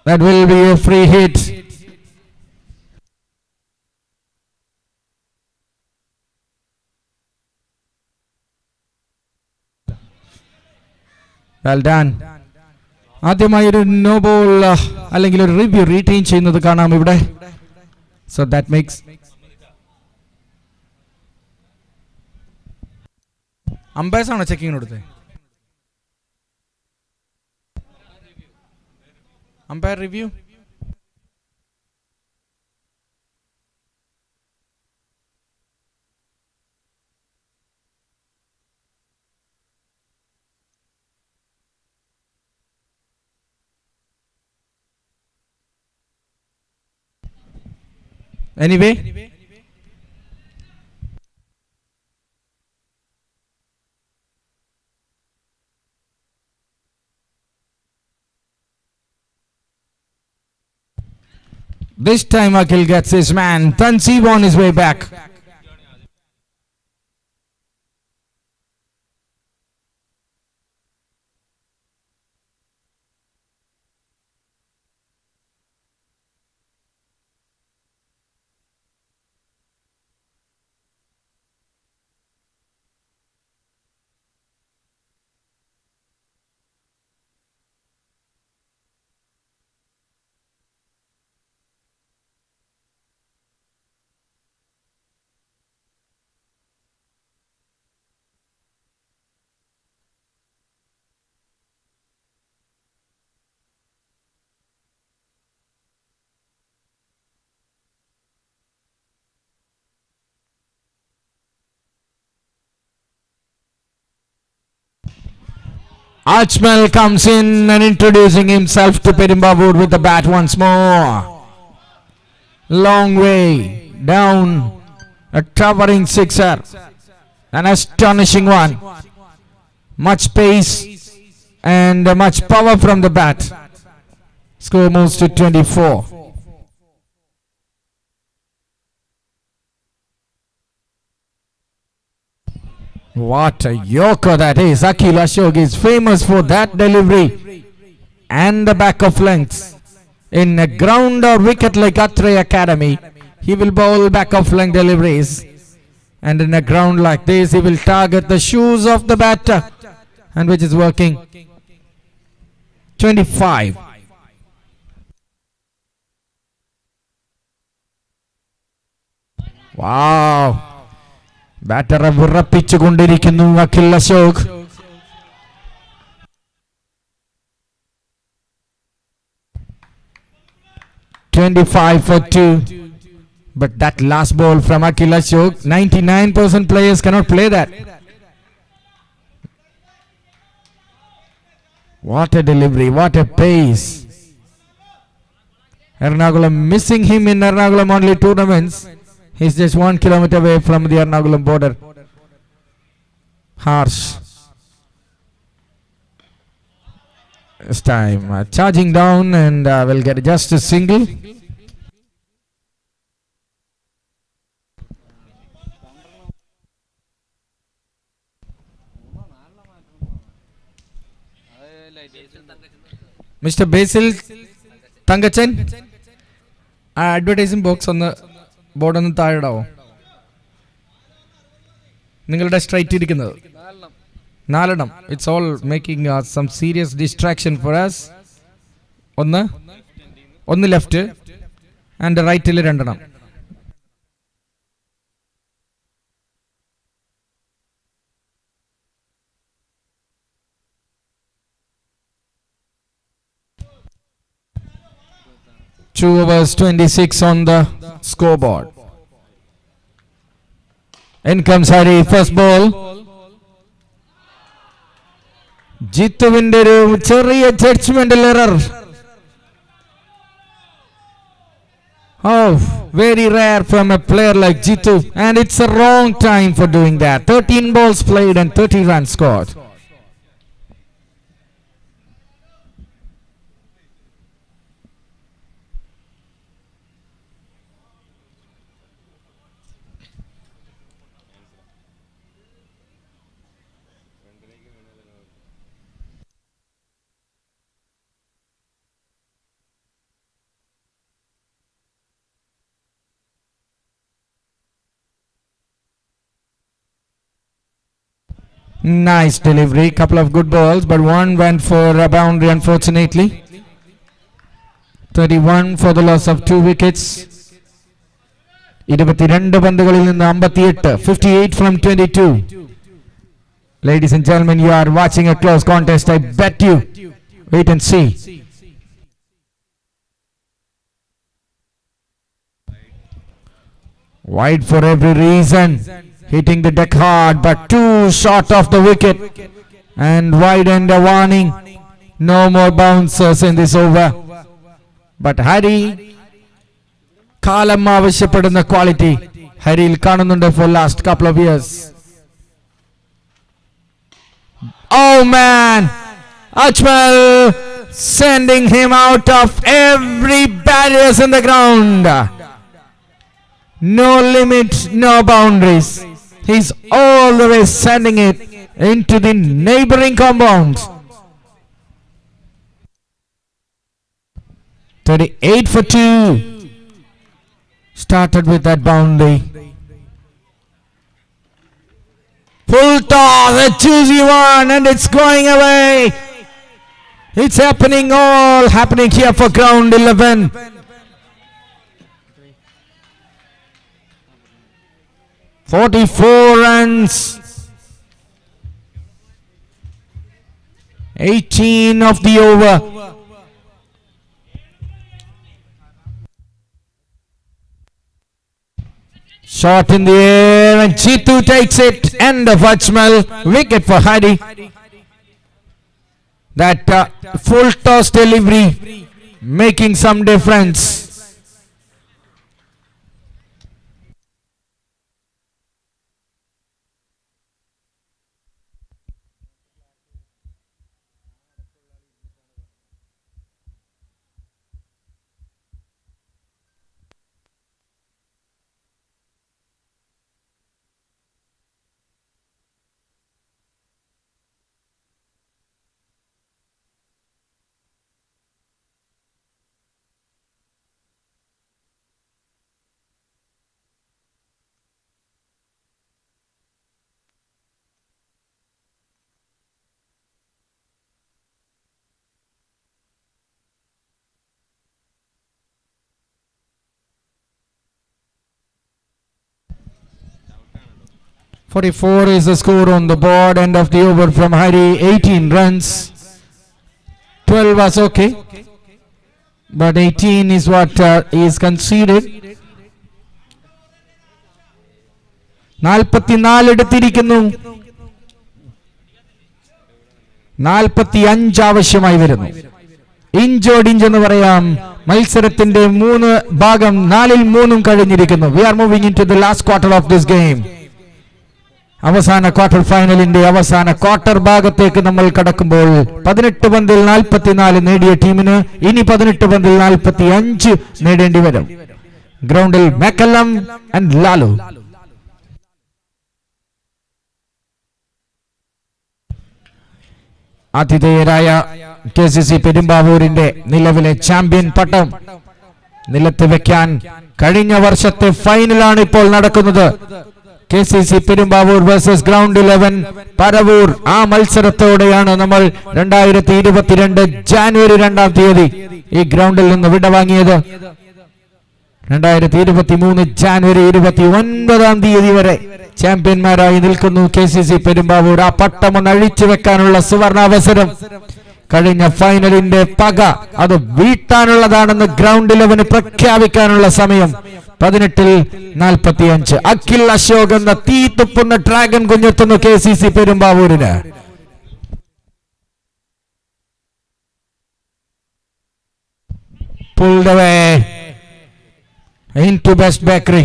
That will be a free hit. Well done. ആദ്യമായി ഒരു no ball അല്ലെങ്കിൽ ഒരു review retain ചെയ്യുന്നത് കാണാം ഇവിടെ. So that makes അമ്പയർസ് ആണോ ചെക്കിങ്ങിന് കൊടുത്തത്? Umpire review. Anyway, This time Akhil gets his man. Tansib on his way back. Ajmal comes in and introducing himself to Perumbavoor with the bat once more. Long way down, a towering sixer, an astonishing one. Much pace and much power from the bat. Score moves to 24. What a yorker that is. Akhil Ashok is famous for that delivery and the back of lengths. In a ground or wicket like Atre Academy, he will bowl back of length deliveries. And in a ground like this, he will target the shoes of the batter, and which is working. 25. Wow. Batter വിറപ്പിച്ചുകൊണ്ടിരിക്കുന്നു Akhil Ashok. $25 for 2. But that last ball from Akhil Ashok, 99% players cannot play that. What a delivery, what a pace. Ernakulam missing him in Ernakulam only tournaments. He's just 1 kilometer away from the Ernakulam border. Harsh. This time charging down and will get just a single. Mr. Basil Tangachan, advertising box on the board on the താഴെടാവോ? നിങ്ങളുടെ straight ഇരിക്കുന്നത് 4 It's all making some serious distraction for us. ഒന്ന് left and റൈറ്റിൽ 2. Two overs 26 on the scoreboard. In comes Hari, first ball. Jituvinte oru cheriya judgmental error. Oh, very rare from a player like Jitu, and it's a wrong time for doing that. 13 balls played and 30 runs scored. Nice delivery, couple of good balls, but one went for a boundary unfortunately. 31 for the loss of 2 wickets. 22 പന്തുകളിൽ നിന്ന് 58, 58 from 22. Ladies and gentlemen, you are watching a close contest. I bet you. Wait and see. Wide for every reason. Hitting the deck hard, but too short of the wicket. And wide and a warning. No more bouncers in this over. But Hari, കാലം ആവശ്യപ്പെടുന്ന quality ഹരിയിൽ കാണുന്നുണ്ട് for last couple of years. Oh man! Ajmal sending him out of every barriers in the ground. No limit, no boundaries. He's all the way sending it into the neighboring compounds. 38 for 2. Started with that boundary. Full toss, a juicy one, and it's going away. It's happening here for ground 11. "44 runs. 18 of the over. Shot in the air, and Chitu takes it. End of Ajmal. Wicket for Hari. That full toss delivery making some difference. "44 is the score on the board. End of the over from Hari. 18 runs. 12 was okay, but 18 is what is conceded. 44 എടുത്തിരിക്കുന്നു. 45 ആവശ്യമായി വരുന്നു. ഇഞ്ചോടിഞ്ച് എന്ന് പറയാം. മത്സരത്തിന്റെ 3 ഭാഗം 4ൽ 3 കഴിഞ്ഞിരിക്കുന്നു. We are moving into the last quarter of this game. അവസാന quarter ഫൈനലിന്റെ അവസാന ക്വാർട്ടർ ഭാഗത്തേക്ക് നമ്മൾ കടക്കുമ്പോൾ 18 പന്തിൽ 44 നേടിയ ടീമിന് ഇനി 18 പന്തിൽ 45 നേടേണ്ടി വരും. ഗ്രൗണ്ടിൽ മെക്കല്ലം ആൻഡ് ലാലു. ആതിഥേയരായ KCC പെരുമ്പാവൂരിന്റെ നിലവിലെ ചാമ്പ്യൻ പട്ടം നിലത്ത് വെക്കാൻ കഴിഞ്ഞ വർഷത്തെ ഫൈനലാണ് ഇപ്പോൾ നടക്കുന്നത്. KCC Perumbavoor versus ground 11 Paravur. ആ മത്സരത്തോടെയാണ് നമ്മൾ 2022 ജാനുവരി 2-ാം തീയതി ഈ ഗ്രൗണ്ടിൽ നിന്ന് വിടവാങ്ങിയത്. 2023 ജാനുവരി 29-ാം തീയതി വരെ ചാമ്പ്യന്മാരായി നിൽക്കുന്നു KCC പെരുമ്പാവൂർ. ആ പട്ടമൊന്ന് അഴിച്ചു വെക്കാനുള്ള സുവർണാവസരം. കഴിഞ്ഞ ഫൈനലിന്റെ പക അത് വീട്ടാനുള്ളതാണെന്ന് ഗ്രൗണ്ട് 11 പ്രഖ്യാപിക്കാനുള്ള സമയം. 18ൽ 45. അഖിൽ അശോക് എന്ന തീ തുപ്പുന്ന ഡ്രാഗൺ കുഞ്ഞെത്തുന്നു KCC പെരുമ്പാവൂരിന്. Pulled away into Best Bakery.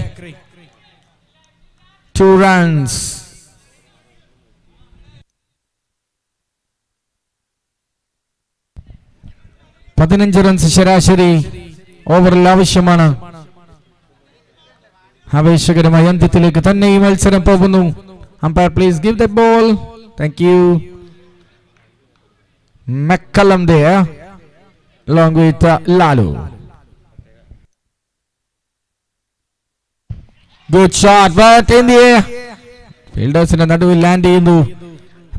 2 runs. പതിനഞ്ച് റൺസ് ശരാശരി ഓവറിൽ ആവശ്യമാണ്. ആവേശകരമായ അന്ത്യത്തിലേക്ക് തന്നെ ഈ മത്സരം പോകുന്നു. Umpire please give the ball. Thank you. McCullum there along with Lalu. Good shot, but in the air. ഫീൽഡേഴ്സിന്റെ നടുവിൽ ലാൻഡ് ചെയ്യുന്നു.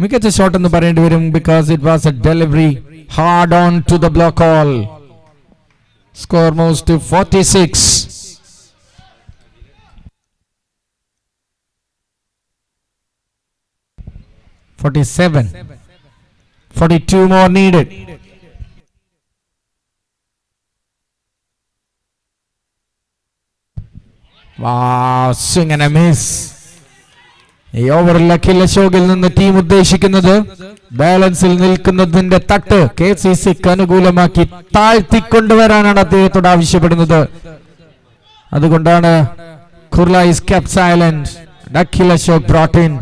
മികച്ച ഷോട്ട് എന്ന് പറയേണ്ടി വരും because it was a delivery hard on to the block all. Score moves to 46. 47. 42 more needed. Wow, swing and a miss. ഈ ഓവറിൽ അഖിൽ അശോകിൽ നിന്ന് team ഉദ്ദേശിക്കുന്നത് ബാലൻസിൽ നിൽക്കുന്നതിന്റെ തട്ട് KCCക്ക് അനുകൂലമാക്കി താഴ്ത്തിക്കൊണ്ടുവരാനാണ് അദ്ദേഹത്തോട് ആവശ്യപ്പെടുന്നത്. അതുകൊണ്ടാണ് Kurla is kept silent. Akhil Ashok brought in.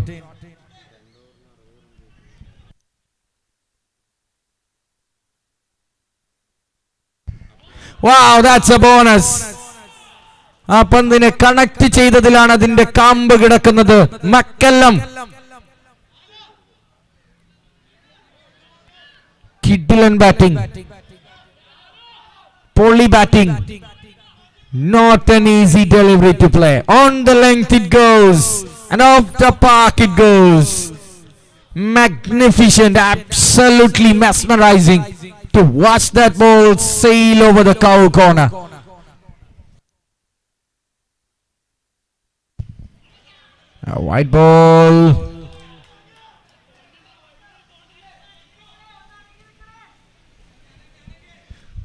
Wow, that's a bonus. ആ പന്തിനെ കണക്ട് ചെയ്തതിലാണ് അതിന്റെ കാമ്പ് കിടക്കുന്നത്. മക്കല്ലം കിഡിലൻ ബാറ്റിംഗ്, പൊളി batting. Not an easy delivery to play. On the length it goes and off the park it goes. Magnificent, absolutely mesmerizing to watch that ball sail over the cow corner. A white ball.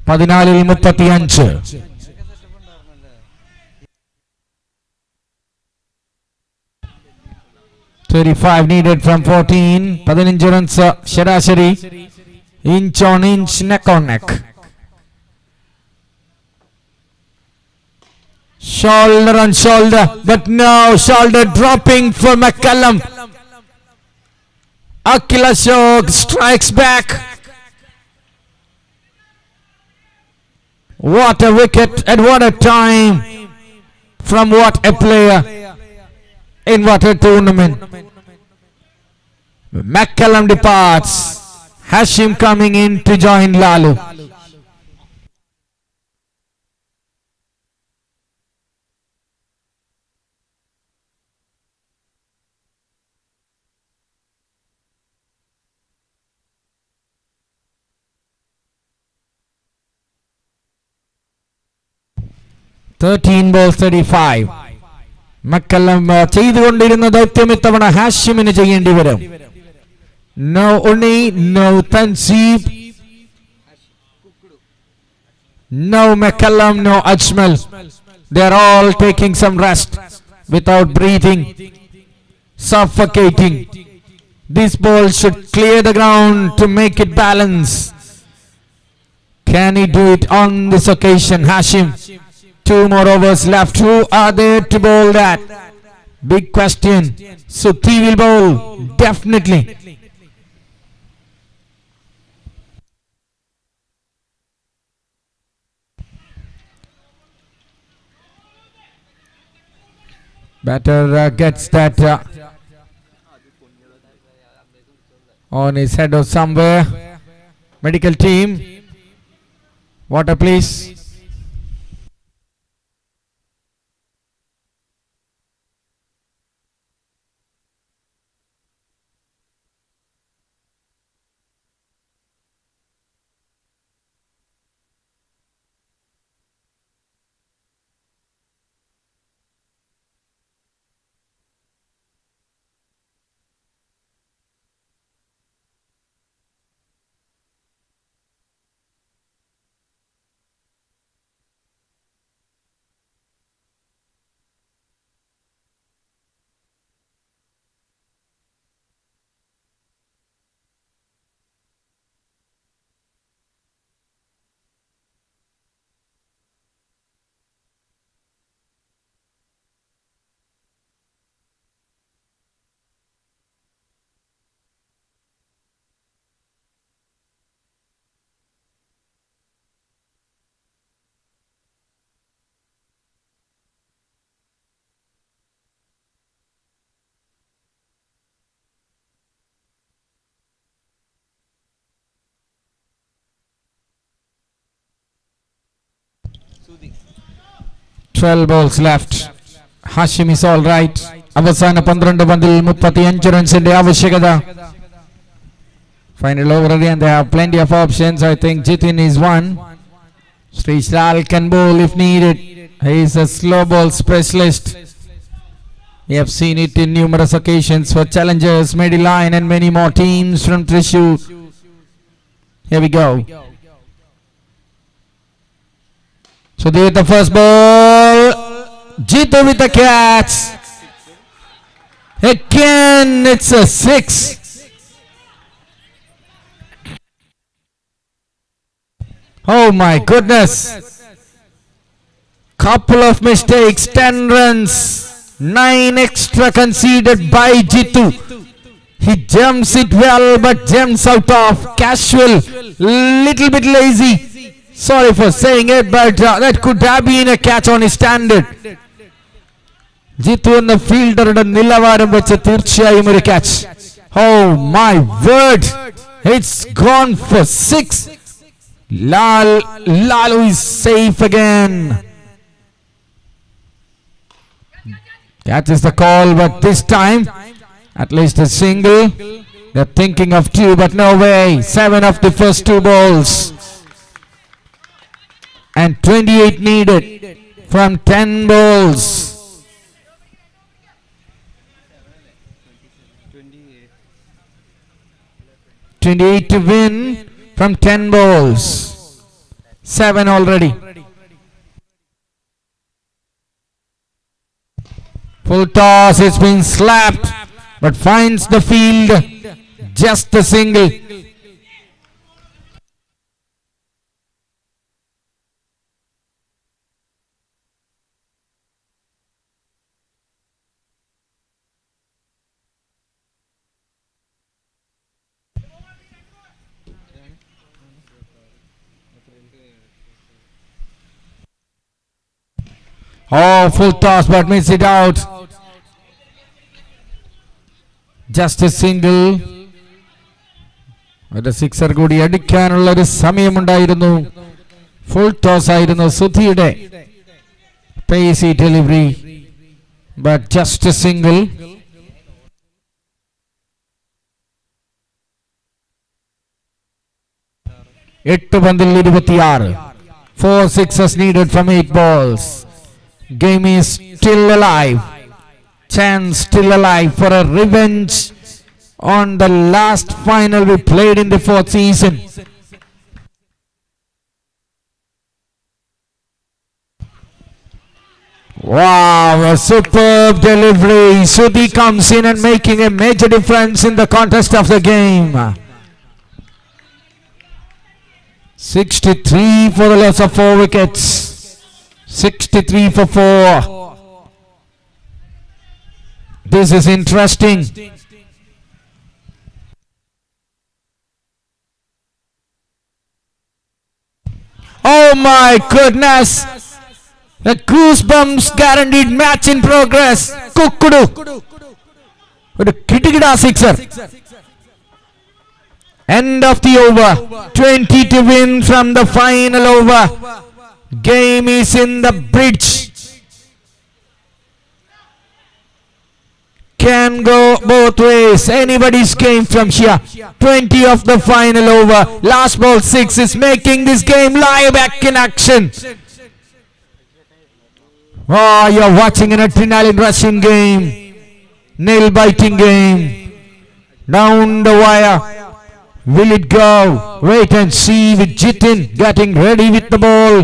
പതിനാലിൽ 35. $35 needed from 14. 15 runs ശരാശരി. Inch on inch, neck on neck. Shoulder on shoulder, but now shoulder dropping for McCallum. Ashok strikes back. What a wicket and what a time from what a player in what a tournament. McCallum departs. Hashim coming in to join Lalu. balls 35. McCallum ചെയ്തുകൊണ്ടിരുന്ന ദൗത്യം ഇത്തവണ ഹാഷിമിന് ചെയ്യേണ്ടി വരും. No Uni, no Tansib, no McCallum, no Ajmal. They are all taking some rest without breathing, suffocating. This ball should clear the ground to make it balance. Can he do it on this occasion? Hashim, 2 more overs left. Who are there to bowl that? Big question. Suthi will bowl, definitely. Batter gets that on his head or somewhere. Medical team, water please. Soothing. 12 balls left. Hashim is all right. അവസാന 12 പന്തിൽ 35 റൺസിന്റെ ആവശ്യകത. Final over again. They have plenty of options. I think Jitin is one. Srishal can bowl if needed. He is a slow ball specialist. We have seen it in numerous occasions for challengers, Mediline and many more teams from Thrissur. Here we go. So they hit the first ball. Jitu with the catch. Again, it's a 6. Oh my goodness. Couple of mistakes, 10 runs, 9 extra conceded by Jitu. He jumps it well but jumps out of casual, little bit lazy. Sorry for saying it, but that could have been a catch on his standard. Jitu എന്ന ഫീൽഡറുടെ നിലവാരം വെച്ച് തീർച്ചയായും ഒരു catch. Oh my word! It's gone for 6. Lalu is safe again. That is the call, but this time at least a single. They're thinking of 2, but no way. 7 of the first 2 balls. And 28 needed from 10 balls. 28 to win from 10 balls. 7 already. Full toss, it's been slapped, but finds the field. Just a single. Oh, full toss, but missed it out. Just a single. ഒരു sixer കൂടി അടിക്കാനുള്ള ഒരു സമയമുണ്ടായിരുന്നു. Full toss ആയിരുന്നു സുധിയുടെ pacy delivery, but just A single. എട്ട് പന്തിൽ 26. 4 sixes needed from 8 balls. Game is still alive. Chance still alive for a revenge on the last final we played in the 4th season. Wow, a superb delivery. Sudhi comes in and making a major difference in the contest of the game. 63 for the loss of 4 wickets. 63 for 4. This is interesting. Oh my goodness! The goosebumps guaranteed match in progress. Kukkudu. With a kitikida sixer. End of the over. 20 to win from the final over. Game is in the bridge. Can go both ways. Anybody's game from here. 20 of the final over. Last ball 6 is making this game live back in action. Oh, you're watching an adrenaline rushing game. Nail biting game. Down the wire. Will it go? Wait and see with Jitin getting ready with the ball.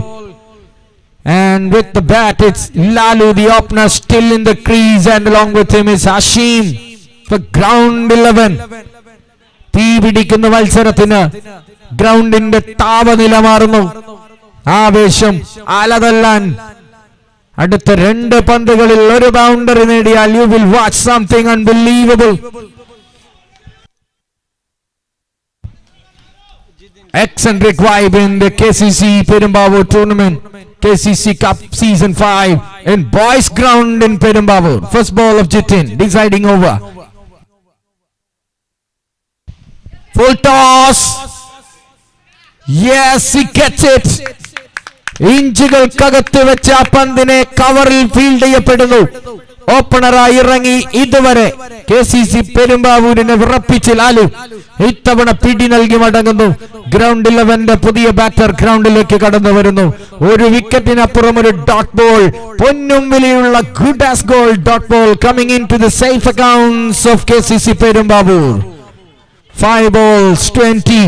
And with the bat, it's Lalu, the opener, still in the crease, and along with him is Hashim for ground 11. തീ പിടിക്കുന്ന മത്സരത്തിന് ഗ്രൗണ്ടിന്റെ താപനില മാറുന്നു. ആവേശം അലതല്ലാൻ അടുത്ത 2 പന്തുകളിൽ ഒരു boundary നേടിയാൽ you will watch something unbelievable. Eccentric vibe in the KCC Perumbavoor tournament. KCC Cup Season 5 in boys ground in Perumbavoor. First ball of Jitin, deciding over. Full toss. Yes, he gets it. ഇഞ്ചുകൾക്കകത്ത് വെച്ച് ആ പന്തിനെ കവറിൽ field ചെയ്യപ്പെടുന്നു. ഓപ്പണറായി ഇറങ്ങി ഇതുവരെ KCC പെരുമ്പാവൂരിനെ വിറപ്പിച്ച് Lalu ഇത്തവണ പിടി നൽകി മടങ്ങുന്നു. ഗ്രൗണ്ട് 11 പുതിയ ബാറ്റർ ഗ്രൗണ്ടിലേക്ക് കടന്നു വരുന്നു. ഒരു വിക്കറ്റിനപ്പുറം ഒരു ഡോട്ട് ബോൾ, പൊന്നും വിലയുള്ള good as gold dot ball coming in to the safe accounts of KCC Perumbavoor. 5 balls 20.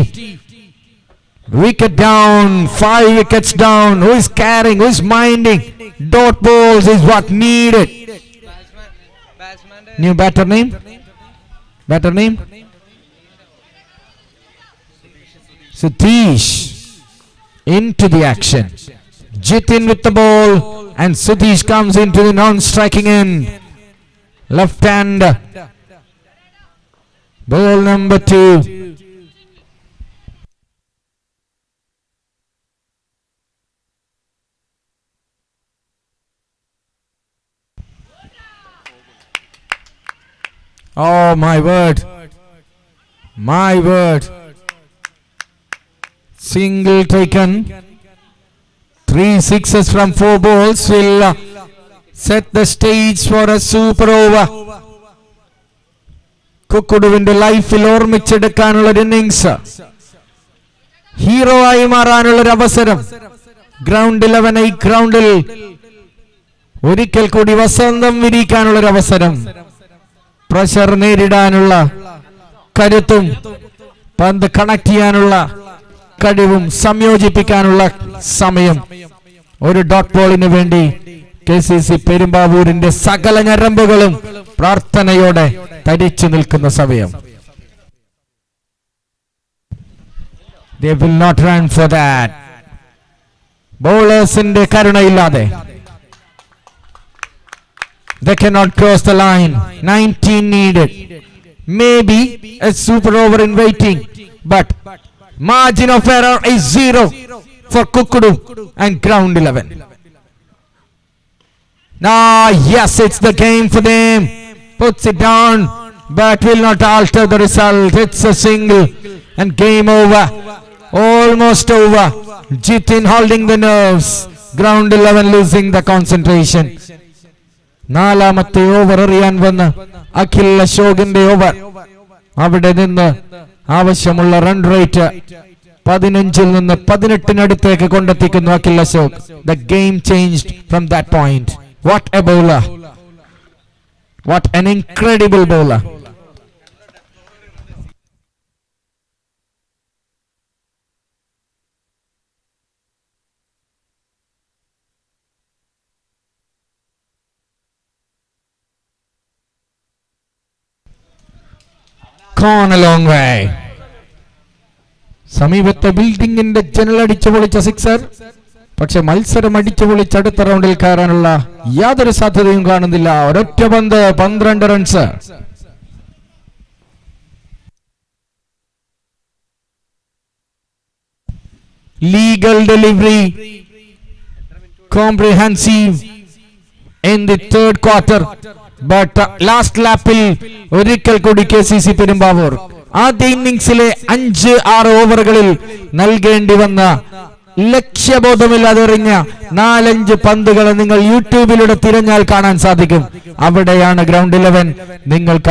Wicket down, 5 wickets down. Who is carrying? Who is minding? Dot balls is what needed. New batter name? Batter name? Satish into the action. Jitin with the ball, and Satish comes into the non-striking end. Left hand. Ball number 2. Oh my word. My word. Single taken. 3 sixes from 4 balls will set the stage for a super over. കുക്കുടുവിന്റെ ലൈഫിൽ ഓർമ്മിച്ചെടുക്കാനുള്ള ഒരു innings, hero ആയി മാറാനുള്ള ഒരു അവസരം. Ground 11 ഈ ഗ്രൗണ്ടിൽ ഒരിക്കൽ കൂടി വസന്തം വിരിക്കാനുള്ള ഒരു അവസരം. പ്രഷർ നേരിടാനുള്ള കരുത്തും പന്ത് കണക്ട് ചെയ്യാനുള്ള കഴിവും സംയോജിപ്പിക്കാനുള്ള സമയം. ഒരു ഡോട്ട് ബോളിന് വേണ്ടി KCC പെരുമ്പാവൂരിന്റെ സകല ഞരമ്പുകളും പ്രാർത്ഥനയോടെ തരിച്ചു നിൽക്കുന്ന സമയം. They will not run for that. ബോളേഴ്സിന്റെ കരുണയില്ലാതെ they cannot cross the line. 19 needed. Maybe a super over in waiting, but margin of error is 0 for Kukkudu and ground 11. Yes, it's the game for them. Puts it down, but will not alter the result. It's a single and game over. Almost over. Jitin holding the nerves. Ground 11 losing the concentration. നാലാമത്തെ over എറിയാൻ വന്ന് Akhil അശോകിന്റെ over. അവിടെ നിന്ന് ആവശ്യമുള്ള run rate 15 നിന്ന് 18 കൊണ്ടെത്തിക്കുന്നു Akhil Ashok. The game changed from that point. What a bowler. What an incredible bowler. Gone a long way. സമീപത്തെ ബിൽഡിംഗിന്റെ ജനലടിച്ചു പൊളിച്ച sixer. പക്ഷെ മത്സരം അടിച്ചു പൊളിച്ച് അടുത്ത റൗണ്ടിൽ കയറാനുള്ള യാതൊരു സാധ്യതയും കാണുന്നില്ല. ഒരൊറ്റ പന്ത് 12 runs. Legal delivery comprehensive in the third quarter, but last ലാപ്പിൽ ഒരിക്കൽ കൂടി KCC പെരുമ്പാവൂർ ആദ്യ ഇന്നിംഗ്സിലെ 5-6 ഓവറുകളിൽ നൽകേണ്ടി വന്ന ലക്ഷ്യബോധമില്ലാതെ എറിഞ്ഞ 4-5 പന്തുകൾ നിങ്ങൾ യൂട്യൂബിലൂടെ തിരഞ്ഞാൽ കാണാൻ സാധിക്കും. അവിടെയാണ് ഗ്രൗണ്ട് 11 നിങ്ങൾക്ക്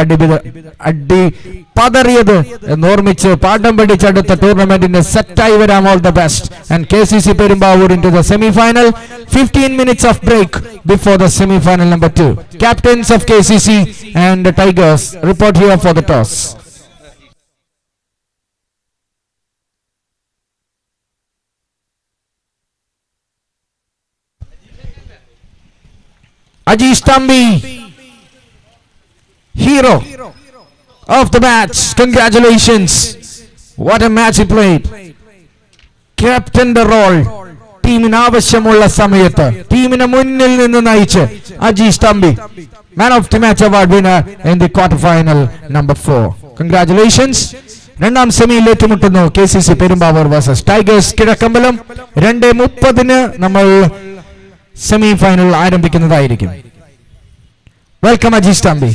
അടി പതറിയത് എന്നോർമ്മിച്ച് പാഠം പഠിച്ചെടുത്ത ടൂർണമെന്റിന് സെറ്റായി വരാം. All the best and KCC Perumbavoor in to the semifinal. 15 minutes of break before the semi-final number 2. Captains of KCC and the Tigers report here for the toss. Ajish Tambi, hero of the match. Congratulations. What a match he played. Captain the role. ടീമിന് ആവശ്യമുള്ള സമയത്ത് ടീമിനെ മുന്നിൽ നിന്ന് നയിച്ച് Ajeesh Thampi man of the match award winner in the quarter final number 4. Congratulations. രണ്ടാം സെമിയിൽ ഏറ്റുമുട്ടുന്നു KCC Perumbavoor versus Tigers Kizhakkambalam. 2:30 നമ്മൾ സെമി ഫൈനൽ ആരംഭിക്കുന്നതായിരിക്കും. Welcome Ajeesh Thampi.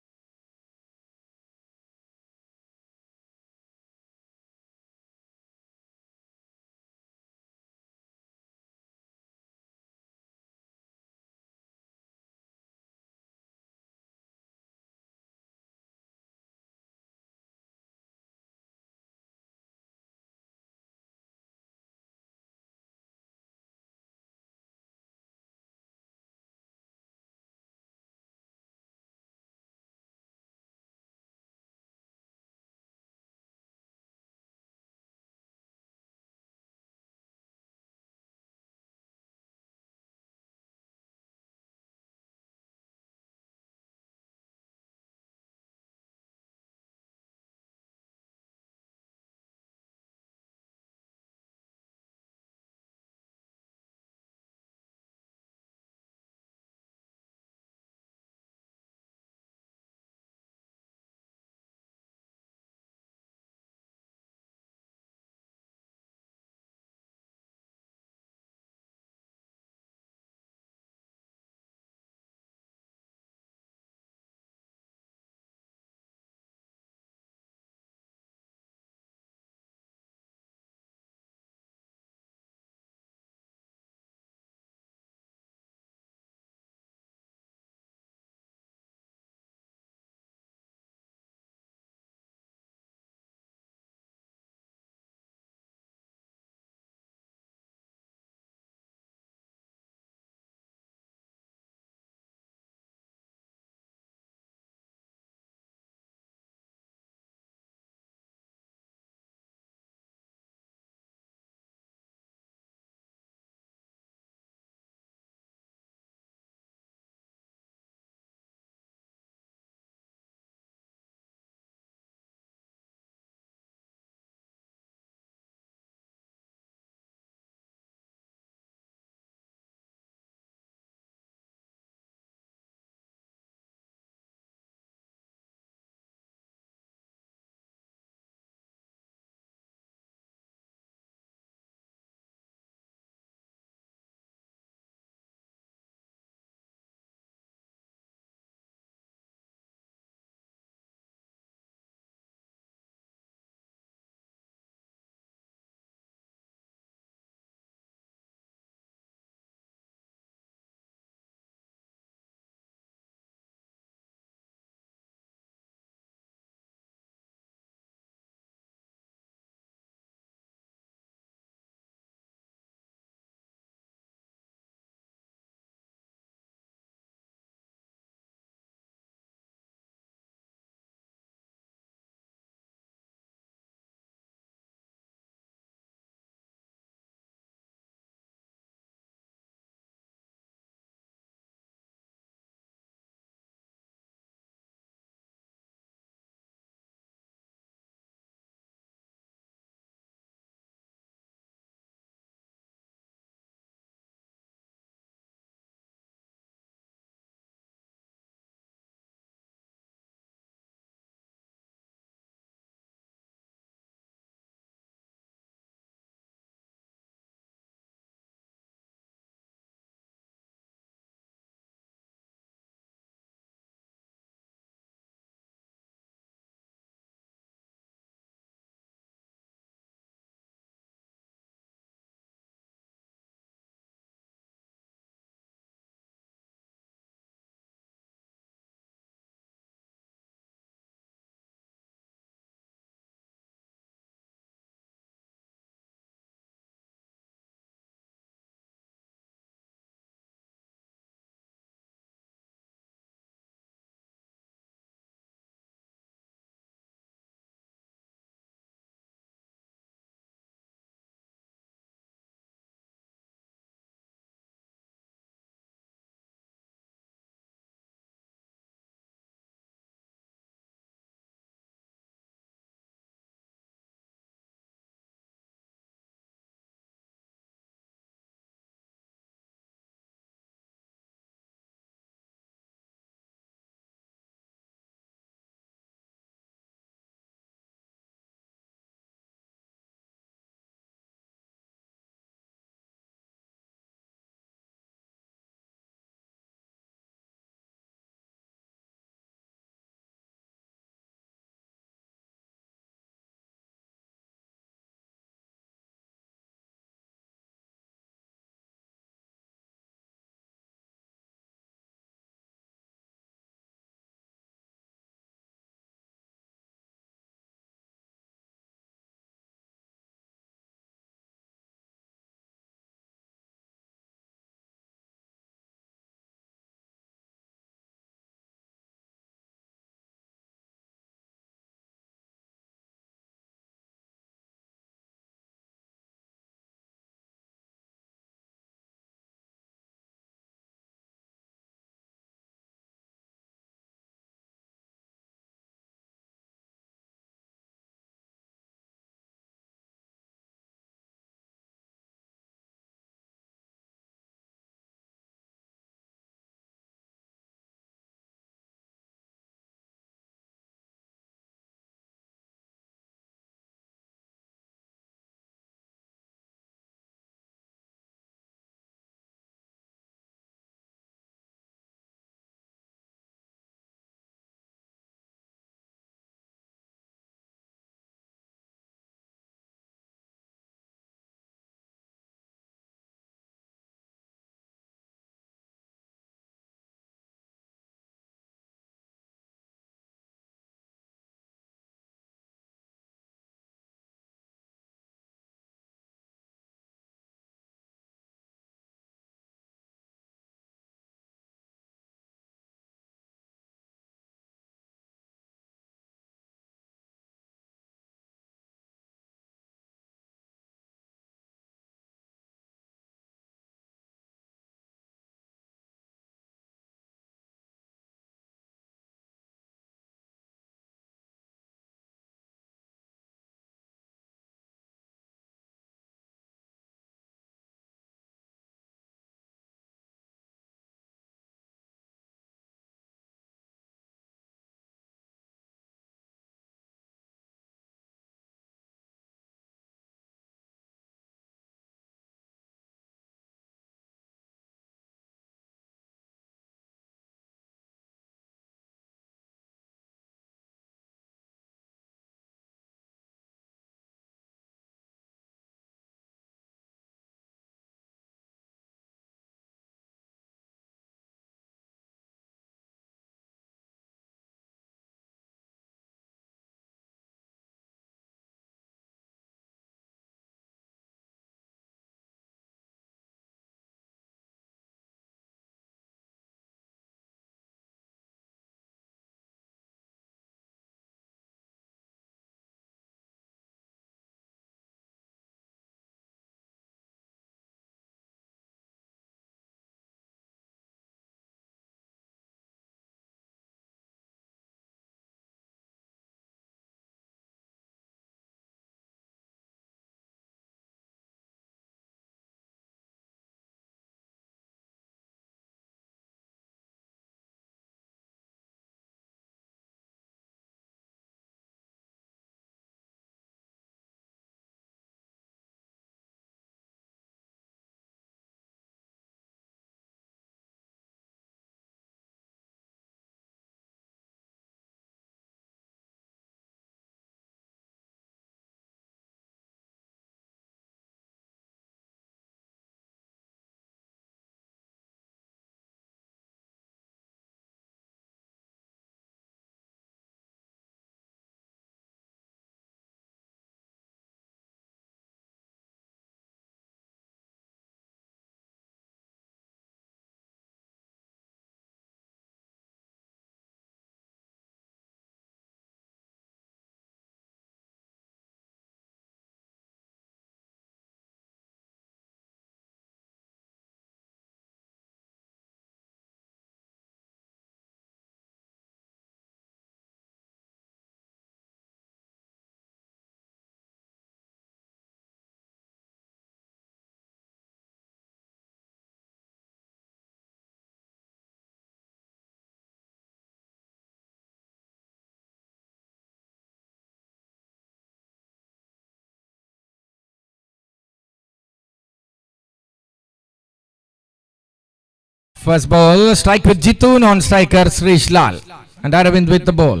First ball, strike with Jitu, non-striker Srish Lal. And Aravind with the ball.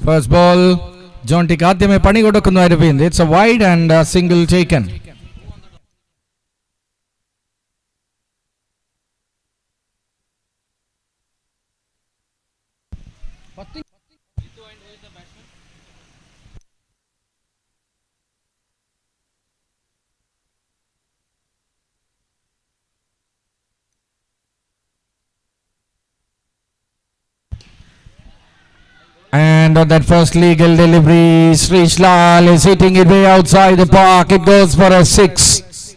First ball, John Tikadhyame pani kodukkunnu Aravind. It's a wide and a single taken. And on that first legal delivery, Srish Lal is hitting it way outside the park. It goes for a 6.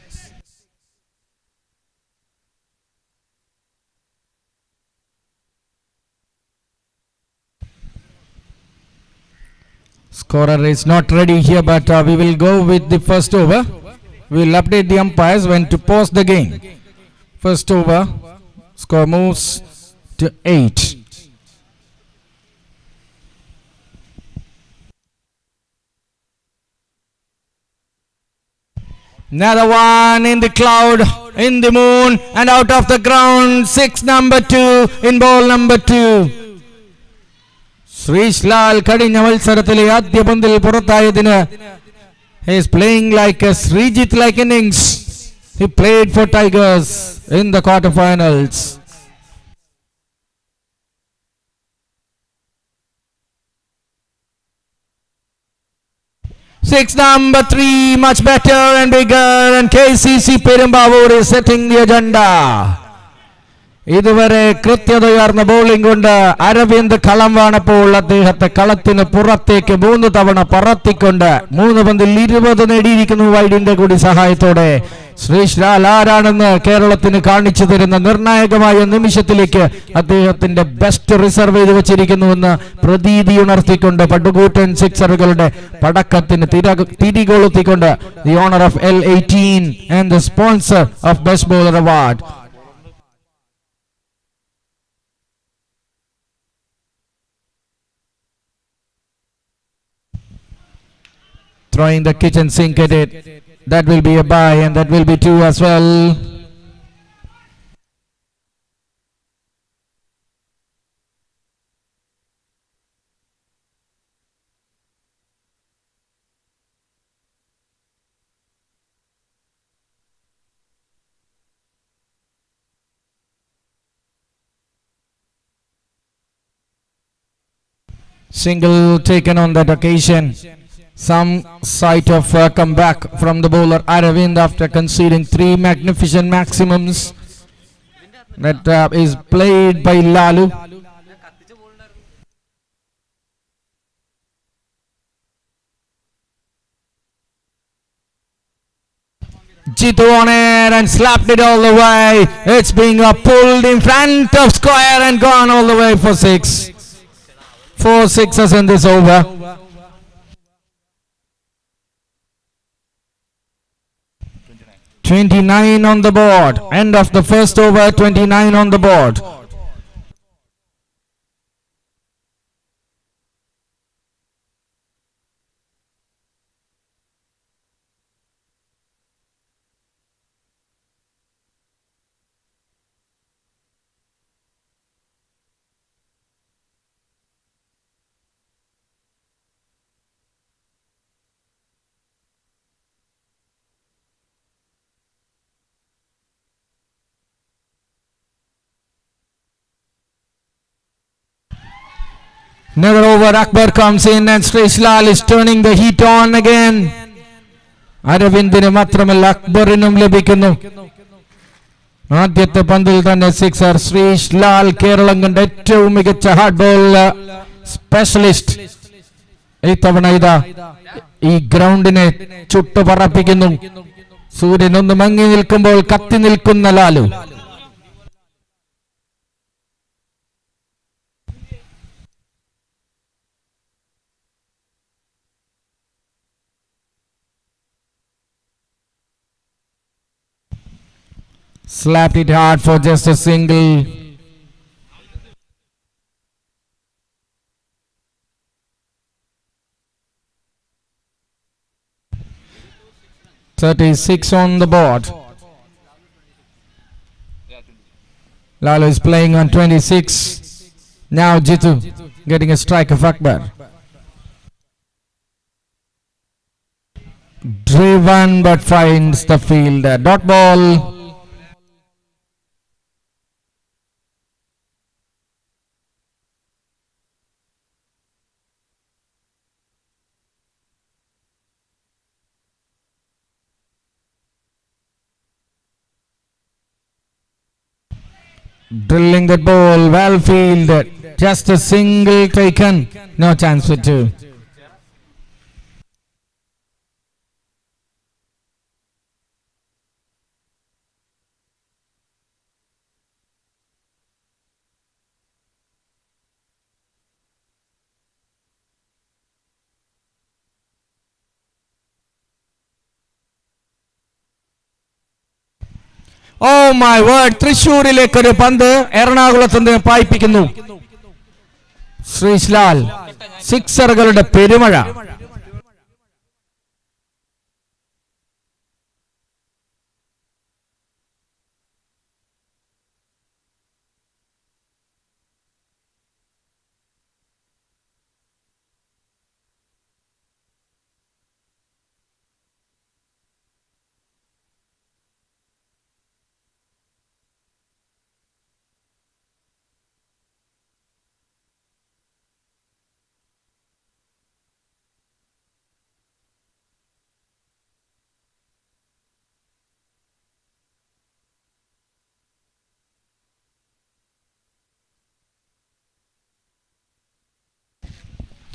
Scorer is not ready here, but we will go with the first over. We will update the umpires when to pause the game. First over, score moves to 8. Another one in the cloud, in the moon, and out of the ground. 6 number 2 in ball number 2. Srish Lal Kadina Valsarathile Adya Pandil Puratayadina. He is playing like a Srijit like innings. He played for Tigers in the quarterfinals. Six number 3, much better and bigger, and KCC Perumbavoor is setting the agenda. ഇതുവരെ കൃത്യതയാർന്ന bowling കൊണ്ട് അരവിന്ദ് കളം വാണപ്പോൾ അദ്ദേഹത്തെ കളത്തിന് പുറത്തേക്ക് 3 തവണ പറത്തിക്കൊണ്ട് 3 പന്തിൽ 20 നേടിയിരിക്കുന്നു വൈഡിന്റെ കൂടി സഹായത്തോടെ. ശ്രീഷ് ലാൽ ആരാണെന്ന് കേരളത്തിന് കാണിച്ചു തരുന്ന നിർണായകമായ നിമിഷത്തിലേക്ക് അദ്ദേഹത്തിന്റെ ബെസ്റ്റ് റിസർവ് ചെയ്ത് വെച്ചിരിക്കുന്നുവെന്ന് പ്രതീതി ഉണർത്തിക്കൊണ്ട് പടുകൂറ്റൻ സിക്സറുകളുടെ പടക്കത്തിന് തിരികൊളുത്തിക്കൊണ്ട് the owner of L18 and the sponsor of best bowler award. Throwing the kitchen sink at it. That will be a bye, and that will be 2 as well. Single taken on that occasion. Some sight of comeback from the bowler Aravind after conceding 3 magnificent maximums. That is played by Lalu. Jitu on air and slapped it all the way. It's being pulled in front of square and gone all the way for 6. 4 sixes in this over. 29 on the board. End of the first over, 29 on the board. Another over, Akbar comes in and Srish Lal is turning the heat on again. അരവിന്ദിന് മാത്രമല്ല അക്ബറിനും ലഭിക്കുന്നു. ആദ്യത്തെ പന്തിൽ തന്നെ 6. ശ്രീഷ് ലാൽ കേരളം കണ്ട ഏറ്റവും മികച്ച hard ball specialist ഇത്തവണ ഇതാ ഈ ഗ്രൗണ്ടിനെ ചുട്ടുപറപ്പിക്കുന്നു. സൂര്യൻ ഒന്ന് മങ്ങി നിൽക്കുമ്പോൾ കത്തി നിൽക്കുന്ന Lalu. Slapped it hard for just a single. .36 on the board. Lalo is playing on 26. Now Jitu getting a strike of Akbar. Driven but finds the field. Dot ball. Drilling that ball, well fielded. Just a single taken. No chance for two. Oh my word, തൃശ്ശൂരിലേക്ക് ഒരു പന്ത് എറണാകുളത്ത് നിന്ന് പായിപ്പിക്കുന്നു. ശ്രീഷ്ലാൽ സിക്സറുകളുടെ പെരുമഴ.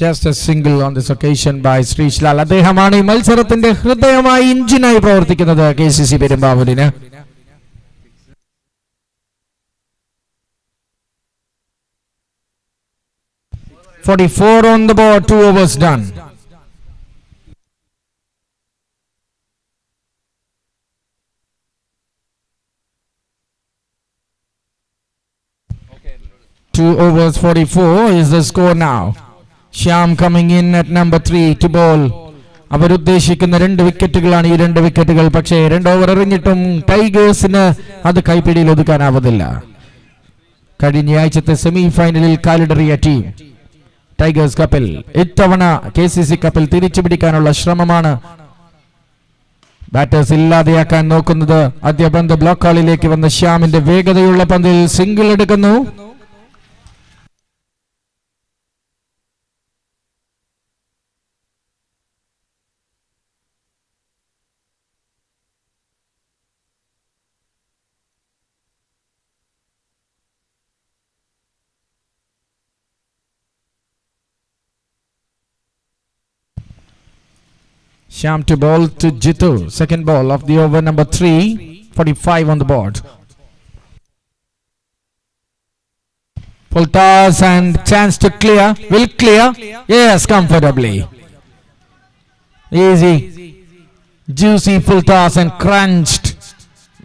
Just a single on this occasion by Srishlal. അദ്ദേഹമാണ് ഈ മത്സരത്തിന്റെ ഹൃദയമായി ഇഞ്ചിനായി പ്രവർത്തിക്കുന്നത് KCC പെരുമ്പാവൂരിന്. .44 on the board, 2 overs done. Two overs 44 is the score now. Shyam coming in at number 3 to bowl. അവരുദ്ദേശിക്കുന്ന 2 വിക്കറ്റുകളാണ് ഈ 2 വിക്കറ്റുകൾ. പക്ഷേ 2 ഓവർ എറിഞ്ഞിട്ടും ടൈഗേഴ്സിന് അത് കൈപ്പിടിയിൽ ഒതുക്കാനാവുന്നില്ല. കഴിഞ്ഞ ആഴ്ചത്തെ സെമി ഫൈനലിൽ കാലിടറിയ ടീം ടൈഗേഴ്സ് കപ്പിൽ ഇത്തവണ KCC കപ്പിൽ തിരിച്ചു പിടിക്കാനുള്ള ശ്രമമാണ് ബാറ്റേഴ്സ് ഇല്ലാതെയാക്കാൻ നോക്കുന്നത്. ആദ്യ പന്ത് ബ്ലോക്ക് ഹാളിലേക്ക് വന്ന ശ്യാമിന്റെ വേഗതയുള്ള പന്തിൽ സിംഗിൾ എടുക്കുന്നു. Shyam to bowl to Jitu. Second ball of the over number 3. 45 on the board. Full toss and chance to clear. Will clear. Yes, comfortably. Easy. Juicy full toss and crunched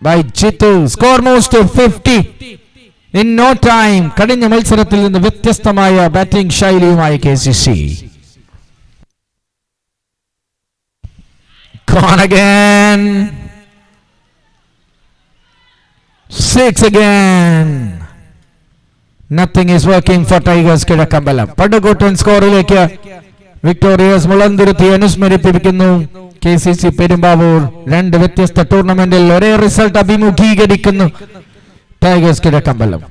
by Jitu. Score moves to 50. In no time. കഴിഞ്ഞ മത്സരത്തിൽ നിന്ന് വ്യത്യസ്തമായ batting ശൈലിയുമായി KCC. Gone again. 6 again. Nothing is working for Tigers Kizhakkambalam. പടുകൂട്ടൻ സ്കോറിലേക്ക് victorious Mulanthuruthy അനുസ്മരിപ്പിക്കുന്നു. KCC Perumbavoor 2 വ്യത്യസ്ത ടൂർണമെന്റിൽ ഒരേ റിസൾട്ട് അഭിമുഖീകരിക്കുന്നു ടൈഗേഴ്സ് കിഴക്കമ്പലം.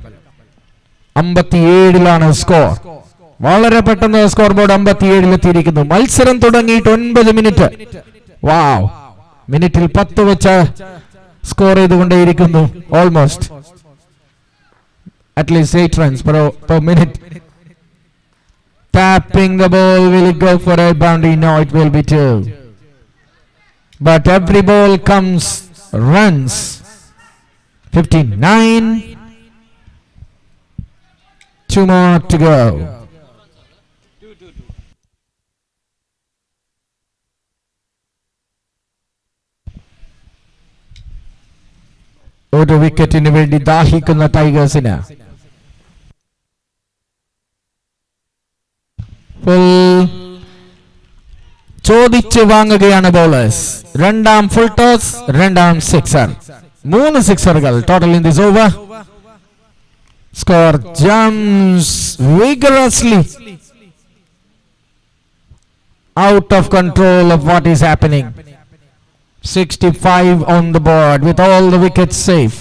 57 സ്കോർ. വളരെ പെട്ടെന്ന് സ്കോർ ബോർഡ് 57 എത്തിയിരിക്കുന്നു. മത്സരം തുടങ്ങിയിട്ട് 9 മിനിറ്റ്. വാവ്, മിനിറ്റിൽ 10 വെച്ച് സ്കോർ ചെയ്തുകൊണ്ടേയിരിക്കുന്നു. Almost at least 8 runs per minute. Tapping the ball, will it go for a boundary? No, it will be 2. But every ball comes runs. 59. 2 more to go. ഒരു വിക്കറ്റിന് വേണ്ടി ദാഹിക്കുന്ന ടൈഗേഴ്സിന് ചോദിച്ചു വാങ്ങുകയാണ് ബോളേഴ്സ്. രണ്ടാം ഫുൾ ടോസ്, രണ്ടാം sixer, 3 സിക്സറുകൾ total in this over. Score jumps vigorously out of control of what is happening. 65 on the board with all the wickets safe.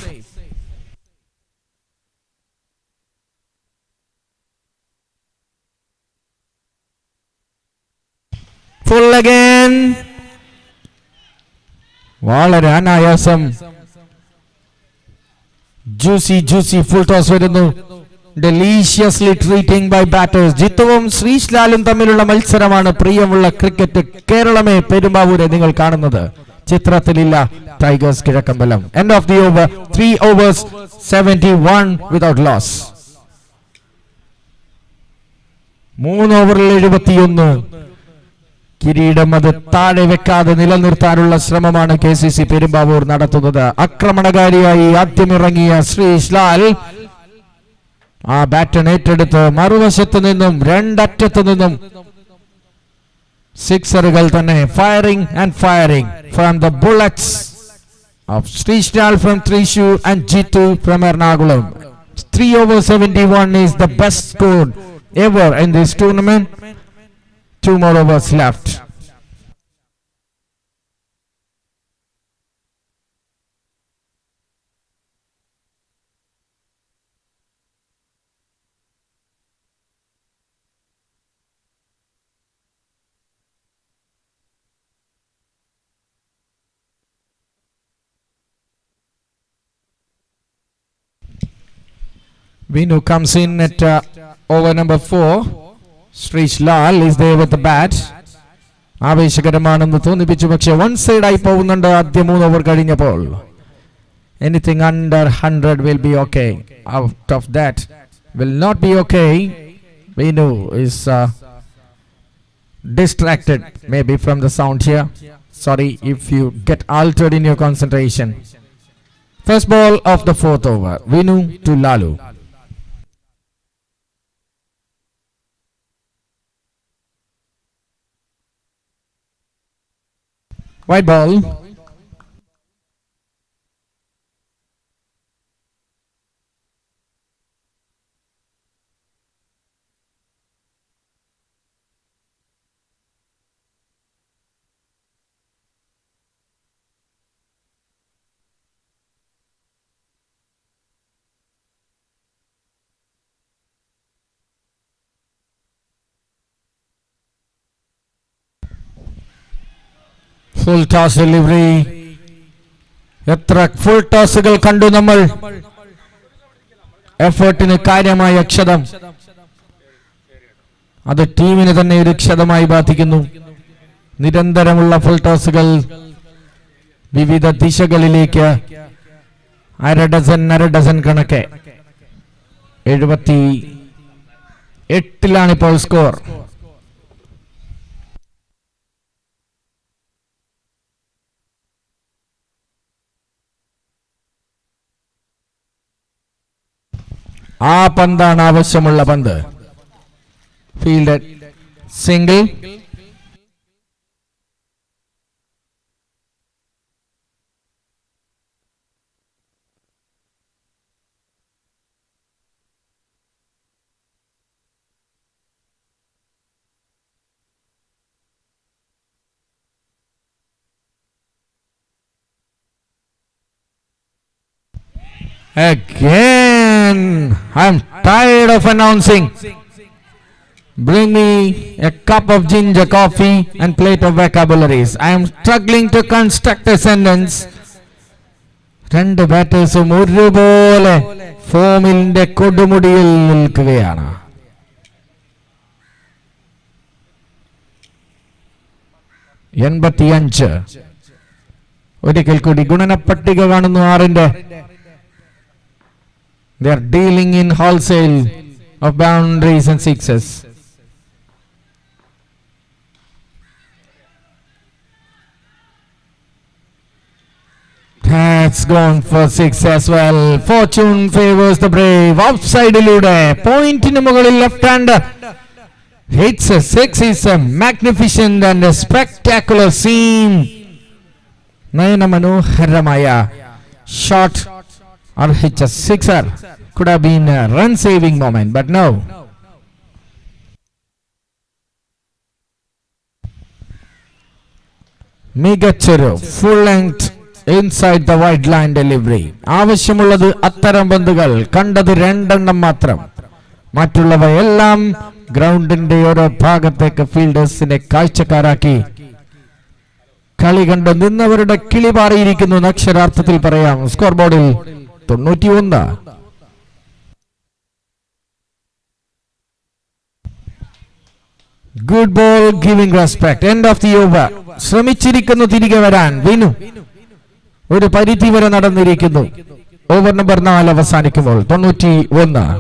Full again. വളരെ അനായാസം juicy full toss വരുന്നു. Deliciously treating by batters. ജിത്തുവും ശ്രീഷ്ലാലും തമ്മിലുള്ള മത്സരമാണ് പ്രിയമുള്ള cricket കേരളമേ പെരുമ്പാവൂരെ നിങ്ങൾ കാണുന്നത്. ചിത്രത്തിലില്ല Tigers Kizhakkambalam. End of the over. 3 overs 71 without loss. 3 ഓവറിൽ 71. കിരീടം അത് താഴെ വെക്കാതെ നിലനിർത്താനുള്ള ശ്രമമാണ് KCC പെരുമ്പാവൂർ നടത്തുന്നത്. ആക്രമണകാരിയായി ആദ്യമിറങ്ങിയ ശ്രീഷ്ലാൽ ആ ബാറ്റൺ ഏറ്റെടുത്ത് മറുവശത്ത് നിന്നും രണ്ടറ്റത്ത് നിന്നും സിക്സറുകൾ തന്നെ firing from the bullets of Sreeshlal from Thrissur and Jitu from Ernakulam. 3 over 71 is the best score ever in this tournament. 2 more overs left. Vinu comes in at over number 4. Srishlal is there with the bat. ആവേശകരമാണെന്ന് തോന്നിപ്പിച്ചു. പക്ഷെ one side ആയി പോകുന്നുണ്ട് ആദ്യ 3 over കഴിഞ്ഞപ്പോൾ. Anything under 100 will be okay. Out of that will not be okay. Vinu is distracted maybe from the sound here. Sorry if you get altered in your concentration. First ball of the 4th over. Vinu to Lalu. White ball. Full toss delivery. എത്ര full ടോസുകൾ കണ്ടു നമ്മൾ. എഫേർട്ടിന് കാര്യമായ ക്ഷതം. അത് ടീമിന് തന്നെ ഒരു ക്ഷതമായി ബാധിക്കുന്നു. നിരന്തരമുള്ള ഫുൾ ടോസുകൾ വിവിധ ദിശകളിലേക്ക് അര ഡസൻ കണക്കെ. 78 ഇപ്പോൾ സ്കോർ. ആ പന്താണ് ആവശ്യമുള്ള പന്ത്. Fielded single. Again, I'm tired of announcing. Bring me a cup of ginger coffee and plate of vocabularies. I am struggling to construct a sentence. രണ്ട് ബാറ്റേഴ്സും ഒരുപോലെ ഫോമിന്റെ കൊടുമുടിയിൽ നിൽക്കുകയാണ്. എൺപത്തിയഞ്ച്. ഒരിക്കൽ കൂടി ഗുണന പട്ടിക കാണുന്നു 6ന്റെ. They are dealing in wholesale of boundaries and sixes. That's gone for 6 as well. Fortune favors the brave. Offside ilude. Point in mugalil left hand. Hits a 6 is a magnificent and a spectacular scene. Nayana manoharamaya shot or hits a sixer. Could have been a run-saving moment, but no. മികച്ചൊരു full length inside the wide line delivery. ആവശ്യമുള്ളത് അത്തരം പന്തുകൾ, കണ്ടത് 2 എണ്ണം മാത്രം. മറ്റുള്ളവയെല്ലാം ഗ്രൗണ്ടിന്റെ ഓരോ ഭാഗത്തേക്ക് ഫീൽഡേഴ്സിനെ കാഴ്ചക്കാരാക്കി കളി കണ്ട് നിന്നവരുടെ കിളി പാറിയിരിക്കുന്നു എന്ന് അക്ഷരാർത്ഥത്തിൽ പറയാം. സ്കോർ ബോർഡിൽ 91. Good ball, giving respect. End of the over. ശ്രമിച്ചിരിക്കുന്നു തിരികെ വരാൻ വിനു. ഒരു പരിധി വരെ നടന്നിരിക്കുന്നു. ഓവർ നമ്പർ 4 അവസാനിക്കുമ്പോൾ 91.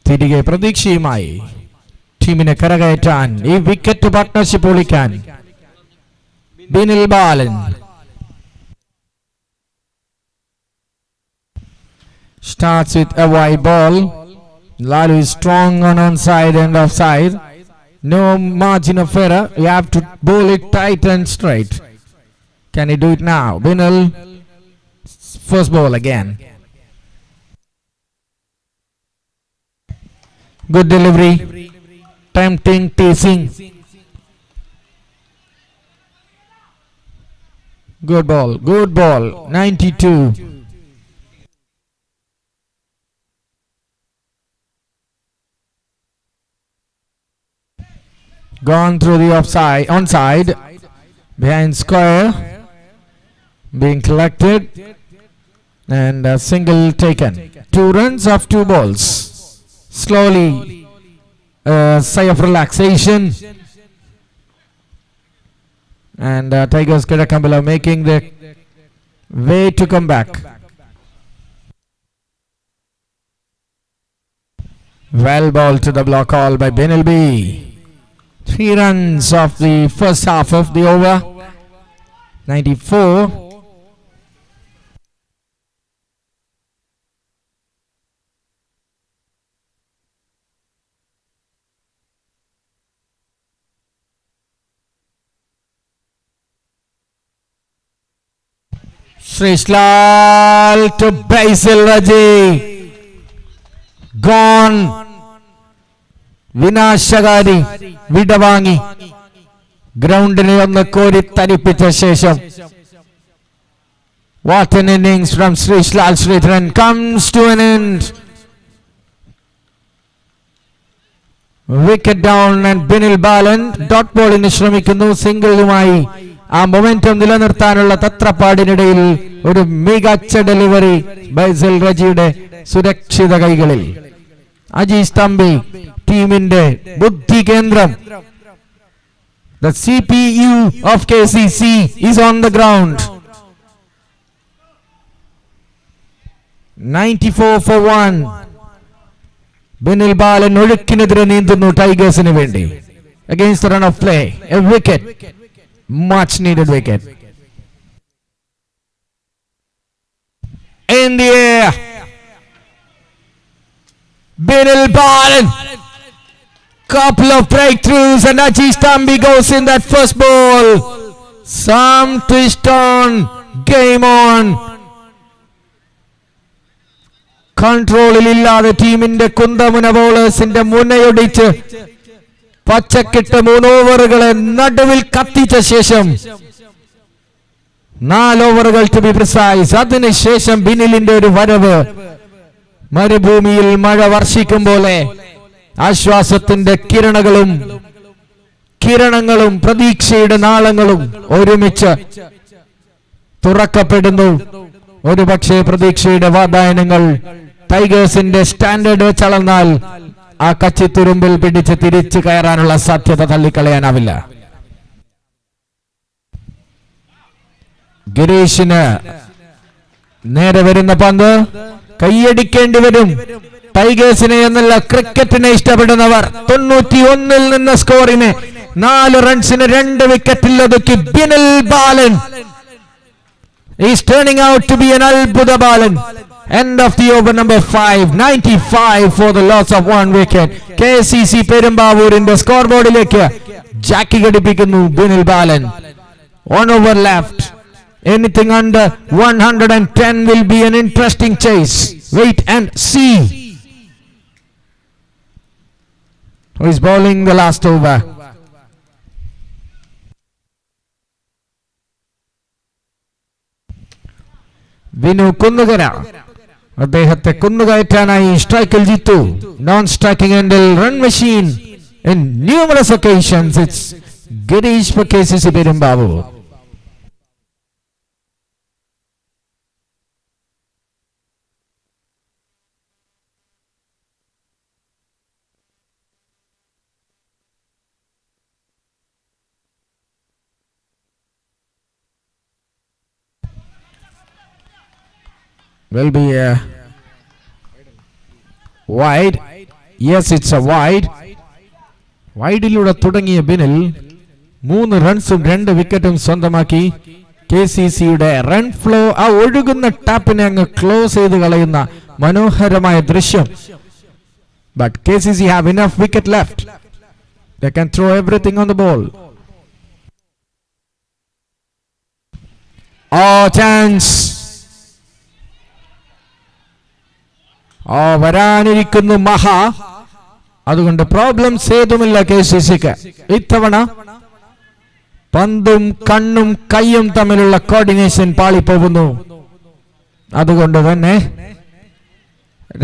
തിരികെ പ്രതീക്ഷയുമായി ടീമിനെ കരകയറ്റാൻ, ഈ വിക്കറ്റ് പാർട്ട്ണർഷിപ്പ് ഒളിക്കാൻ Binil Balan. Starts with a wide ball. Lalu is strong on onside and offside. No margin of error. You have to bowl it tight and straight. Can he do it now? Binil. First ball again. Good delivery. Tempting, teasing. Good ball. Good ball. 92. Gone through the offside, onside, behind square, being collected, and a single taken. 2 runs of 2 balls. Slowly, a sigh of relaxation, and Tigers Kedakambala making the way to come back. Well ball to the block all by Binil B. 3 runs of the first half of the over. 94. Srishlal to Basil Raji. Gone. വിനാശകാരി വിടവാങ്ങി ഗ്രൗണ്ടിനെ ഒന്ന് കോരിത്തരിപ്പിച്ച ശേഷം what an innings from Srishlal Sridharan comes to an end. Wicket down and Binil Balan dot ballന് ശ്രമിക്കുന്നു. സിംഗിളുമായി ആ momentum നിലനിർത്താനുള്ള തത്രപ്പാടിനിടയിൽ ഒരു മികച്ച delivery buy sell റജിയുടെ സുരക്ഷിത കൈകളിൽ. അജീസ് തമ്പി ടീമിന്റെ ബുദ്ധി കേന്ദ്രം. The CPU of KCC is on the ground. 94 for 1. Binil ബാലൻ ഒഴുക്കിനെതിരെ നീന്തുന്നു ടൈഗേഴ്സിന് വേണ്ടി. Against the run of play, a wicket, much needed wicket. In the air, Binil Balan. Couple of breakthroughs and Ajit Tambi goes in that first ball. Some twist on, game on. കൺട്രോളിലില്ലാതെ ടീമിന്റെ കുന്തമുന ബോളേഴ്സിന്റെ മുനയൊടിച്ച് പച്ചക്കിട്ട് 3 ഓവറുകളെ നടുവിൽ കത്തിച്ച ശേഷം 4 ഓവറുകൾ to B precise. അതിനുശേഷം ബിനിലിന്റെ ഒരു വരവ് മരുഭൂമിയിൽ മഴ വർഷിക്കും പോലെ ആശ്വാസത്തിന്റെ കിരണങ്ങളും പ്രതീക്ഷയുടെ നാളങ്ങളും ഒരുമിച്ച് തുറക്കപ്പെടുന്നു. ഒരുപക്ഷെ പ്രതീക്ഷയുടെ വാതായനങ്ങൾ ടൈഗേഴ്സിന്റെ സ്റ്റാൻഡേർഡ് വെച്ചളന്നാൽ ആ കച്ചിത്തുരുമ്പിൽ പിടിച്ച് തിരിച്ചു കയറാനുള്ള സാധ്യത തള്ളിക്കളയാനാവില്ല. ഗിരീഷിന് നേരെ വരുന്ന പന്ത് കൈയടിക്കേണ്ടി വരും. ടൈഗേഴ്സിനെ എന്നല്ല ക്രിക്കറ്റിനെ ഇഷ്ടപ്പെടുന്നവർ 91 നിന്ന് സ്കോറിനെ 4 റൺസിന് 2 വിക്കറ്റിൽ ഒതുക്കി ബിനിൽ ബാലൻ is turning out to be an Albudha Balan. End of the over number 5, 95 for the loss of 1 wicket. KCC Perumbavoor in the scoreboard ilekku Jackie ഘടിപ്പിക്കുന്നു Binil Balan. 1 over left. Anything under 110 will be an interesting chase. Wait and see. Who is bowling the last over? Vinu Kunnukara. അദ്ദേഹത്തെ കുന്നുകയറ്റാനായി സ്ട്രൈക്കിൽ Jithu. Non striking എൻഡിൽ run machine in numerous occasions. It's Girish for KCC Perumbavoor. Will be a wide. Yes, it's a wide. വൈഡിലൂടെ തുടങ്ങിയ ബിനിൽ 3 റൺസും 2 വിക്കറ്റും സ്വന്തമാക്കി KCCയുടെ run flow ആ ഒഴുകുന്ന ടാപ്പിനെ അങ്ങ് ക്ലോസ് ചെയ്ത് കളയുന്ന മനോഹരമായ ദൃശ്യം. But KCC have enough wicket left. They can throw everything on the ball. Oh, chance. വരാനിരിക്കുന്നു മഹാ. അതുകൊണ്ട് പ്രോബ്ലംസ് ഏതുമില്ല KCCക്ക്. ഇത്തവണ പന്തും കണ്ണും കൈയും തമ്മിലുള്ള കോർഡിനേഷൻ പാളിപ്പോകുന്നു. അതുകൊണ്ട് തന്നെ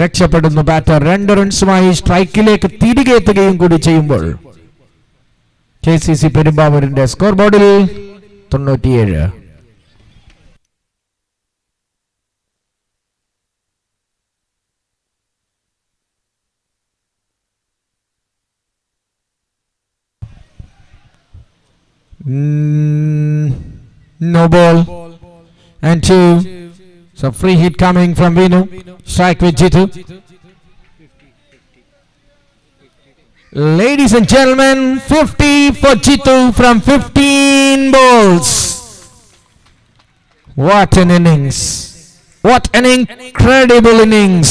രക്ഷപ്പെടുന്നു ബാറ്റർ. 2 റൺസുമായി സ്ട്രൈക്കിലേക്ക് തിരികെ എത്തുകയും കൂടി ചെയ്യുമ്പോൾ KCC പെരുമ്പാവൂരിന്റെ സ്കോർ ബോർഡിൽ 97. No ball and 2. So free hit coming from Vinu. Strike with Jitu. Ladies and gentlemen, 50 for Jitu from 15 balls. What an innings. What an incredible innings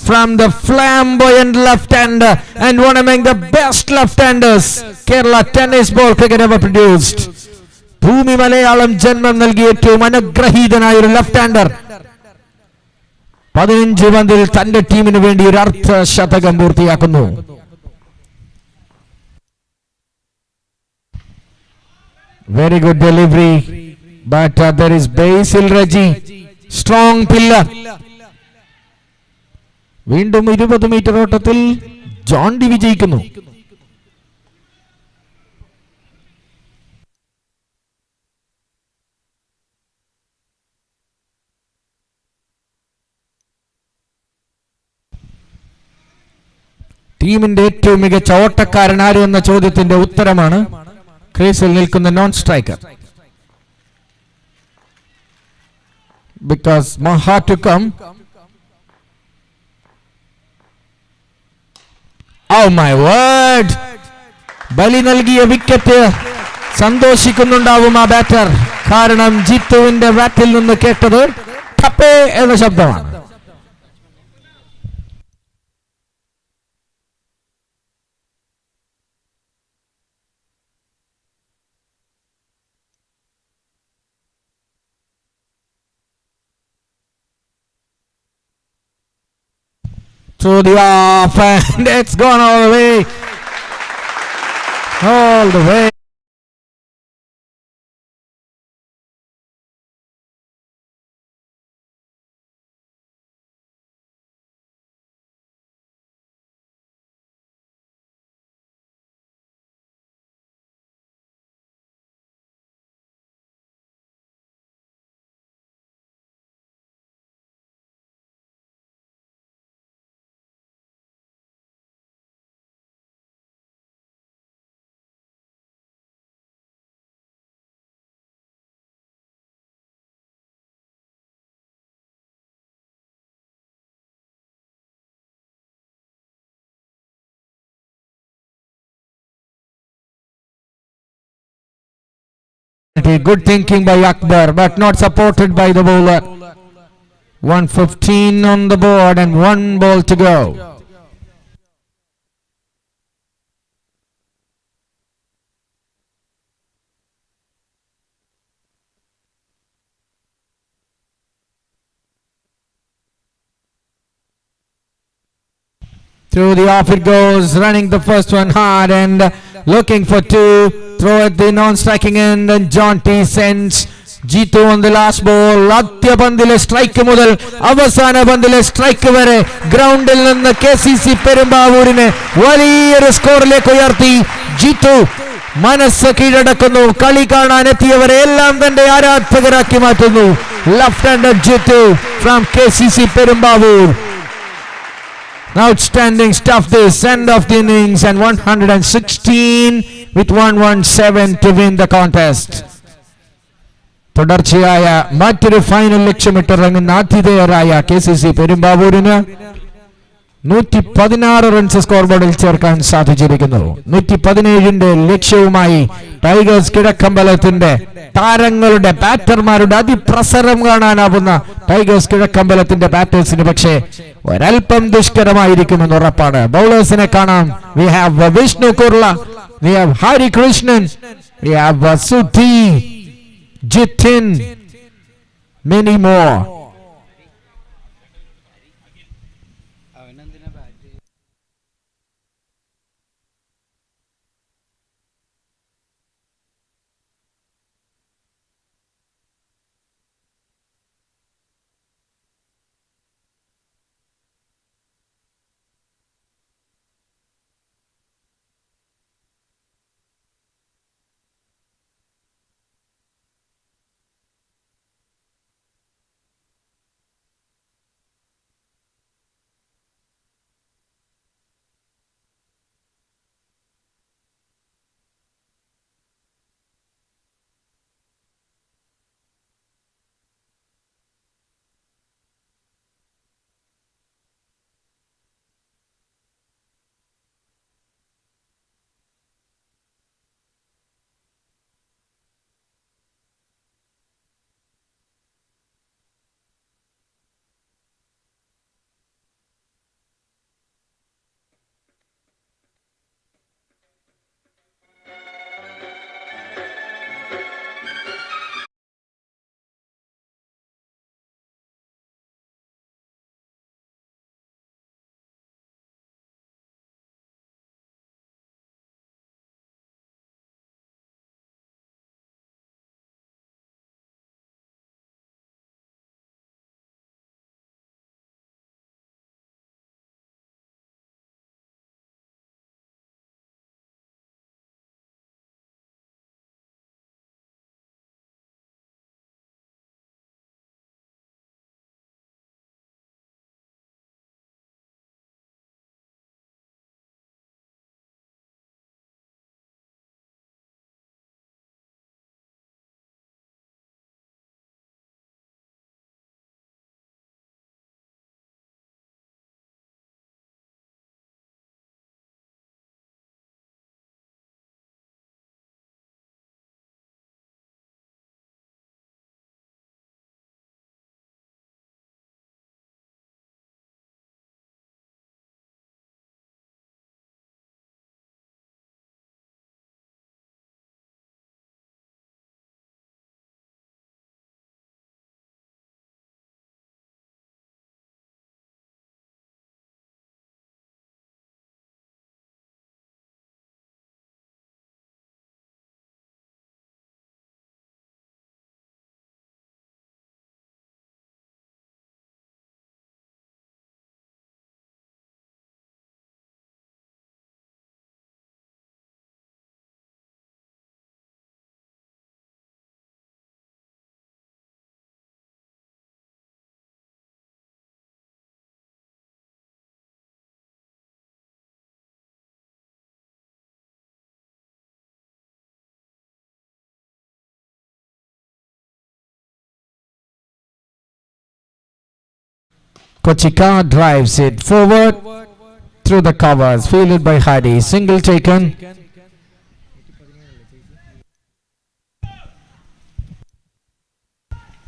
from the flamboyant left-hander and one among the best left-handers Kerala tennis ball cricket ever produced. ഭൂമി മലയാളം ജന്മം നൽകിയ ഏറ്റവും അനുഗ്രഹീതനായ ഒരു left-hander 15 പന്തിൽ തന്റെ ടീമിന് വേണ്ടി ഒരു അർദ്ധ ശതകം പൂർത്തിയാക്കുന്നു. Very good delivery, but there is Basil Raji, strong pillar. വീണ്ടും 20 മീറ്റർ ഓട്ടത്തിൽ ജോൺ ഡി വിജയിക്കുന്നു. ടീമിന്റെ ഏറ്റവും മികച്ച ഓട്ടക്കാരൻ ആര് എന്ന ചോദ്യത്തിന്റെ ഉത്തരമാണ് ക്രീസിൽ നിൽക്കുന്ന non striker. Because Maha to come. Oh my word! ബലി നൽകിയ വിക്കറ്റ് സന്തോഷിക്കുന്നുണ്ടാവും ആ ബാറ്റർ. കാരണം ജിത്തുവിന്റെ ബാറ്റിൽ നിന്ന് കേട്ടത് ടപ്പേ എന്ന ശബ്ദമാണ്. To the off, and it's gone all the way. All the way. Good thinking by Akbar, but not supported by the bowler. 115 on the board and one ball to go. Through the off it goes, running the first one hard and looking for two. Throw at the non-striking end and John T sends G2 on the last ball. Adya bandile strike mudal avasana bandile strike vare groundil ninnu KCC Perumbavoorine valiyoru scoreilekku uyarthi G2 മനസ്സ് കീഴടക്കുന്നു. കളി കാണാൻ എത്തിയവരെ എല്ലാം തന്റെ ആരാധകരാക്കി മാറ്റുന്നു. Left handed G2 from KCC Perumbavoor. Outstanding stuff this end of the innings and 116 with 117 to win the contest. തുടർച്ചയായ മറ്റൊരു final ലക്ഷ്യമിട്ടിറങ്ങുന്ന ആതിഥേയരായ KCC പെരുമ്പാവൂരിന് 116 runs score ബോർഡിൽ ചേർക്കാൻ സാധിച്ചിരിക്കുന്നു. 117ന്റെ ലക്ഷ്യവുമായി ടൈഗേഴ്സ് കിഴക്കമ്പലത്തിന്റെ താരങ്ങളുടെ ബാറ്റർമാരുടെ അതിപ്രസരം കാണാനാവുന്ന ടൈഗേഴ്സ് കിഴക്കമ്പലത്തിന്റെ ബാറ്റേഴ്സിന് പക്ഷേ ഒരൽപ്പം ദുഷ്കരമായിരിക്കുമെന്ന് ഉറപ്പാണ്. ബൗളേഴ്സിനെ കാണാം. We have Vishnu Kurla, we have Hari Krishnan, we have Sudhi, Jithin, many more. Kochika drives it forward through the covers, fielded by Hadi. Single taken.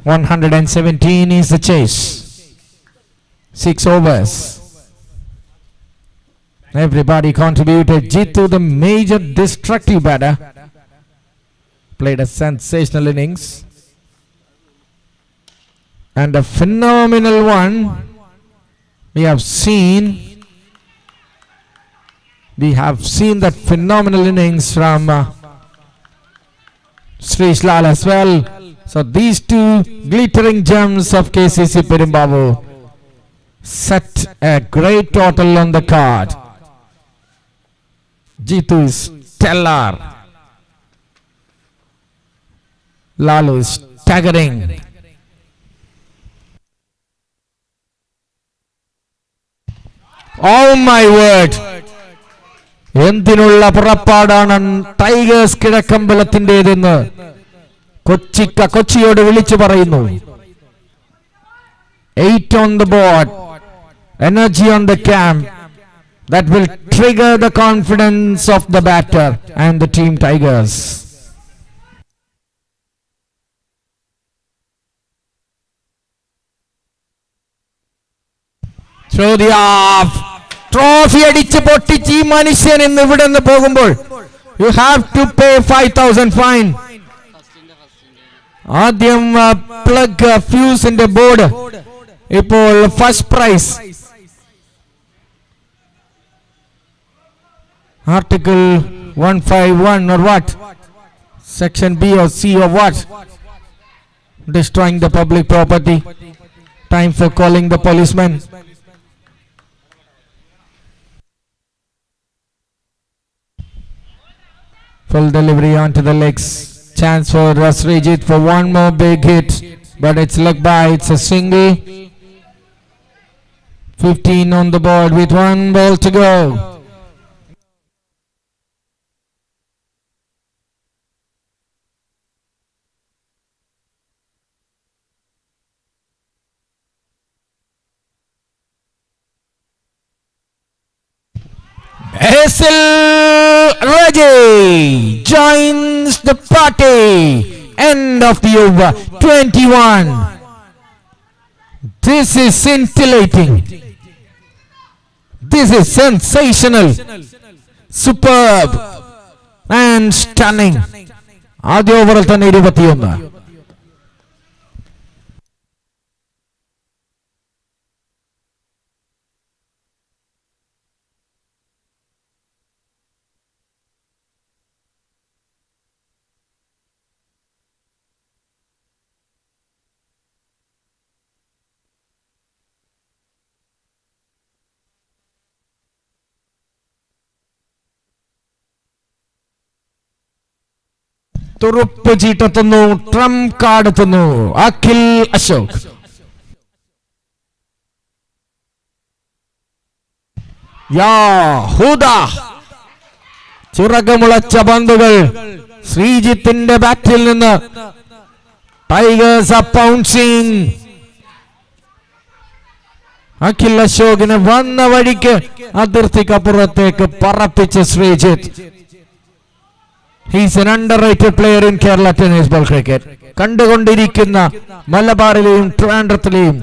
117 is the chase. 6 overs. Everybody contributed. Jitu, the major destructive batter, played a sensational innings. And a phenomenal one we have seen. We have seen that phenomenal innings from Srish Lal as well. So these two glittering gems of KCC Perumbavoor set a great total on the card. Jitu is stellar. Lalu is staggering. Oh my word! എന്തിനുള്ള പുറപ്പാടാണ് tigers കിഴക്കമ്പലത്തിൻ്റെതെന്ന് കൊച്ചിയോട് വിളിച്ചു പറയുന്നു. 8 on the board, energy on the camp, that will trigger the confidence of the batter and the team Tigers. Throw the off. Trophy അടിച്ച് പൊട്ടിച്ച് ഈ മനുഷ്യൻ ഇന്ന് ഇവിടെ നിന്ന് പോകുമ്പോൾ you have to pay 5,000 fine. ആദ്യം പ്ലഗ് ഫ്യൂസിന്റെ ബോർഡ് ഇപ്പോൾ first prize article 151 or what, section B or C or what, destroying the public property. Time for calling the policeman. Full delivery onto the legs. Chance for Rasrijit for one more big hit, but it's leg by. It's a single. 15 on the board with one ball to go. Hazel Reggie joins the party. End of the over. 21. This is scintillating. This is sensational, superb and stunning. ആദ്യ ഓവറിൽ തന്നെ 21. തുറുപ്പ് ചീട്ടെത്തുന്നു, Trump card എത്തുന്നു. അഖിൽ അശോക്. ചിറകമുളച്ച പന്തുകൾ ശ്രീജിത്തിന്റെ ബാറ്റിൽ നിന്ന്. Tigers പൗൺസിംഗ്. Akhil അശോകിന് വന്ന വഴിക്ക് അതിർത്തിക്കപ്പുറത്തേക്ക് പറപ്പിച്ച Sreejith. He's an underrated player in Kerala tennis ball cricket. കണ്ടുകൊണ്ടിരിക്കുന്ന മലബാറിലെയും ട്രിവാൻഡ്രത്തിലെയും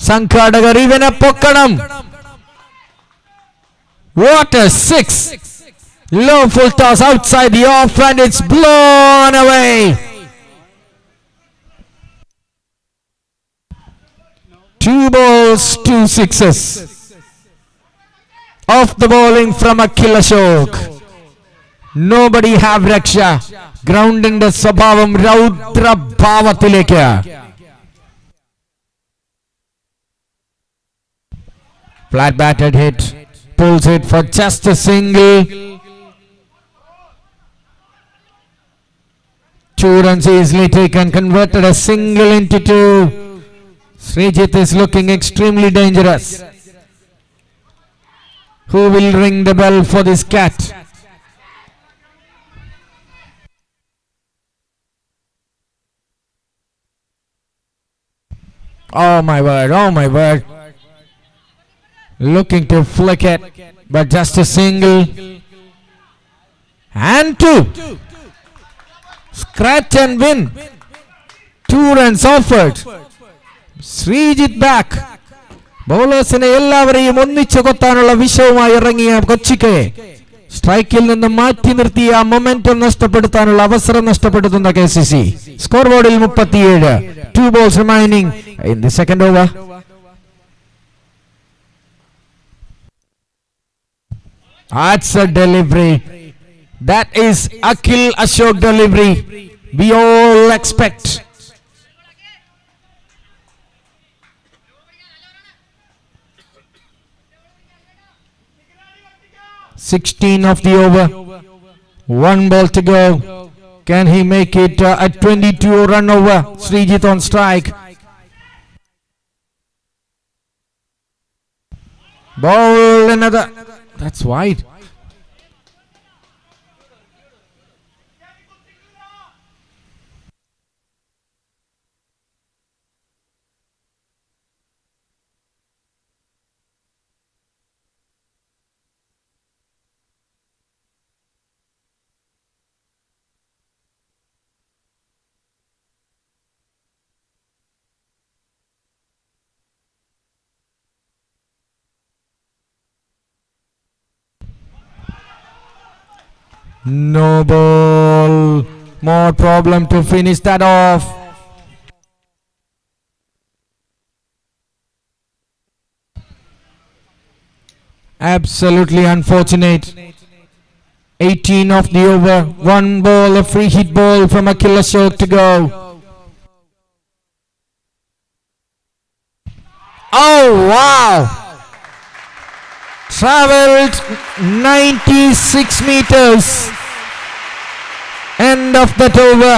സംഘാടകർ ഇവനെ പൊക്കണം. What a six! Low full toss outside the off and it's blown away. Two balls, 2 sixes. Off the bowling from Akhil Ashok. Nobody have Raksha. Groundന്റെ സ്വഭാവം രൗദ്രഭാവത്തിലേക്ക്. Flat batted hit. Pulls it for just a single. 2 runs easily taken. Converted a single into 2. Srijit is looking extremely dangerous. Who will ring the bell for this cat? Oh my word, oh my word. Looking to flick it, but just a single. And 2. Scratch and win. 2 runs offered. Srijit back. ബൗളേഴ്സിനെ എല്ലാവരെയും ഒന്നിച്ചു കൊത്താനുള്ള വിഷവുമായി ഇറങ്ങിയ കൊച്ചിക്ക് സ്ട്രൈക്കിൽ നിന്ന് മാറ്റി നിർത്തിയ momentum നഷ്ടപ്പെടുത്താനുള്ള അവസരം നഷ്ടപ്പെടുത്തുന്ന KCC. Score ബോർഡിൽ 37. 2 balls remaining in the second over. That's a delivery. That is Akhil Ashok delivery we all expect. 16 of the over. 1 ball to go. Can he make it at 22 run over? Srijit on strike. Ball another. That's wide. No ball. More problem to finish that off. Absolutely unfortunate. 18 of the over. 1 ball, a free hit ball from Akhil Ashok to go. Oh wow! Traveled 96 meters. End of that over.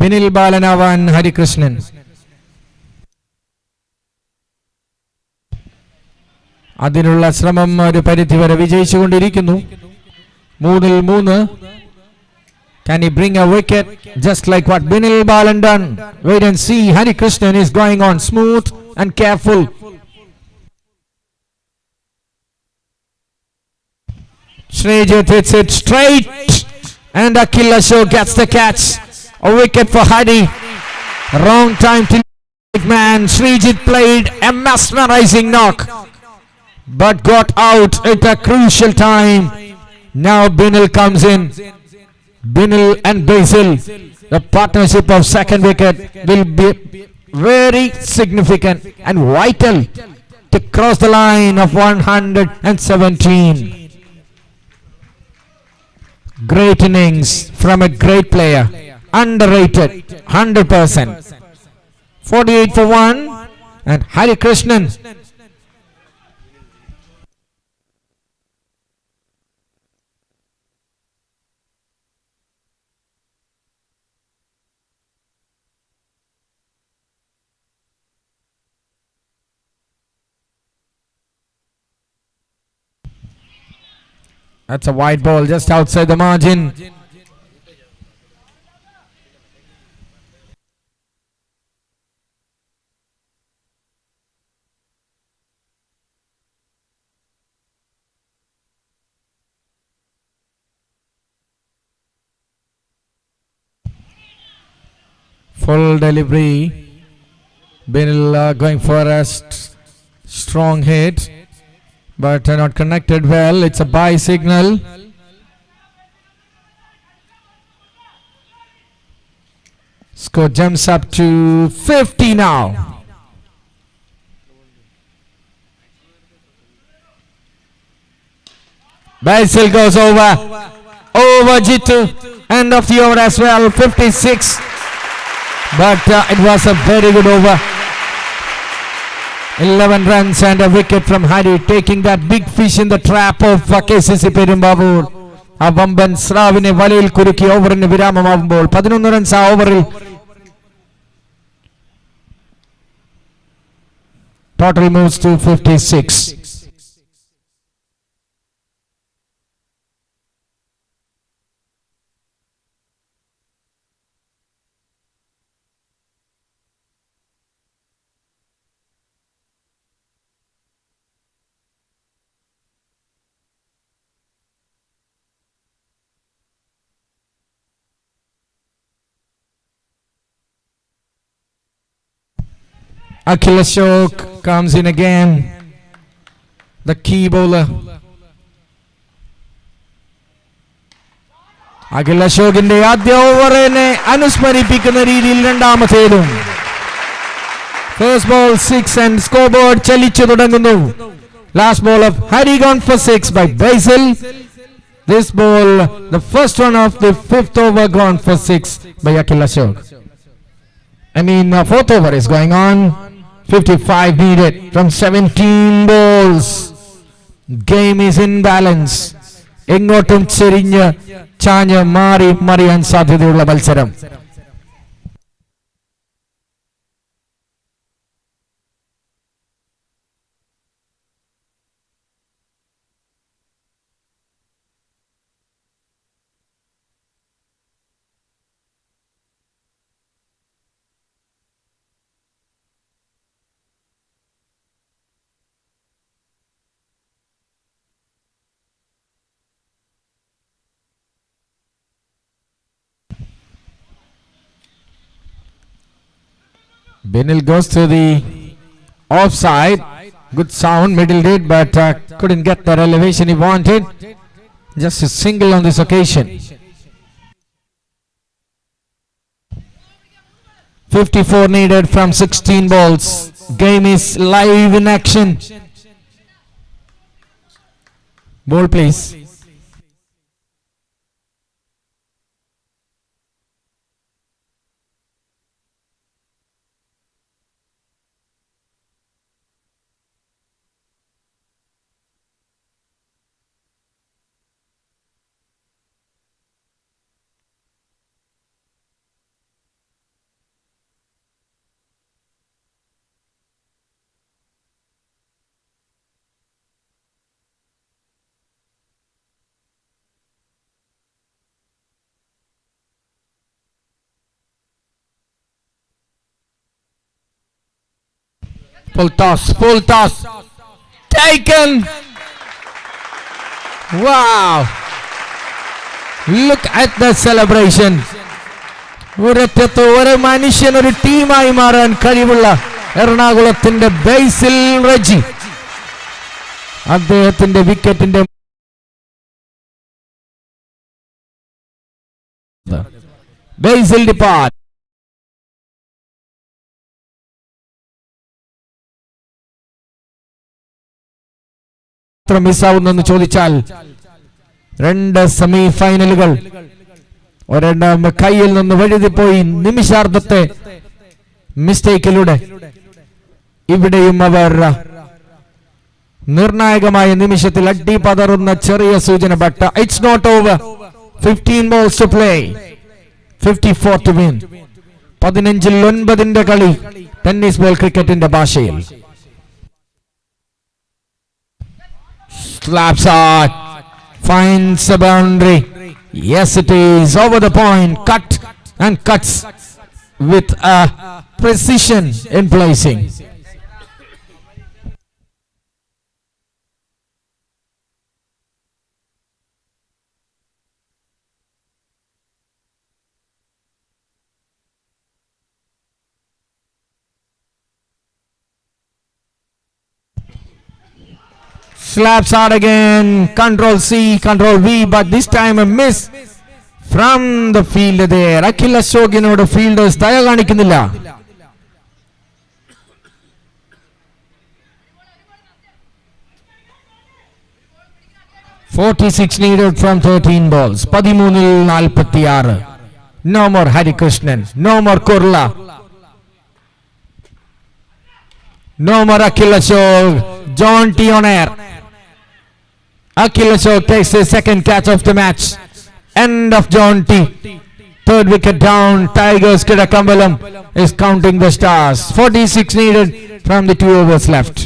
Binil ബാലനാവാൻ Harikrishnan. അതിനുള്ള ശ്രമം ഒരു പരിധിവരെ വിജയിച്ചുകൊണ്ടിരിക്കുന്നു. 3-3. Can he bring a wicket just like what Binil Balan done? Wait and see. Harikrishnan is going on smooth and careful. Srijit hits it straight and Akhil Ashok gets the catch. A wicket for Hari. Wrong time to man. Srijit played a mesmerizing knock but got out at a crucial time. Now Binil comes in. Binil and Basil, the partnership of second wicket will be very significant and vital to cross the line of 117. Great innings from a great player, underrated 100%. 48 for 1 and Harikrishnan. That's a wide ball just outside the margin. Full delivery. Benil going for a strong hit, but not connected well. It's a bye signal. Score jumps up to 50 now. Basil goes over Jitu. End of the over as well, 56. But it was a very good over. 11 runs and a wicket from Hari, taking that big fish in the trap of KCC Perumbavoor. ആ വമ്പൻ സ്രാവിനെ വലയിൽ കുരുക്കി ഓവറിന് വിരാമമാകുമ്പോൾ 11 runs ആ ഓവറിൽ. Total moves to 56. Ashok comes in again, the key bowler. Ashokinte ആദ്യ ഓവറിനെ അനുസ്മരിപ്പിക്കുന്ന രീതിയിൽ രണ്ടാമത്തേതും. First ball 6 and scoreboard ചലിച്ചു തുടങ്ങുന്നു. Last ball of Hari gone for 6 by Basil. This ball, the first one of the 5th over, gone for 6 by Ashok. Fourth over is going on. 55 needed from 17 balls. Game is in balance. എങ്ങോട്ടും ചെരിഞ്ഞ് ചാഞ്ഞ് മറിയാൻ സാധ്യതയുള്ള മത്സരം. Benil goes to the offside. Good sound, middle did, but couldn't get that elevation he wanted. Just a single on this occasion. 54 needed from 16 balls. Game is live in action. Ball please. Full toss, taken. Wow, look at the celebration. ഒരറ്റത്ത് ഒരു മനുഷ്യൻ ഒരു ടീമായി മാറാൻ കഴിവുള്ള എറണാകുളത്തിന്റെ ബേസിൽ റജി, അദ്ദേഹത്തിന്റെ വിക്കറ്റിന്റെ ബേസിൽ depart. മിസ്സാവുന്നെന്ന് ചോദിച്ചാൽ 2 semi ഫൈനലുകൾ ഒരെണ്ണം കയ്യിൽ നിന്ന് വഴുതിപ്പോയി നിമിഷാർദ്ധത്തെ മിസ്റ്റേക്കിലൂടെ. ഇവിടെയും അവർ നിർണായകമായ നിമിഷത്തിൽ അടിപതറുന്ന ചെറിയ സൂചന. But it's not over. 15 balls to play, 54 to win. 15-ൽ 9 കളി ടെന്നീസ് ബോൾ ക്രിക്കറ്റിന്റെ ഭാഷയിൽ. Slaps hard, finds a boundary. Yes, it is over the point. Cut and cuts with a precision in placing. Slaps hard again. Control C, control V, but this time a miss from the field there. Akhil Ashokinodu fielders daya kanikkunnilla. .46 needed from 13 balls. 13-46. No more Hari Krishnan. No more Kurla. No more Akhil Ashok. John T on air. Akhil Ashok takes his second catch of the match. End of John T. Third wicket down. Tigers Kidakambalam is counting the stars. 46 needed from the 2 overs left.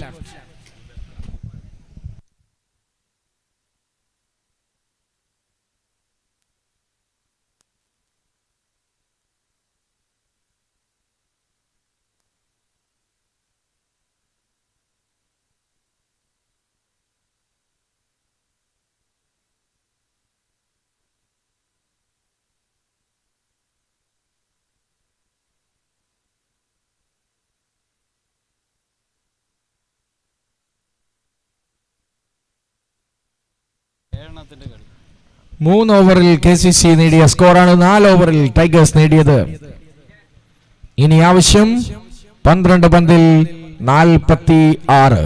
മൂന്ന് ഓവറിൽ KCC നേടിയ സ്കോറാണ് 4 ഓവറിൽ tigers നേടിയത്. ഇനി ആവശ്യം 12 പന്തിൽ 46.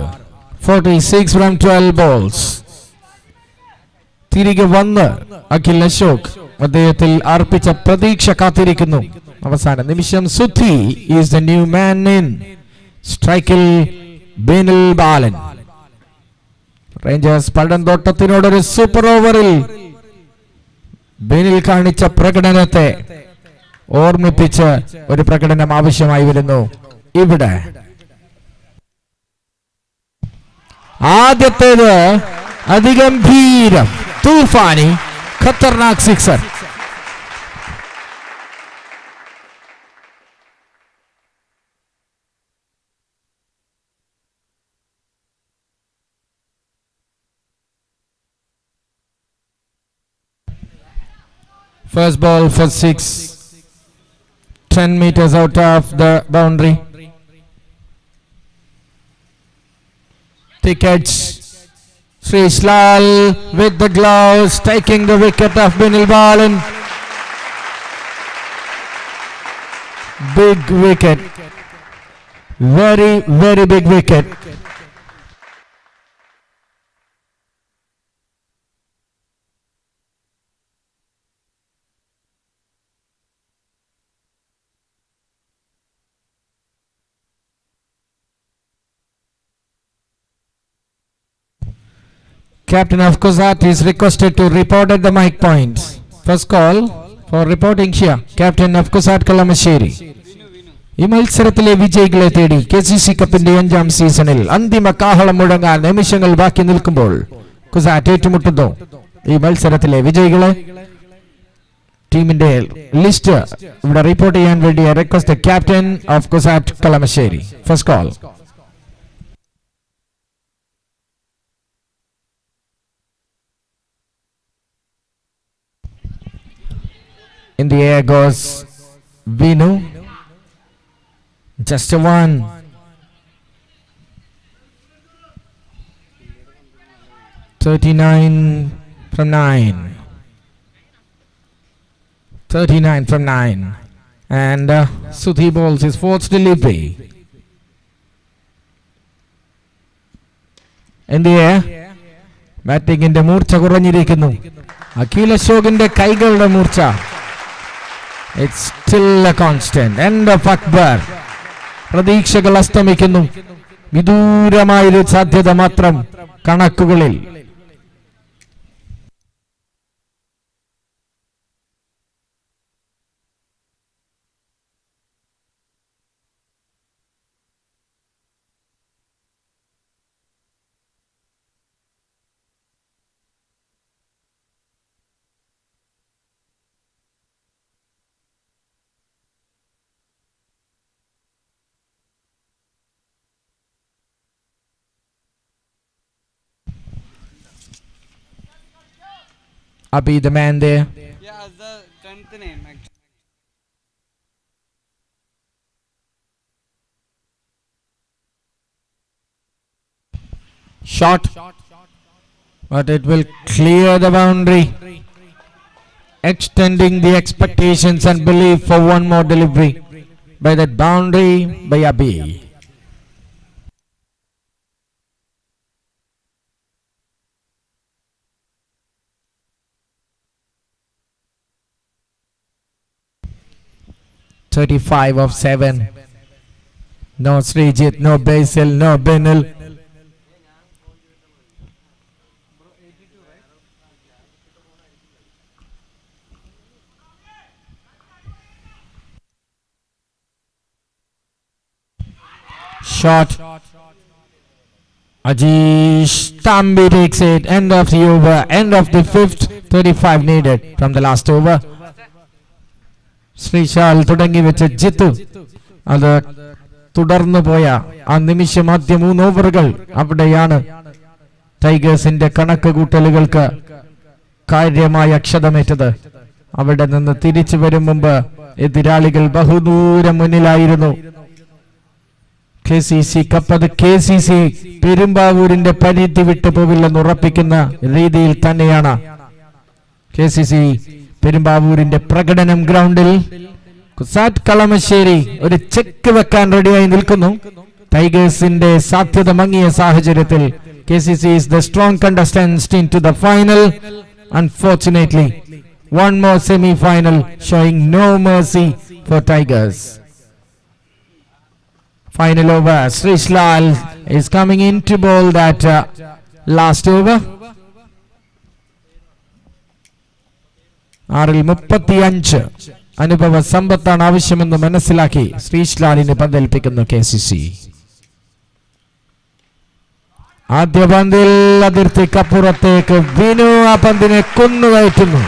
46 from 12 balls. തിരികെ വന്ന് അഖിൽ അശോക് അദ്ദേഹത്തിൽ അർപ്പിച്ച പ്രതീക്ഷ കാത്തിരിക്കുന്നു. അവസാന നിമിഷം Sudhi is the new man in. സ്ട്രൈക്കിൽ ബിനിൽ ബാലൻ. റേഞ്ചേഴ്സ് പടന്തോട്ടത്തിനോടൊരു സൂപ്പർ ഓവറിൽ ബിനിൽ കാണിച്ച പ്രകടനത്തെ ഓർമ്മിപ്പിച്ച് ഒരു പ്രകടനം ആവശ്യമായി വരുന്നു. ഇവിടെ ആദ്യത്തേത് അതിഗംഭീരം തൂഫാനി ഖത്തർനാക് sixer. First ball for 6. 10 meters out of the boundary. Tickets. Srislal with the gloves taking the wicket of Binil Balan. Big wicket. Very, very big wicket. Captain of Kozat is requested to report at the mic points. First call for reporting here. Captain of Kozat Kalamasheri. ഈ മത്സരത്തിലെ വിജയികളെ തേടി KCC കപ്പിന്റെ 5ാം സീസണിൽ അന്തിമ കാഹളം മുഴങ്ങാൻ നിമിഷങ്ങൾ ബാക്കി നിൽക്കുമ്പോൾ കുസാറ്റ് ഏറ്റുമുട്ടുന്നു. ഈ മത്സരത്തിലെ വിജയികളെ ടീമിന്റെ ലിസ്റ്റ് ഇവിടെ റിപ്പോർട്ട് ചെയ്യാൻ വേണ്ടി request captain of CUSAT Kalamassery. First call. In the air goes Vinu. Just a one. .39 from 9. 39 from 9. And Sudhi bowls his fourth delivery. In the air, batting in the മൂർച്ച കുറഞ്ഞിരിക്കുന്നു. അഖിൽ അശോകിന്റെ കൈകളുടെ മൂർച്ച. It's still a constant. End of Akbar. പ്രതീക്ഷകൾ അസ്തമിക്കുന്നു. വിദൂരമായൊരു സാധ്യത മാത്രം കണക്കുകളിൽ. Abhi the man there. Yeah, the 10th name actually. Shot but it will clear the boundary, extending the expectations and belief for one more delivery by that boundary by Abi. "35 of 7. No Srijit, no Basil, no Benil. Shot. Ajish Tambi takes it. End of the over. End of the fifth. 35 needed from the last over. ശ്രീശാൽ തുടങ്ങി വെച്ച ജിത്തു അത് തുടർന്നു പോയ ആ നിമിഷം ആദ്യ 3 ഓവറുകൾ അവിടെയാണ് ടൈഗേഴ്സിന്റെ കണക്ക് കൂട്ടലുകൾക്ക് കാര്യമായ ക്ഷതമേറ്റത്. അവിടെ നിന്ന് തിരിച്ചു വരും മുമ്പ് എതിരാളികൾ ബഹുദൂരം മുന്നിലായിരുന്നു. KCC കപ്പ് അത് KCC പെരുമ്പാവൂരിന്റെ പരിധി വിട്ടു പോവില്ലെന്ന് ഉറപ്പിക്കുന്ന രീതിയിൽ തന്നെയാണ് KCC പെരുമ്പാവൂരിന്റെ പ്രകടനം. ഗ്രൗണ്ടിൽ കുസാറ്റ് കളമശ്ശേരി ഒരു ചെക്ക് വെക്കാൻ റെഡിയായി നിൽക്കുന്നു. ടൈഗേഴ്സിന്റെ സാധ്യത മങ്ങിയ സാഹചര്യത്തിൽ KCC is the strong contestant into the final. Unfortunately, one more semi-final showing no mercy for Tigers. Final over. Srishlal is coming in to bowl that last over. 6-35 അനുഭവ സമ്പത്താണ് ആവശ്യമെന്ന് മനസ്സിലാക്കി ശ്രീഷ്ലാലിന് പന്തേൽപ്പിക്കുന്നു KCC. ആദ്യ പന്തിൽ അതിർത്തിക്കപ്പുറത്തേക്ക് വിനു ആ പന്തിനെ കുന്നുകയറ്റുന്നു.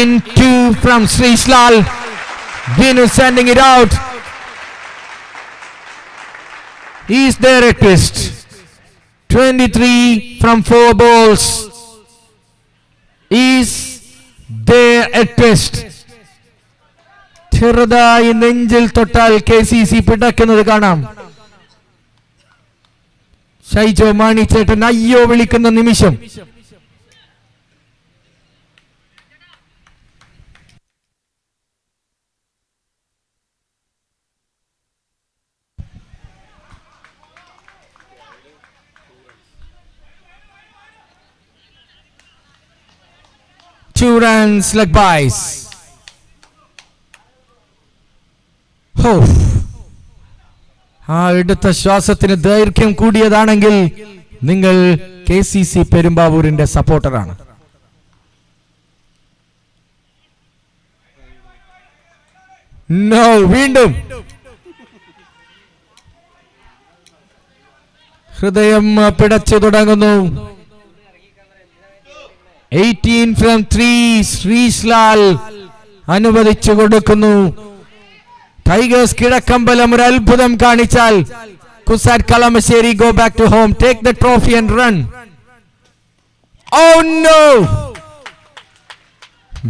In 2 from Srishlal. Vinu sending it out. Is there a twist? 23 from 4 balls. Is there a twist? ചെറുതായി നെഞ്ചിൽ തൊട്ടാൽ KCC പിടക്കുന്നത് കാണാം. ഷൈജോ മാണിച്ചേട്ടൻ അയ്യോ വിളിക്കുന്ന നിമിഷം. Two runs leg byes. ആ എടുത്ത ശ്വാസത്തിന് ദൈർഘ്യം കൂടിയതാണെങ്കിൽ നിങ്ങൾ KCC പെരുമ്പാവൂരിന്റെ സപ്പോർട്ടറാണ്. നോ, വീണ്ടും ഹൃദയം പിടച്ചു തുടങ്ങുന്നു. 18 from 3. ശ്രീഷ്ലാൽ അനുവദിച്ചു കൊടുക്കുന്നു. ടൈഗേഴ്സ് കിഴക്കമ്പലം ഒരു അത്ഭുതം കാണിച്ചാൽ CUSAT Kalamassery go back to home, take the trophy and run. Oh no!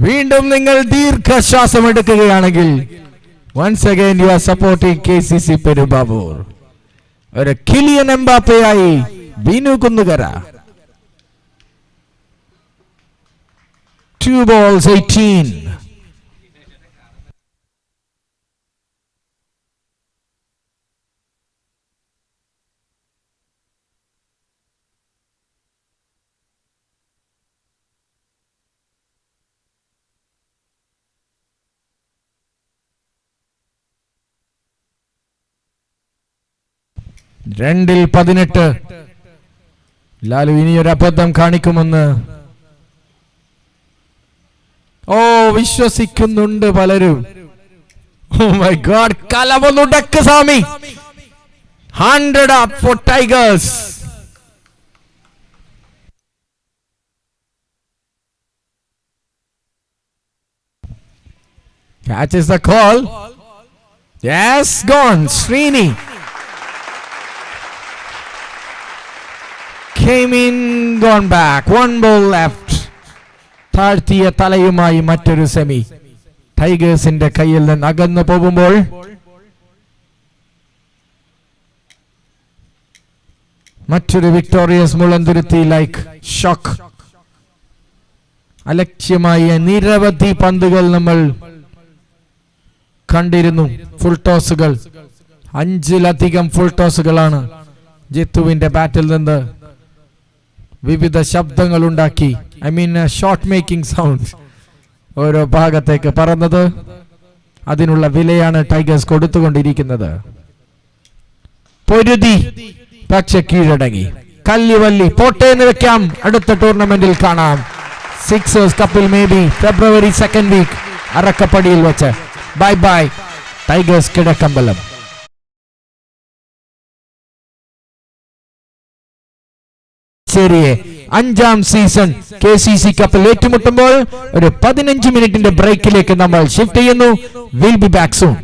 വീണ്ടും നിങ്ങൾ ദീർഘശ്വാസം എടുക്കുകയാണെങ്കിൽ once again you are supporting KCC Perumbavoor. ഒരു കിലിയൻ എംബാപ്പയായി ബിനു കുന്നുകര. 2 balls 18. രണ്ടിൽ 18. ലാലു ഇനിയൊരു അബദ്ധം കാണിക്കുമെന്ന് വിശ്വസിക്കുന്നുണ്ട് പലരും. Oh my God, കലവൊന്നുടക്ക് Swami. 100 up for Tigers. Catches the call. Yes, gone. Srini. came in, gone back. One ball left. താഴ്ത്തിയ തലയുമായി മറ്റൊരു സെമി ടൈഗേഴ്സിന്റെ കയ്യിൽ നിന്ന് അകന്നു പോകുമ്പോൾ മറ്റൊരു വിക്ടോറിയസ് മുളന്തുരുത്തി ലൈക്ക് ഷോക്ക്. അലക്ഷ്യമായ നിരവധി പന്തുകൾ നമ്മൾ കണ്ടിരുന്നു. ഫുൾ ടോസുകൾ, 5-ലധികം ഫുൾ ടോസുകളാണ് ജിത്തുവിന്റെ ബാറ്റിൽ നിന്ന് വിവിധ ശബ്ദങ്ങൾ ഉണ്ടാക്കി. I mean shot making sound ഓരോ ഭാഗത്തേക്ക് പറന്നത്. അതിനുള്ള വിലയാണ് ടൈഗേഴ്സ് കൊടുത്തുകൊണ്ടിരിക്കുന്നത്. പൊരുതി പക്ഷെ കീഴടങ്ങി. കല്ലിവല്ലി പോട്ടെ എന്ന് വെക്കാം. അടുത്ത ടൂർണമെന്റിൽ കാണാം. സിക്സേഴ്സ് കപ്പിൽ may be February 2nd week അറക്കപ്പടിയിൽ വെച്ച്. Bye bye Tigers Kizhakkambalam. ശരിയെ 5ാം സീസൺ KCC കപ്പിൽ ഏറ്റുമുട്ടുമ്പോൾ ഒരു 15 മിനിറ്റിന്റെ ബ്രേക്കിലേക്ക് നമ്മൾ ഷിഫ്റ്റ് ചെയ്യുന്നു. Will be back soon.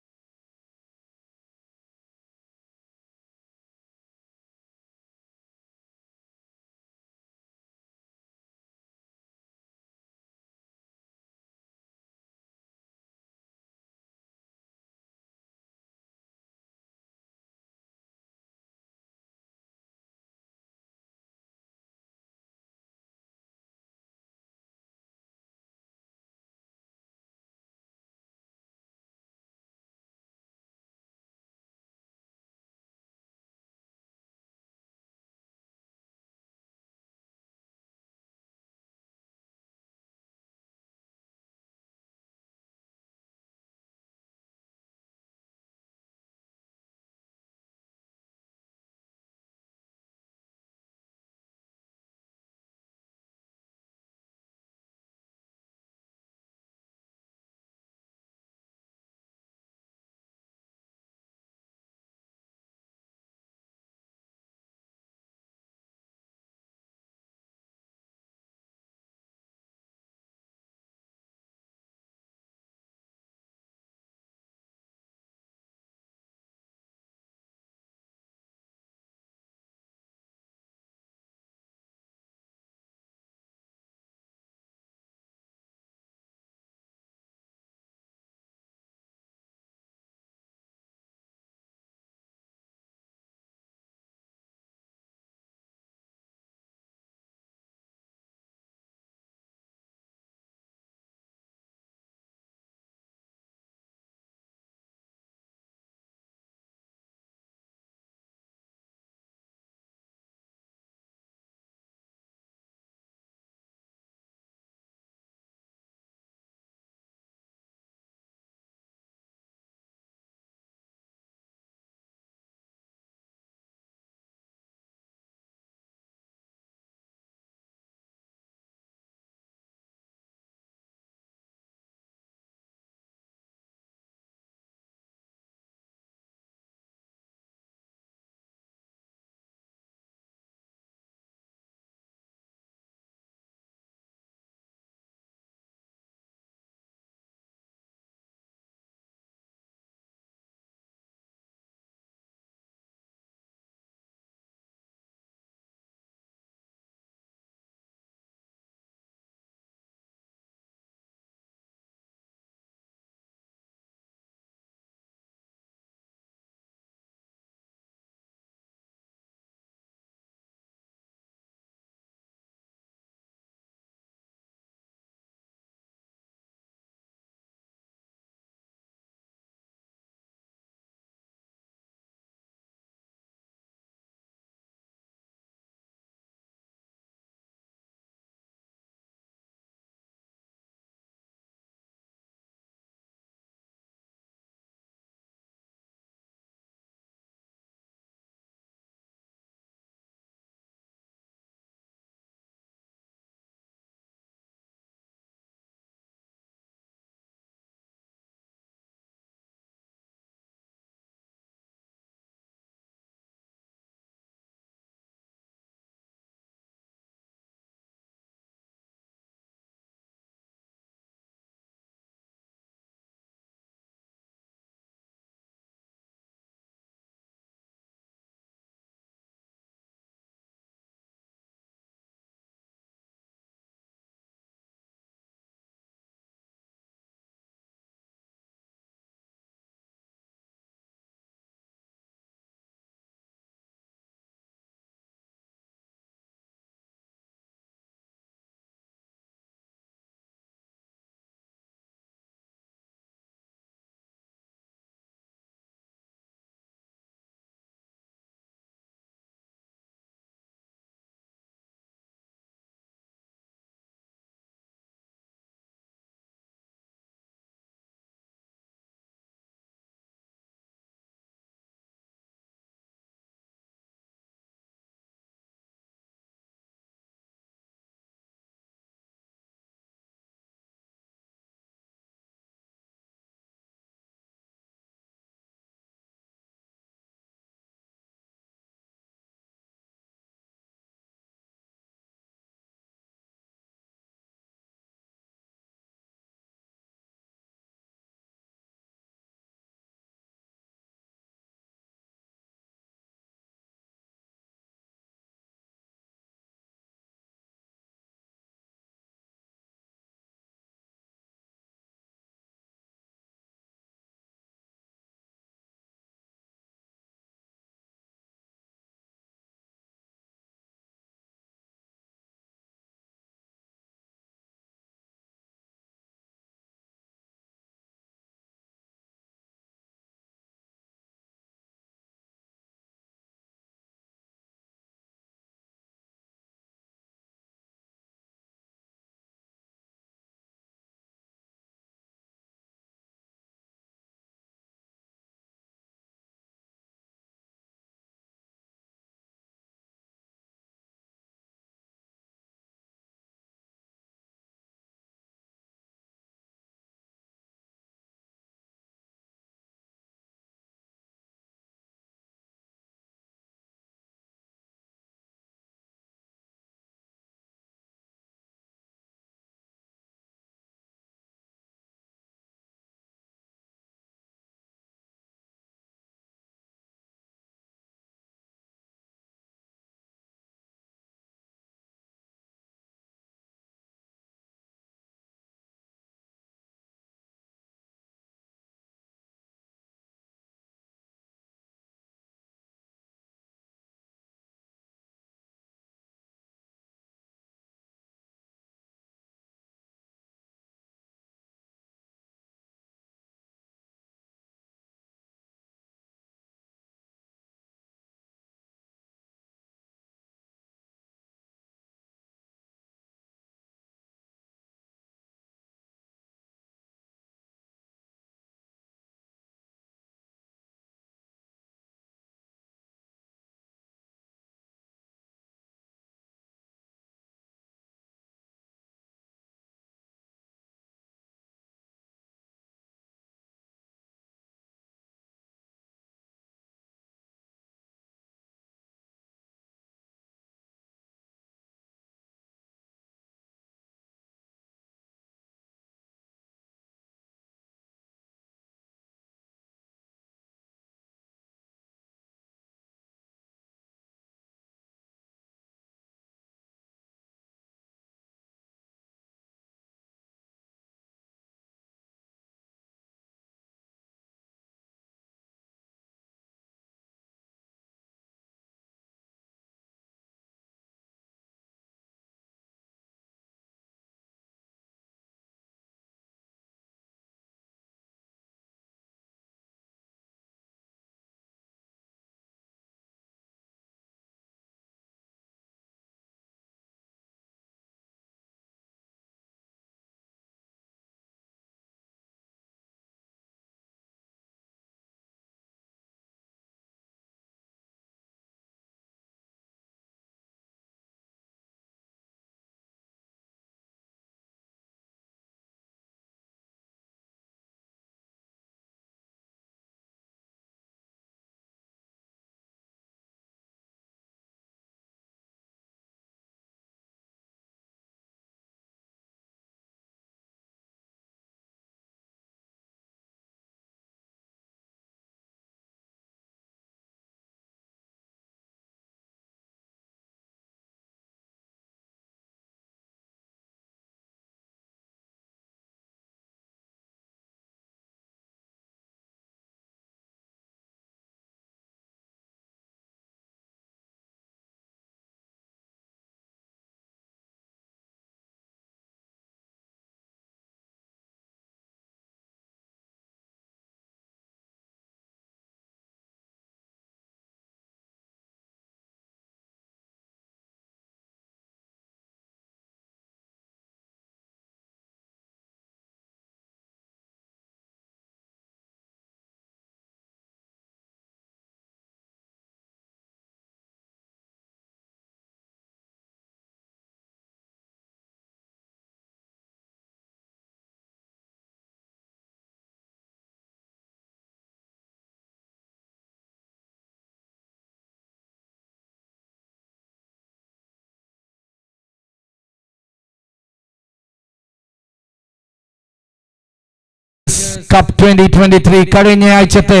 Cup 2023 കഴിഞ്ഞ ആഴ്ചത്തെ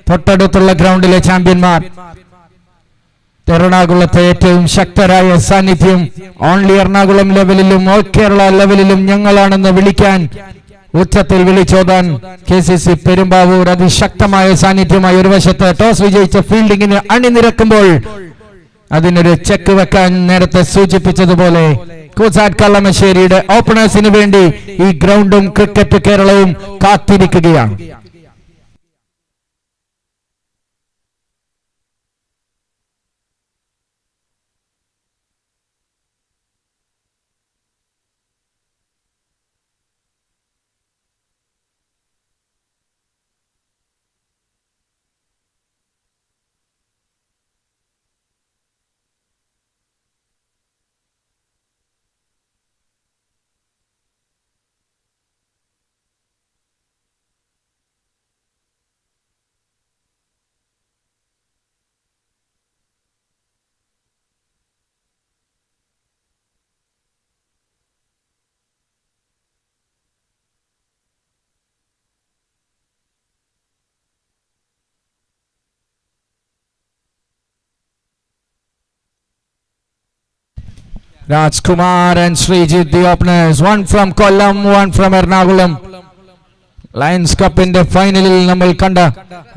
തൊട്ടടുത്തുള്ള ഗ്രൗണ്ടിലെ ചാമ്പ്യന്മാർ. എറണാകുളത്തെ ഏറ്റവും ശക്തരായ സാന്നിധ്യം ഓൺലി എറണാകുളം ലെവലിലും ഓൾ കേരള ലെവലിലും ഞങ്ങളാണെന്ന് വിളിക്കാൻ ഉച്ചത്തിൽ വിളിച്ചോതാൻ KCC പെരുമ്പാവൂർ അതിശക്തമായ സാന്നിധ്യമായി ഒരു വശത്ത് ടോസ് വിജയിച്ച ഫീൽഡിങ്ങിന് അണിനിരക്കുമ്പോൾ അതിനൊരു ചെക്ക് വെക്കാൻ നേരത്തെ സൂചിപ്പിച്ചതുപോലെ കുസാറ്റ് കളമശ്ശേരിയുടെ ഓപ്പണേഴ്സിന് വേണ്ടി ഈ ഗ്രൗണ്ടും ക്രിക്കറ്റ് കേരളവും കാത്തിരിക്കുകയാണ്. Rajkumar and Srijit, the openers. One from Kollam, one from Ernakulam. Lions കപ്പിന്റെ ഫൈനലിൽ നമ്മൾ കണ്ട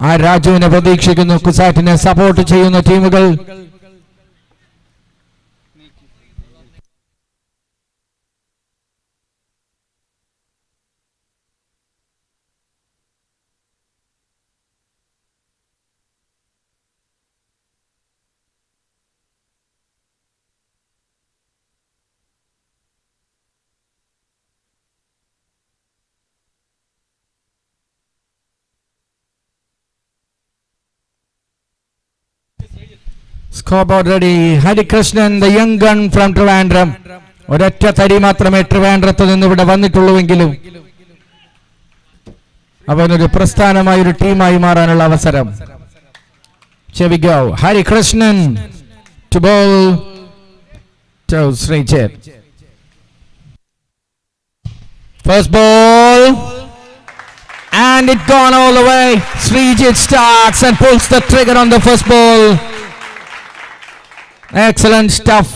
ആ രാജുവിനെ പ്രതീക്ഷിക്കുന്നു. കുസാറ്റിനെ സപ്പോർട്ട് ചെയ്യുന്ന ടീമുകൾ. Scoreboard ready. Hari Krishnan, the young gun from Trivandrum. ഒരൊറ്റ തരി മാത്രമേ ട്രിവാൻഡ്രത്ത് നിന്ന് ഇവിടെ വന്നിട്ടുള്ളൂവെങ്കിലും അവനൊരു പ്രസ്ഥാനമായ ഒരു ടീമായി മാറാനുള്ള അവസരം. Here we go. Hari Krishnan to bowl to Srijit. First ball. And it gone all the way. Srijit starts and pulls the trigger on the first ball. Excellent stuff.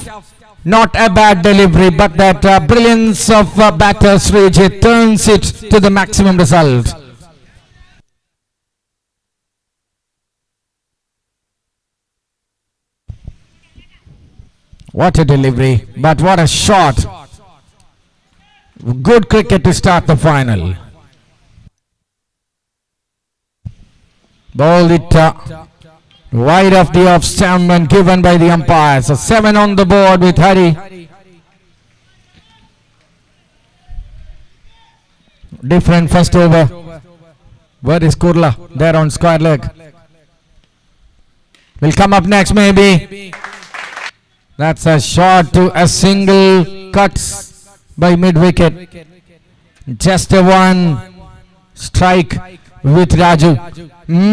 Not a bad delivery, but that brilliance of batter Srijit turns it to the maximum result. What a delivery, but what a shot. Good cricket to start the final. Bowled it wide of the off stump and given by the umpire. So 7 on the board with Hari. Different first over. Where is Kurla? There on square leg. Will come up next maybe. That's a shot to a single cut by mid wicket. Just a one strike with Raju.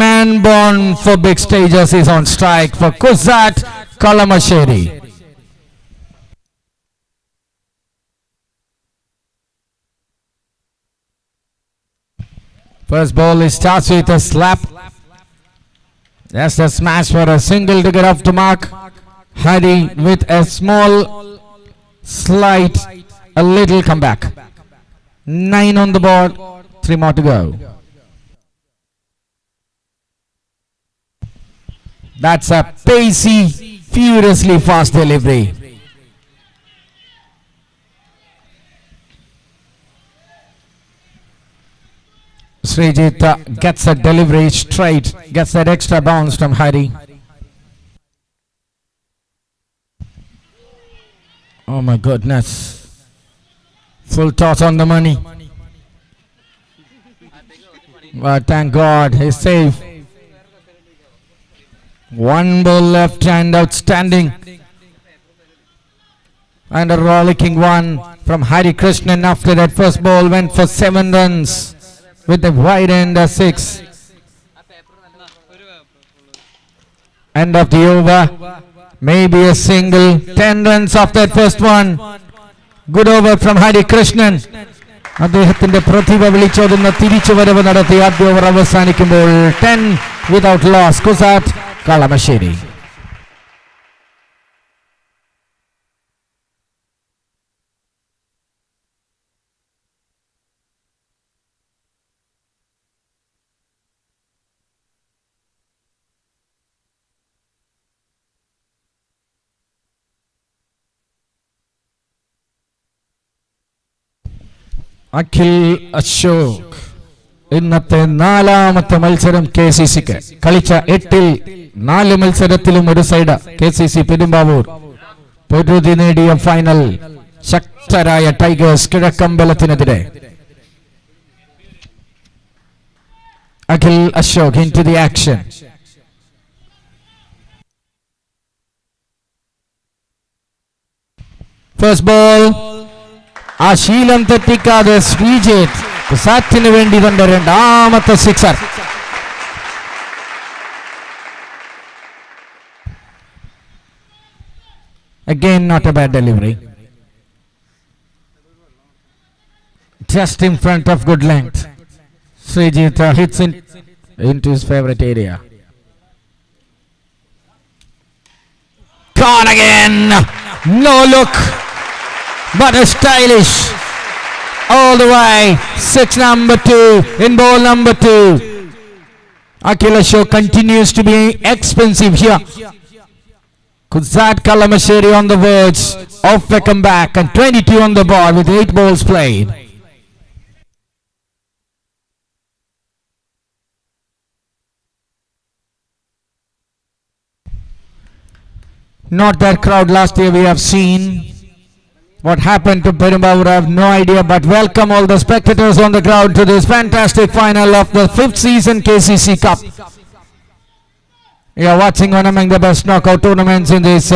Man born for big stages is on strike for Kusaat Kalamasheri. First ball is starts with a slap. Just a smash for a single to get off to mark. Hari with a small slight, a little comeback. 9 on the board, 3 more to go. That's a pacey, furiously fast delivery. Srijit gets a delivery straight, gets that extra bounce from Hari. Oh my goodness. Full toss on the money. But thank God, he's safe. One ball left and outstanding. And a rollicking one from Hari Krishnan after that first ball went for 7 runs with a wide end 6. End of the over. Maybe a single. 10 runs off that first one. Good over from Hari Krishnan. അദ്ദേഹത്തിന്റെ പ്രതിഭ വിളിച്ചോതുന്ന തിരിച്ചുവരവ് നടത്തി ആദ്യ over അവസാനിക്കുമ്പോൾ 10 without loss. CUSAT Kalamassery. Akhil Ashok ഇന്നത്തെ 4ാമത്തെ മത്സരം KCCക്ക്. കളിച്ച 8ൽ 4 മത്സരത്തിലും ഒരു സൈഡ് KCC പെരുമ്പാവൂർ പൊരുതി നേടിയ ഫൈനൽ ശക്തരായ ടൈഗേഴ്സ് കിഴക്കമ്പലത്തിനെതിരെ. Akhil Ashok into the action. First ball. ആ ശീലം തെറ്റിക്കാതെ ശ്രീജിത്ത് കുസാറ്റിന് വേണ്ടി തന്റെ 2ാമത്തെ sixer. Again not a bad delivery. Just in front of good length. Srijit hits into his favorite area. Gone again. No look. But a stylish all the way. 6 number 2 in ball number 2. Akhil Ashok continues to be expensive here. Kuzzat Kalamasheri on the verge of a comeback and 22 on the board with 8 balls played. Not that crowd last year we have seen. What happened to Perumbavoor, I have no idea, but welcome all the spectators on the ground to this fantastic final of the 5th season KCC Cup. You are watching one among the best knockout tournaments in this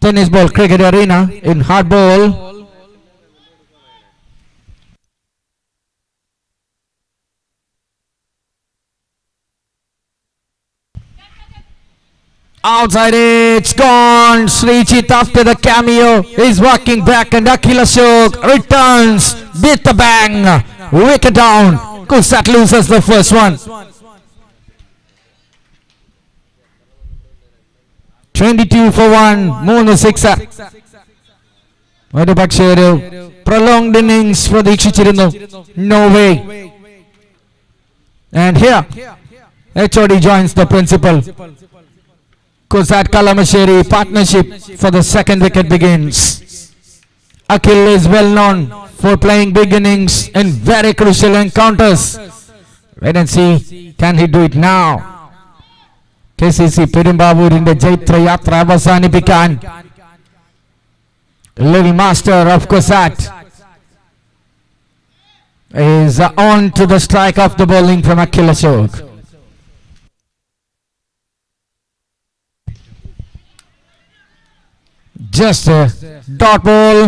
tennis ball cricket arena in hard ball. Outside it's gone. Srijit after the cameo is walking back and Akhil Ashok returns with a bang. Wicket down. Kusat loses the first one. 22 for 1. 3 sixer. ഒരു പക്ഷേ ഒരു prolonged innings പ്രതീക്ഷിച്ചിരുന്നു. No way. And here HOD joins the principal. Kuzzat Kalamasheri partnership for the second wicket begins. Akhil is well known for playing big innings in very crucial encounters. Wait and see, can he do it now? KCC Perumbavoorinte Jaitra Yatra avasanippikkan little master of Kuzzat is on to the strike of the bowling from Akhil Ashok. Just a dot ball.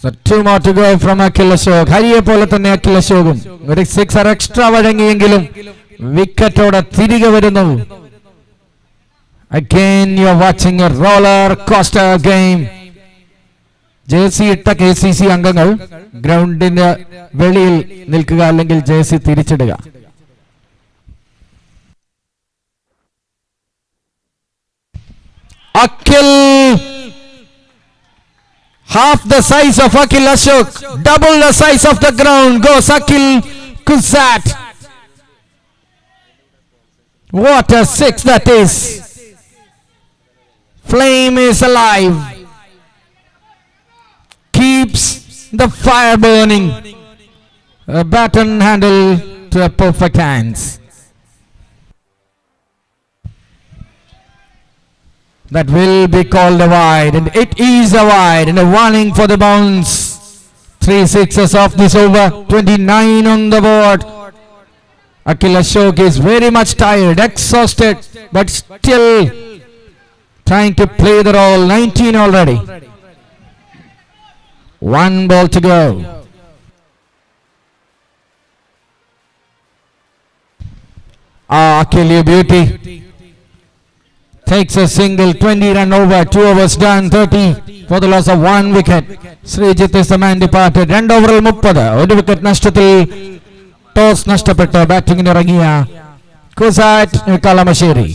So 2 more to go from Akhil Ashok. ഹരിയെ പോലെ തന്നെ അഖിൽ അശോകും ഒരു 6 extra വഴങ്ങിയെങ്കിലും വിക്കറ്റോടെ തിരികെ വരുന്നു. Again you are watching a roller coaster game. Jersey ഇട്ട KCC അംഗങ്ങൾ ഗ്രൗണ്ടിന്റെ വെളിയിൽ നിൽക്കുക, അല്ലെങ്കിൽ jersey തിരിച്ചിടുക. Akhil, half the size of Akhil Ashok, double the size of the ground goes Akhil Kuzzat. What a 6 that is. Flame is alive, keeps the fire burning. A baton handle to a perfect hands. That will be called a wide, and it is a wide, and a warning for the bounce. 3 sixes off this over, 29 on the board. Akhil Ashok is very much tired, exhausted, but still trying to play the role. 19 already. 1 ball to go. Akhil, you beauty. takes a single, 20 run over, 2 overs done, 30 for the loss of 1 wicket. Srijit is the man departed. 2 over 30, 1 wicket നഷ്ടത്തിൽ toss നഷ്ടപ്പെട്ട് ബാറ്റിംഗിന് ഇറങ്ങിയ CUSAT Kalamassery.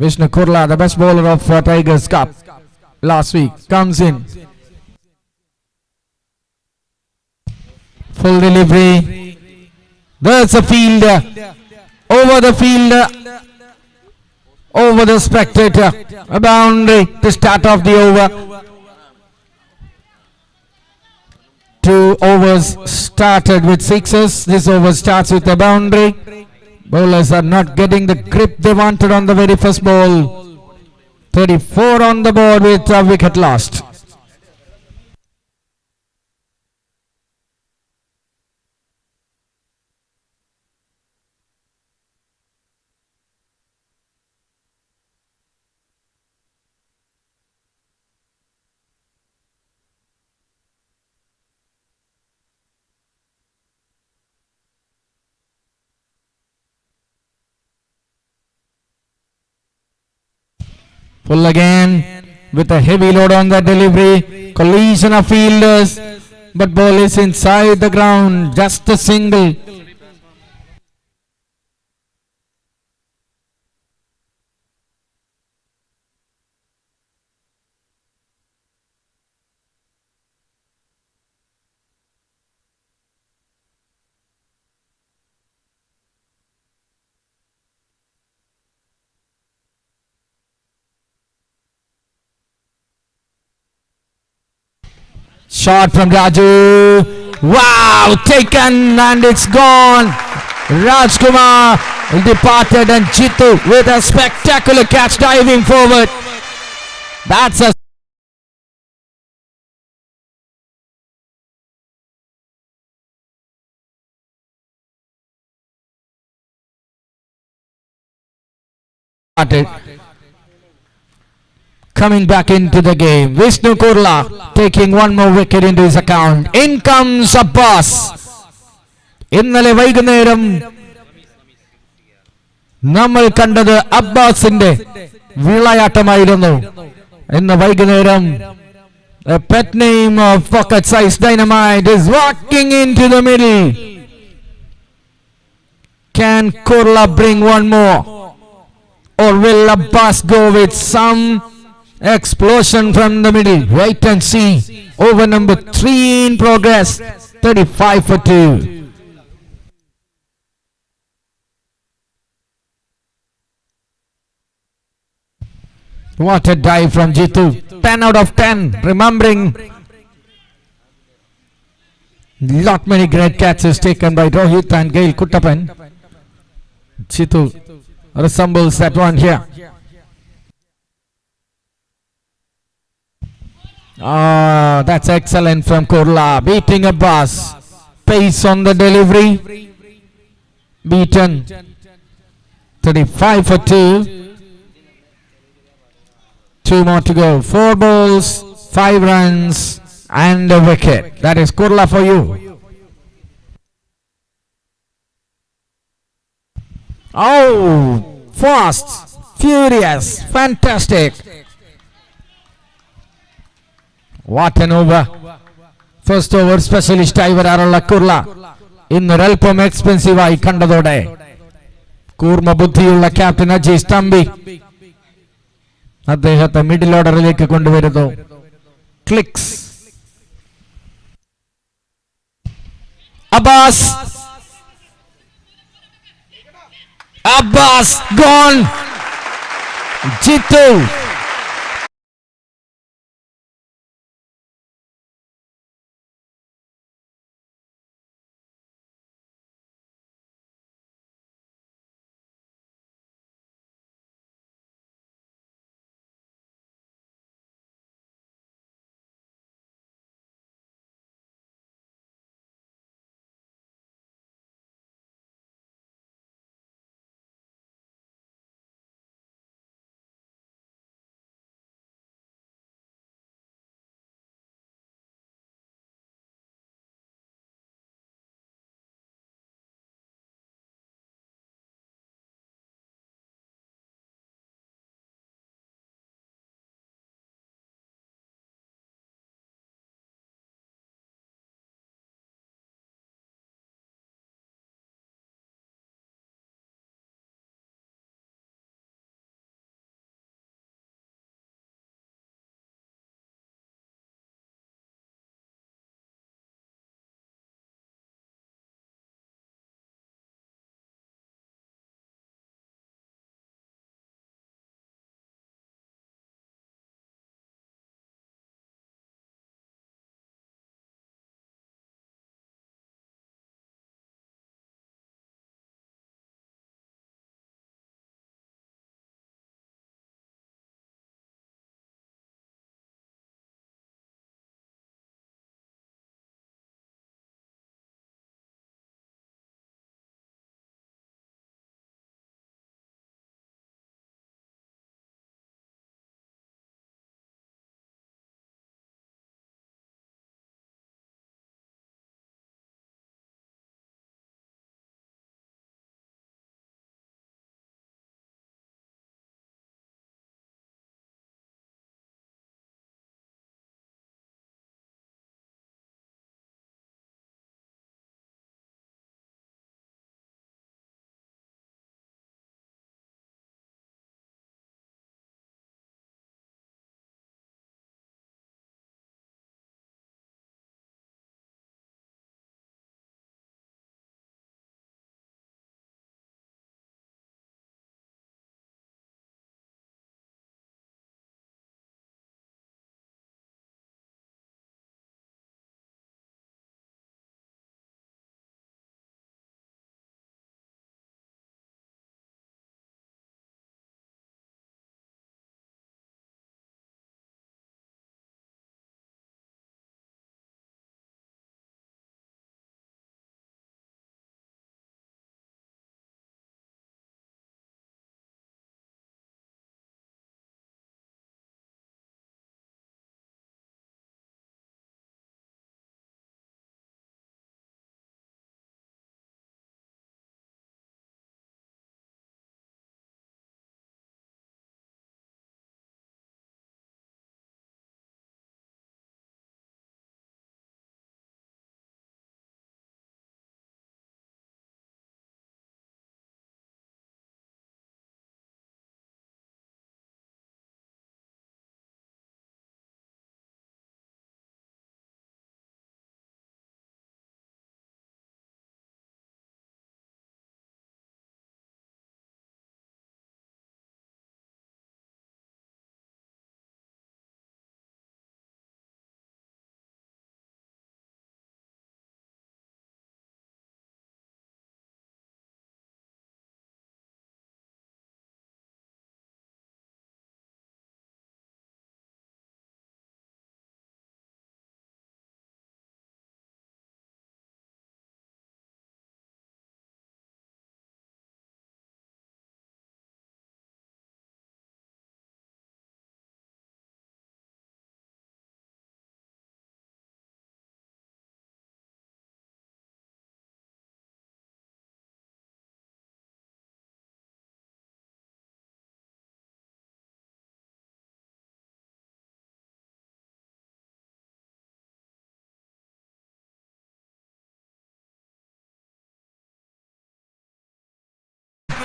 Vishnu Kurla, the best bowler of Tigers Cup last week, comes in. Full delivery. There's a fielder. Over the fielder. Over the spectator. A boundary to start off the over. 2 overs started with sixes. This over starts with a boundary. Bowlers are not getting the grip they wanted on the very first ball. 34 on the board with a wicket lost. Full again with a heavy load on the delivery. Collision of fielders, but ball is inside the ground. Just a single. Shot from Raju. Wow, taken and it's gone. Rajkumar departed and Jitu with a spectacular catch diving forward. That's a coming back into the game. Vishnu Kurla taking one more wicket into his account. In comes Abbas. ഇന്നലെ വൈകുന്നേരം നമ്മൾ കണ്ടത് അബ്ബാസിന്റെ വിളയാട്ടമായിരുന്നു. ഇന്ന് വൈകുന്നേരം a pet name of pocket size dynamite is walking into the middle. Can Kurla bring one more, or will Abbas go with some explosion from the middle? Wait and see. Over number 3 in progress. 35 for 2. What a dive from Jitu. 10 out of 10. Remembering lot many great catches taken by Rohit and Gail Kuttapan. Jitu resembles that one here. Ah, that's excellent from Kurla. Beating Abbas. Pace on the delivery. Beaten. 35 for 2. 2 more to go. 4 balls, 5 runs and a wicket. That is Kurla for you. Oh, fast, furious, fantastic. What an over. First over specialist diver ആറുള്ള കുർല ഇന്നൊരൽപ്പം expensive ആയി കണ്ടതോടെ കൂർമ്മ ബുദ്ധിയുള്ള captain Ajay സ്തംബി അദ്ദേഹത്തെ middle ഓർഡറിലേക്ക് കൊണ്ടുവരുന്നു. Clicks. Abbas gone. Jitu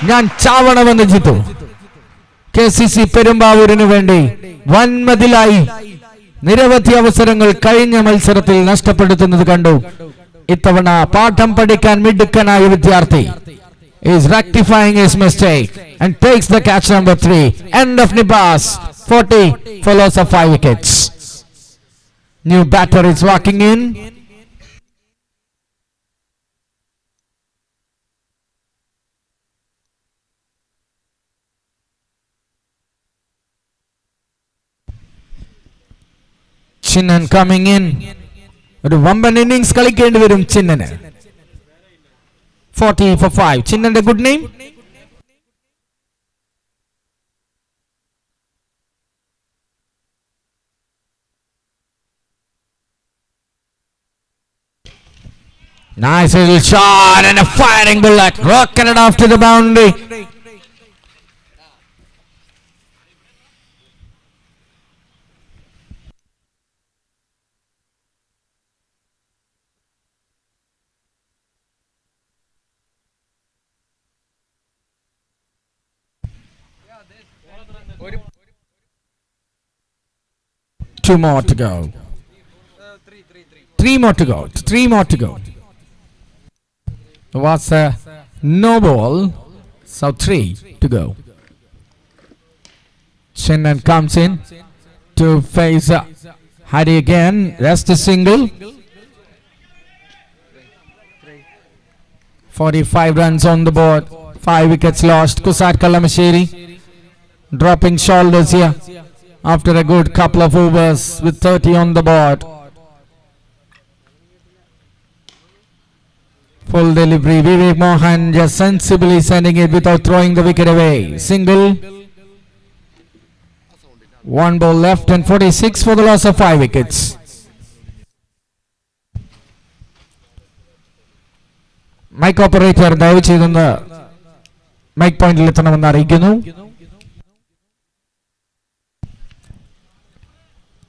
ഞാൻ ചാവണമെന്ന് Jithu. KCC പെരുമ്പാവൂരിന് വേണ്ടി വൻമതിലായി നിരവധി അവസരങ്ങൾ കഴിഞ്ഞ മത്സരത്തിൽ നഷ്ടപ്പെടുത്തുന്നത് കണ്ടു. ഇത്തവണ പാഠം പഠിക്കാൻ മിടുക്കനായ വിദ്യാർത്ഥി is rectifying his mistake and takes the catch number 3. End of Nibas. 40 for loss of 5 wickets. New batter is walking in. Chinnan coming in. ഒരു വമ്പൻ ഇന്നിംഗ്സ് കളിക്കേണ്ടി വരും ചിന്നന്. 40 for 5. ചിന്നന്റെ good name. Nice little shot and a firing bullet. Rocking it off to the boundary. Two more to go. Three more to go. Three more to go. It was a no ball. So 3 to go. Chinnan comes in to face Hari again. That's the single. 45 runs on the board. 5 wickets lost. Kusat Kalamasheri dropping shoulders here after a good couple of overs with 30 on the board. Full delivery. Vivek Mohan just sensibly sending it without throwing the wicket away. Single. 1 ball left and 46 for the loss of 5 wickets. Mic operator ദയവ് ചെയ്തൊന്ന് mic പോയിന്റിൽ എത്തണമെന്ന് അറിയിക്കുന്നു.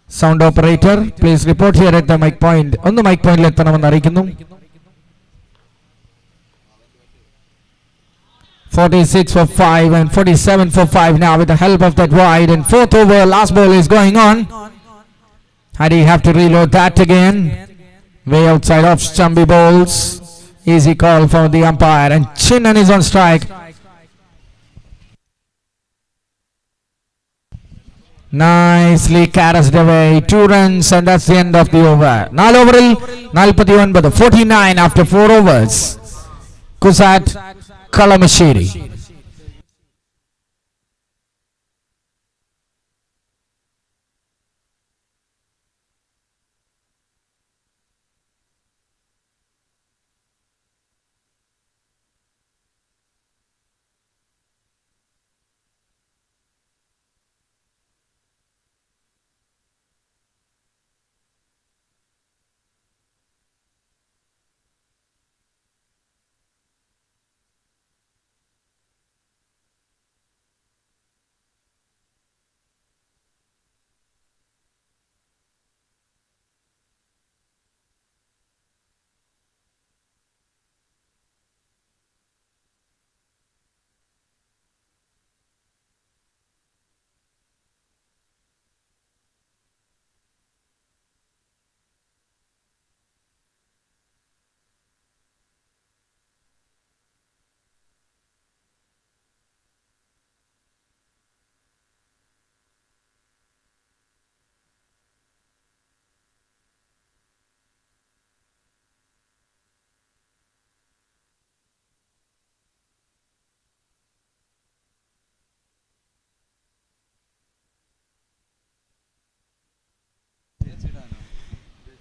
Sound operator, please report here at the mic point. On the mic point, let us 46 for 5 and 47 for 5 now with the help of that wide. And 4th over, last ball is going on. How do you have to reload that again? Way outside off Chumby balls. Easy call for the umpire. And Chinnan is on strike. Nicely carried away. 2 runs and that's the end of the over. 4 overil 49 49 after 4 overs. Kusat Kalamashiri.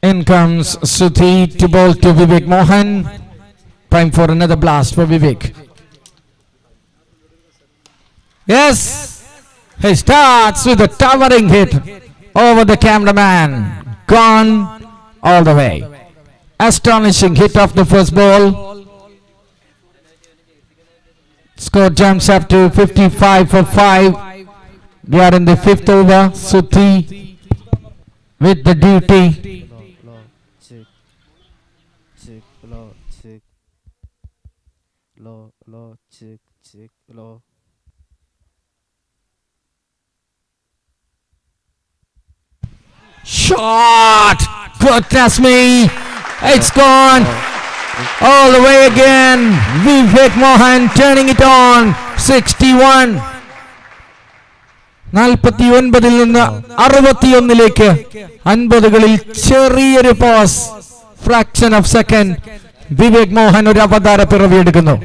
In comes Suthi to bowl to Vivek Mohan. Time for another blast for Vivek. Yes, he starts with a towering hit over the cameraman. Gone all the way. Astonishing hit off the first ball. Score jumps up to 55 for 5. We are in the 5th over. Suthi with the duty. low, chick, low. Shot! Goodness me! It's gone! All the way again! Vivek Mohan turning it on! 61! 49-ൽ നിന്ന് 61-ലേക്ക് 50-കളിൽ ചെറിയൊരു pause, fraction of second. Vivek Mohan ഒരു അവതാര പിറവിയെടുക്കുന്നു.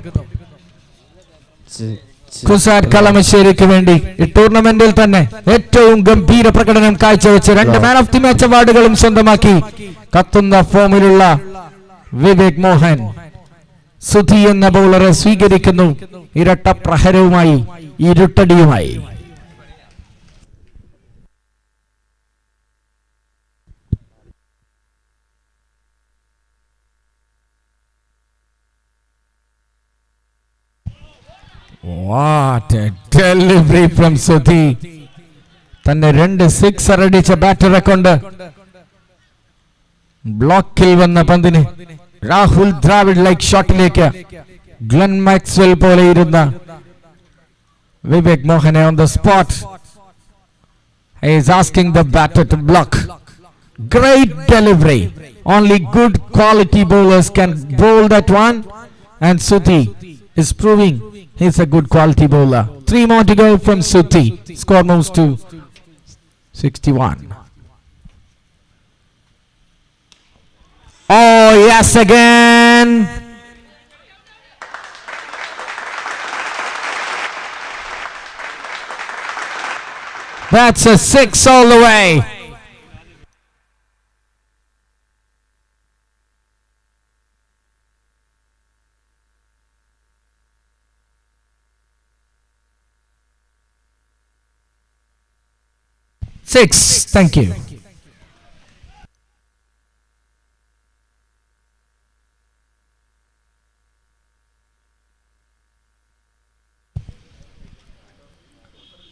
കുസാറ്റ് കളമശ്ശേരിക്ക് വേണ്ടി ഈ ടൂർണമെന്റിൽ തന്നെ ഏറ്റവും ഗംഭീര പ്രകടനം കാഴ്ചവെച്ച് 2 മാൻ ഓഫ് ദി മാച്ച് അവാർഡുകളും സ്വന്തമാക്കി കത്തുന്ന ഫോമിലുള്ള വിവേക് മോഹൻ സുധി എന്ന ബൗളറെ സ്വീകരിക്കുന്നു. ഇരട്ട പ്രഹരവുമായി, ഇരുട്ടടിയുമായി. What a delivery from Sudhi. തന്നെ 2 സിക്സർ അടിച്ച ബാറ്ററെ കൊണ്ട് ബ്ലോക്കിൽ വന്ന പന്തിന് രാഹുൽ ദ്രാവിഡ് ലൈക്ക് ഷോട്ടിലേക്ക് ഗ്ലെൻ മാക്സ്വെൽ പോലെ ഇരുന്ന Vivek മോഹനെ on the spot. He is asking the batter to block. Great delivery. Only good quality bowlers can bowl that one, and Sudhi is proving he's a good quality bowler. 3 more to go from Sudhi. Score moves to 61. Oh yes, again. That's a 6 all the way. Six. Thank you.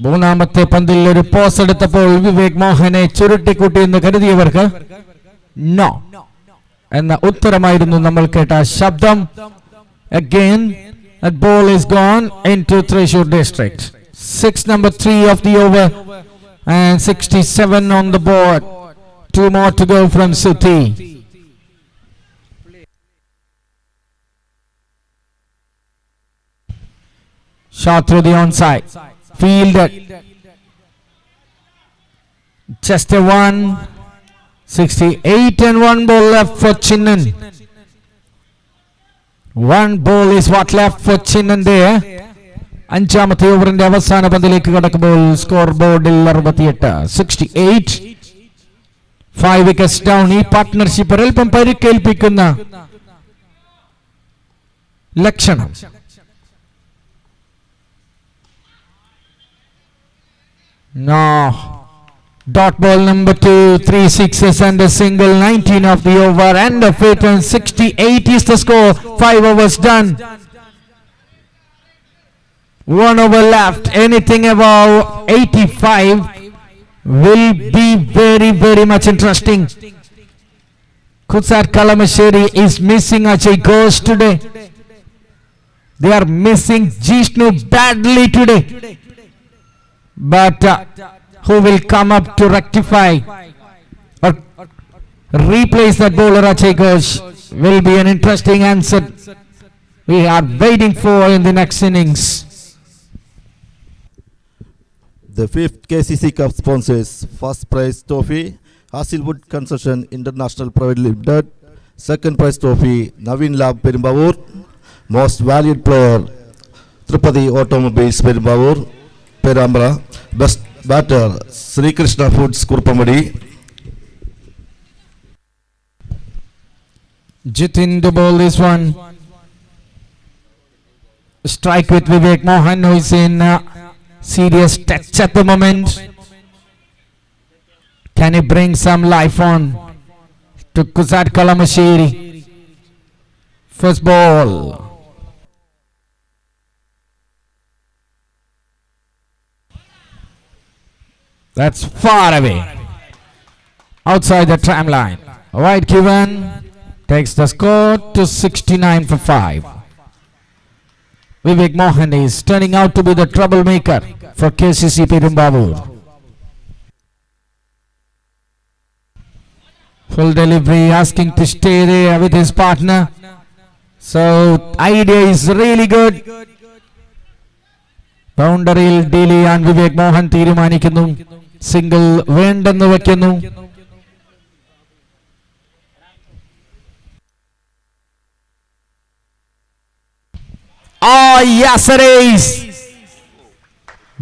മൂന്നാമത്തെ പന്തിൽ ഒരു pose എടുത്തപ്പോൾ വിവേക് മോഹനെ ചുരുട്ടിക്കൂട്ടി എന്ന് കരുതിയവർക്ക് no എന്ന ഉത്തരമായിരുന്നു നമ്മൾ കേട്ട ശബ്ദം. Again, that ball is gone into Thrissur district. 6 number 3 of the over. And 67 on the board. 2 more to go from Sudhi. Shot through the onside. Fielded. Just a 1. 68 and 1 ball left for Chinnan. 1 ball is what left for Chinnan there. അഞ്ചാമത്തെ ഓവറിന്റെ അവസാന പന്തിലേക്ക് കടക്കുമ്പോൾ score ബോർഡിൽ 68. 68. 5 wickets down. ഈ partnership ഒരൽപ്പം പരിക്കേൽപ്പിക്കുന്ന ലക്ഷണം. No. Dot ball number 2. 3 sixes and a single. 19 of the over. End of it, and 68 is the score. 5 overs done. 1 over left. Anything above 85 will be very, very much interesting. Kutsat Kalamasheri is missing Ajay Ghosh today. They are missing Jishnu badly today. But who will come up to rectify or replace that bowler Ajay Ghosh will be an interesting answer we are waiting for in the next innings. The 5th KCC Cup sponsors first prize trophy Hazelwood Concession International Private Limited, second prize trophy Naveen Lab Perumbavoor, most valued player Tripadi Automobiles Perumbavoor, Perambra, best batter Sri Krishna Foods Kurpamadi. Jitin to bowl this one. Strike with Vivek Mohan, who is in serious touch at the moment. Can he bring some life on to Kutsat Kalamasheri? First ball. That's far away. Outside the tram line. Wide given. Takes the score to 69 for 5. Vivek Mohan is turning out to be the troublemaker for KCC Perumbavoor. Full delivery, asking to stay there with his partner. So idea is really good. ബൗണ്ടറിയിൽ deal ചെയ്യാൻ വിവേക് മോഹൻ തീരുമാനിക്കുന്നു. Single വേണ്ടെന്ന് വെക്കുന്നു.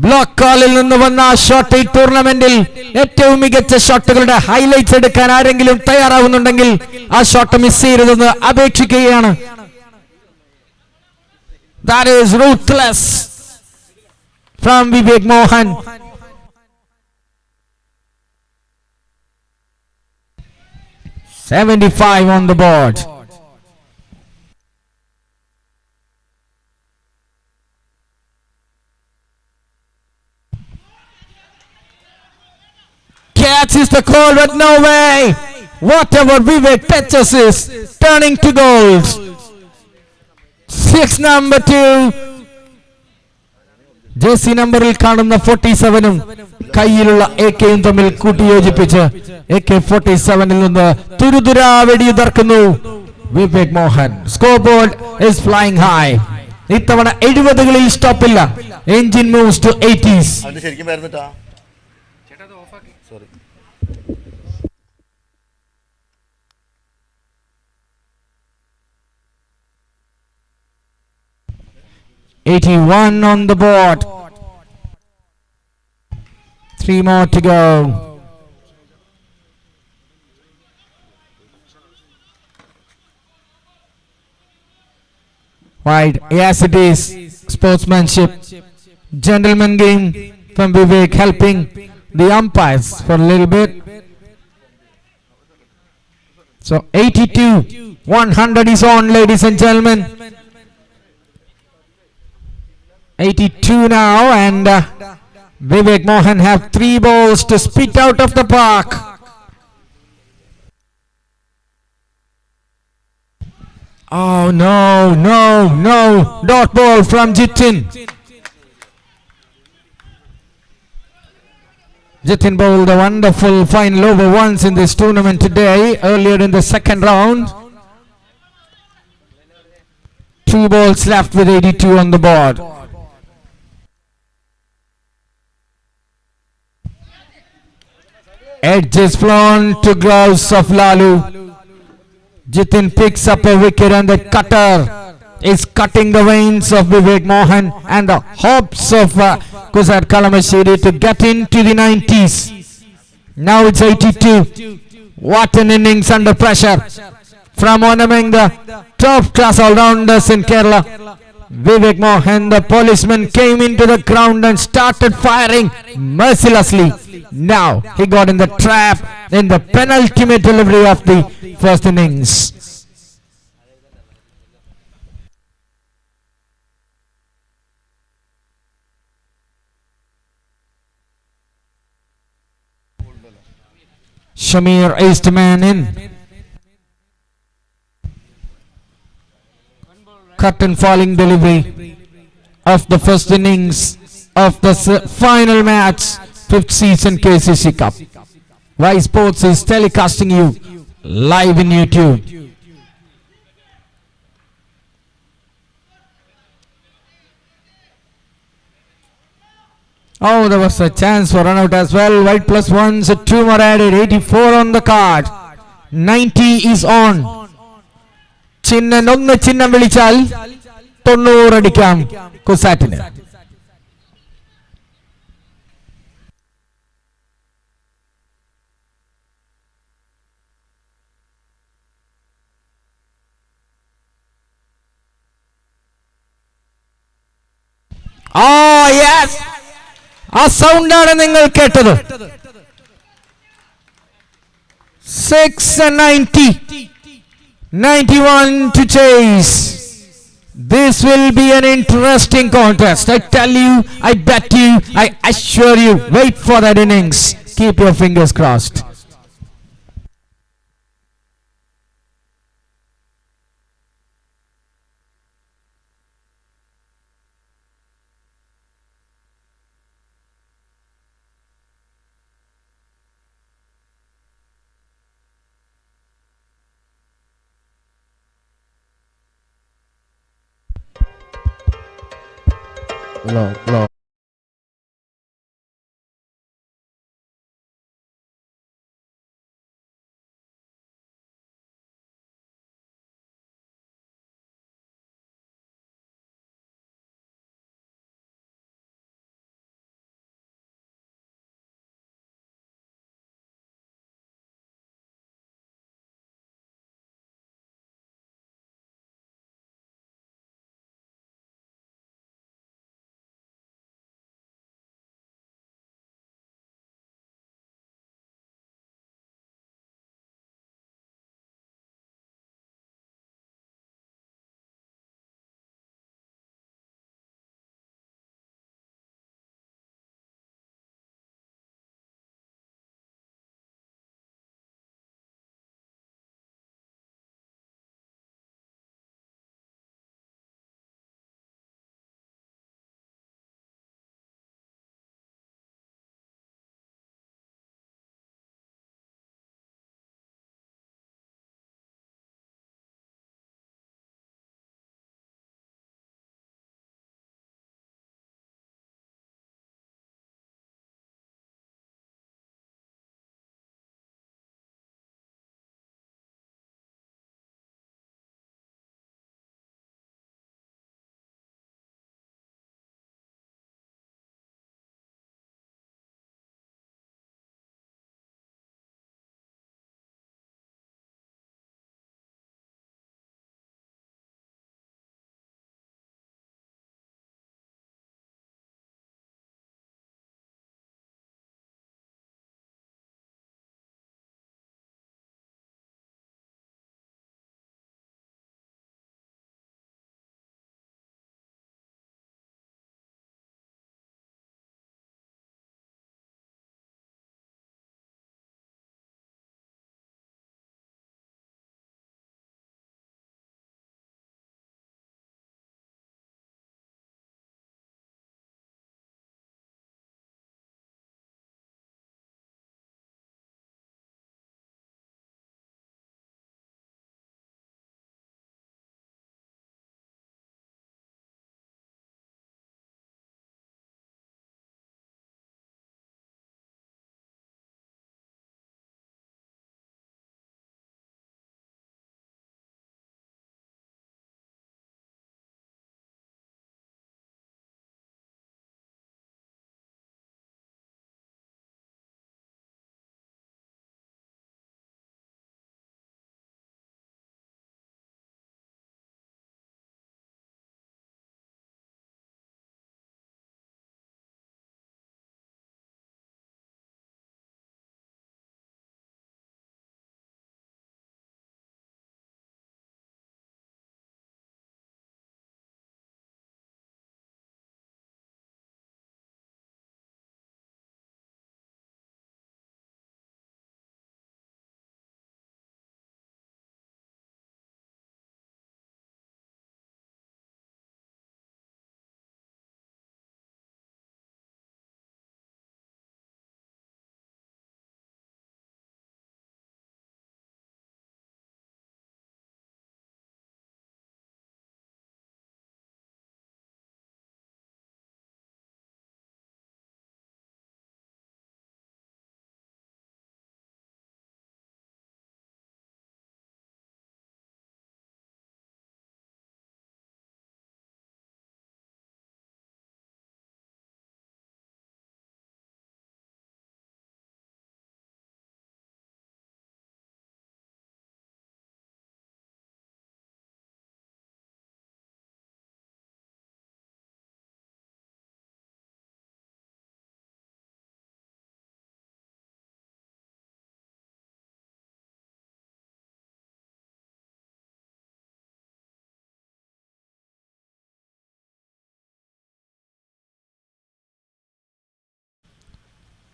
Block കോളിൽ നിന്ന് വന്ന ആ shot ഈ ടൂർണമെന്റിൽ ഏറ്റവും മികച്ച ഷോട്ടുകളുടെ ഹൈലൈറ്റ്സ് എടുക്കാൻ ആരെങ്കിലും തയ്യാറാവുന്നുണ്ടെങ്കിൽ ആ ഷോട്ട് മിസ് ചെയ്യരുതെന്ന് അപേക്ഷിക്കുകയാണ്. That is ruthless from Vivek Mohan. .75 on the board. Catches the call, but no way. Whatever Vivek touches is turning to gold. 6 number 2. Jersey നമ്പറിൽ കാണുന്ന 47ഉം കയ്യിലുള്ള AK-യും തമ്മിൽ കൂട്ടിയോജിപ്പിച്ച് AK-47-ൽ നിന്ന് തുരുതുരാ വെടിയുതിർക്കുന്നു Vivek Mohan. Score board is flying high. ഇത്തവണ 70കളിൽ സ്റ്റോപ്പില്ല. Engine moves to 80s. Sorry. 81 on the board. 3 more to go. Wide. Yes, it is. Sportsmanship. Gentleman game from Vivek, helping the umpires for a little bit. So 82. 100 is on, ladies and gentlemen. 82 now, and Vivek Mohan have 3 balls to spit out of the park. Oh no, no, no. Dot ball from Jitin. Jitin bowled a wonderful final over once in this tournament today, earlier in the second round. 2 balls left with 82 on the board. Edge is flown to gloves of Lalu. Jitin picks up a wicket, and the cutter is cutting the veins of Vivek Mohan and the hopes of Kusar Kalamashiri to get into the 90s. Now it's 82. What an innings under pressure from one among the top class all-rounders in Kerala. Vivek Mohan, the policeman, came into the ground and started firing mercilessly. Now he got in the trap in the penultimate delivery of the first innings. Shamir Eastman in. Curtain falling delivery of the first innings of the final match, 5th season KCC Cup. Ysports is telecasting you live in YouTube. Oh, there was a chance for run out as well. White plus 1, so 2 more added. 84 on the card. 90 is on. ചിഹ്നം ഒന്ന് ചിഹ്നം വിളിച്ചാൽ 90 അടിക്കാം കുസാറ്റിന്. Oh yes, ആ സൗണ്ടാണ് നിങ്ങൾ കേട്ടത്. 690. 91 to chase. This will be an interesting contest. I tell you, I bet you, I assure you. Wait for that innings. Keep your fingers crossed. low.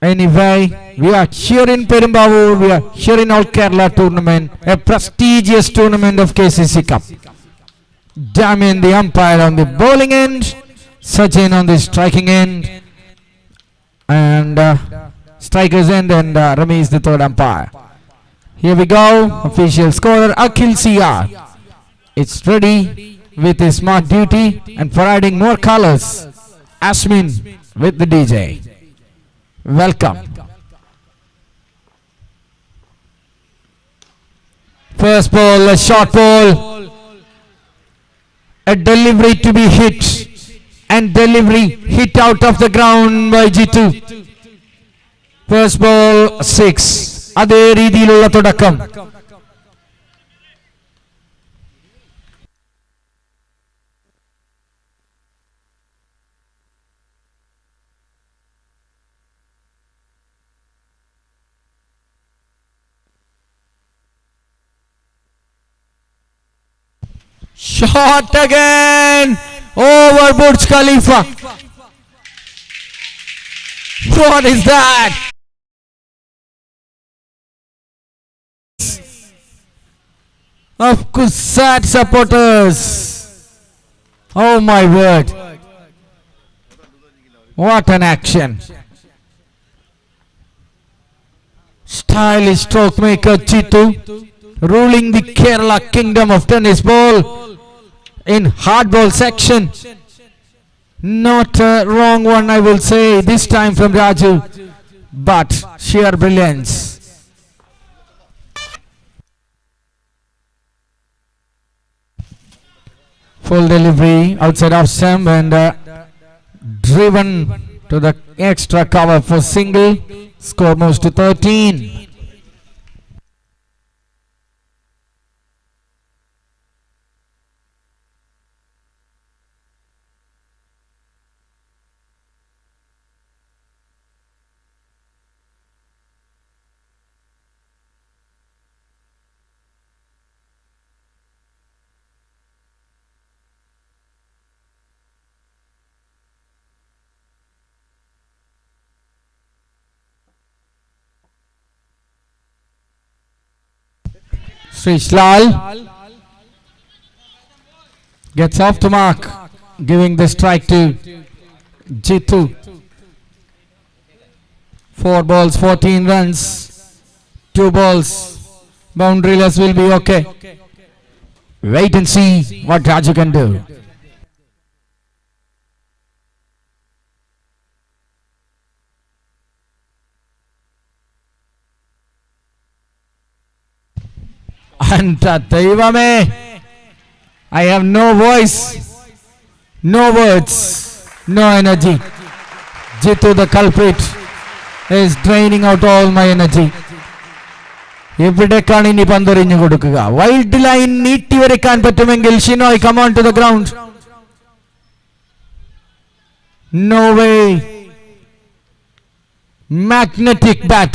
Anyway, we are here in Perumbavoor, we are here in All Kerala tournament, a prestigious tournament of KCC Cup. Damien the umpire on the bowling end, Sachin on the striking end, and strikers end, and Rami is the third umpire. Here we go, official scorer Akhil CR. It's ready with his smart duty and providing more colors Asmin with the DJ. Welcome. First ball, a short ball. A delivery to be hit. And delivery hit out of the ground by G2. First ball, 6. അതേ രീതിയിലുള്ള തുടക്കം. Shot again over Burj Khalifa. What is that? Of course, sad supporters. Oh my word. What an action. Stylish stroke maker Chitu ruling the Kerala kingdom of tennis ball in hardball section. Not a wrong one, I will say, this time from Raju, but sheer brilliance. Full delivery outside off stump and driven to the extra cover for single. Score moves to 13. Srishlal gets off the mark, giving the strike to Jitu. 4 balls, 14 runs. 2 balls, boundaryless will be okay. Wait and see what Raju can do. And Daivame, I have no voice, no words, no energy. Jitu, the culprit, is draining out all my energy. എവിടേക്കാണ് ഇനി പന്തെറിഞ്ഞു കൊടുക്കുക? Wild line നീട്ടി വരയ്ക്കാൻ പറ്റുമെങ്കിൽ Shinoy come on to the ground. No way. Magnetic bat.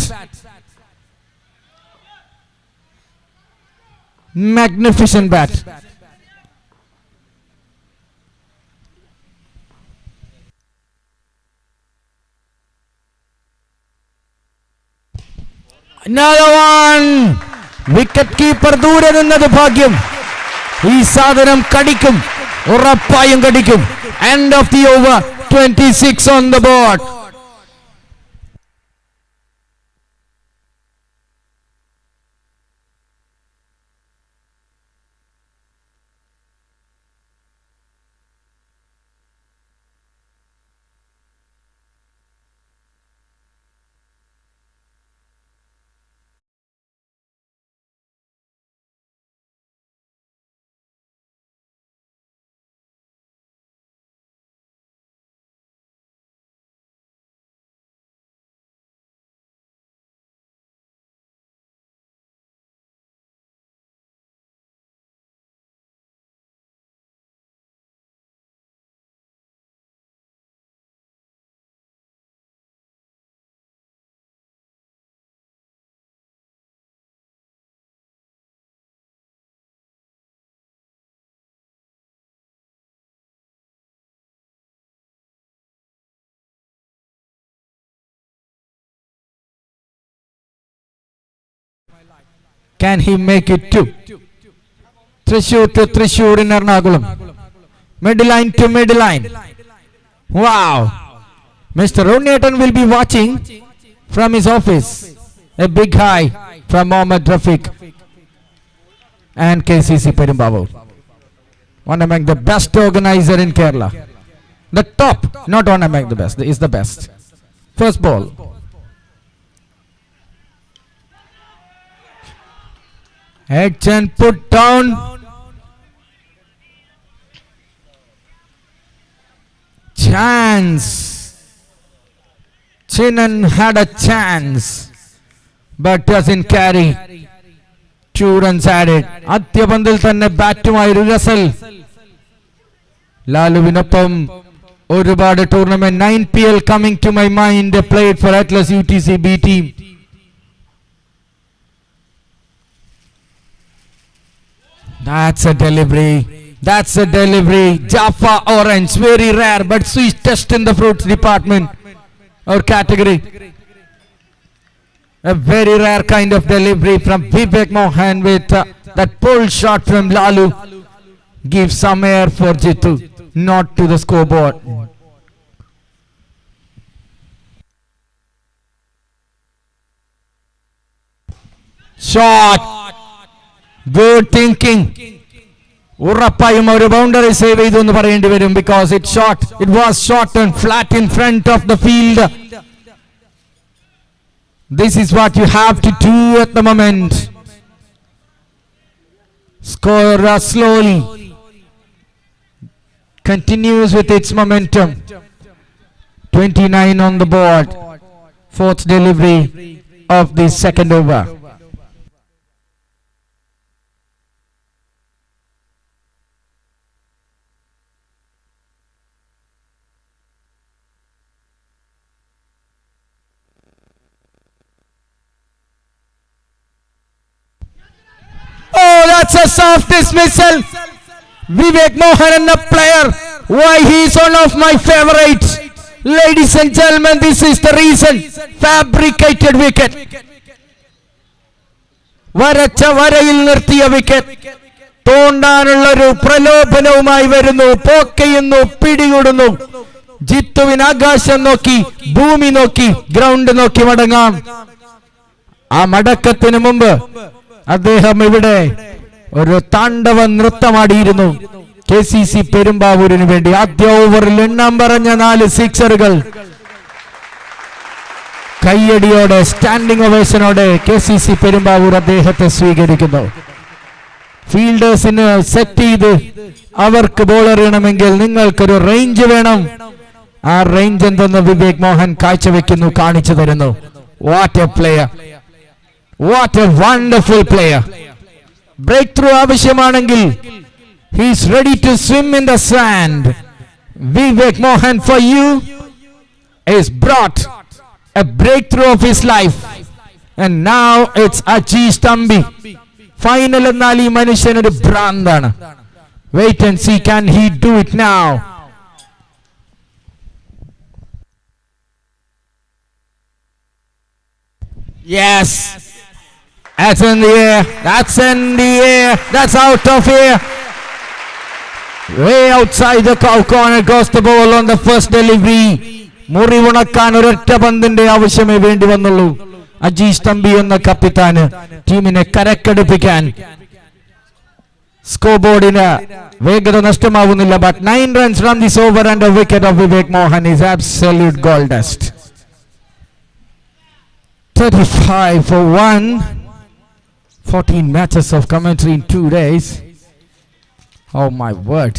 Magnificent bat. Another one. Wicket keeper ദൂരെ നിന്നത് ഭാഗ്യം. ഈ സാധനം കടിക്കും, ഉറപ്പായും കടിക്കും. End of the over. 26 on the board. Can he make it two? Thrissur to Thrissur in Ernakulam. Midline to midline. Wow. Mr. Runatan will be watching from his office. A big hi from Mohammad Rafiq and KCC Perumbavoor. One among the best organizer in Kerala. The top, not one among the best, is the best. First ball. Edge and put down. Chance. Chinnan had a chance, but doesn't carry. 2 runs added. Atyapandil thanne baറ്റുമായി റിഹസൽ. ലാലുവിനൊപ്പം ഒരുപാട് tournament 9PL coming to my mind, played for Atlas UTC B team. That's a delivery. That's a delivery. Jaffa orange, very rare, but sweet test in the fruits department or category. A very rare kind of delivery from Vivek Mohan with that pull shot from Lalu. Gives some air for Jitu, not to the scoreboard. Shot. Good thinking. ഉറപ്പായും ഒരു boundary save ചെയ്തു എന്ന് പറയേണ്ടി വരും, because it was shot and flat in front of the field. This is what you have to do at the moment. Score slowly. Continues with its momentum. 29 on the board. 4th delivery of the second over. Oh, that's a soft dismissal. Vivek Mohan and a player. Why he is one of my favorites. Ladies and gentlemen, this is the reason. Fabricated wicket. വരച്ച വരയിൽ നിർത്തിയ wicket. തോണ്ടാനുള്ളൊരു പ്രലോഭനവുമായി വരുന്നു. പോക്കയുന്നു, പിടികൂടുന്നു. ജിത്തുവിന് ആകാശം നോക്കി, ഭൂമി നോക്കി, ground നോക്കി മടങ്ങാം. ആ മടക്കത്തിന് മുമ്പ് അദ്ദേഹം ഇവിടെ ഒരു താണ്ഡവ നൃത്തമാടിയിരുന്നു KCC പെരുമ്പാവൂരിന് വേണ്ടി. ആദ്യ ഓവറിൽ എണ്ണം പറഞ്ഞ 4 സിക്സറുകൾ. കയ്യടിയോടെ, സ്റ്റാൻഡിംഗ് ഒവേഷനോടെ KCC പെരുമ്പാവൂർ അദ്ദേഹത്തെ സ്വീകരിക്കുന്നു. ഫീൽഡേഴ്സിന് സെറ്റ് ചെയ്ത് അവർക്ക് ബോൾ എറിയണമെങ്കിൽ നിങ്ങൾക്കൊരു റേഞ്ച് വേണം. ആ റേഞ്ച് എന്തെന്ന് വിവേക് മോഹൻ കാഴ്ചവെക്കുന്നു, കാണിച്ചു തരുന്നു. What a player, what a wonderful player. Breakthrough ആവശ്യമാണെങ്കിൽ he is ready to swim in the sand. Vivek Mohan for you is brought a breakthrough of his life, and now it's Ajish Tambi. Final എന്നാൽ ഈ മനുഷ്യനൊരു ഭ്രാന്താണ്. Wait and see, can he do it now? Yes, that's in the air, that's in the air, that's out of here. Way outside the cow corner goes the ball on the first delivery. മുറിവുണക്കാൻ ഒരൊറ്റ പന്തിന്റെ ആവശ്യമേ വേണ്ടി വന്നുള്ളൂ അജീഷ് തമ്പി എന്ന കപ്പിത്താന് ടീമിനെ കരക്കടുപ്പിക്കാൻ. Score ബോർഡിന് വേഗത നഷ്ടമാവുന്നില്ല. But 9 runs from this over and a wicket of Vivek Mohan is absolute gold dust. 35 for 1. 14 matches of commentary in 2 days. Oh my word.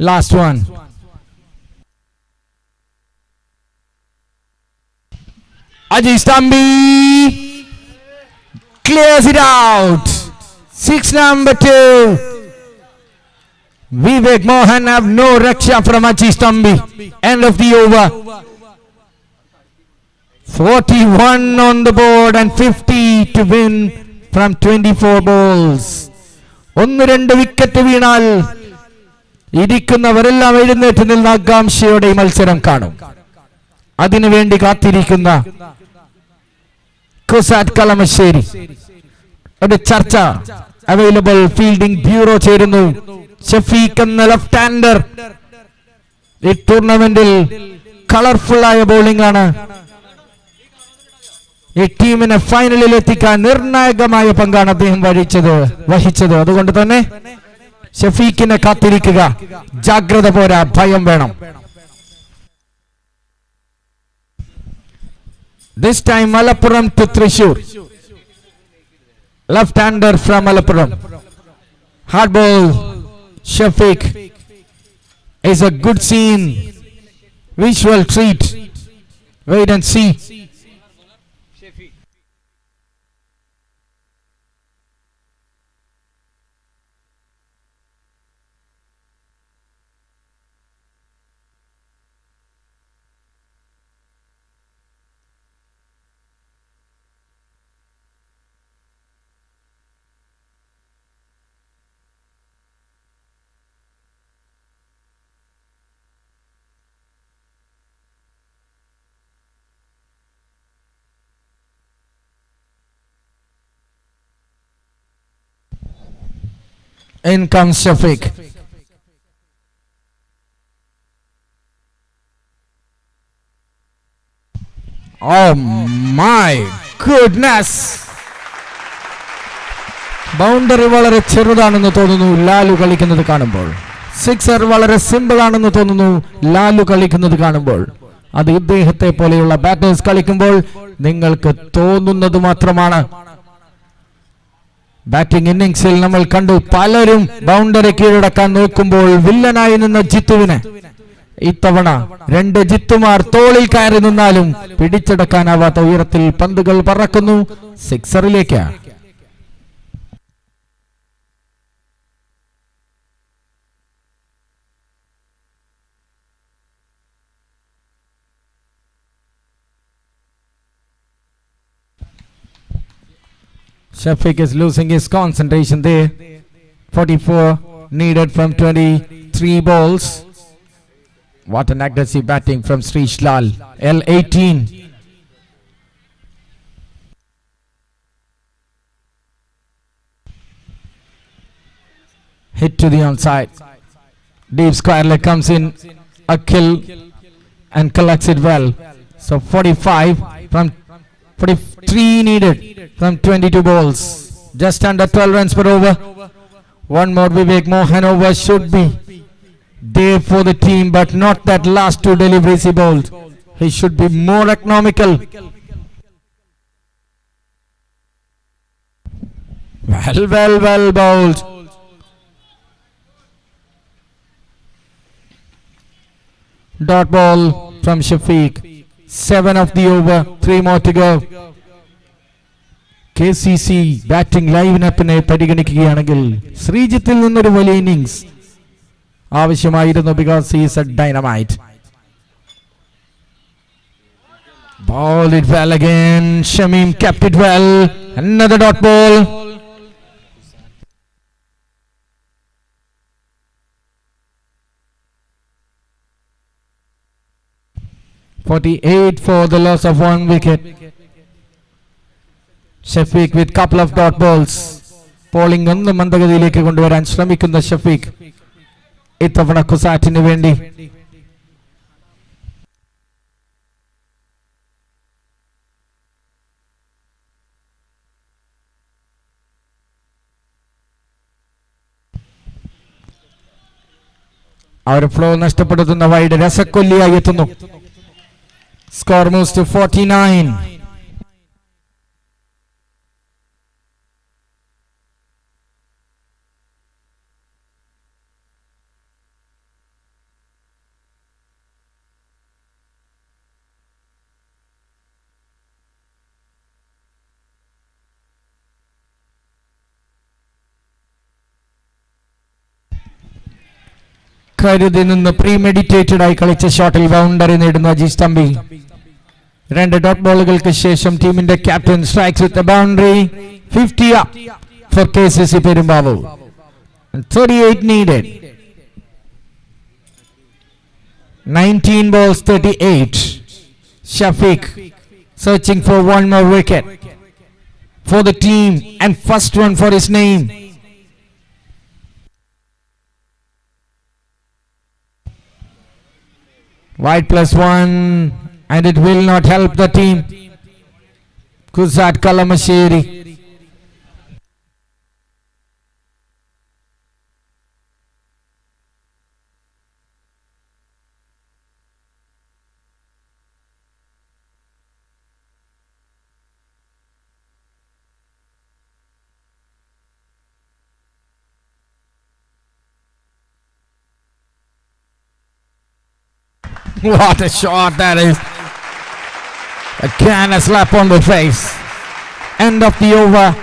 Last one. Ajish Tambi clears it out. 6 number 2. Vivek Mohan have no raksha from Ajish Tambi. End of the over. 41 on the board and 50 to win from 24 balls. 1-2 wicket വീണാൽ ഇരിക്കുന്നവരെല്ലാം എഴുന്നേറ്റ് നിന്ന് ആകാംക്ഷയോടെ ഈ മത്സരം കാണും. അതിനുവേണ്ടി കാത്തിരിക്കുന്ന കുസാറ്റ് കളമശ്ശേരി. ഒരു ചർച്ച. അവൈലബിൾ ഫീൽഡിംഗ് ബ്യൂറോ ചേരുന്നു. ഷഫീഖ് എന്ന ലെഫ്റ്റ് ഹാൻഡർ ഈ ടൂർണമെന്റിൽ കളർഫുൾ ആയ ബോളിംഗ് ആണ്. ഈ ടീമിനെ ഫൈനലിൽ എത്തിക്കാൻ നിർണായകമായ പങ്കാണ് അദ്ദേഹം വഹിച്ചത്. അതുകൊണ്ട് തന്നെ ഷഫീഖിനെ കാത്തിരിക്കുക. ജാഗ്രത പോരാ, ഭയം വേണം. This time Malappuram to Thrissur. Left-hander from Malappuram. Hard ball. Shafiq is a good scene. Visual treat. Wait and see. In comes Shafiq. Oh my goodness. Boundary വളരെ ചെറുതാണെന്ന് തോന്നുന്നു ലാലു കളിക്കുന്നത് കാണുമ്പോൾ. സിക്സർ വളരെ സിമ്പിൾ ആണെന്ന് തോന്നുന്നു ലാലു കളിക്കുന്നത് കാണുമ്പോൾ. അത് ഇദ്ദേഹത്തെ പോലെയുള്ള ബാറ്റേഴ്സ് കളിക്കുമ്പോൾ നിങ്ങൾക്ക് തോന്നുന്നത് മാത്രമാണ്. ബാറ്റിംഗ് ഇന്നിംഗ്സിൽ നമ്മൾ കണ്ടു പലരും ബൗണ്ടറി കീഴടക്കാൻ നോക്കുമ്പോൾ വില്ലനായി നിന്ന ജിത്തുവിനെ ഇത്തവണ 2 ജിത്തുമാർ തോളിൽ കയറി നിന്നാലും പിടിച്ചെടുക്കാനാവാത്ത ഉയരത്തിൽ പന്തുകൾ പറക്കുന്നു സിക്സറിലേക്ക്. Shafiq is losing his concentration there. 44 needed from 23 balls. What an aggressive batting from Srish Lal. L18. Hit to the onside. Deep square leg comes in. A kill and collects it well. So 45 from 43 needed from 22 balls. Just under 12 runs per over. One more Vivek Mohan over should be there for the team, but not that last 2 deliveries he bowled. He should be more economical. Well bowled. Dot ball from Shafiq. 7 of the over, 3 more to go. KCC batting ലൈനപ്പിനെ പരിഗണിക്കുകയാണെങ്കിൽ ശ്രീജിത്തിൽ നിന്നൊരു വലിയ innings ആവശ്യമായിരുന്നു, because he is a dynamite. Ball it well again. Shamim kept it well. Another dot ball. .48 for the loss of 1 wicket. Shafiq with couple of dot balls. Bowling ഒന്ന് മന്ദഗതിയിലേക്ക് കൊണ്ടുവരാൻ ശ്രമിക്കുന്ന ഷഫീഖ് ഇത്തവണ കുസാറ്റിന് വേണ്ടി. അവർ flow നഷ്ടപ്പെടുത്തുന്ന wide രസക്കൊല്ലിയായി എത്തുന്നു. Score moves to 49. കരുതി നിന്ന് പ്രീമെഡിറ്റേറ്റഡ് ആയി കളിച്ച ഷോട്ടിൽ ബൗണ്ടറി നേടുന്നു അജീഷ് തമ്പി. 2 ഡോട്ട് ബോളുകൾക്ക് ശേഷം ടീമിന്റെ captain strikes with a boundary. 50 up for KCC Perumbavoor. 38 needed. 19 balls, 38. Shafiq searching for one more wicket for the team and first one for his name. Wide +1 and it will not help the team. Kuzat Kalamasheri. What a shot that is. Again a slap on the face. End of the over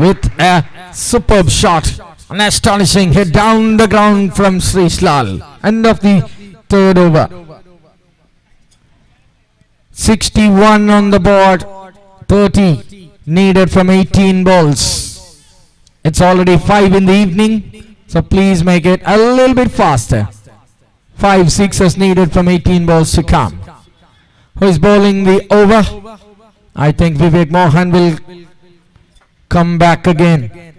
with a superb shot. An astonishing hit down the ground from Srishlal. End of the third over. 61 on the board. 30 needed from 18 balls. It's already 5 in the evening, so please make it a little bit faster. 5 sixes needed from 18 balls to come. Who is bowling the over? I think Vivek Mohan will come back again.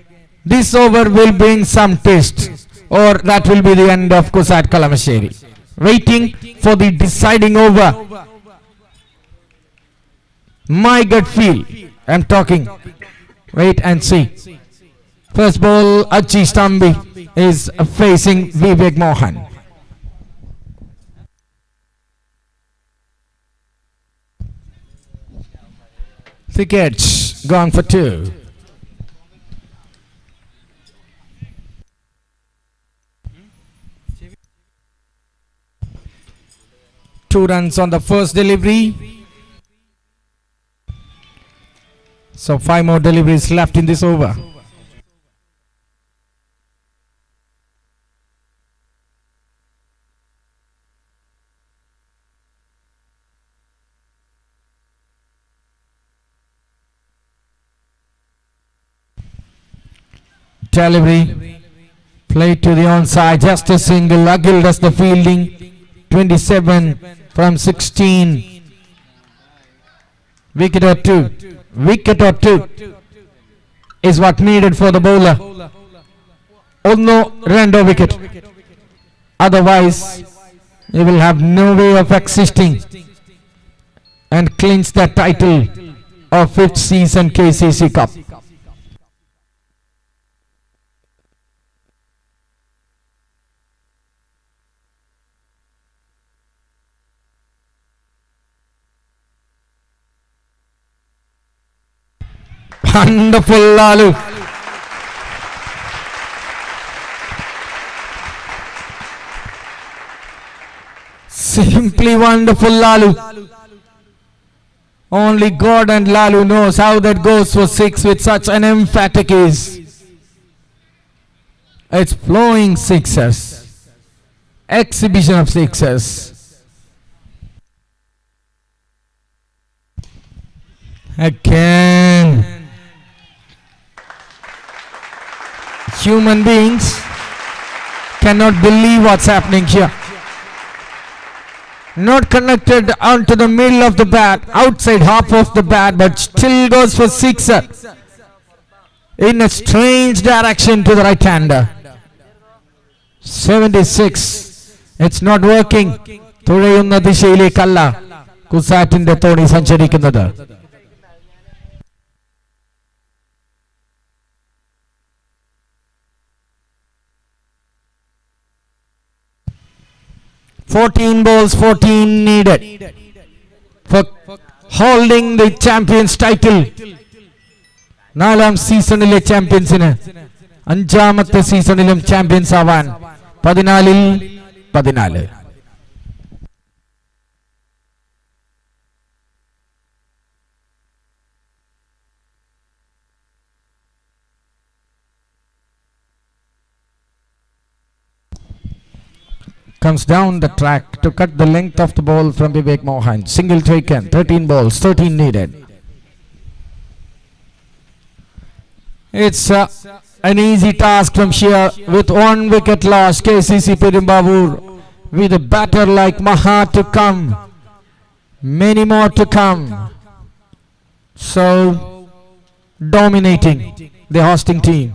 This over will bring some twist, or that will be the end of Kusat Kalamasheri. Waiting for the deciding over. My gut feel, I'm talking. Wait and see. First ball, Achi Stambi is facing Vivek Mohan. Wickets gone for 2. Two runs on the first delivery. So 5 more deliveries left in this over. Delivery, play to the onside, just a single. Akhil does the fielding. 27 from 16. Wicket or two. Wicket or two is what needed for the bowler. Onno rendo wicket. Otherwise, he will have no way of existing and clinch the title of 5th season KCC Cup. Wonderful Lalu. Simply wonderful Lalu. Only God and Lalu knows how that goes for 6 with such an emphatic ease. It's flowing sixes. Exhibition of sixes. Again. Human beings cannot believe what's happening here. Not connected onto the middle of the bat, outside half of the bat, but still goes for sixer in a strange direction to the right hander. 76. It's not working. തുഴയുന്ന ദിശയിലേക്കല്ല കുസാറ്റിന്റെ തോണി സഞ്ചരിക്കുന്നത്. Fourteen balls, 14 needed for holding the champions title. 4ാം സീസണിലെ ചാമ്പ്യൻസിന് 5ാമത്തെ സീസണിലും champions ആവാൻ 14-ൽ 14. Comes down the track to cut the length of the ball from Vivek Mohan. Single taken, 13 balls, 13 needed. It's an easy task from here with 1 wicket lost. KCC Perumbavoor with a batter like Maha to come. Many more to come. So dominating the hosting team.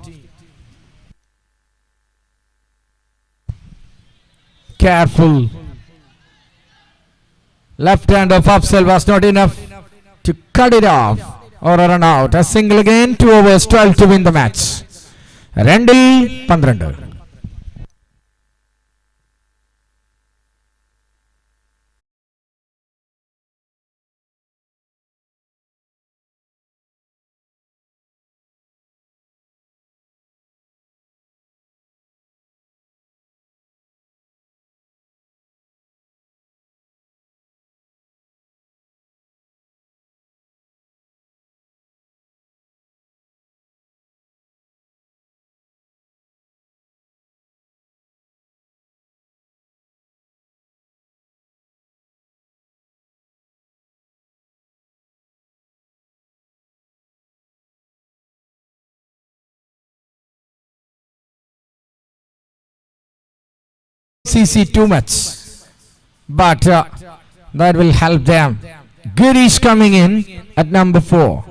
Careful. Left hand of Afzal was not enough to cut it off or a run out. A single again, 2 overs, 12 to win the match. 2-ൽ 12. KCC too much. But that will help them. Girish coming in at number 4.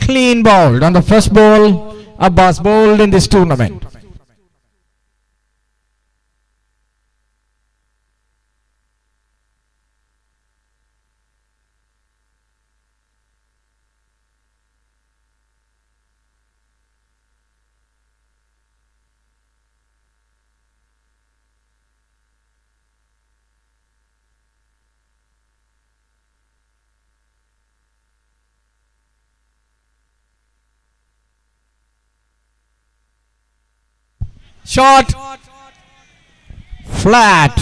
Clean bowled on the first ball. Abbas bowled in this tournament. Shot. Flat.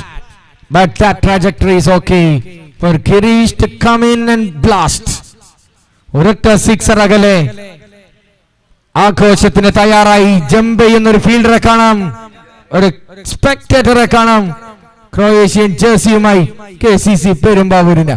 But that trajectory is okay for Girish to come in and blast. ഒരൊറ്റ sixer അകലെ ആഘോഷത്തിന് തയ്യാറായി jump ചെയ്യുന്ന ഒരു ഫീൽഡറെ കാണാം, ഒരു സ്പെക്ടേറ്ററെ കാണാം. ക്രൊയേഷ്യൻ ജേഴ്സിയുമായി KCC പെരുമ്പാവൂരിന്.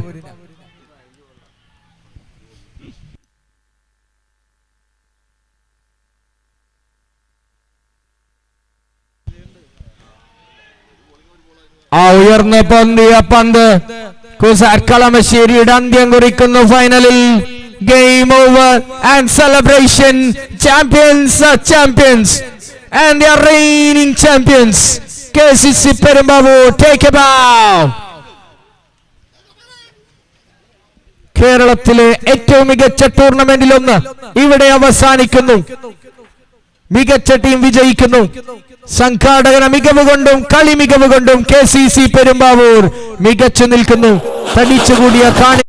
ആ ഉയർന്ന പൊന്തിയ പന്ത് കുസാറ്റ് കളമശ്ശേരിയുടെ അന്ത്യം കുറിക്കുന്നു. ഫൈനലിൽ game over and celebration. Champions are champions and they are reigning champions. KCC Perumbavoor take a bow. കേരളത്തിലെ ഏറ്റവും മികച്ച ടൂർണമെന്റിൽ ഒന്ന് ഇവിടെ അവസാനിക്കുന്നു. മികച്ച ടീം വിജയിക്കുന്നു. സംഘാടകന മികവ് കൊണ്ടും കളി മികവ് കൊണ്ടും KCC പെരുമ്പാവൂർ മികച്ചു നിൽക്കുന്നു. തടിച്ചുകൂടിയ കാണി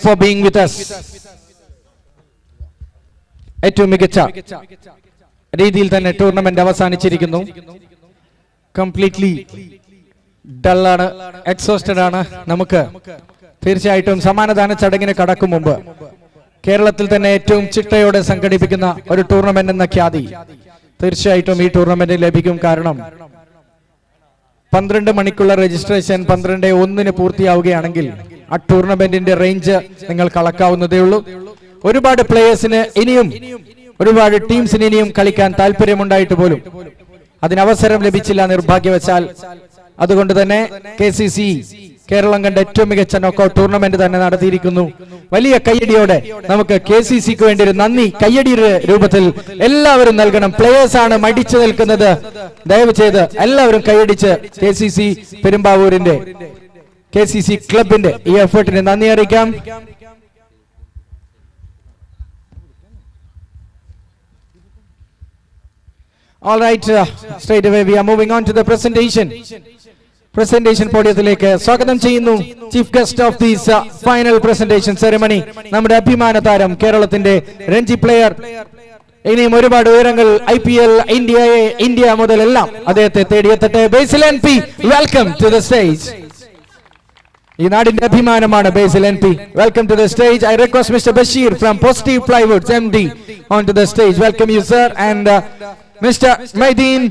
for being with us. ഏറ്റവും മികച്ച രീതിയിൽ തന്നെ ടൂർണമെന്റ് അവസാനിച്ചിരിക്കുന്നു. കംപ്ലീറ്റ്ലി ഡള്ളാണ്, എക്സോസ്റ്റഡ് ആണ്. നമുക്ക് തീർച്ചയായിട്ടും സമ്മാനദാന ചടങ്ങിന് കടക്കും മുമ്പ് കേരളത്തിൽ തന്നെ ഏറ്റവും ചിട്ടയോടെ സംഘടിപ്പിക്കുന്ന ഒരു ടൂർണമെന്റ് എന്ന ഖ്യാതി തീർച്ചയായിട്ടും ഈ ടൂർണമെന്റിൽ ലഭിക്കും. കാരണം 12 മണിക്കുള്ള രജിസ്ട്രേഷൻ 12:01 പൂർത്തിയാവുകയാണെങ്കിൽ ആ ടൂർണമെന്റിന്റെ റേഞ്ച് നിങ്ങൾ കളക്കാവുന്നതേ ഉള്ളൂ. ഒരുപാട് പ്ലേയേഴ്സിന് ഇനിയും ഒരുപാട് ടീംസിന് ഇനിയും കളിക്കാൻ താല്പര്യമുണ്ടായിട്ട് പോലും അതിനവസരം ലഭിച്ചില്ല നിർഭാഗ്യവശാൽ. അതുകൊണ്ട് തന്നെ KCC കേരളം കണ്ട ഏറ്റവും മികച്ച നോക്കൌട്ട് ടൂർണമെന്റ് തന്നെ നടത്തിയിരിക്കുന്നു. വലിയ കയ്യടിയോടെ നമുക്ക് KCCക്ക് വേണ്ടി ഒരു നന്ദി കയ്യടിയുടെ രൂപത്തിൽ എല്ലാവരും നൽകണം. പ്ലേയേഴ്സ് ആണ് മടിച്ചു നിൽക്കുന്നത്. ദയവ് ചെയ്ത് എല്ലാവരും കയ്യടിച്ച് KCC പെരുമ്പാവൂരിന്റെ KCC ക്ലബിന്റെ ഈ എഫേർട്ടിന് നന്ദി അറിയിക്കാം. All right, straight away we are moving on to the presentation പോഡിയത്തിലേക്ക് സ്വാഗതം ചെയ്യുന്നു. Chief guest of these final presentation ceremony നമ്മുടെ അഭിമാന താരം, കേരളത്തിന്റെ രഞ്ജി പ്ലെയർ, ഇനിയും ഒരുപാട് ഉയരങ്ങൾ IPL, ഇന്ത്യ മുതലെല്ലാം അദ്ദേഹത്തെ തേടിയെത്തട്ടെ. Basil NP, welcome to the stage. ഈ നാടിന്റെ അഭിമാനമാണ് Basil NP. Welcome to the stage. I request mister Basheer from positive plywoods MD on to the stage. Welcome you sir. And Mr. Maideen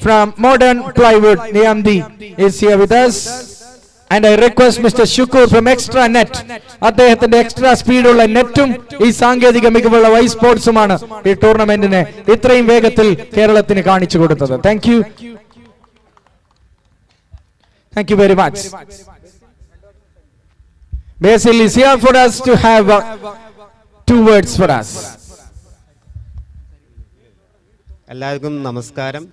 from Modern Plywood, the MD, is here with us. And I request Mr. Shukur from Extra Net. അദ്ദേഹത്തിന്റെ extra സ്പീഡുള്ള നെറ്റും ഈ സാങ്കേതിക മികവുള്ള Ysportsമാണ് ഈ ടൂർണമെന്റിനെ ഇത്രയും വേഗത്തിൽ കേരളത്തിന് കാണിച്ചു കൊടുത്തത്. Thank you. Thank you very much. Basil is here for us to have 2 words for us. എല്ലാവർക്കും നമസ്കാരം.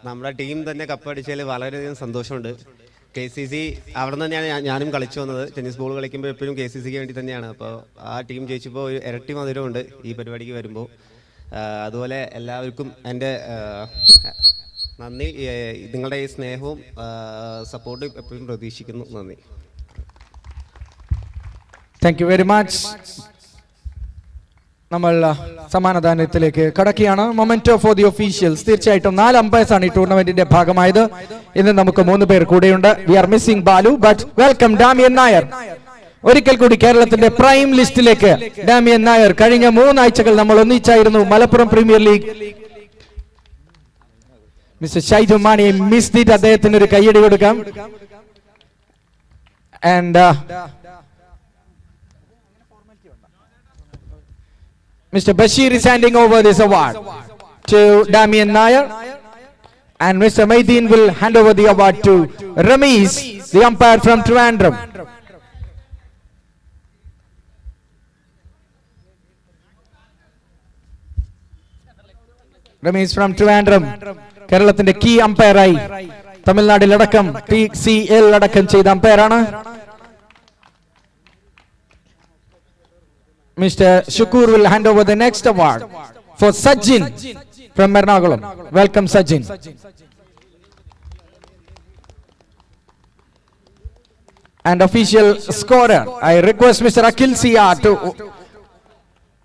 നമ്മുടെ ടീം തന്നെ കപ്പടിച്ചതിൽ വളരെയധികം സന്തോഷമുണ്ട്. KCC അവിടെ നിന്ന് തന്നെയാണ് ഞാനും കളിച്ചു വന്നത്. ടെന്നീസ് ബോൾ കളിക്കുമ്പോൾ എപ്പോഴും KCCക്ക് വേണ്ടി തന്നെയാണ്. അപ്പോൾ ആ ടീം ജയിച്ചപ്പോൾ ഒരു ഇരട്ടി മധുരമുണ്ട് ഈ പരിപാടിക്ക് വരുമ്പോൾ. അതുപോലെ എല്ലാവർക്കും എൻ്റെ നന്ദി. നിങ്ങളുടെ ഈ സ്നേഹവും സപ്പോർട്ടും എപ്പോഴും പ്രതീക്ഷിക്കുന്നു. നന്ദി. Thank you very much. നമ്മൾ സമ്മാനദാനത്തിലേക്ക് കടക്കുകയാണ്. Memento for the officials. തീർച്ചയായിട്ടും 4 അമ്പയേഴ്സ് ആണ് ഈ ടൂർണമെന്റിന്റെ ഭാഗമായത്. ഇന്ന് നമുക്ക് 3 പേർ കൂടെയുണ്ട്. We are missing Balu, but welcome Damian Nair. ഒരിക്കൽ കൂടി കേരളത്തിന്റെ പ്രൈം ലിസ്റ്റിലേക്ക് ഡാമിയൻ നായർ. കഴിഞ്ഞ 3 ആഴ്ചകൾ നമ്മൾ ഒന്നിച്ചായിരുന്നു. Malappuram premier league. Mister Shaiju Mani missed it. അദ്ദേഹത്തിന് ഒരു കയ്യടി കൊടുക്കാം. And Mr. Bashir is handing over this award to Damian Nair, and Mr. Maideen will hand over the award to Ramesh, the umpire from Trivandrum. Ramesh from Trivandrum, കേരളത്തിന്റെ key അമ്പയറായി തമിഴ്നാട്ടിലടക്കം TCL അടക്കം ചെയ്ത അമ്പയറാണ്. Mr. Shukur will hand over the next award for Sajin from Ernakulam. Welcome Sajin. And official scorer, I request Mr. Akil Siya to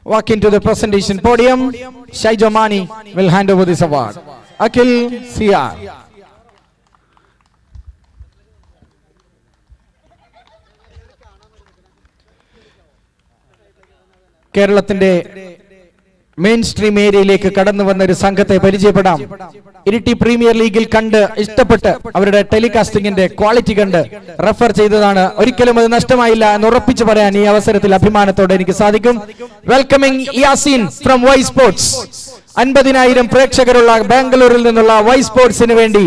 walk into the presentation podium. Shaijomani will hand over this award. Akil Siya. കേരളത്തിന്റെ main stream ഏരിയയിലേക്ക് കടന്നു വന്ന ഒരു സംഘത്തെ പരിചയപ്പെടാം. Iritty premier ലീഗിൽ കണ്ട് ഇഷ്ടപ്പെട്ട് അവരുടെ ടെലികാസ്റ്റിംഗിന്റെ ക്വാളിറ്റി കണ്ട് റെഫർ ചെയ്തതാണ്. ഒരിക്കലും അത് നഷ്ടമായില്ല എന്ന് ഉറപ്പിച്ചു പറയാൻ ഈ അവസരത്തിൽ അഭിമാനത്തോടെ എനിക്ക് സാധിക്കും. Welcoming Yaseen from Ysports. 50,000 പ്രേക്ഷകരുള്ള ബാംഗ്ലൂരിൽ നിന്നുള്ള Ysportsന് വേണ്ടി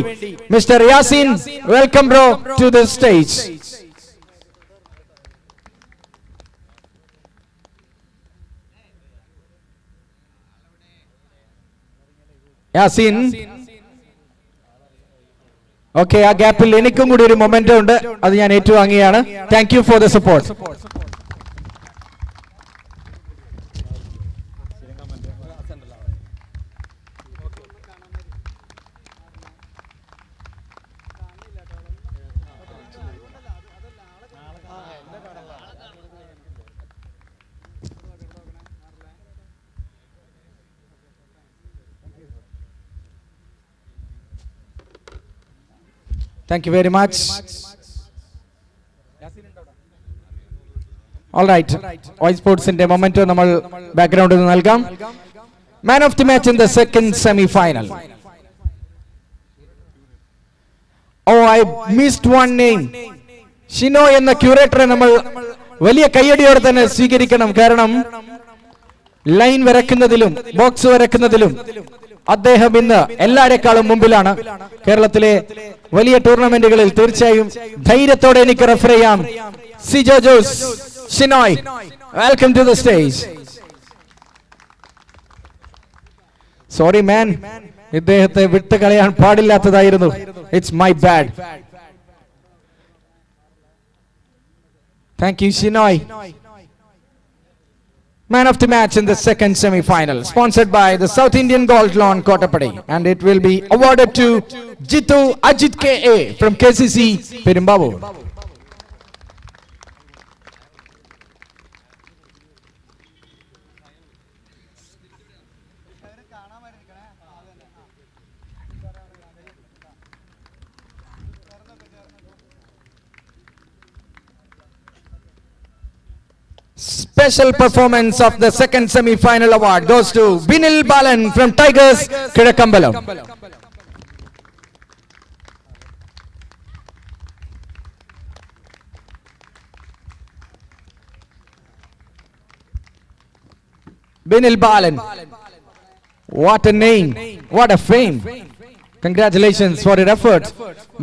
mister Yaseen, welcome bro to the stage. Yaseen, okay, ആ ഗ്യാപ്പിൽ എനിക്കും കൂടി ഒരു മൊമെന്റോ ഉണ്ട്, അത് ഞാൻ ഏറ്റുവാങ്ങിയാണ്. Thank you for the support. Thank you very much. All right. Ysports in the momentum നമ്മൾ ബാക്ക്ഗ്രൗണ്ടിൽ നൽകാം. Man of the match in the second semi-final. Oh, I missed one name. Shino എന്ന ക്യൂറേറ്ററെ നമ്മൾ വലിയ കയ്യടിയോടെ തന്നെ സ്വീകരിക്കണം. കാരണം ലൈൻ വരക്കുന്നതിലും ബോക്സ് വരക്കുന്നതിലും അദ്ദേഹം ഇന്ന് എല്ലാരെക്കാളും മുമ്പിലാണ്. കേരളത്തിലെ വലിയ ടൂർണമെന്റുകളിൽ തീർച്ചയായും ധൈര്യത്തോടെ എനിക്ക് റെഫർ ചെയ്യാം. Sijo Jose, Shinoy, welcome to the stage. Sorry man, ഇദ്ദേഹത്തെ വിട്ട് കളയാൻ പാടില്ലാത്തതായിരുന്നു. It's my bad. Thank you Shinoy. Man of the match in the second semi-final, sponsored by the South Indian Gold Loan Kottapady, and it will be awarded to Jitu Ajit KA from KCC Perumbavoor. Special performance of the second semi-final award goes to Vinil Balan from Tigers Kidakkambalam. Vinil Balan, what a name, what a fame. Congratulations for your effort,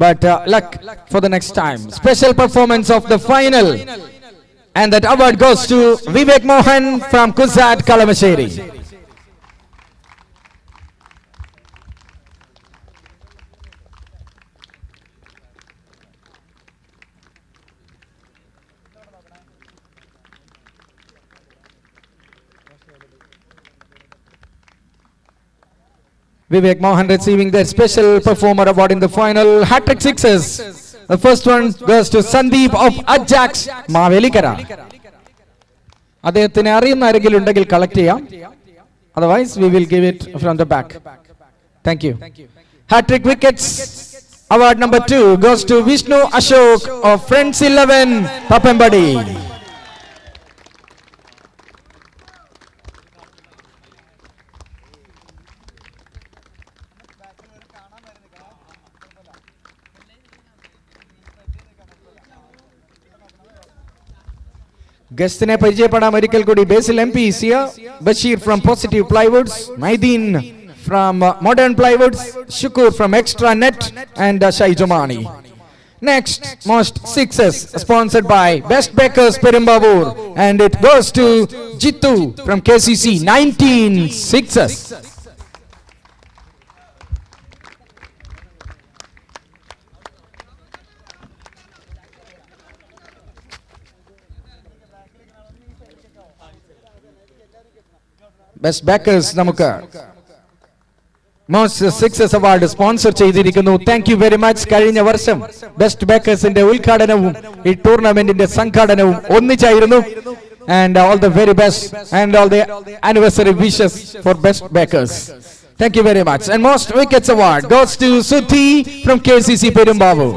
but luck for the next time. Special performance of the final, and that award goes to Vivek Mohan from Kuzat Kalamasheri. Vivek Mohan receiving the special performer award in the final. Hat-trick sixes. The first one goes to Sandeep of Ajax Mavelikara. അദ്ദേഹത്തിനെ അറിയുന്ന ആരെങ്കിലും ഉണ്ടെങ്കിൽ collect ചെയ്യാം. Otherwise we will give it from the back. Thank you. Hat-trick wickets award number 2 goes to Vishnu Ashok of Friends 11 Papambadi. ഗസ്റ്റിനെ പരിചയപ്പെടാം ഒരിക്കൽ കൂടി. Basil M P Ziya, Basheer from positive plywoods, Mydeen from modern plywoods, Shukkoor from extra net and Shaijumani. Next, most sixes sponsored by Best Bakers Perumbavoor, and it goes to Jitu from KCC. 19 sixes. Best Backers നമുക്ക് most sixes award sponsor ചെയ്തിരിക്കുന്നു. Thank you very much. കഴിഞ്ഞ വർഷം best ബാക്കേഴ്സിന്റെ ഉദ്ഘാടനവും ഈ ടൂർണമെന്റിന്റെ സംഘാടനവും ഒന്നിച്ചായിരുന്നു. And all the very best and all the anniversary wishes for Best Backers. Thank you very much. And most wickets award goes to Suthi from KCC Perumbavoor.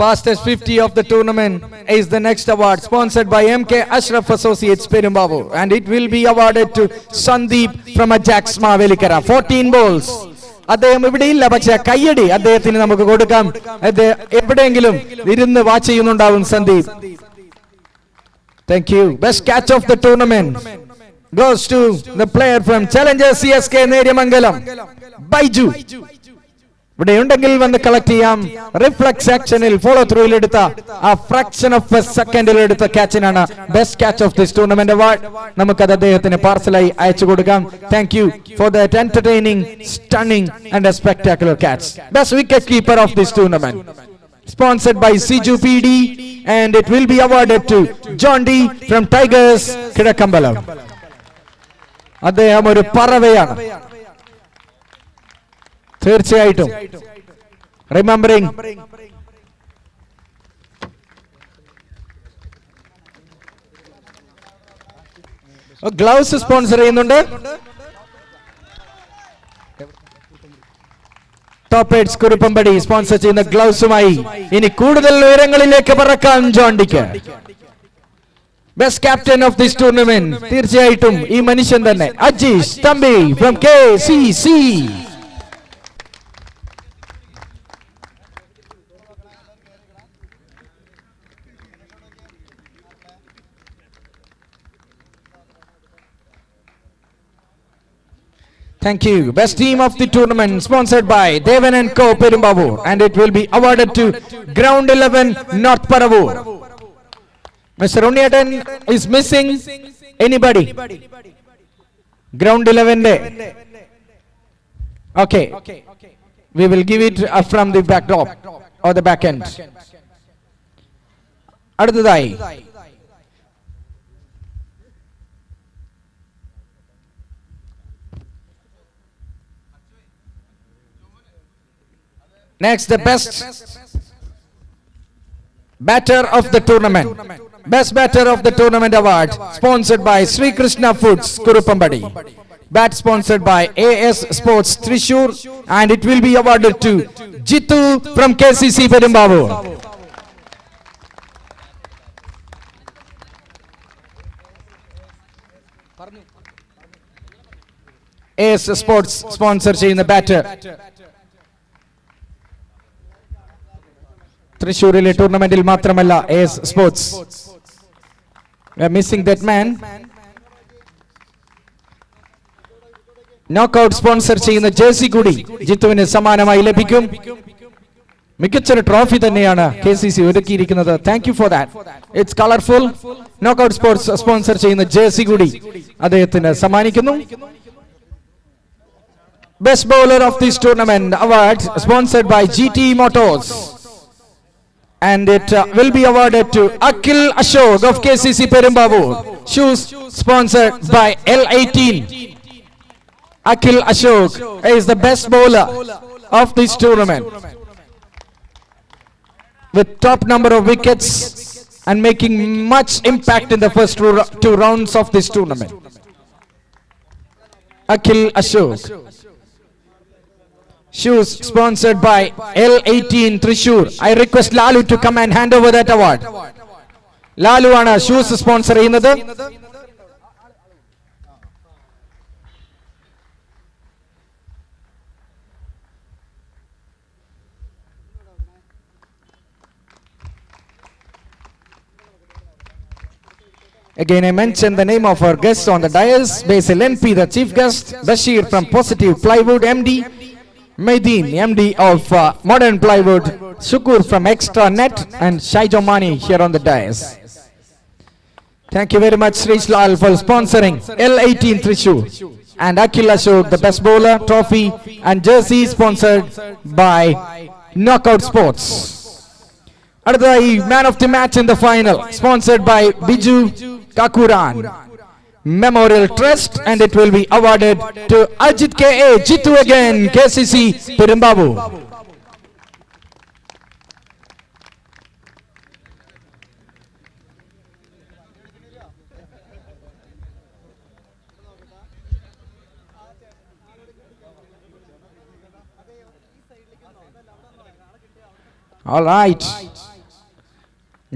Fastest 50 of the tournament is the next award, sponsored by MK Ashraf Associates Perumbavoor, and it will be awarded to Sandeep from Ajax Mavelikara. 14 balls. അദ്ദേഹം ഇവിടെ ഇല്ല, പക്ഷേ കയ്യടി അദ്ദേഹത്തിന് നമുക്ക് കൊടുക്കാം. എവിടെയെങ്കിലും ഇരുന്ന് വാച്ച് ചെയ്യുന്നുണ്ടാവും Sandeep. Thank you. Best catch of the tournament goes to the player from Challenger CSK Neriyamangalam, Baiju. ഇവിടെ ഉണ്ടെങ്കിൽ വന്ന് കളക്ട് ചെയ്യാം. റിഫ്ലക്സ് ആക്ഷനിൽ ഫോളോ ത്രൂയിൽ എടുത്ത ആ ഫ്രാക്ഷൻ ഓഫ് എ സെക്കൻഡിൽ എടുത്ത ക്യാച്ചിനാണ് best catch of this tournament award. നമുക്കത് അദ്ദേഹത്തിന് പാർസലായി അയച്ചു കൊടുക്കാം. Thank you for that entertaining, stunning and a spectacular catch. Best wicket keeper of this tournament sponsored by Siju PD, and it will be awarded to John D from Tigers Kidakkambalam. അദ്ദേഹം ഒരു പറവയാണ് തീർച്ചയായിട്ടും. Remembering gloves sponsor ചെയ്യുന്നുണ്ട്. Top eights Kuruppampady sponsor ചെയ്യുന്ന ഗ്ലൗസുമായി ഇനി കൂടുതൽ ഉയരങ്ങളിലേക്ക് പറക്കാൻ ജോണ്ടിക്ക്. Best captain of this tournament തീർച്ചയായിട്ടും ഈ മനുഷ്യൻ തന്നെ, Ajeesh Thampi from KCC. Thank you. Best team of the tournament sponsored by Devan & Co Perumbavoor, and it will be awarded to Ground 11 North Paravur. Mr. Unniyatan is missing. Anybody? Ground 11 day. Okay. We will give it from the back drop or the back end. അടുത്തതായി next, the best batter of the tournament. Best batter of the tournament award sponsored by Sri Krishna Foods Kuruppambadi. Bat sponsored by AS Sports Thrissur, and it will be awarded to Jitu from KCC Perumbavoor. AS Sports sponsor ചെയ്യുന്ന batter. തൃശ്ശൂരിലെ ടൂർണമെന്റിൽ മാത്രമല്ല AS Sports. We are missing that man. Knockout sponsor ചെയ്യുന്ന jersey കൂടി ജിത്തുവിന് സമ്മാനമായി ലഭിക്കും. മികച്ചൊരു ട്രോഫി തന്നെയാണ് KCC ഒരുക്കിയിരിക്കുന്നത്. Thank you for that. It's colourful. Knockout sports sponsor ചെയ്യുന്ന ജേഴ്സി കൂടി അദ്ദേഹത്തിന് സമ്മാനിക്കുന്നു. Best bowler of this tournament award sponsored by GT Motors, and it will be awarded to Akhil Ashok of KCC Perumbavoor. Shoes sponsored by L18. Akhil Ashok is the best bowler of this tournament with top number of wickets and making much impact in the first two rounds of this tournament. Akhil Ashok. Shoes sponsored by L18 Thrissur. I request Lalu to come and hand over that award. Lalu ആണ് shoes sponsor ചെയ്യുന്നത്. Again, I mention the name of our guests on the dais. Basil NP, the chief guest. Bashir from Positive Plywood MD. Maideen, MD of Modern Plywood. Shukur from Extra Net, and Shaijomani here on the dais. Thank you very much, Srish Lal, for sponsoring L18 Thrissur. And Akhil Ashok, the best bowler, trophy and jersey sponsored by Knockout Sports. Adai, man of the match in the final, sponsored by Biju Kakuran Memorial Trust, and it will be awarded to Ajit KA. Jitu again, KCC Perumbavoor. All right.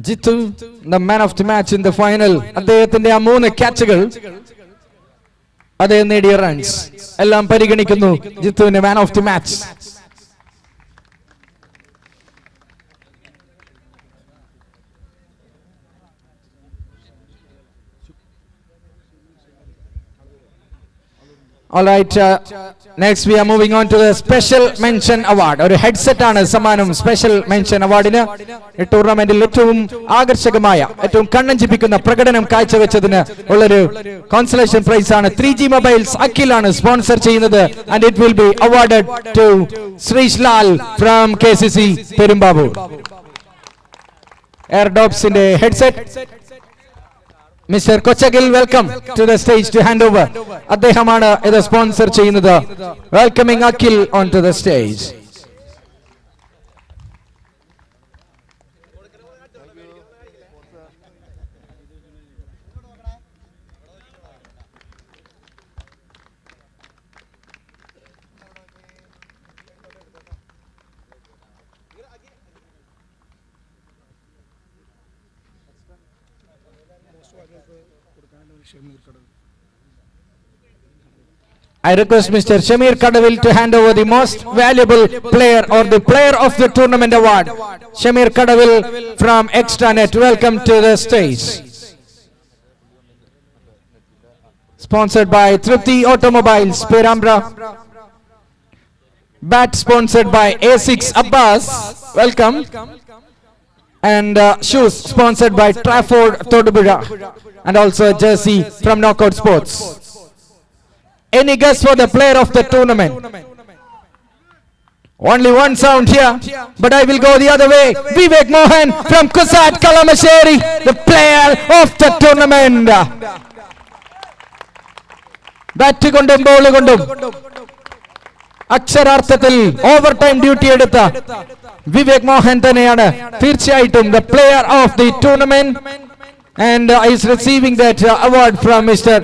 Jitu, the man of the match in the final. അദ്ദേഹത്തിന്റെ ആ 3 ക്യാച്ചുകൾ അദ്ദേഹം നേടിയ റൺസ് എല്ലാം പരിഗണിക്കുന്നു ജിത്തുവിന്റെ man of the match. All right, next we are moving on to the special mention award. ഒരു headset ആണ് സമ്മാനം സ്പെഷ്യൽ മെൻഷൻ അവാർഡിന്. ഈ ടൂർണമെന്റിൽ ഏറ്റവും ആകർഷകമായ ഏറ്റവും കണ്ണഞ്ചിപ്പിക്കുന്ന പ്രകടനം കാഴ്ചവെച്ചതിന് ഉള്ളൊരു കോൺസലേഷൻ പ്രൈസ് ആണ്. 3G മൊബൈൽസ് അഖിലാണ് സ്പോൺസർ ചെയ്യുന്നത്, and it will be awarded to Srish Lal from KCC Perumbavoor. Airdrops in the headset. Mr. Kochagil, welcome to the stage to hand over. Addehamana is the sponsor cheyunnathu. Welcoming Akil onto the stage. I request Mr. Shamir Kadavil to hand over the most valuable player or the player of the tournament award. Shamir Kadavil from Extranet, welcome to the stage. Sponsored by Tripti Automobiles, Perumbavoor. Bat sponsored by A6 Abbas, welcome. And shoes sponsored by Trafford Todubura. And also a jersey from Knockout Sports. Any guess for the player of the tournament? Only one sound here, but I will go the other way. Vivek Mohan from Kusat Kalamasheri, the player of the tournament. Bat kondum ball kondum അക്ഷരാർത്ഥത്തിൽ over time duty എടുത്ത വിവേക് മോഹൻ തന്നെയാണ് തീർച്ചയായിട്ടും the player of the tournament and is receiving that award from Mr.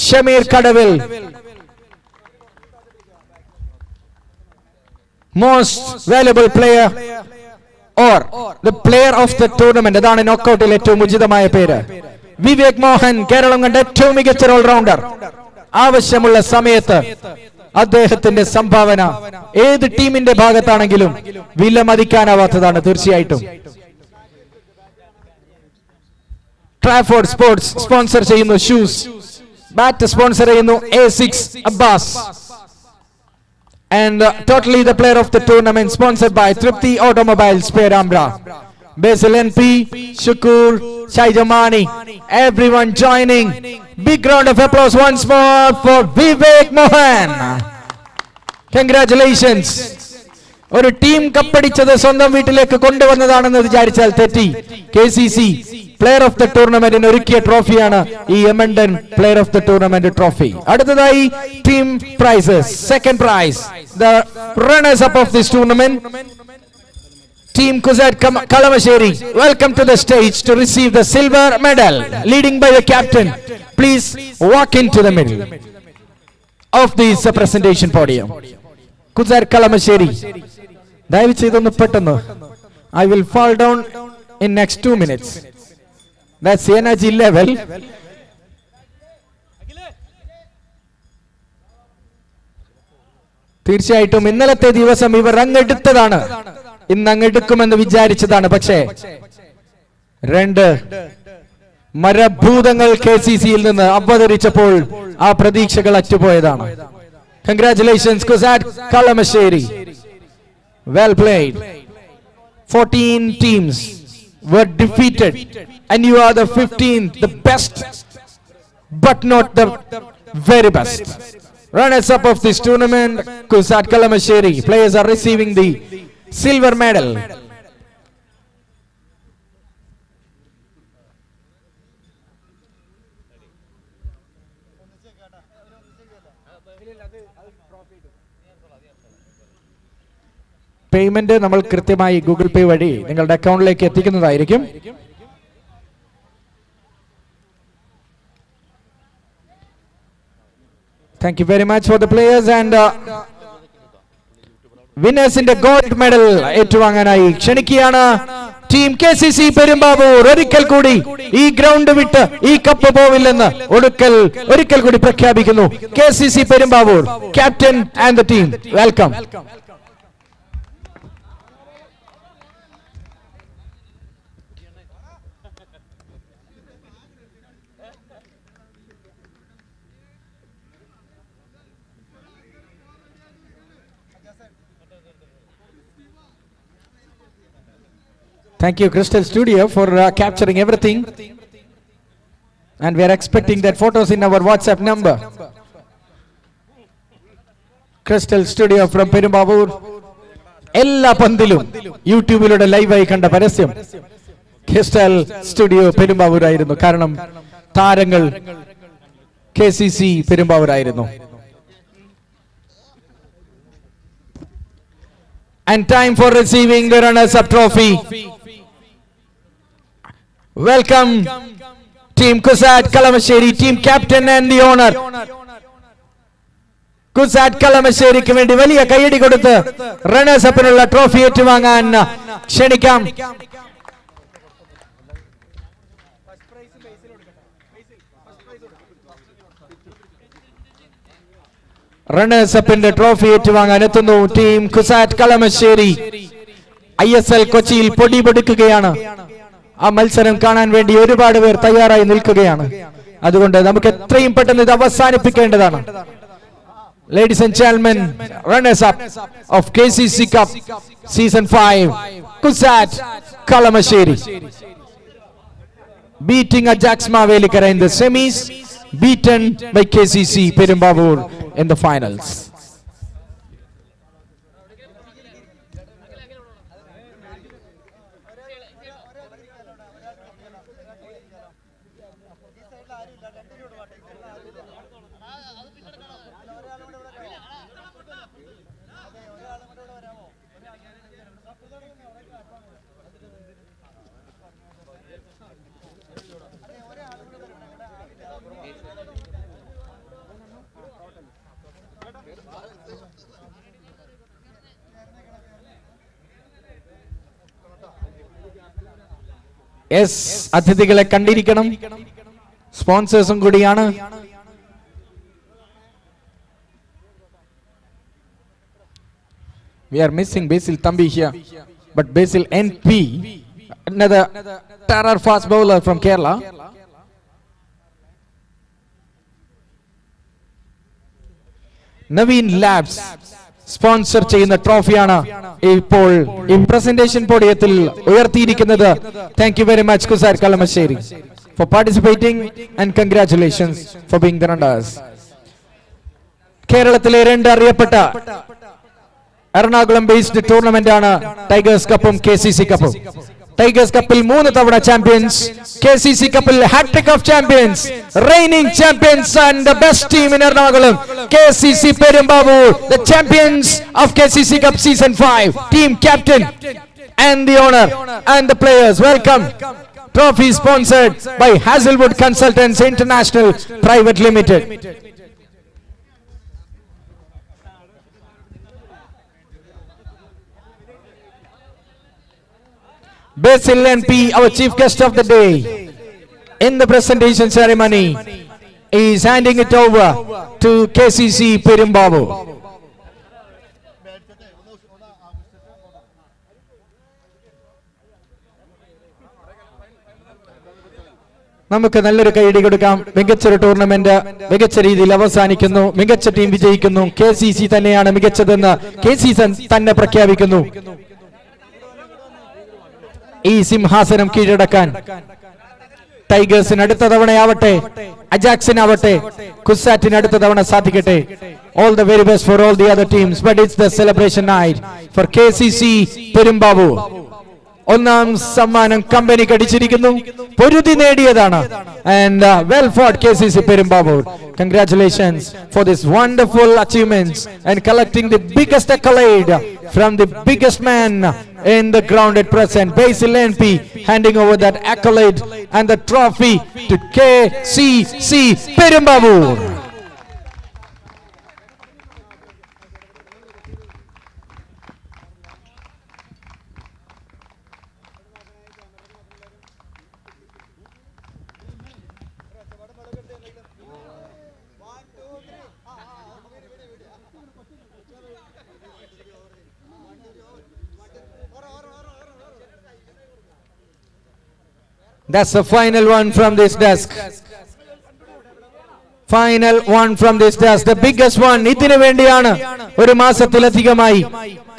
Shamir Kadavil. Most valuable player or the player of the tournament. അതാണ് നോക്കൌട്ടിൽ ഏറ്റവും ഉചിതമായ പേര്. വിവേക് മോഹൻ കേരളം കണ്ട ഏറ്റവും മികച്ച ഓൾറൗണ്ടർ. ആവശ്യമുള്ള സമയത്ത് അദ്ദേഹത്തിന്റെ സംഭാവന ഏത് ടീമിന്റെ ഭാഗത്താണെങ്കിലും വിലമതിക്കാനാവാത്തതാണ് തീർച്ചയായിട്ടും. ട്രാഫോർഡ് സ്പോർട്സ് സ്പോൺസർ ചെയ്യുന്നു ഷൂസ്. ബാറ്റ് സ്പോൺസർ ചെയ്യുന്നു A6 Abbas. And totally the player of the tournament sponsored by Tripti Automobiles, Perumbavoor. Basil NP, Shukur, Shaijamani, everyone joining. Big round of applause once more for Vivek Mohan. Congratulations. ഒരു team കപ്പടിച്ചത് സ്വന്തം വീട്ടിലേക്ക് കൊണ്ടുവന്നതാണെന്ന് വിചാരിച്ചാൽ തെറ്റി. KCC player of the ടൂർണമെന്റിന് ഒരുക്കിയ ട്രോഫിയാണ് ഈ എമണ്ടൻ player of the tournament trophy. അടുത്തതായി team prizes. Second prize the runners up of this tournament Team Kuzat Kalamasheri, welcome to the stage to receive the silver medal, leading by the captain. Please walk into the middle of this presentation podium. Kuzat Kalamasheri, dayavu cheyidonnu pettannu. I will fall down in next 2 minutes. That's the energy level. തീർച്ചയായിട്ടും ഇന്നലത്തെ ദിവസം ഇവർ അങ്ങെടുത്തതാണ്, ഇന്ന് അങ്ങെടുക്കുമെന്ന് വിചാരിച്ചതാണ്. പക്ഷേ രണ്ട് മരഭൂതങ്ങൾ KCCയിൽ നിന്ന് അവതരിച്ചപ്പോൾ ആ പ്രതീക്ഷകൾ അറ്റുപോയതാണ്. Congratulations CUSAT Kalamassery, well played. 14 teams were defeated and you are the 15th, the best but not the very best. Runners up of this tournament, Kusat Kalamasheri. Players are receiving the silver medal. Payment നമ്മൾ കൃത്യമായി Google പേ വഴി നിങ്ങളുടെ അക്കൗണ്ടിലേക്ക് എത്തിക്കുന്നതായിരിക്കും. Thank you very much for the players and winners in the gold medal ഏറ്റുവാങ്ങാനായി ക്ഷണിക്കുകയാണ് team KCC Perumbavoor. ഒരിക്കൽ കൂടി ഈ ground വിട്ട് ഈ കപ്പ് പോവില്ലെന്ന് ഒരിക്കൽ കൂടി പ്രഖ്യാപിക്കുന്നു KCC Perumbavoor. Captain and the team, welcome. Thank you Crystal Studio for capturing everything, and we are expecting that photos in our WhatsApp number. Crystal Studio from Perumbavoor. എല്ലാ പന്തിലും യൂട്യൂബിലൂടെ ലൈവായി കണ്ട പരസ്യം ക്രിസ്റ്റൽ സ്റ്റുഡിയോ പെരുമ്പാവൂരായിരുന്നു. കാരണം താരങ്ങൾ KCC പെരുമ്പാവൂരായിരുന്നു. And time for receiving the runners-up trophy. Welcome Team Kusat Kalamasheri, team captain and the owner. Kusat Kalamasheriക്ക് വേണ്ടി വലിയ കൈയടി കൊടുത്ത് റണ്ണേഴ്സ് അപ്പിനുള്ള ട്രോഫി ഏറ്റുവാങ്ങാൻ ക്ഷണിക്കാം. റണ്ണേഴ്സ് അപ്പിന്റെ ട്രോഫി ഏറ്റുവാങ്ങാൻ എത്തുന്നു ടീം കുസാറ്റ് കളമശ്ശേരി. ISL കൊച്ചിയിൽ പൊടി പൊടിക്കുകയാണ്. ആ മത്സരം കാണാൻ വേണ്ടി ഒരുപാട് പേർ തയ്യാറായി നിൽക്കുകയാണ്. അതുകൊണ്ട് നമുക്ക് എത്രയും പെട്ടെന്ന് ഇത് അവസാനിപ്പിക്കേണ്ടതാണ്. Ladies and gentlemen, runners up of KCC Cup Season 5, Kusat Kalamasheri beating Ajax Mavelikara in the semis, beaten by KCC Perumbavoor in the finals. Yes, അതിഥികളെ കണ്ടിരിക്കണം. സ്പോൺസേഴ്സും കൂടിയാണ്. We are missing Basil Thambi here, but Basil NP, another terror fast bowler from Kerala. Naveen Labs sponsor ചെയ്യുന്ന ട്രോഫിയാണ് ഇപ്പോൾ ഈ presentation പോഡിയത്തിൽ ഉയർത്തിയിരിക്കുന്നത്. Thank you very much CUSAT Kalamassery for participating and congratulations for being the runners. കേരളത്തിലെ രണ്ട് അറിയപ്പെട്ട Ernakulam based tournament ആണ് ടൈഗേഴ്സ് കപ്പും KCC കപ്പും. ടൈഗേഴ്സ് കപ്പിൽ 3 തവണ ചാമ്പ്യൻസ്, KCC കപ്പിൽ hat trick of champions, reigning champions and the best team in Ernakulam, KCC Perumbavoor, the champions of KCC Cup Season 5, team captain and the owner and the players. Welcome. Trophy sponsored by Hazelwood Consultants International Private Limited. Basil NP, our chief guest of the day, in the presentation ceremony, is handing it over to KCC Perumbavoor. നമുക്ക് നല്ലൊരു കൈയടി കൊടുക്കാം. മികച്ചൊരു tournament മികച്ച രീതിയിൽ അവസാനിക്കുന്നു. മികച്ച team വിജയിക്കുന്നു. KCC തന്നെയാണ് മികച്ചതെന്ന് KCC തന്നെ പ്രഖ്യാപിക്കുന്നു. ഈ സിംഹാസനം കീഴടക്കാൻ ടൈഗേഴ്സിന് അടുത്ത തവണയാവട്ടെ, അജാക്സിനാവട്ടെ, കുസാറ്റിന് അടുത്ത തവണ സാധിക്കട്ടെ. All the very best for all the other teams, but it's the celebration night for KCC Perumbavoor. ഒന്നാം സമ്മാനം കമ്പനി കടിച്ചിരിക്കുന്നു, പൊരുതി നേടിയതാണ്. And well fought KCC Perumbavoor. Congratulations for this wonderful achievements and collecting the biggest accolade from the biggest man in the ground at present, Basil NP, handing over that accolade and the trophy to KCC Perumbavoor. That's the final one from this desk. Final one from this desk, the biggest one. ഇതിനു വേണ്ടിയാണ് ഒരു മാസത്തിലധികമായി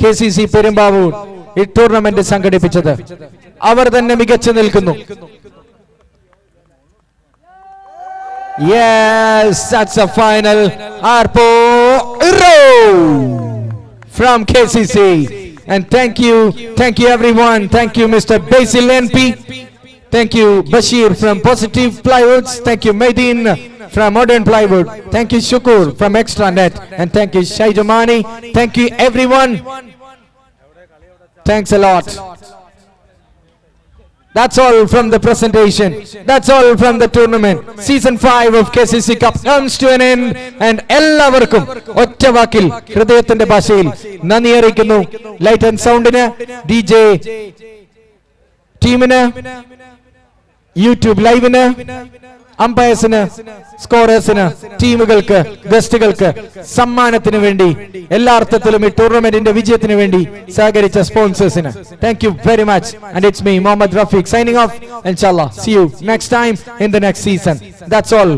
KCC Perumbavoor ഈ tournament സംഘടിപ്പിച്ചത്. അവർ തന്നെ മികച്ചു നിൽക്കുന്നു. Yes, that's a final. Arpo Iro from KCC. And thank you everyone. Thank you Mr. Basil NP Thank you Bashir from Positive Plywoods. Thank you Maideen from Modern Plywood. Thank you Shukur from Extranet. And thank you Shaijamani. Thank you everyone. Thanks a lot. That's all from the presentation. That's all from the tournament. Season 5 of KCC Cup comes to an end. And എല്ലാവർക്കും ഒറ്റ വാക്കിൽ ഹൃദയത്തിന്റെ ഭാഷയിൽ നന്ദി അറിയിക്കുന്നു. Light and സൗണ്ടിന്, DJ ടീമിന്, YouTube ലൈവിന്, അമ്പയർസിന്, സ്കോറേഴ്സിന്, ടീമുകൾക്ക്, ഗസ്റ്റുകൾക്ക്, സമ്മാനത്തിന് വേണ്ടി, എല്ലാ അർത്ഥത്തിലും ഈ ടൂർണമെന്റിന്റെ വിജയത്തിന് വേണ്ടി സഹകരിച്ച സ്പോൺസേഴ്സിന് thank you very much. And it's me Muhammad Rafeeq signing off. ഇൻഷാല്ലാ see you next time in the next season. That's all.